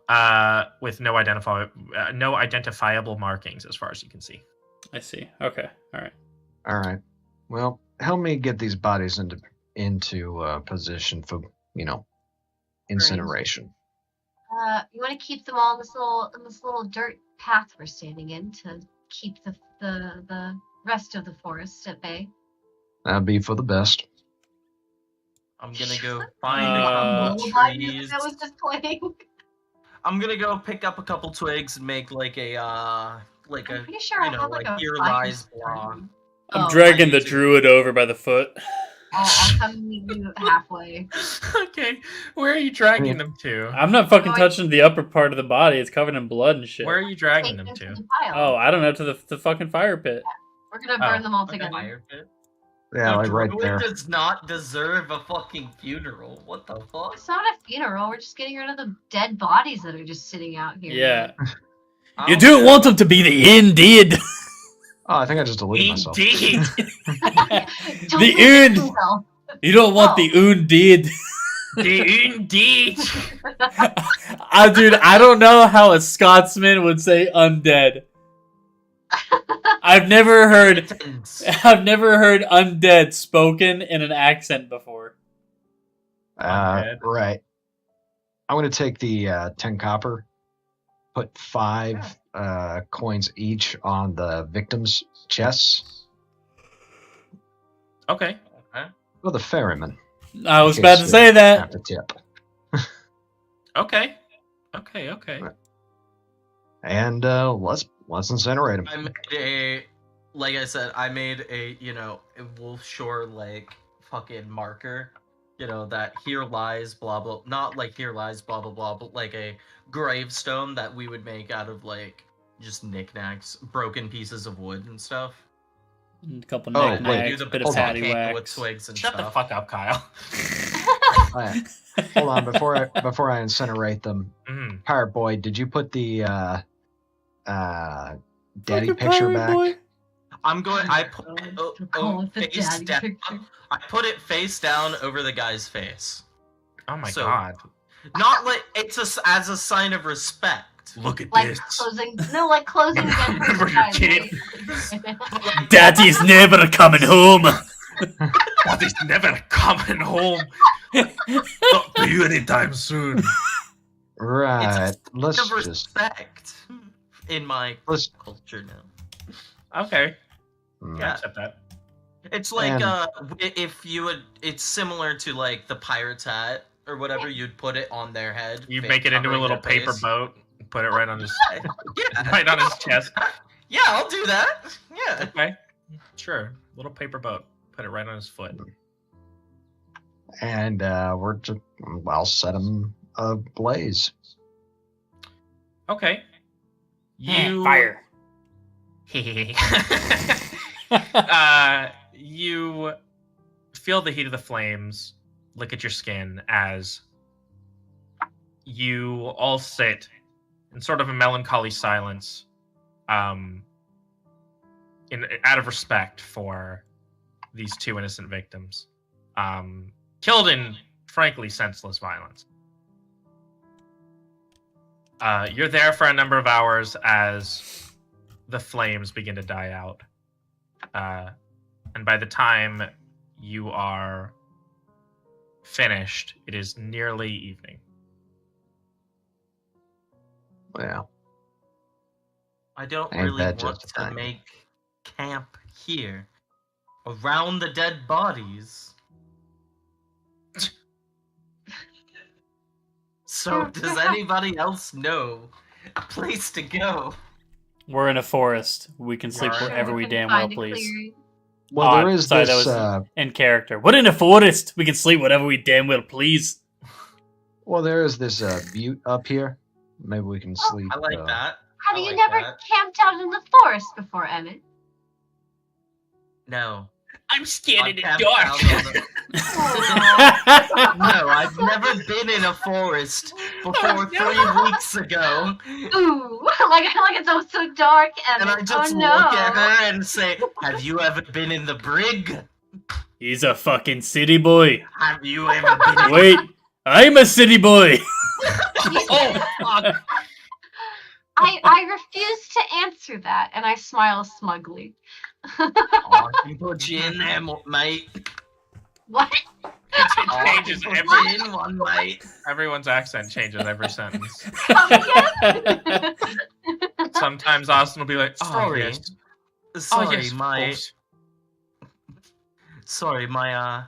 with no identifiable markings as far as you can see. I see. Okay. All right. All right. Well, help me get these bodies into position for incineration. You want to keep them all in this little dirt path we're standing in to keep the rest of the forest at bay. That'd be for the best. I'm gonna go find a couple trees. I was just playing. I'm gonna go pick up a couple twigs and make like a I'm pretty sure I have like a here fire lies starter. block. I'm Oh, dragging the using- druid over by the foot. I'll come meet you halfway. Okay, where are you dragging them to? I'm not fucking touching the upper part of the body. It's covered in blood and shit. Where are you dragging Take them to to? the pile. Oh, I don't know, to the fucking fire pit. We're gonna burn them all Like a together. fire pit? Yeah, A like right druid there. does not deserve a fucking funeral. What the fuck? It's not a funeral. We're just getting rid of the dead bodies that are just sitting out here. Yeah. I You don't don't care. want them to be the indeed. Oh, I think I just deleted myself. Indeed. Don't The lose end. yourself. You don't want the undead. Indeed. Dude, I don't know how a Scotsman would say undead. I've never heard Intense. undead spoken in an accent before. Undead. Right. I'm going to take the 10 copper, put 5 coins each on the victims' chests. Okay. For the ferryman. I was in about case to say you that. have to tip. Okay. And let's incinerate him. I made like I said, I made a Wolf Shore like fucking marker. That here lies blah blah, not like here lies blah blah blah, but like a gravestone that we would make out of like just knickknacks, broken pieces of wood and stuff. A couple Oh, knickknacks, wait. Do the bit of volcano paddywhacks. with twigs and Shut the stuff. fuck up, Kyle. Alright, hold on, before I incinerate them, Mhm. Pirate Boy, did you put the daddy Fucking picture pirate back? boy. I'm going. I put it Call it the face daddy down. picture. I put it face down over the guy's face. Oh my So- god. Not like it's as a sign of respect. Look at Like this. closing the Remember your kid? eyes. Daddy's never coming home. Daddy's never coming home. Not to you anytime soon. Right. It's Let's of just respect in my let's. culture now. Okay. mm, I Yeah. accept that. It's like And- if you would, it's similar to like the pirate's hat or whatever. You'd put it on their head. You make it into a covering little their paper face. boat, put it right on his Yeah, right on his chest. Yeah, I'll do that. Yeah. Okay. Sure. Little paper boat. Put it right on his foot. And I'll set him ablaze. Okay. You Fire. You feel the heat of the flames lick at your skin as you all sit in sort of a melancholy silence, out of respect for these 2 innocent victims, killed in frankly senseless violence. You're there for a number of hours as the flames begin to die out. And by the time you are finished, it is nearly evening. Yeah. I don't Ain't really that want just to fine? make camp here around the dead bodies. So, does anybody else know a place to go? We're in a forest. We can sleep Sure, wherever we Can damn well find a please. clearing. Well, Oh, there is sorry, this. that was- In character. We're in a forest. We can sleep whatever we damn well please. Well, there is this butte up here. Maybe we can sleep. I like that. Have I you like never that. camped out in the forest before, Emmett? No. I'm scared in the Podcast dark. sound on the- No, I've never been in a forest before 3 weeks ago. Ooh, like it's so dark And I just look at her and say, have you ever been in the brig? He's a fucking city boy. Have you ever been in Wait, I'm a city boy. Oh, fuck. I refuse to answer that, and I smile smugly. Oh, I can put you in there, mate. What? It changes Oh, I can every. put you in one, mate. Everyone's accent changes every sentence. Come again? Sometimes Austin will be like, "Oh Sorry. yes, Sorry, oh yes, of my course." sorry, my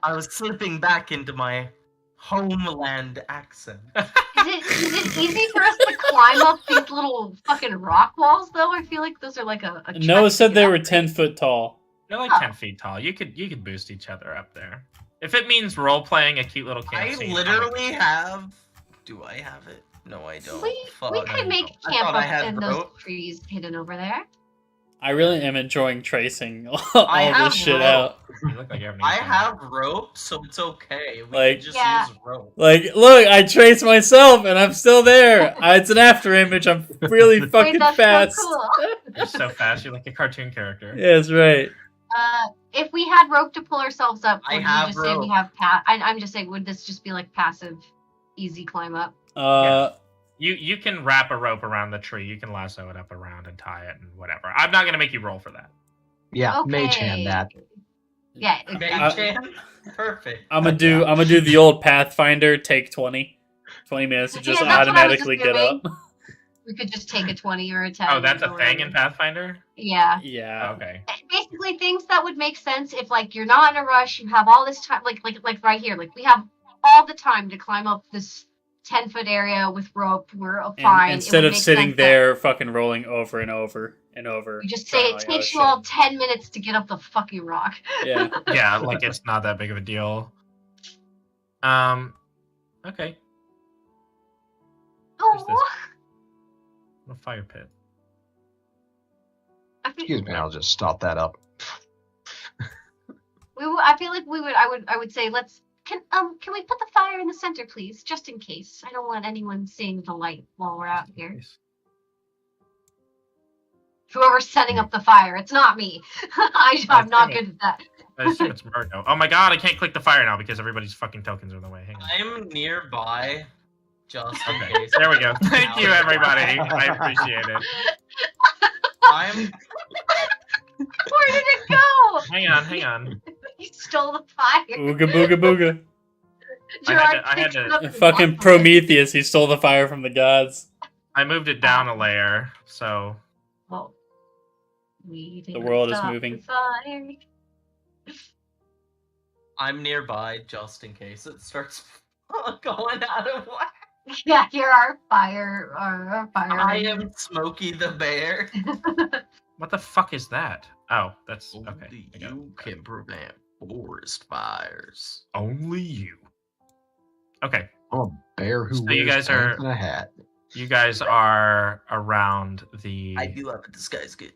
I was slipping back into my homeland accent. Is it easy for us to climb up these little fucking rock walls, though? I feel like those are like a Noah trek said to they get were up. 10 foot tall. They're like Oh. 10 feet tall. You could boost each other up there. If it means role playing a cute little camp I scene, literally have. Do I have it? No, I don't. We Fuck. could make I camp thought I up had in those rope. trees hidden over there. I really am enjoying tracing all have this shit rope. out. You look like you haven't I eaten. have rope, so it's okay. We Like- can just Yeah. use rope. Like, look, I traced myself and I'm still there. It's an after image. I'm really fucking Wait, that's fast. so cool. You're so fast. You're like a cartoon character. Yeah, that's right. If we had rope to pull ourselves up, I would have you just say we rope. have I'm just saying, would this just be like passive, easy climb up? You can wrap a rope around the tree. You can lasso it up around and tie it and whatever. I'm not gonna make you roll for that. Yeah, Okay. mage hand that. Yeah, Mage exactly. hand? Perfect. I'm gonna do the old Pathfinder take 20. 20 minutes to just Yeah, that's what I was automatically just get up. We could just take a 20 or a 10. Oh, that's a or thing in whatever. Pathfinder. Yeah. Yeah. Okay. Basically, things that would make sense if, like, you're not in a rush, you have all this time, like right here, like, we have all the time to climb up this 10-foot area with rope. We're fine. And It instead would of make sitting sense that there fucking rolling over and over and over. You just trying say to, it like, takes oh, you all shit. 10 minutes to get up the fucking rock. Yeah. Yeah, like it's not that big of a deal. Okay. Where's this? Oh, A fire pit. I feel, Excuse me, I'll just stop that up. I feel like I would say can we put the fire in the center, please, just in case. I don't want anyone seeing the light while we're out here. Whoever's setting up the fire, it's not me. I'm not good at that. I assume it's Murgo. Oh my god, I can't click the fire now because everybody's fucking tokens are in the way. Hang on. I'm nearby, just in Okay, case. there we go. Thank you, everybody. I appreciate it. I'm. Where did it go? Hang on. You stole the fire. Ooga booga booga. I had picked to- it up and Fucking walked away. Prometheus, he stole the fire from the gods. I moved it down a layer, so Well, we The didn't world is stop moving. the fire. I'm nearby, just in case it starts going out of whack. Yeah, you're our fire. I am Smokey the Bear. what the fuck is that? Oh, that's okay. Only I got it. you can prevent forest fires. Only you. Okay, I'm a bear who So you wears guys are- pants and a hat. you guys are around the I do have a disguise kit.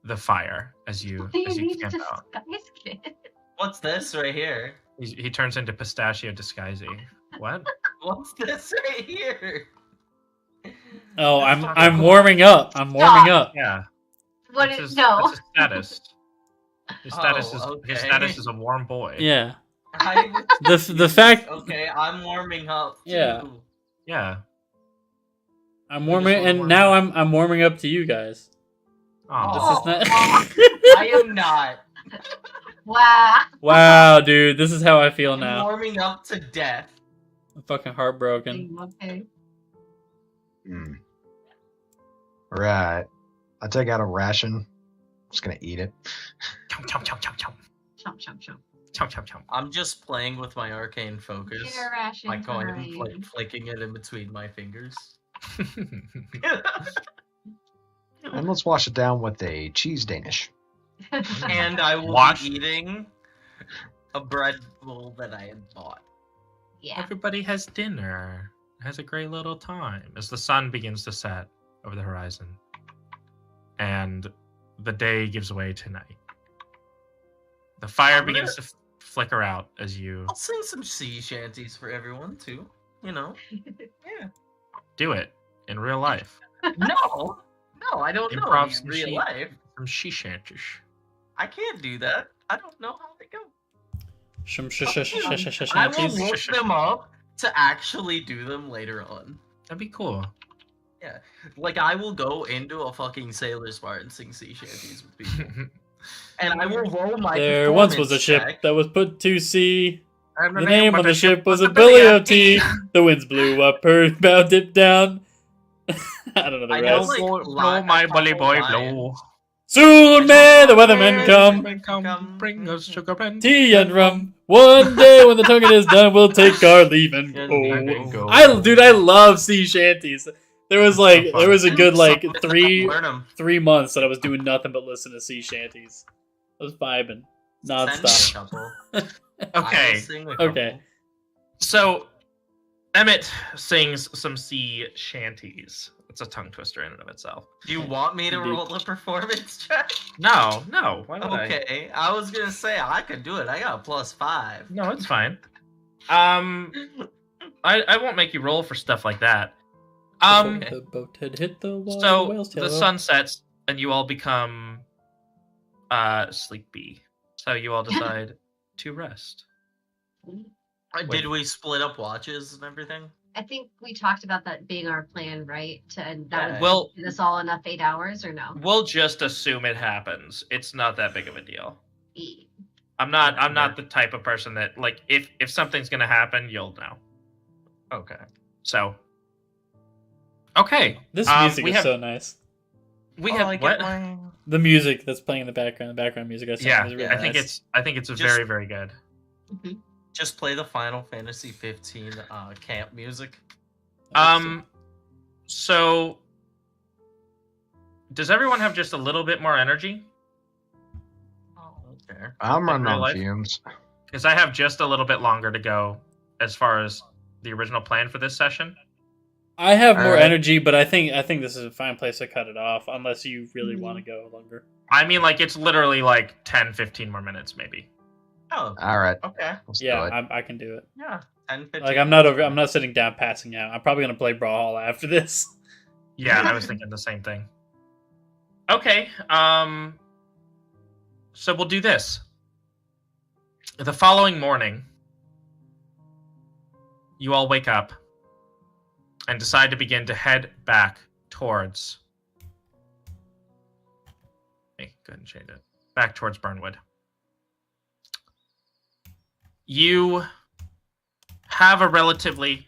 the fire as you What do you need to camp out. disguise kit? What's this right here? He turns into Pistachio Disguisey. What? What's this right here? Oh, I'm warming up. I'm warming up. Yeah. What That's is his, no? That's his status. His status Oh, is okay. his status is a warm boy. Yeah. I, The fact okay, I'm warming up. Too. Yeah. Yeah. I'm You warming just wanna and warm now up. I'm warming up to you guys. Oh. This is I not am not. Wow. Wow, dude, this is how I feel I'm now. warming up to death. I'm fucking heartbroken. Okay. Hmm. Right. I take out a ration. Just gonna eat it. Chomp chomp chomp chomp chomp. Chomp chomp chomp. Chomp chomp chomp. I'm just playing with my arcane focus Get a ration by going and time. flicking it in between my fingers. And let's wash it down with a cheese Danish. And I will Wash- be eating a bread bowl that I had bought. Yeah. Everybody has dinner. Has a great little time as the sun begins to set over the horizon, and the day gives way to night. The fire I'm gonna- begins to flicker out as you I'll sing some sea shanties for everyone too. You know. Yeah. do it in real life. No, I don't know Improv any some in real sheep. life. From she shanties. I can't do that. I don't know how they go. I will Shanties. look them up to actually do them later on. That'd be cool. Like I will go into a fucking sailor's bar and sing sea shanties with people, and I will roll my. There once was a performance ship check. that was put to sea. And The name of the ship was a Billy of Tea. The winds blew up, her bow dipped down. I don't know the I know, rest. like, blow my bully boy, blow. Soon may the weathermen come. Bring us sugar and Tea and rum. One day when the tonguing is done, we'll take our leave and go. I love sea shanties. There was a good like Learn 'em. 3 months that I was doing nothing but listen to sea shanties. I was vibing Send me a nonstop. couple. I will Okay, sing a couple. Okay. so Emmett sings some sea shanties. It's a tongue twister in and of itself. Do you want me to Indeed. roll a performance check? No, why would I? Okay, I was gonna say I could do it. I got a +5. No, it's fine. I won't make you roll for stuff like that. The boat had hit the wall. So whale's tail the up. sun sets and you all become sleepy. So you all decide to rest. Did we split up watches and everything? I think we talked about that being our plan, right? And that would Well, give us all enough 8 hours, or no? we'll just assume it happens. It's not that big of a deal. E. I'm not the type of person that like if something's gonna happen, you'll know. Okay. So okay. This Um, music we is have- so nice. We Oh, have I what? get my- The music that's playing in the background music I Yeah, is really I think nice. it's Just- very, very good. Just play the Final Fantasy 15 camp music. So does everyone have just a little bit more energy? Oh, okay. I'm running real on life? fumes. Because I have just a little bit longer to go as far as the original plan for this session. I have more Alright. energy, but I think this is a fine place to cut it off, unless you really want to go longer. I mean, like, it's literally like 10, 15 more minutes, maybe. Oh, All right, okay. let's Yeah, do it. I can do it. Yeah. 10, 15. Like I'm not sitting down passing out. I'm probably gonna play Brawlhalla after this. Yeah, I was thinking the same thing. Okay, so we'll do this. The following morning, you all wake up and decide to begin to head back towards... Hey, go ahead and change it. Back towards Burnwood. You have a relatively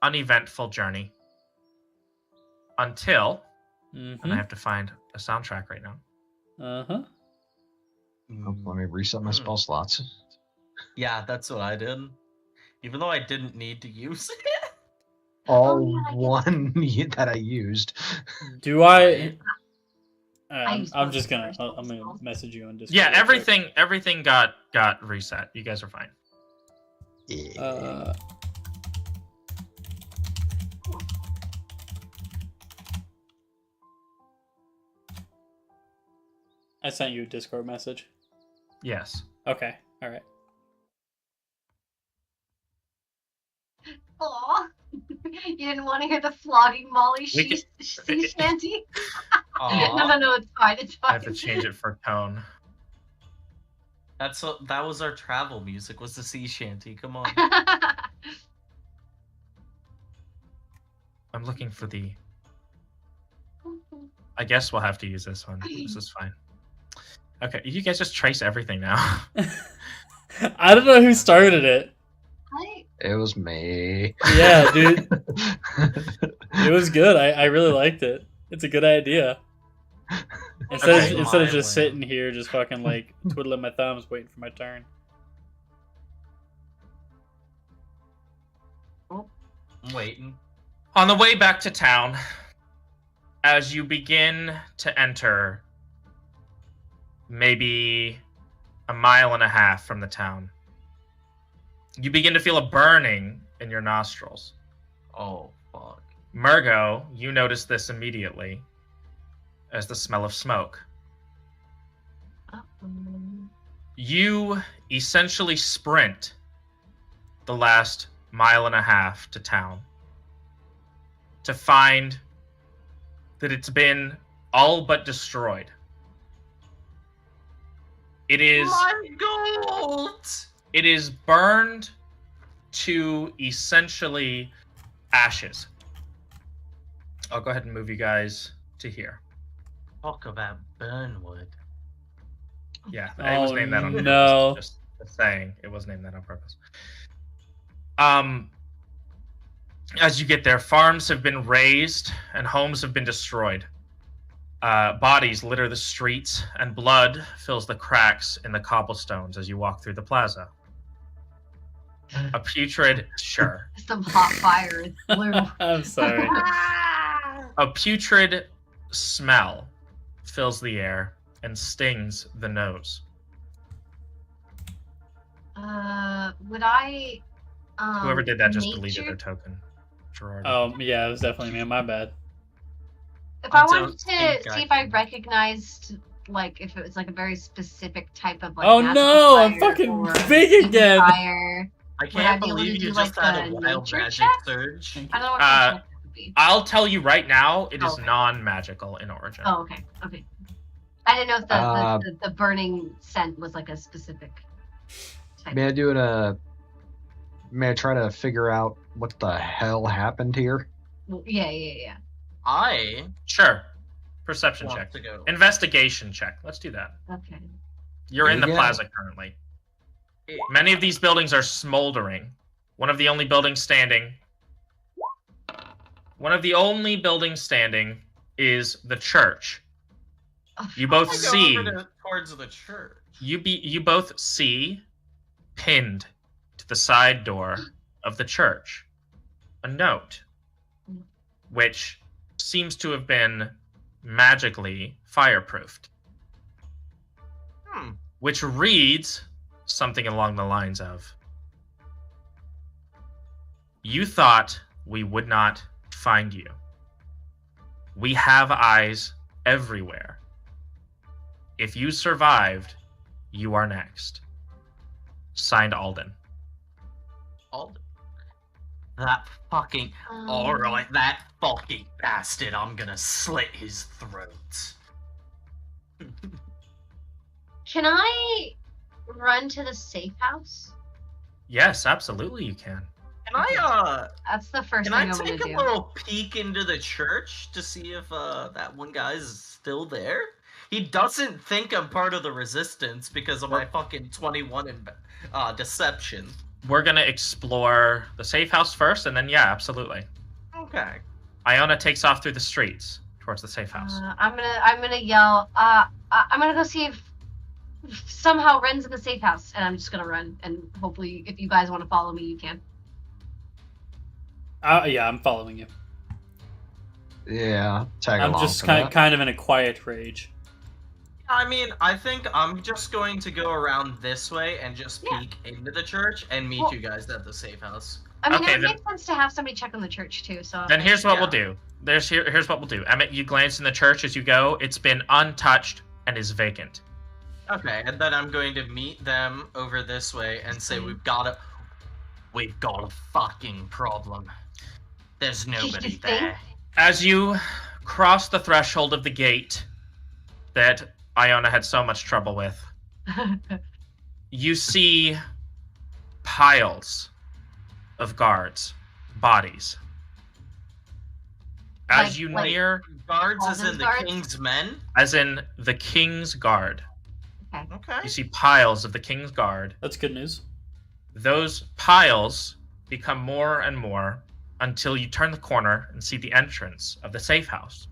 uneventful journey until... And I have to find a soundtrack right now. Uh-huh. Oh, let me reset my spell slots. Yeah, that's what I did. Even though I didn't need to use it. All yeah, I get one that I used. Do I? use I'm both just gonna. personal I'm gonna spells. message you on Discord. Yeah, real quick. everything got reset. You guys are fine. Yeah. I sent you a Discord message. Yes. Okay. All right. Aw. You didn't want to hear the flogging Molly We sea shanty? Aw. No, it's fine. It's I fine. have to change it for tone. That was our travel music, was the sea shanty. Come on. I'm looking for the... I guess we'll have to use this one. This is fine. Okay, you guys just trace everything now. I don't know who started it. Hi. It was me. Yeah, dude. It was good. I really liked it. It's a good idea. Okay. Instead of just sitting here, just fucking like twiddling my thumbs, waiting for my turn. I'm waiting. On the way back to town, as you begin to enter maybe a mile and a half from the town, you begin to feel a burning in your nostrils. Oh, fuck. Murgo, you notice this immediately as the smell of smoke. You essentially sprint the last 1.5 miles to town to find that it's been all but destroyed. It is My gold! It is burned to essentially ashes. I'll go ahead and move you guys to here. Talk about burnwood. Yeah, it was named that on purpose. No. Just saying, it was named that on purpose. As you get there, farms have been razed and homes have been destroyed. Bodies litter the streets, and blood fills the cracks in the cobblestones as you walk through the plaza. A putrid, sure. Some hot fire. It's blue. I'm sorry. A putrid smell fills the air and stings the nose. Would I? Whoever did that just nature? deleted their token. Gerard. Oh, yeah, it was definitely me. My bad. If I I wanted don't to think see I if I recognized, like, if it was like a very specific type of like. Oh natural no, I'm fire fucking or big again. Fire. I I can't be able to believe do, you like, just had a a wild nature magic check? surge. I don't know what kind of check that would be. I'll tell you right now, it is Okay. non-magical in origin. Oh, okay. Okay. I didn't know if the burning scent was like a specific type. May I try to figure out what the hell happened here? Yeah. I Sure. Perception want check. to go. Investigation check. Let's do that. Okay. You're in the Yeah. plaza currently. Many of these buildings are smoldering. One of the only buildings standing is the church. You both I go see over towards the church. you both see pinned to the side door of the church a note which seems to have been magically fireproofed, which reads something along the lines of, "You thought we would not find you. We have eyes everywhere. If you survived, you are next. Signed, Alden." Alden. That fucking. Alright, that fucking bastard. I'm gonna slit his throat. Can I run to the safe house? Yes, absolutely you can. Can I, That's the first Can I thing I'm take gonna a do. little peek into the church to see if that one guy's still there? He doesn't think I'm part of the resistance because of my fucking 21 in deception. We're gonna explore the safe house first, and then yeah, absolutely. Okay. Iona takes off through the streets towards the safe house. I'm gonna yell. I'm gonna go see if somehow Ren's in the safe house, and I'm just gonna run. And hopefully, if you guys want to follow me, you can. Yeah, I'm following you. Yeah, tag I'm along just for kind that. kind of in a quiet rage. I mean, I think I'm just going to go around this way and just Yeah. peek into the church and meet Well- you guys at the safe house. I mean, Okay, it would then- make sense to have somebody check on the church too. So Then here's what Yeah. we'll do. Here's what we'll do. Emmett, you glance in the church as you go. It's been untouched and is vacant. Okay, and then I'm going to meet them over this way and say we've got a fucking problem. There's nobody think? there. As you cross the threshold of the gate that Iona had so much trouble with, you see piles of guards, bodies. As you like- near, Guards as in Alden's the guards? king's men? as in the King's Guard, Okay. you see piles of the King's Guard. That's good news. Those piles become more and more until you turn the corner and see the entrance of the safe house.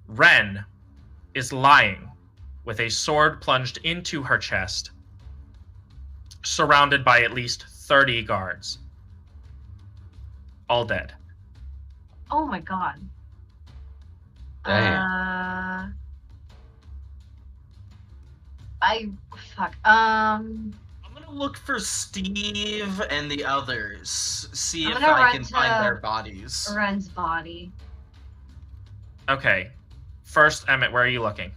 Ren is lying with a sword plunged into her chest, surrounded by at least 30 guards. All dead. Oh my god. Damn. Fuck. I'm gonna look for Steve and the others. See I'm if gonna I run can to- find their bodies. Ren's body. Okay. First, Emmett, where are you looking?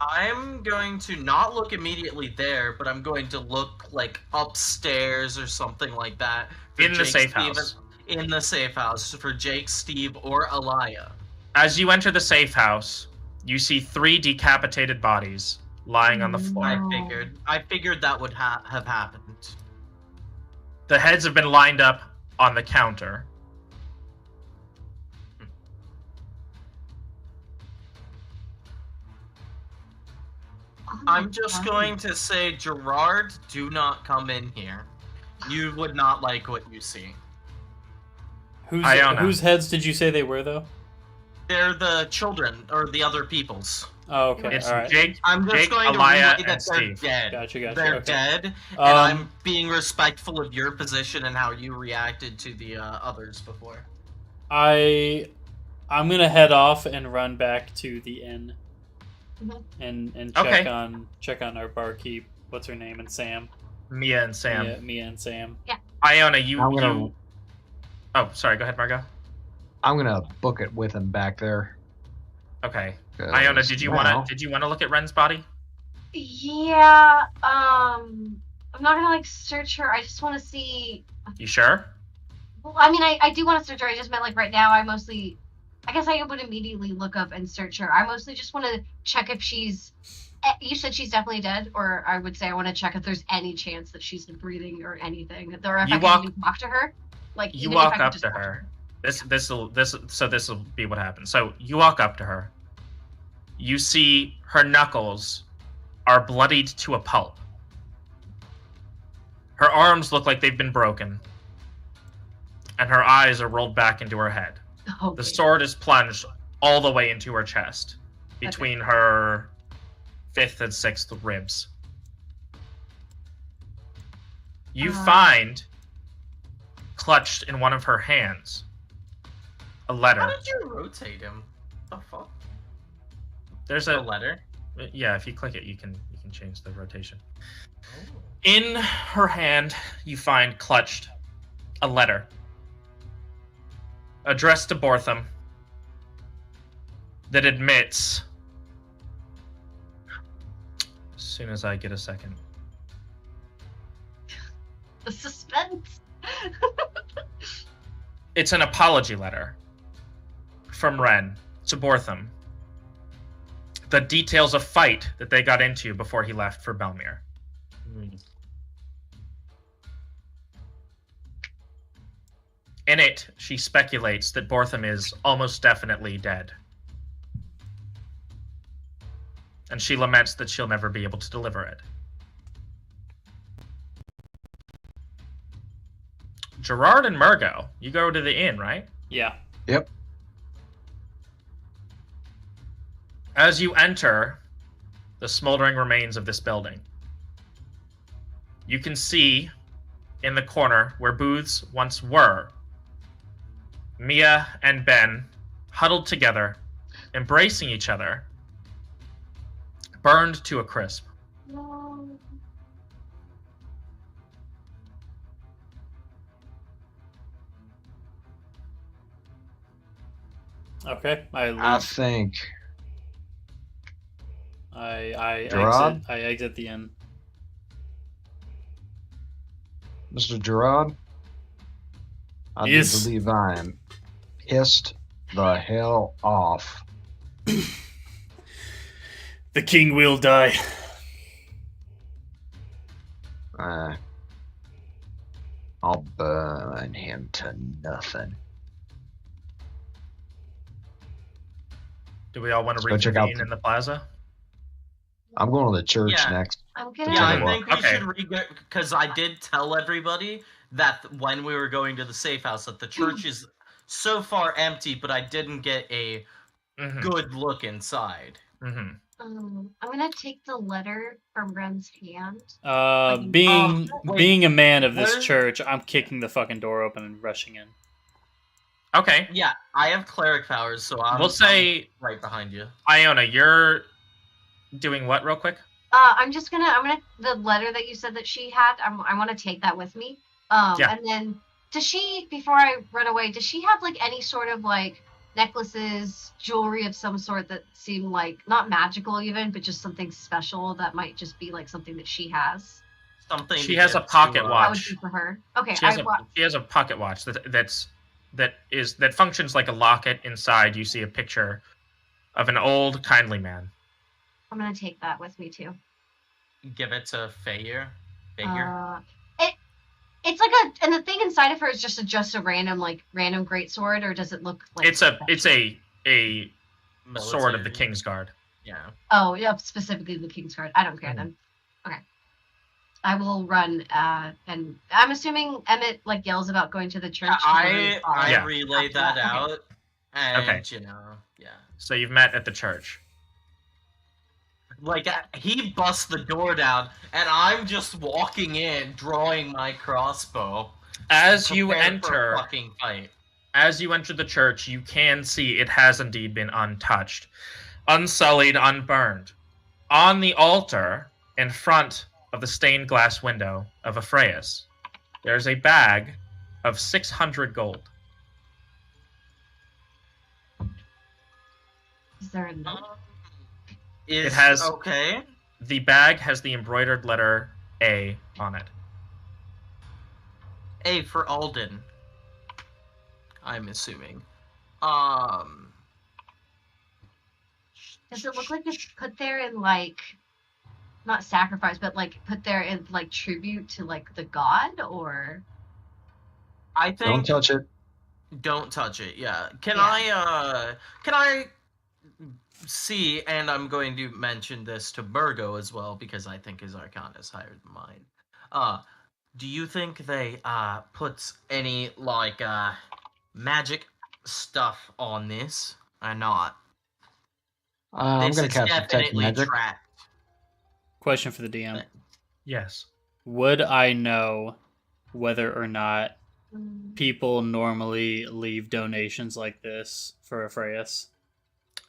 I'm going to not look immediately there, but I'm going to look like upstairs or something like that. For In the Jake, safe Steve, house. In the safe house for Jake, Steve, or Alimaea. As you enter the safe house, you see 3 decapitated bodies lying on the floor. I figured that would have happened. The heads have been lined up on the counter. I'm just going to say, Gerard, do not come in here. You would not like what you see. Whose heads did you say they were, though? They're the children, or the other people's. Oh, okay. It's All right. Jake, I'm just Jake, going to Alimaea, relay and that they're Steve. dead. Gotcha. They're Okay. dead, and I'm being respectful of your position and how you reacted to the others before. I'm gonna head off and run back to the inn, and check on our barkeep. What's her name? And Sam. Mia and Sam. Mia and Sam. Iona, I'm Oh, sorry. Go ahead, Margo. I'm gonna book it with him back there. Okay. Iona, did you want to look at Ren's body? Yeah. I'm not gonna like search her. I just want to see. You sure? Well, I mean, I do want to search her. I just meant like right now. I guess I would immediately look up and search her. I mostly just want to check if she's. You said she's definitely dead, or I would say I want to check if there's any chance that she's breathing or anything, or if I can even talk to her. Like you walk up to her. This will be what happens. So you walk up to her. You see her knuckles are bloodied to a pulp. Her arms look like they've been broken, and her eyes are rolled back into her head. Okay. The sword is plunged all the way into her chest, between her 5th and 6th ribs. You find, clutched in one of her hands, a letter. How did you rotate him? The fuck? There's a letter. Yeah, if you click it, you can change the rotation. Oh. In her hand, you find clutched a letter addressed to Bortham that admits. As soon as I get a second. The suspense. It's an apology letter from Ren to Bortham. The details of fight that they got into before he left for Belmere. In it, she speculates that Bortham is almost definitely dead. And she laments that she'll never be able to deliver it. Gerard and Murgo, you go to the inn, right? Yeah. Yep. As you enter the smoldering remains of this building, you can see in the corner where booths once were, Mia and Ben huddled together, embracing each other, burned to a crisp. No. Okay, I leave. I think. I Gerard? exit the inn. Mr. Gerard, I do believe I am pissed the hell off. The king will die. I'll burn him to nothing. Do we all want to Let's go check out reconvene in the plaza? I'm going to the church Yeah. next. I'm gonna. Yeah, I Tell you think we should because I did tell everybody that when we were going to the safe house that the church is so far empty, but I didn't get a good look inside. Mm-hmm. I'm gonna take the letter from Ren's hand. Being a man of this church, I'm kicking the fucking door open and rushing in. Okay. Yeah, I have cleric powers, so I'm right behind you. Iona, you're doing what real quick? I'm gonna the letter that you said that she had. I want to take that with me. Yeah. And then does she, before I run away, does she have like any sort of like necklaces, jewelry of some sort that seem like not magical even, but just something special that might just be like something that she has. Something. She to has a get pocket to, That would watch. be for her. Okay, She has a pocket watch that functions like a locket. Inside, you see a picture of an old, kindly man. I'm gonna take that with me too. Give it to Figure. It's like and the thing inside of her is just a random greatsword, or does it look like It's a sword of the Military. Kingsguard. Yeah. Oh, yeah, specifically the Kingsguard. I don't care then. Okay. I will run, and I'm assuming Emmett like yells about going to the church. I Yeah. relay After that that, okay. out, and Okay. yeah. So you've met at the church. Like he busts the door down, and I'm just walking in, drawing my crossbow. As you prepared for a enter, fucking fight. as you enter the church, you can see it has indeed been untouched, unsullied, unburned. On the altar, in front of the stained glass window of Afraius, there's a bag of 600 gold. Is there a note? It has- okay. The bag has the embroidered letter A on it. A for Alden. I'm assuming. Does it look like it's put there in like, not sacrifice, but like put there in like tribute to like the god, or? I think Don't touch it. Don't touch it. Yeah. Can Yeah. I see? And I'm going to mention this to Burgo as well because I think his Arcana is higher than mine. Do you think they put any like magic stuff on this or not? I'm This gonna is cast detect definitely magic. trapped. Question for the DM. Yes. Would I know whether or not Mm, people normally leave donations like this for Afraius?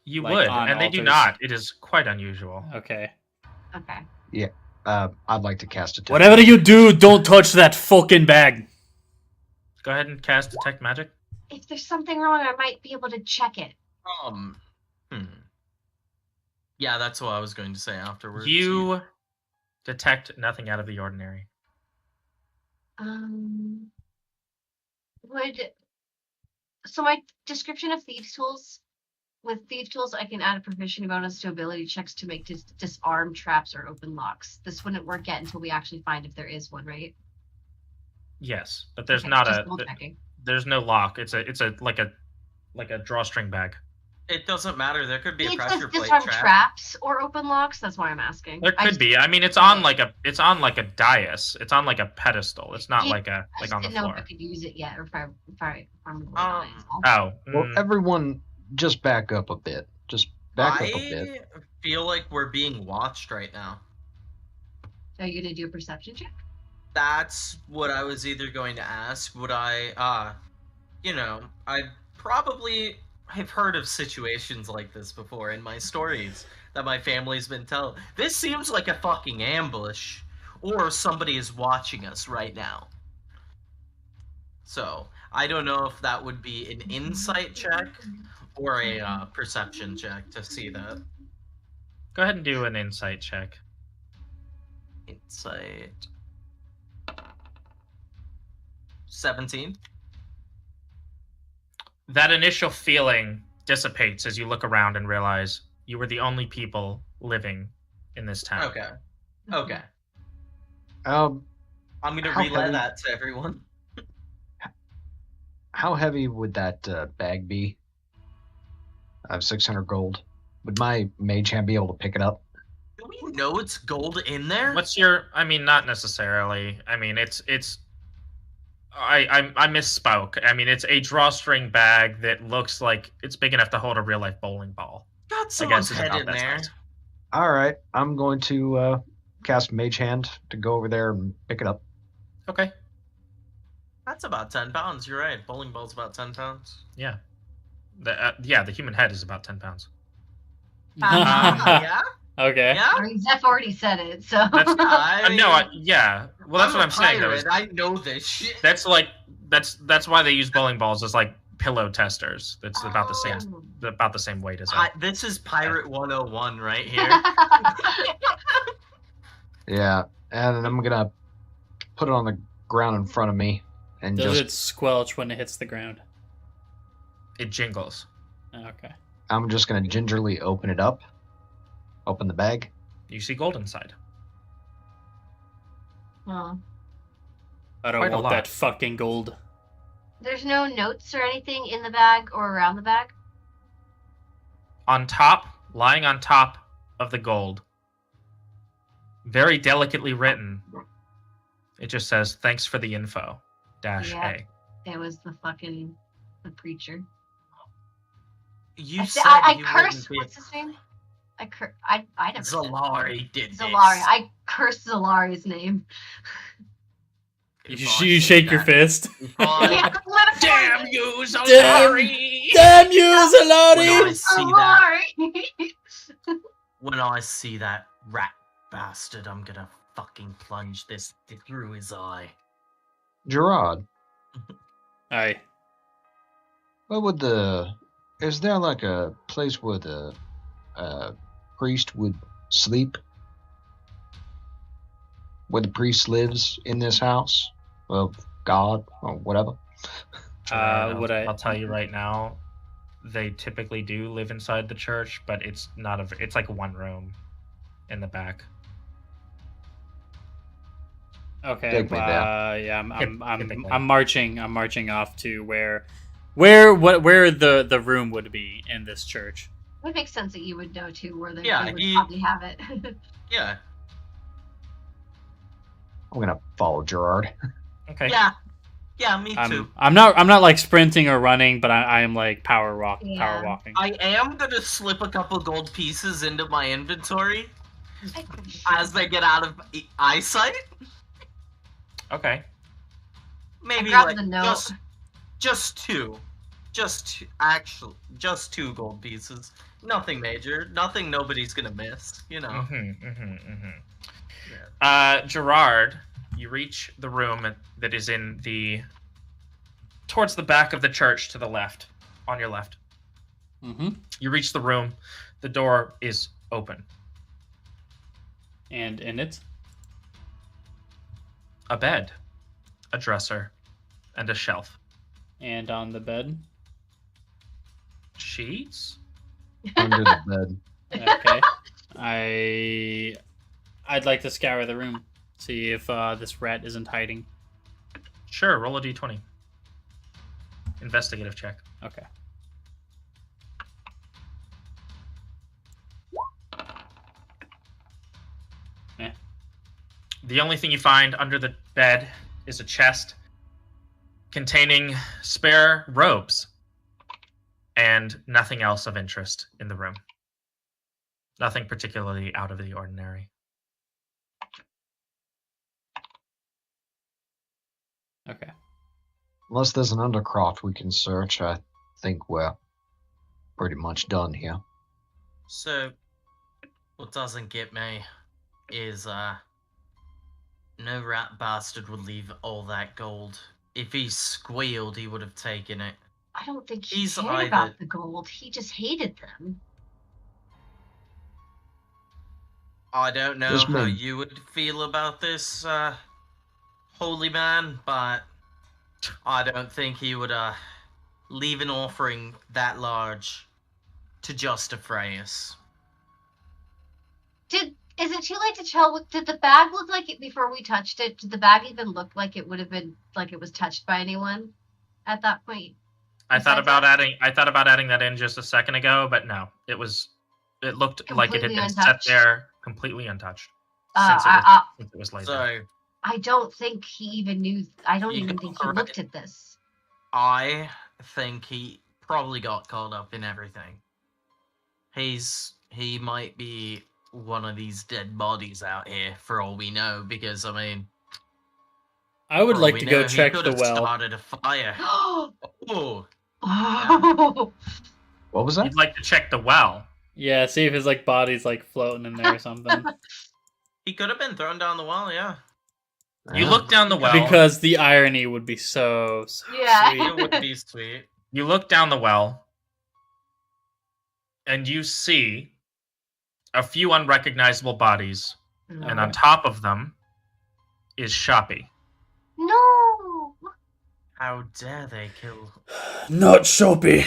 You Like would, on and they do altars. not. It is quite unusual. Okay. Okay. I'd like to cast detect. Whatever you do, don't touch that fucking bag. Go ahead and cast Detect Magic. If there's something wrong, I might be able to check it. Yeah, that's what I was going to say afterwards. You detect nothing out of the ordinary. So my description of thieves tools, with thief tools, I can add a proficiency bonus to ability checks to make disarm traps or open locks. This wouldn't work yet until we actually find if there is one, right? Yes, but there's Okay, not just a double checking. there's no lock. It's a like a drawstring bag. It doesn't matter. There could be a It says pressure plate disarm trap. traps or open locks. That's why I'm asking. There I could just- be. I mean, it's on like a dais. It's on like a pedestal. It's not Yeah, like I like just on the didn't know floor. if I could use it yet, or if I'm rolling on it. So. Oh, Well, everyone, just back up a bit. Just back up a bit. I feel like we're being watched right now. Are you gonna do a perception check? That's what I was either going to ask. Would I, I probably have heard of situations like this before in my stories that my family's been telling. This seems like a fucking ambush, or somebody is watching us right now. So, I don't know if that would be an insight check or a perception check to see that. go ahead and do an insight check. Insight. 17. That initial feeling dissipates as you look around and realize you were the only people living in this town. Okay. Okay. Um, I'm gonna How relay heavy- that to everyone. how heavy would that bag be? Of 600 gold. Would my mage hand be able to pick it up? Do we know it's gold in there? What's your? I mean, not necessarily. I mean, it's. I misspoke. I mean, it's a drawstring bag that looks like it's big enough to hold a real life bowling ball. Got I guess someone's it's head about in that there. size. All right, I'm going to cast mage hand to go over there and pick it up. Okay. That's about 10 pounds. You're right. Bowling ball's about 10 pounds. Yeah. The human head is about 10 pounds. Yeah? Okay. Yeah? I mean, Zeph already said it, so. That's I, yeah. Well, that's I'm what a I'm saying. Though, pirate. is I know this shit. that's why they use bowling balls as like pillow testers. That's about the same weight as it. This is Pirate 101 right here. Yeah, and I'm gonna put it on the ground in front of me and Does just. it squelch when it hits the ground? It jingles. Okay. I'm just gonna gingerly open it up. Open the bag. You see gold inside. Oh. I don't Quite a want lot. that fucking gold. There's no notes or anything in the bag or around the bag? On top, lying on top of the gold, very delicately written, it just says, "Thanks for the info." Yeah. -A. It was the preacher. You I said you cursed. wouldn't be... What's his name? I never said Zalari did this. Zalari. I cursed Zalari's name. You shake your fist. Yeah, Damn you, Damn, Zalari! damn you, When I Zalari! see that, Zalari. when I see that rat bastard, I'm gonna fucking plunge this through his eye. Gerard, Aye. what would is there like a place where the priest would sleep? Where the priest lives in this house of God or whatever? I'll tell you right now, they typically do live inside the church, but it's not it's like one room in the back. Okay. Take me there. Yeah, Typically. I'm marching off to where the room would be in this church. It would make sense that you would know too, where they would he- probably have it. Yeah. I'm gonna follow Gerard. Okay. Yeah, me too. I'm not like sprinting or running, but I am like power walking. I am gonna slip a couple gold pieces into my inventory as they get out of eyesight. Okay. Maybe grabbed like the note. just two gold pieces. Nothing major. Nothing nobody's gonna miss. You know. Gerard, you reach the room that is towards the back of the church to the left, on your left. Mm-hmm. You reach the room. The door is open. And in it, A bed, a dresser, and a shelf. and on the bed. Sheets? Under the bed. Okay. I'd like to scour the room, see if this rat isn't hiding. Sure, roll a d20. Investigative check. Okay. The only thing you find under the bed is a chest containing spare robes and nothing else of interest in the room. Nothing particularly out of the ordinary. Okay. Unless there's an undercroft we can search, I think we're pretty much done here. So, what doesn't get me is no rat bastard would leave all that gold. If he squealed, he would have taken it. I don't think he He's cared either- about the gold. He just hated them. I don't know This how man- you would feel about this, holy man, but I don't think he would leave an offering that large to just a Freya's. Is it too late to tell? Did the bag look like it before we touched it? Did the bag even look like it would have been like it was touched by anyone at that point? I thought Besides about adding that in just a second ago, but no. It looked like it had Completely been set untouched? there completely untouched since it was laid there. So, I don't think he even knew. I don't You even got think he right. looked at this. I think he probably got caught up in everything. He might be one of these dead bodies out here, for all we know, because, I mean... I would for all like we to know, go he check could the have well. started a fire. Oh, Oh, What was that? You'd like to check the well. Yeah, see if his like body's like floating in there or something. he could have been thrown down the well, yeah. You look down the well. Because the irony would be so Yeah. sweet. It would be sweet. You look down the well, and you see a few unrecognizable bodies, and on top of them is Shoppy. No. How dare they kill? Not Shoppy.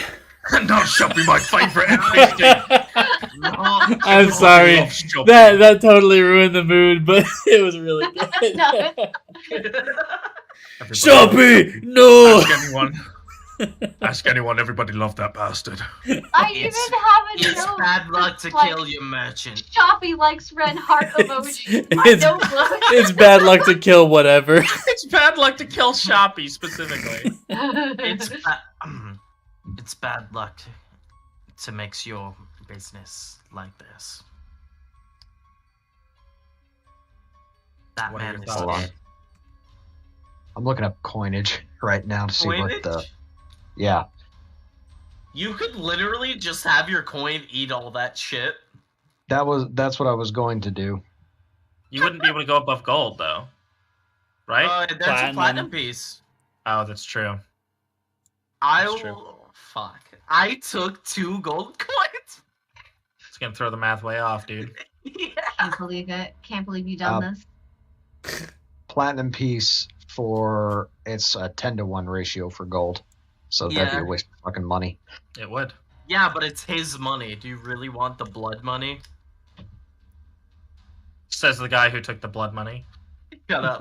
No, Shoppy, my favorite NPC. I'm sorry. That totally ruined the mood, but it was really good. Shoppy, no. Ask anyone. Everybody loved that bastard. I even have a It's note. bad luck to Like, kill your merchant. Shoppy likes red heart emoji. It's bad luck to kill whatever. It's bad luck to kill Shoppy specifically. It's bad luck to mix your business like this. That What are man your is thoughts? Hold on. dead. I'm looking up coinage right now to see what the. Coinage? Yeah. You could literally just have your coin eat all that shit. That's what I was going to do. You wouldn't be able to go above gold, though. Right? That's Platinum. a platinum piece. Oh, that's true. I That's true. will. Fuck. I took 2 gold coins. It's gonna throw the math way off, dude. Yeah. Can't believe it. Can't believe you done this. Platinum piece for it's a 10-to-1 ratio for gold, so that'd be Yeah. a waste of fucking money. It would. Yeah, but it's his money. Do you really want the blood money? Says the guy who took the blood money. Shut up.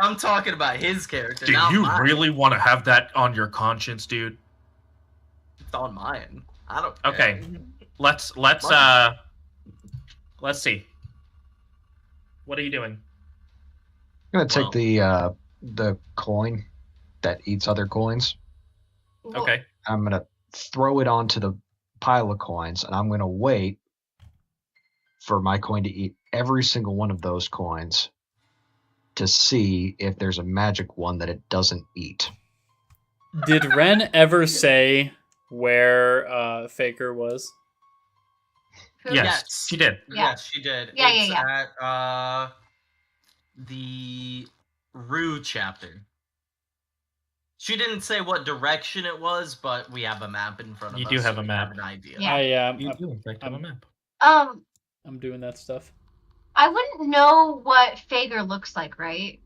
I'm talking about his character. Do not you mine. really want to have that on your conscience, dude? It's on mine. I don't care. Okay. Let's see. What are you doing? I'm gonna take the coin that eats other coins. Okay. I'm gonna throw it onto the pile of coins, and I'm gonna wait for my coin to eat every single one of those coins to see if there's a magic one that it doesn't eat. Did Ren ever say where Faker was? Who- Yes, she did. Yeah. Yes, she did. Yeah, it's yeah, at the Rue chapter. She didn't say what direction it was, but we have a map in front of You us. do so have a we map. an idea. Yeah. You do, in fact, have a map. I'm doing that stuff. I wouldn't know what Fager looks like, right?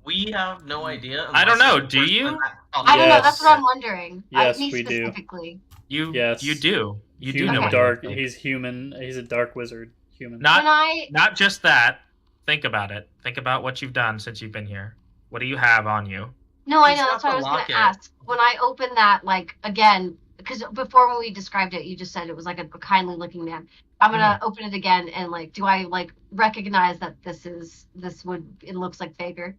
We have no idea. I don't know, unless do the person you? that- I don't know. That's Yes. what I'm wondering. Yes, Me we do. specifically. Yes. You do. You do Human know what he dark. looks like. He's human. He's a dark wizard. Human. Not just that. Think about it. Think about what you've done since you've been here. What do you have on you? No, I He's know. got That's what the I was going locket. to ask. When I opened that, like, again, because before when we described it, you just said it was like a kindly looking man. I'm going to open it again and, like, do I, like, recognize that it looks like Fager?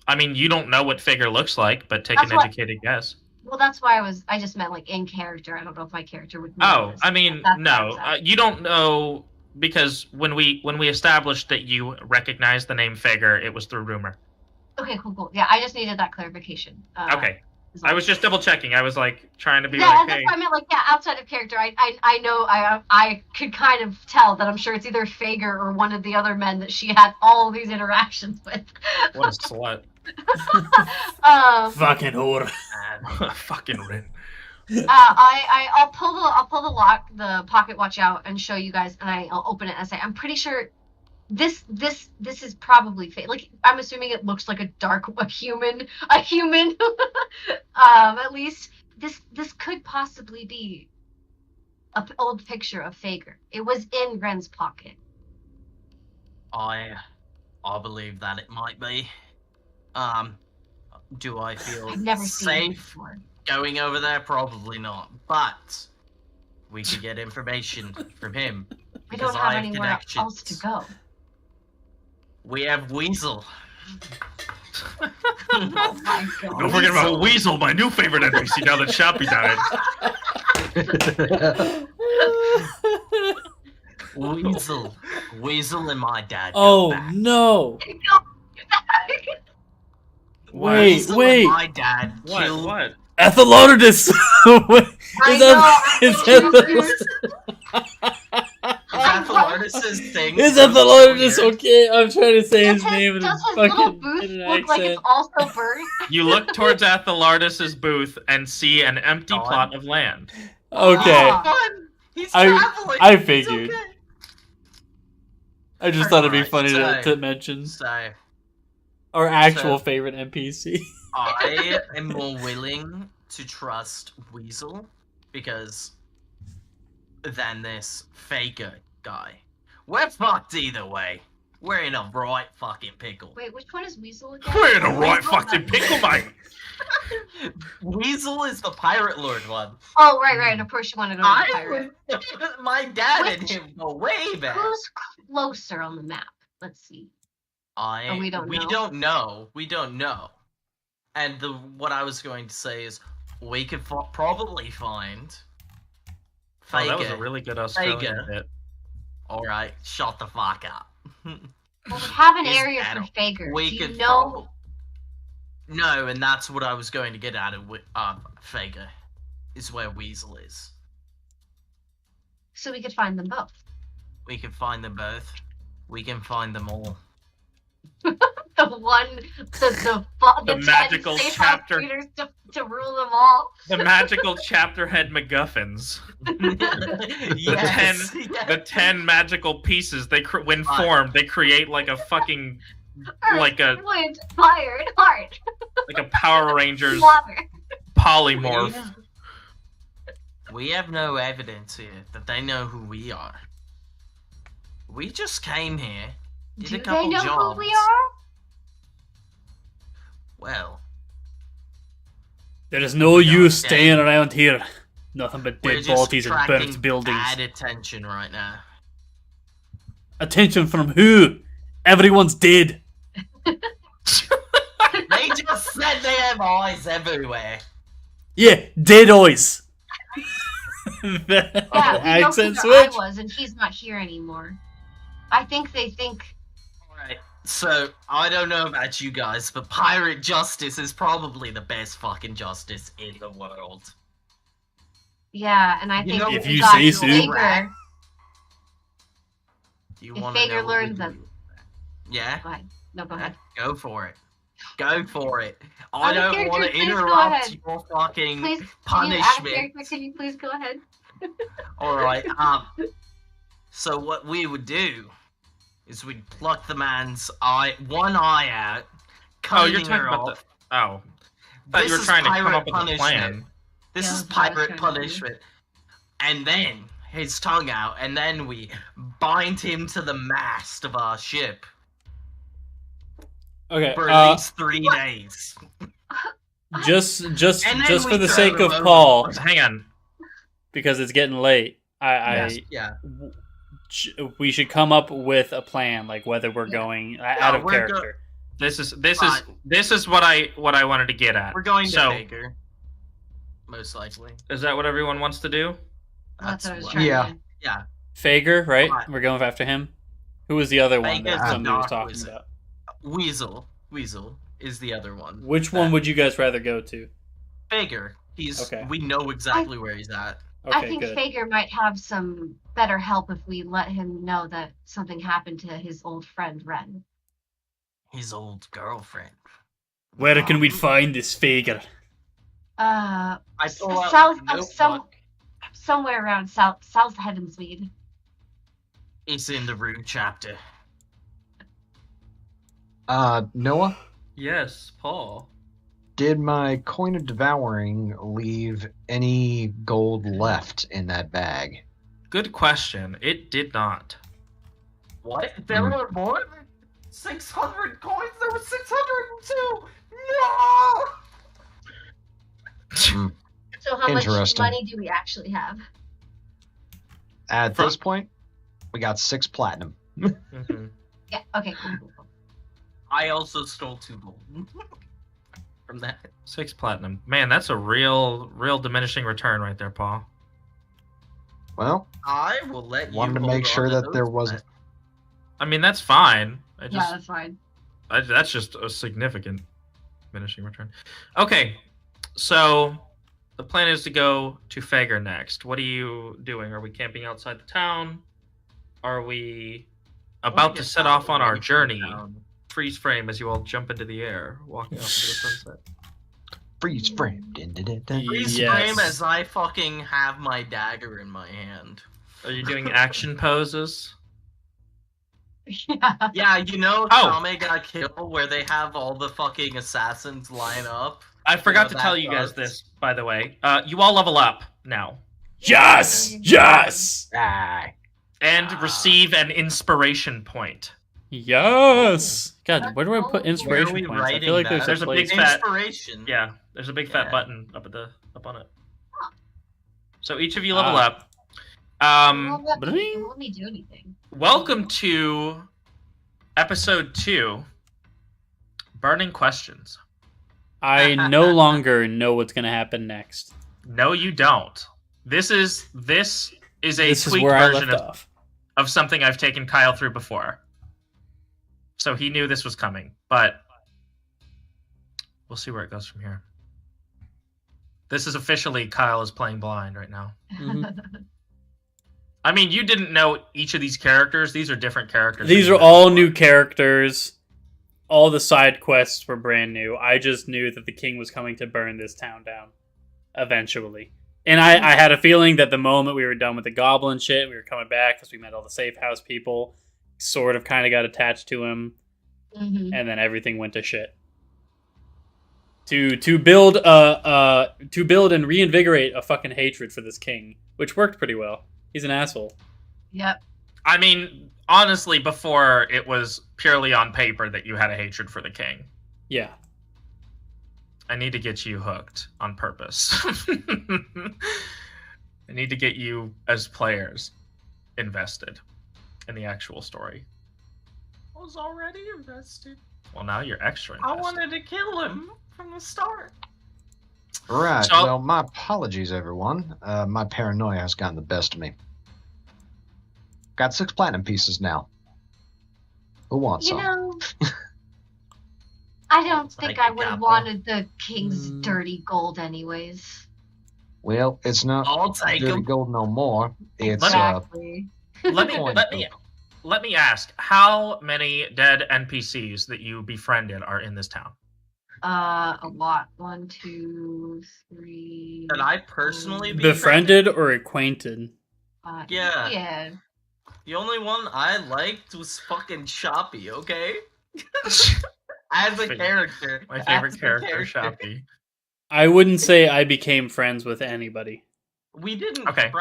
I mean, you don't know what figure looks like, but take That's an what- educated guess. Well, that's why I just meant, like, in character. I don't know if my character would know Oh, this. I mean, That's what I no, was asking. you don't know because when we established that you recognized the name Figure, it was through rumor. Okay, cool. Yeah, I just needed that clarification. Okay, I was just double checking. I was like trying to be Yeah, like, that's hey, why I meant, like, yeah, outside of character, I know I could kind of tell that I'm sure it's either Fager or one of the other men that she had all these interactions with. what a slut, Fucking whore. fucking Rin. I'll pull the pocket watch out and show you guys, and I'll open it and say I'm pretty sure this is probably fake. Like, I'm assuming it looks like a human at least this could possibly be an old picture of Fager. It was in Ren's pocket. I believe that it might be. Do I feel I've never seen it safe before. going over there? Probably not. But we could get information from him. I because don't have have anywhere else to connections. go. We have Weasel. Oh my god. Don't forget about Weasel, my new favorite NPC now that Shoppy died. Weasel and my dad. go Oh back. no! What? Wait, Weasel wait. and my dad killed. What? Ethelodidus! I know, is that I the- Athelarnis's thing. Is so Athelarnis weird. okay? I'm trying to say his Does name in a his little fucking booth in an look like it's accent. also burnt? You look towards Athelardis's booth and see an empty God. plot of land. Okay, Ah. Fun. He's I- traveling. I It's figured. okay. I just thought it'd be Alright, funny so- to mention So our actual so- favorite NPC. I am more willing to trust Weasel because than this faker guy. We're fucked either way. We're in a right fucking pickle. Wait, which one is Weasel again? We're in a right fucking pickle, mate. Weasel is the pirate lord one. Oh, right. And of course you want to go to the I pirate. was, my dad and Which- him go way back. Who's closer on the map? Let's see. we don't know. We don't know. And what I was going to say is, we could probably find. Oh, that was a Faker. really good Australian Faker. bit. All right, shut the fuck up. Well, we have an Is area for Adam. Fager. We Do could you know? No, and that's what I was going to get at it with Faker, is where Weasel is. So we could find them both. We can find them both. We can find them all. The one, the The 10 magical safe house chapter. leaders to rule them all. The magical chapter head MacGuffins. Yes, The 10 magical pieces. When Fine. formed, they create like a fucking like a Wind, fire, and heart. Power Rangers Water. polymorph. We have no evidence here that they know who we are. We just came here, did Do a couple they know jobs. who we are? Well, There is no Yeah, use yeah. staying around here. Nothing but we're dead just bodies and attracting burnt buildings. bad attention right now. Attention from who? Everyone's dead. They just said they have eyes everywhere. Yeah, dead eyes. Yeah, we know Accent who their eye switch. was, and he's not here anymore. I think they think. Alright, so I don't know about you guys, but pirate justice is probably the best fucking justice in the world. Yeah, and I You think know, If we you got say so. Fager. You If want to Fager know what learns we that- do? Yeah? Go ahead. No, go ahead. Go for it. Go for it. I Out of don't want to character, please go interrupt ahead. your fucking Please, punishment. can you please go ahead? Alright, so what we would do is we'd pluck the man's one eye out, Oh, cutting you're talking her about off. the. Oh. Thought This you were is trying to come pirate up with a punishment. plan. This Yeah, is that's what I was pirate trying to do. punishment. And then his tongue out, and then we bind him to the mast of our ship Okay, for at least 3 days. just And then for we the throw sake them of overboard. Paul, Hang on. because it's getting late. Yeah. We should come up with a plan, like whether we're going out of we're character. This is Fine. what I wanted to get at. We're going to So, Baker. Most likely. is that what everyone wants to do? That's what I was what- trying Yeah. to do. Yeah. Fager, right? Fine. We're going after him. Who was the other one Fager's that the somebody was dark talking wizard. about? Weasel is the other one. Which one That- would you guys rather go to? Baker. Okay. We know exactly where he's at. Okay, I think good. Fager might have some better help if we let him know that something happened to his old friend Ren. His old girlfriend. Where can we find this Fager? I pull out south the of some notebook. somewhere around South Headensmead. It's in the room chapter. Noah, Yes, Paul. did my coin of devouring leave any gold left in that bag? Good question. It did not. What? There Hmm. were more than 600 coins? There were 602! No! So how much Interesting. money do we actually have? At From- this point, we got 6 platinum. Mhm. Yeah. Okay. Cool. I also stole 2 gold. From that. 6 platinum. Man, that's a real diminishing return right there, Paul. Well, I will let you wanted to hold make on sure to that those there wasn't. plans. I mean, that's fine. Yeah, that's fine. That's just a significant diminishing return. Okay, so the plan is to go to Fager next. What are you doing? Are we camping outside the town? are we about to set off on our journey? Freeze frame as you all jump into the air, walking off into the sunset. Freeze frame. Dun, dun, dun, dun. Freeze Yes. frame as I fucking have my dagger in my hand. Are you doing action poses? Yeah. Yeah, you know Oh. Kame got killed where they have all the fucking assassins line up? I forgot Yeah, to tell that you guys does. this, by the way. You all level up now. Yes! Yes! Ah, And receive an inspiration point. Yes! God, where do I put Where are inspiration we points? I writing feel like that? there's a There's a place. big fat- Inspiration. Yeah, there's a big fat Yeah. button up on it. So each of you level Ah. up. It won't let Bling. me do anything. Welcome to episode 2, Burning Questions. I no longer know what's gonna happen next. No, you don't. This is a This is tweaked where I version left of, off. of something I've taken Kyle through before. So he knew this was coming, but we'll see where it goes from here. This is officially Kyle is playing blind right now. Mhm. I mean, you didn't know each of these characters. These are different characters. These are all new characters. All the side quests were brand new. I just knew that the king was coming to burn this town down. Eventually. And I had a feeling that the moment we were done with the goblin shit, we were coming back because we met all the safe house people. Sort of kind of got attached to him. Mhm. And then everything went to shit. To build and reinvigorate a fucking hatred for this king, which worked pretty well. He's an asshole. Yep. I mean, honestly, before it was purely on paper that you had a hatred for the king. Yeah. I need to get you hooked on purpose. I need to get you, as players, invested in the actual story. I was already invested. Well, now you're extra invested. I wanted to kill him from the start. right. So- Well, my apologies, everyone. My paranoia has gotten the best of me. Got 6 platinum pieces now. Who wants You some? know, I don't Like think a I would have gavel. wanted the king's Mm. dirty gold anyways. Well, it's not I'll take dirty him. gold no more. It's Exactly. Let me coin let me ask: how many dead NPCs that you befriended are in this town? A lot. 1, 2, 3. That I personally Befriended or acquainted? Yeah. Yeah. The only one I liked was fucking Shoppy, okay? As a character. My As favorite a character, Shoppy. I wouldn't say I became friends with anybody. We didn't Okay.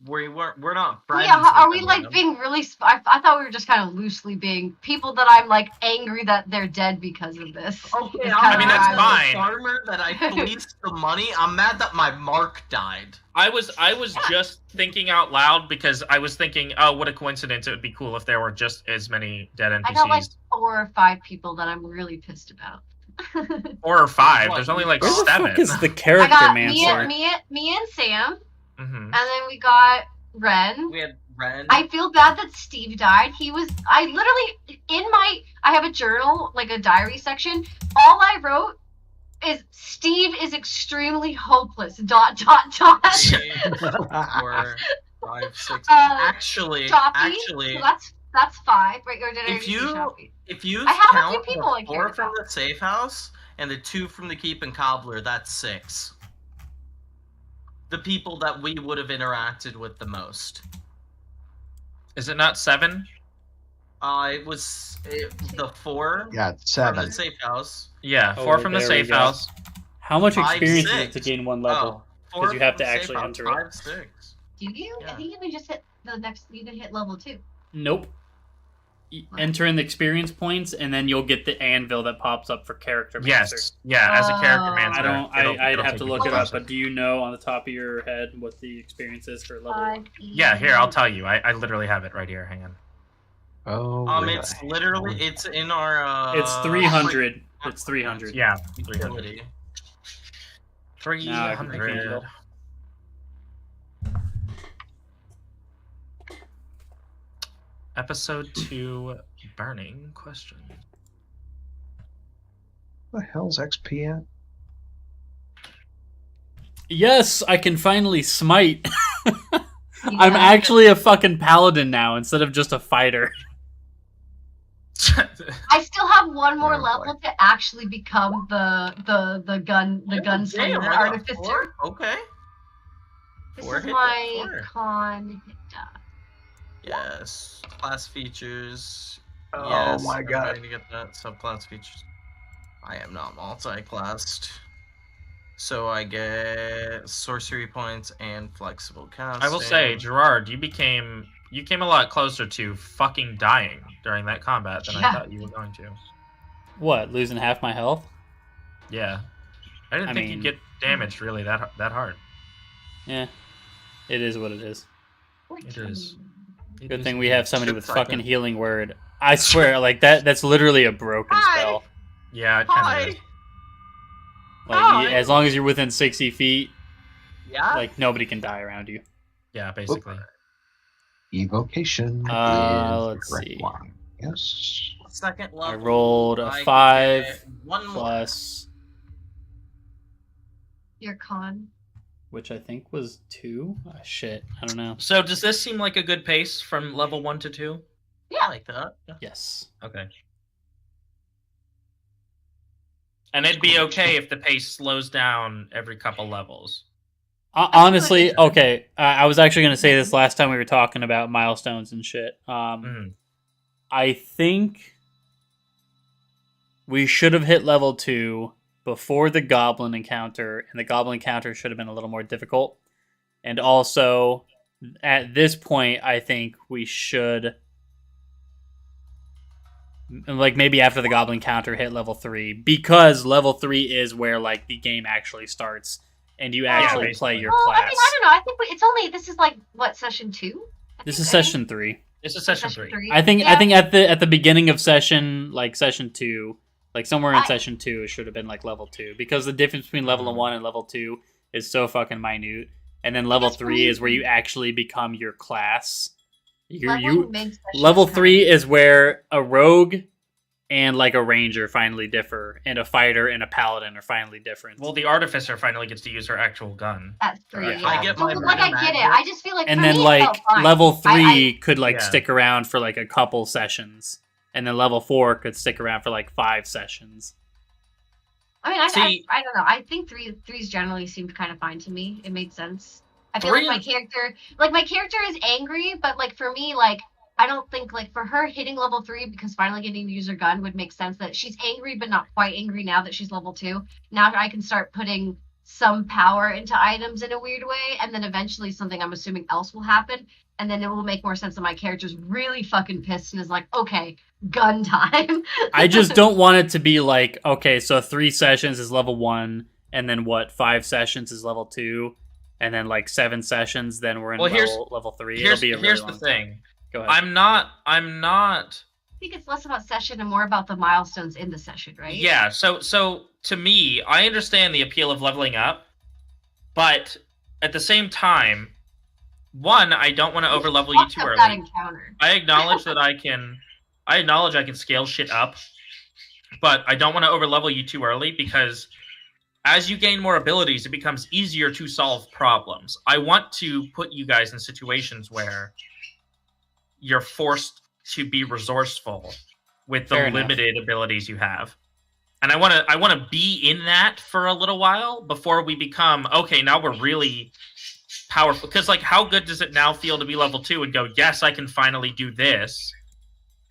we're not Well, friends. yeah, are with we like them. being really? I thought we were just kind of loosely being people that I'm like angry that they're dead because of this. Okay, It's I'm kinda I mean, mad that's at fine. the farmer that I fleeced the money. I'm mad that my mark died. I was just thinking out loud because I was thinking, oh, what a coincidence! It would be cool if there were just as many dead NPCs. I got like 4 or 5 people that I'm really pissed about. 4 or 5. What, There's only you like Where the 7. fuck is the I character got mancer? me and Sam, Mhm. and then we got Ren. We had Ren. I feel bad that Steve died. I literally, I have a journal, like a diary section. All I wrote is Steve is extremely hopeless, ... 4, 5, 6. Actually, So that's 5, right? Or did I If already say you- Shoppy? if you I have a count few people I the care 4 from about. the safe house and the 2 from the keep and cobbler, that's 6. The people that we would have interacted with the most. Is it not 7? It was the 4 got from 7. the safe house. Yeah, Oh, 4 from the there we safe go. house. How much 5, experience is it 6. to gain one level? Oh, 'Cause you have to from the safe actually house, enter it. 5, 6. Do you? I Yeah. think you can just hit the next. You can hit level 2. Nope. Enter in the experience points, and then you'll get the anvil that pops up for character mancer. Yes. Yeah, as a character Oh. mancer. I don't. I'd it'll have take to you look it closer. up. But do you know on the top of your head what the experience is for level 1? Yeah, here, I'll tell you. I literally have it right here. Hang on. Oh, really? It's literally it's in our It's 300. It's 300. Yeah, 300. utility. Now I can make it 300. up. Episode 2, Burning Question. What the hell's XP at? Yes, I can finally smite. I'm actually a fucking paladin now instead of just a fighter. I still have one more Oh, boy. level to actually become the gunslinger Damn, I got artificer. 4? Okay. This 4 is hit my die, 4. con hit die. Yes. Class features. Oh Yes, my I'm god. ready to get that. Subclass features. I am not multi-classed. So I get sorcery points and flexible casting. I will say, Gerard, you came a lot closer to fucking dying during that combat than I Yeah. thought you were going to. What, losing half my health? Yeah. I didn't think you'd get damaged really that hard. Yeah, it is what it is. It is. Good thing we have somebody with Should I fucking get- healing word. I swear, like that's literally a broken Hi. spell. Yeah, it kind Hi. of is. Like Hi. as long as you're within 60 feet, Yeah. like nobody can die around you. Yeah, basically. Evocation is Let's the correct see. one. Yes. Second level. I rolled a I 5 get one more. plus, Your con. which I think was 2. Shit, I don't know. So does this seem like a good pace from level 1 to 2? I like that. Yes. Okay. And it'd be okay if the pace slows down every couple levels. Honestly, okay. I was actually gonna say this last time we were talking about milestones and shit. Mhm. I think we should have hit level 2 before the goblin encounter, and the goblin encounter should have been a little more difficult. And also, at this point, I think we should, like, maybe after the goblin encounter, hit level 3, because level 3 is where, like, the game actually starts, and you actually play basically. your Well, class. I mean, I don't know. I think it's only this is like what session 2. This is session 3. This is session 3. I think Yeah. I think at the beginning of session, like session 2, like somewhere in I- session 2, it should have been like level 2, because the difference between level 1 and level 2 is so fucking minute. And then level Because 3 is where you actually become your class. Leveling mid-session Level is 3 kinda- is where a rogue and like a ranger finally differ, and a fighter and a paladin are finally different. Well, the artificer finally gets to use her actual gun. That's 3. Right. Yeah. I get So, my like I mana get it. magic. I just feel like And for then me, it like felt fine. level 3 could like Yeah. stick around for like a couple sessions, and then level 4 could stick around for like 5 sessions. I mean, See- I don't know. I think threes generally seemed kind of fine to me. It made sense. I feel like Three- my character is angry, but like for me, like I don't think like for her hitting level 3 because finally getting to use her gun would make sense. That she's angry, but not quite angry now that she's level 2. Now I can start putting some power into items in a weird way, and then eventually something I'm assuming else will happen, and then it will make more sense that my character's really fucking pissed and is like, okay, gun time. I just don't want it to be like, okay, so 3 sessions is level 1, and then what, 5 sessions is level 2, and then like 7 sessions, then we're in Well, level 3. Here's, It'll be a really here's the long thing. time. Go ahead. I'm not. I think it's less about session and more about the milestones in the session, right? Yeah. So to me, I understand the appeal of leveling up, but at the same time, one, I don't want to overlevel you too Fucked up that early. encounter. I acknowledge that I can scale shit up, but I don't want to overlevel you too early, because as you gain more abilities, it becomes easier to solve problems. I want to put you guys in situations where you're forced to be resourceful with the Fair enough. limited abilities you have. And I want to be in that for a little while before we become, okay, now we're really powerful. Because, like, how good does it now feel to be level 2 and go, yes, I can finally do this,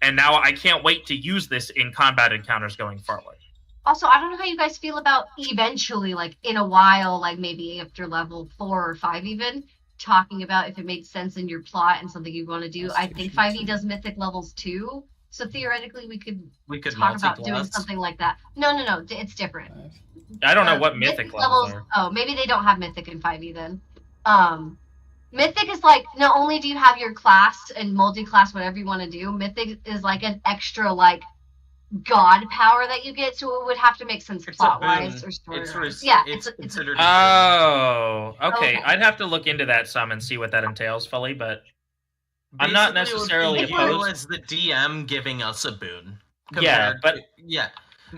and now I can't wait to use this in combat encounters going forward. Also, I don't know how you guys feel about eventually, like in a while, like maybe after level 4 or 5 even, talking about if it makes sense in your plot and something you want to do. I think 5e does mythic levels too. So theoretically we could talk about doing multi-class. something like that. No, it's different. I don't know what mythic levels are. Oh, maybe they don't have mythic in 5e then. Mythic is like, not only do you have your class and multi-class, whatever you want to do, mythic is like an extra like god power that you get, so it would have to make sense It's a plot-wise boon. or story-wise. It's Yeah, it's it's considered. a Oh, okay. Okay. I'd have to look into that some and see what that entails fully, but I'm not Basically, necessarily it would be opposed. as the DM giving us a boon. Yeah, compared but to- yeah,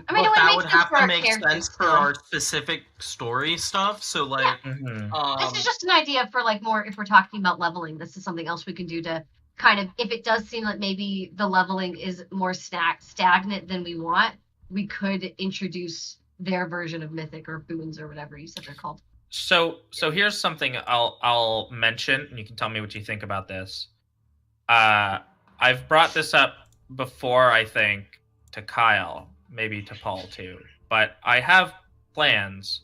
I mean, it but would that make would sense have for to our make characters, sense for too. our specific story stuff. So like, Mhm. This is just an idea for like more if we're talking about leveling. This is something else we can do to kind of, if it does seem like maybe the leveling is more stagnant than we want, we could introduce their version of mythic or boons or whatever you said they're called. So here's something I'll mention, and you can tell me what you think about this. I've brought this up before, I think, to Kyle, maybe to Paul too. But I have plans.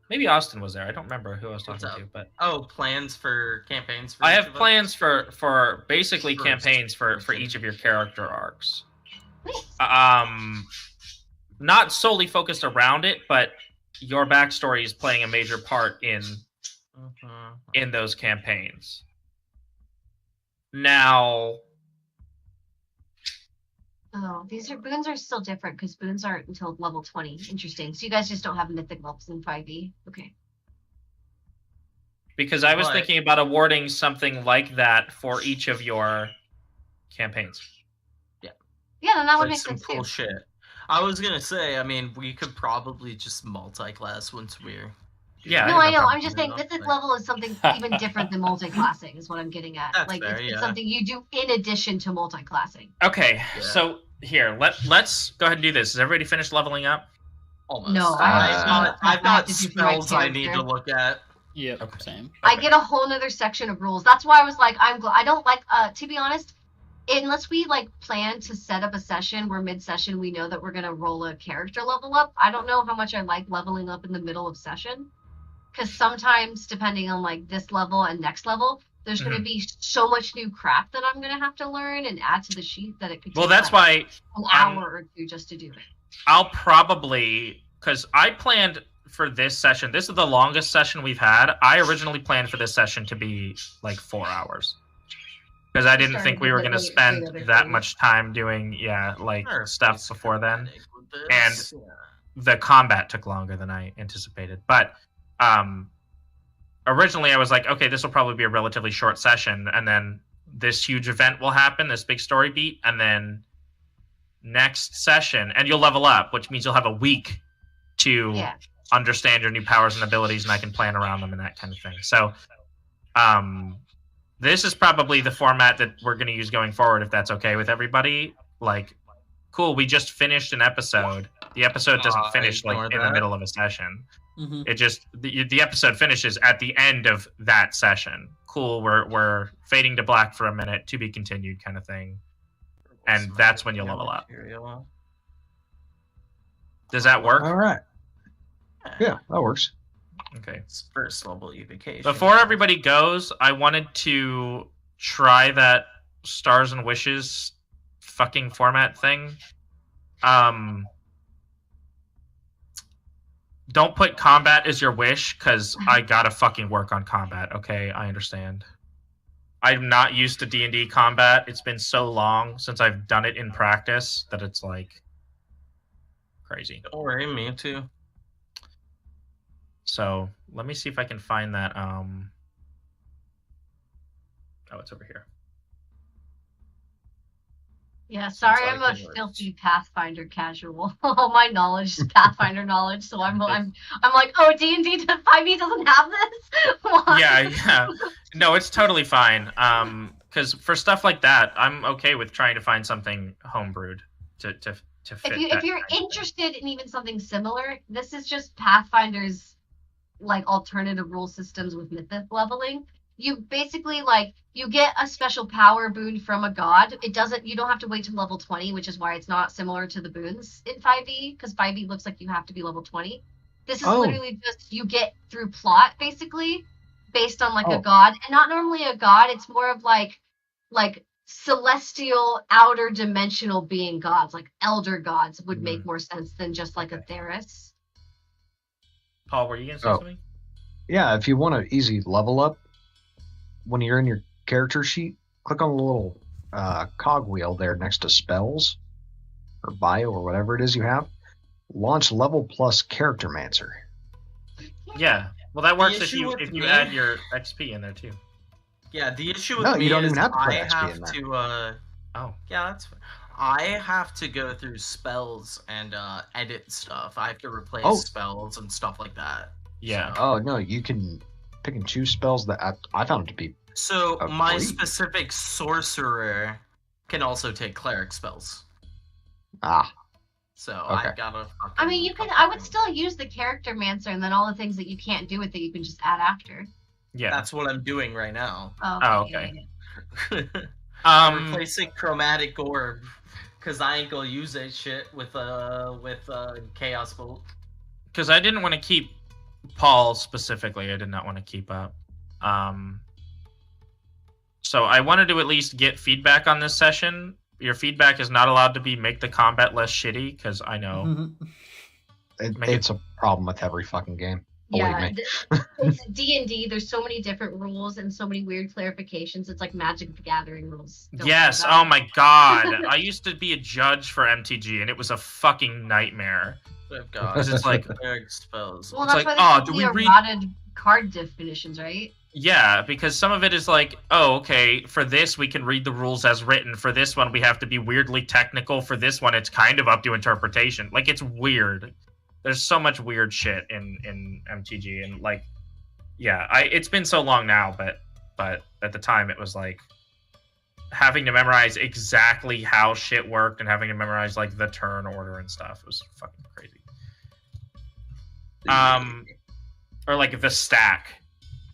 Maybe Austin was there. I don't remember who I was talking to, but plans for campaigns. For I each have of us? plans for basically First. campaigns for each of your character arcs. Nice. Not solely focused around it, but your backstory is playing a major part in those campaigns. Now, Oh, boons are still different because boons aren't until level 20. Interesting. So you guys just don't have mythic levels in 5e. Okay. because I was But- thinking about awarding something like that for each of your campaigns. Yeah, then that would Like make some sense cool too. shit. I was gonna say, I mean, we could probably just multi-class once we're. Yeah, No, I I know. know. I'm just saying Yeah, mythic like- level is something even different than multi-classing is what I'm getting at. That's Like fair, it's yeah. something you do in addition to multi-classing. Okay, Yeah. so here, let's go ahead and do this. Is everybody finished leveling up? Almost. No, I I've have got, stuff I've I got have to do for my spells I need to character. look at. Yep, Okay. same. I Okay. get a whole nother section of rules. That's why I was like, I don't like, to be honest, unless we like plan to set up a session where mid-session we know that we're gonna roll a character level up. I don't know how much I like leveling up in the middle of session, because sometimes depending on like this level and next level, there's gonna be so much new crap that I'm gonna have to learn and add to the sheet that it could. Well, take, that's like, why an I'm- hour or two just to do it. I'll probably, because I planned for this session. This is the longest session we've had. I originally planned for this session to be like 4 hours. Because I didn't Started think we to were get going to really spend into other that things. much time doing, like, Sure, stuff it's before then. dramatic with this, yeah. The combat took longer than I anticipated. But originally I was like, okay, this will probably be a relatively short session. And then this huge event will happen, this big story beat. And then next session, and you'll level up, which means you'll have a week to Yeah. understand your new powers and abilities, and I can plan around them and that kind of thing. So this is probably the format that we're going to use going forward, if that's okay with everybody. Like, cool, we just finished an episode. The episode doesn't finish like ignore in the that. middle of a session. Mm-hmm. It just the episode finishes at the end of that session. Cool, we're fading to black for a minute, to be continued kind of thing. And that's when you'll level up. Material. Does that work? All right. Yeah, that works. Okay. It's first level evocation. Before everybody goes, I wanted to try that Stars and Wishes fucking format thing. Don't put combat as your wish, because I gotta fucking work on combat. Okay, I understand. I'm not used to D&D combat. It's been so long since I've done it in practice that it's like crazy. Don't worry, me too. So let me see if I can find that. Oh, it's over here. Yeah, sorry, like I'm a it works. filthy Pathfinder casual. All my knowledge is Pathfinder knowledge, so I'm like, oh, D&D 5e doesn't have this. Why? Yeah. No, it's totally fine. Because for stuff like that, I'm okay with trying to find something homebrewed to fit. If you're interested in even something similar, this is just Pathfinder's like alternative rule systems with mythic leveling. You basically you get a special power boon from a god. You don't have to wait till level 20, which is why it's not similar to the boons in 5e, because 5e looks like you have to be level 20. This is literally just you get through plot basically based on a god, and not normally a god. It's more of like celestial outer dimensional being gods, like elder gods would make more sense than just like a Theris. Paul, were you gonna say something? Yeah, if you want an easy level up, when you're in your character sheet, click on the little cogwheel there next to spells or bio or whatever it is you have. Launch level plus character mancer. Yeah. Well, that works if issue you with me- add your XP in there too. Yeah, the issue with No, me you don't is even have to put I XP have in there. to. Oh. Yeah, that's fine. I have to go through spells and edit stuff. I have to replace Oh. spells and stuff like that. Yeah. So, Oh no, you can pick and choose spells that I found it to be. so Oh, my great. specific sorcerer can also take cleric spells. Ah, So Okay. I gotta. I mean, I would still use the character mancer, and then all the things that you can't do with it, you can just add after. Yeah. That's what I'm doing right now. Oh, okay. I'm replacing chromatic orb because I ain't gonna use that shit with chaos bolt. Because I didn't want to keep Paul specifically. I did not want to keep up. So I wanted to at least get feedback on this session. Your feedback is not allowed to be make the combat less shitty, because I know. it's a problem with every fucking game. Believe Yeah, me. it's D&D. There's so many different rules and so many weird clarifications. It's like Magic the Gathering rules. Don't Yes. worry about Oh my god. I used to be a judge for MTG, and it was a fucking nightmare. Oh god. Because it's like, Cleric spells. Well, It's that's like, why oh, they do do we the read- eroded card definitions, right? yeah, because some of it is like, oh, okay, for this we can read the rules as written. For this one, we have to be weirdly technical. For this one, it's kind of up to interpretation. Like, it's weird. There's so much weird shit in MTG, and like, yeah, it's been so long now, but at the time it was like having to memorize exactly how shit worked and having to memorize like the turn order and stuff. It was fucking crazy. Or like the stack,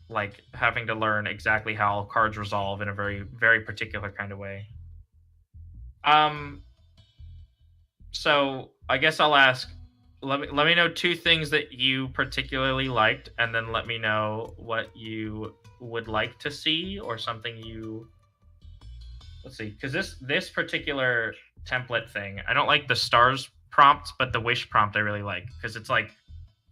like having to learn exactly how cards resolve in a very, very particular kind of way. So I guess I'll ask. Let me know 2 things that you particularly liked, and then let me know what you would like to see, or something you. Let's see, because this particular template thing, I don't like the stars prompt, but the wish prompt I really like, because it's like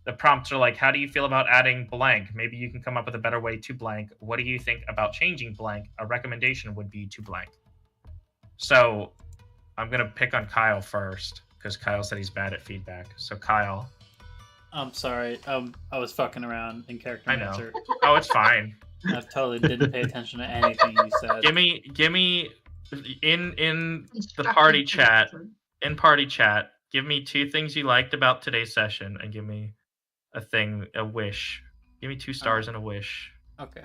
the prompts are like, how do you feel about adding blank? Maybe you can come up with a better way to blank. What do you think about changing blank? A recommendation would be to blank. So I'm gonna pick on Kyle first, because Kyle said he's bad at feedback. So Kyle. I'm sorry. I was fucking around in character I know. answer. Oh, it's fine. I totally didn't pay attention to anything you said. Give me in the party chat. In party chat, give me 2 things you liked about today's session, and give me a wish. Give me 2 stars and a wish. Okay.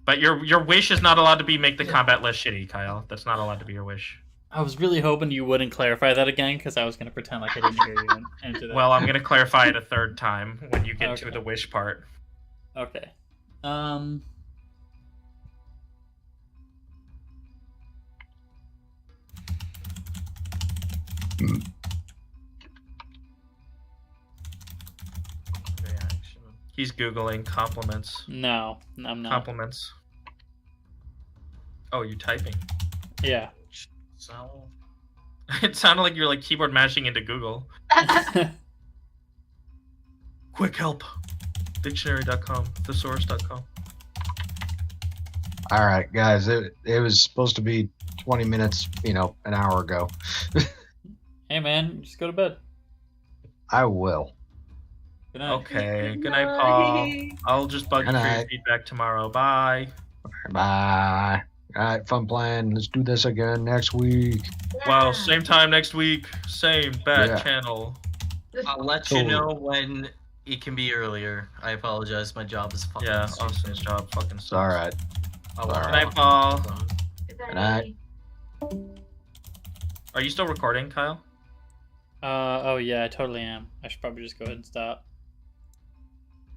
But your wish is not allowed to be make the combat less shitty, Kyle. That's not allowed to be your wish. I was really hoping you wouldn't clarify that again, because I was going to pretend like I didn't hear you and answer that. Well, I'm gonna clarify it a 3rd time when you get to Okay. the wish part. Okay. He's googling compliments. No, I'm not. Compliments. Oh, you're typing. Yeah. So It sounded like you're like keyboard mashing into Google. Quick help. Dictionary.com. Thesaurus.com. All right, guys. It was supposed to be 20 minutes, an hour ago. Hey, man, just go to bed. I will. Good night. Okay. Good night, Paul. I'll just bug you Good for your night. feedback tomorrow. Bye. Bye. All right, fun plan. Let's do this again next week. Well, same time next week. Same bad Yeah. channel. I'll let you know when it can be earlier. I apologize. My job is fucking Yeah, stupid. Austin's job fucking It's all right. I'll All Good right. night, Paul. Good night. Are you still recording, Kyle? Oh, yeah, I totally am. I should probably just go ahead and stop.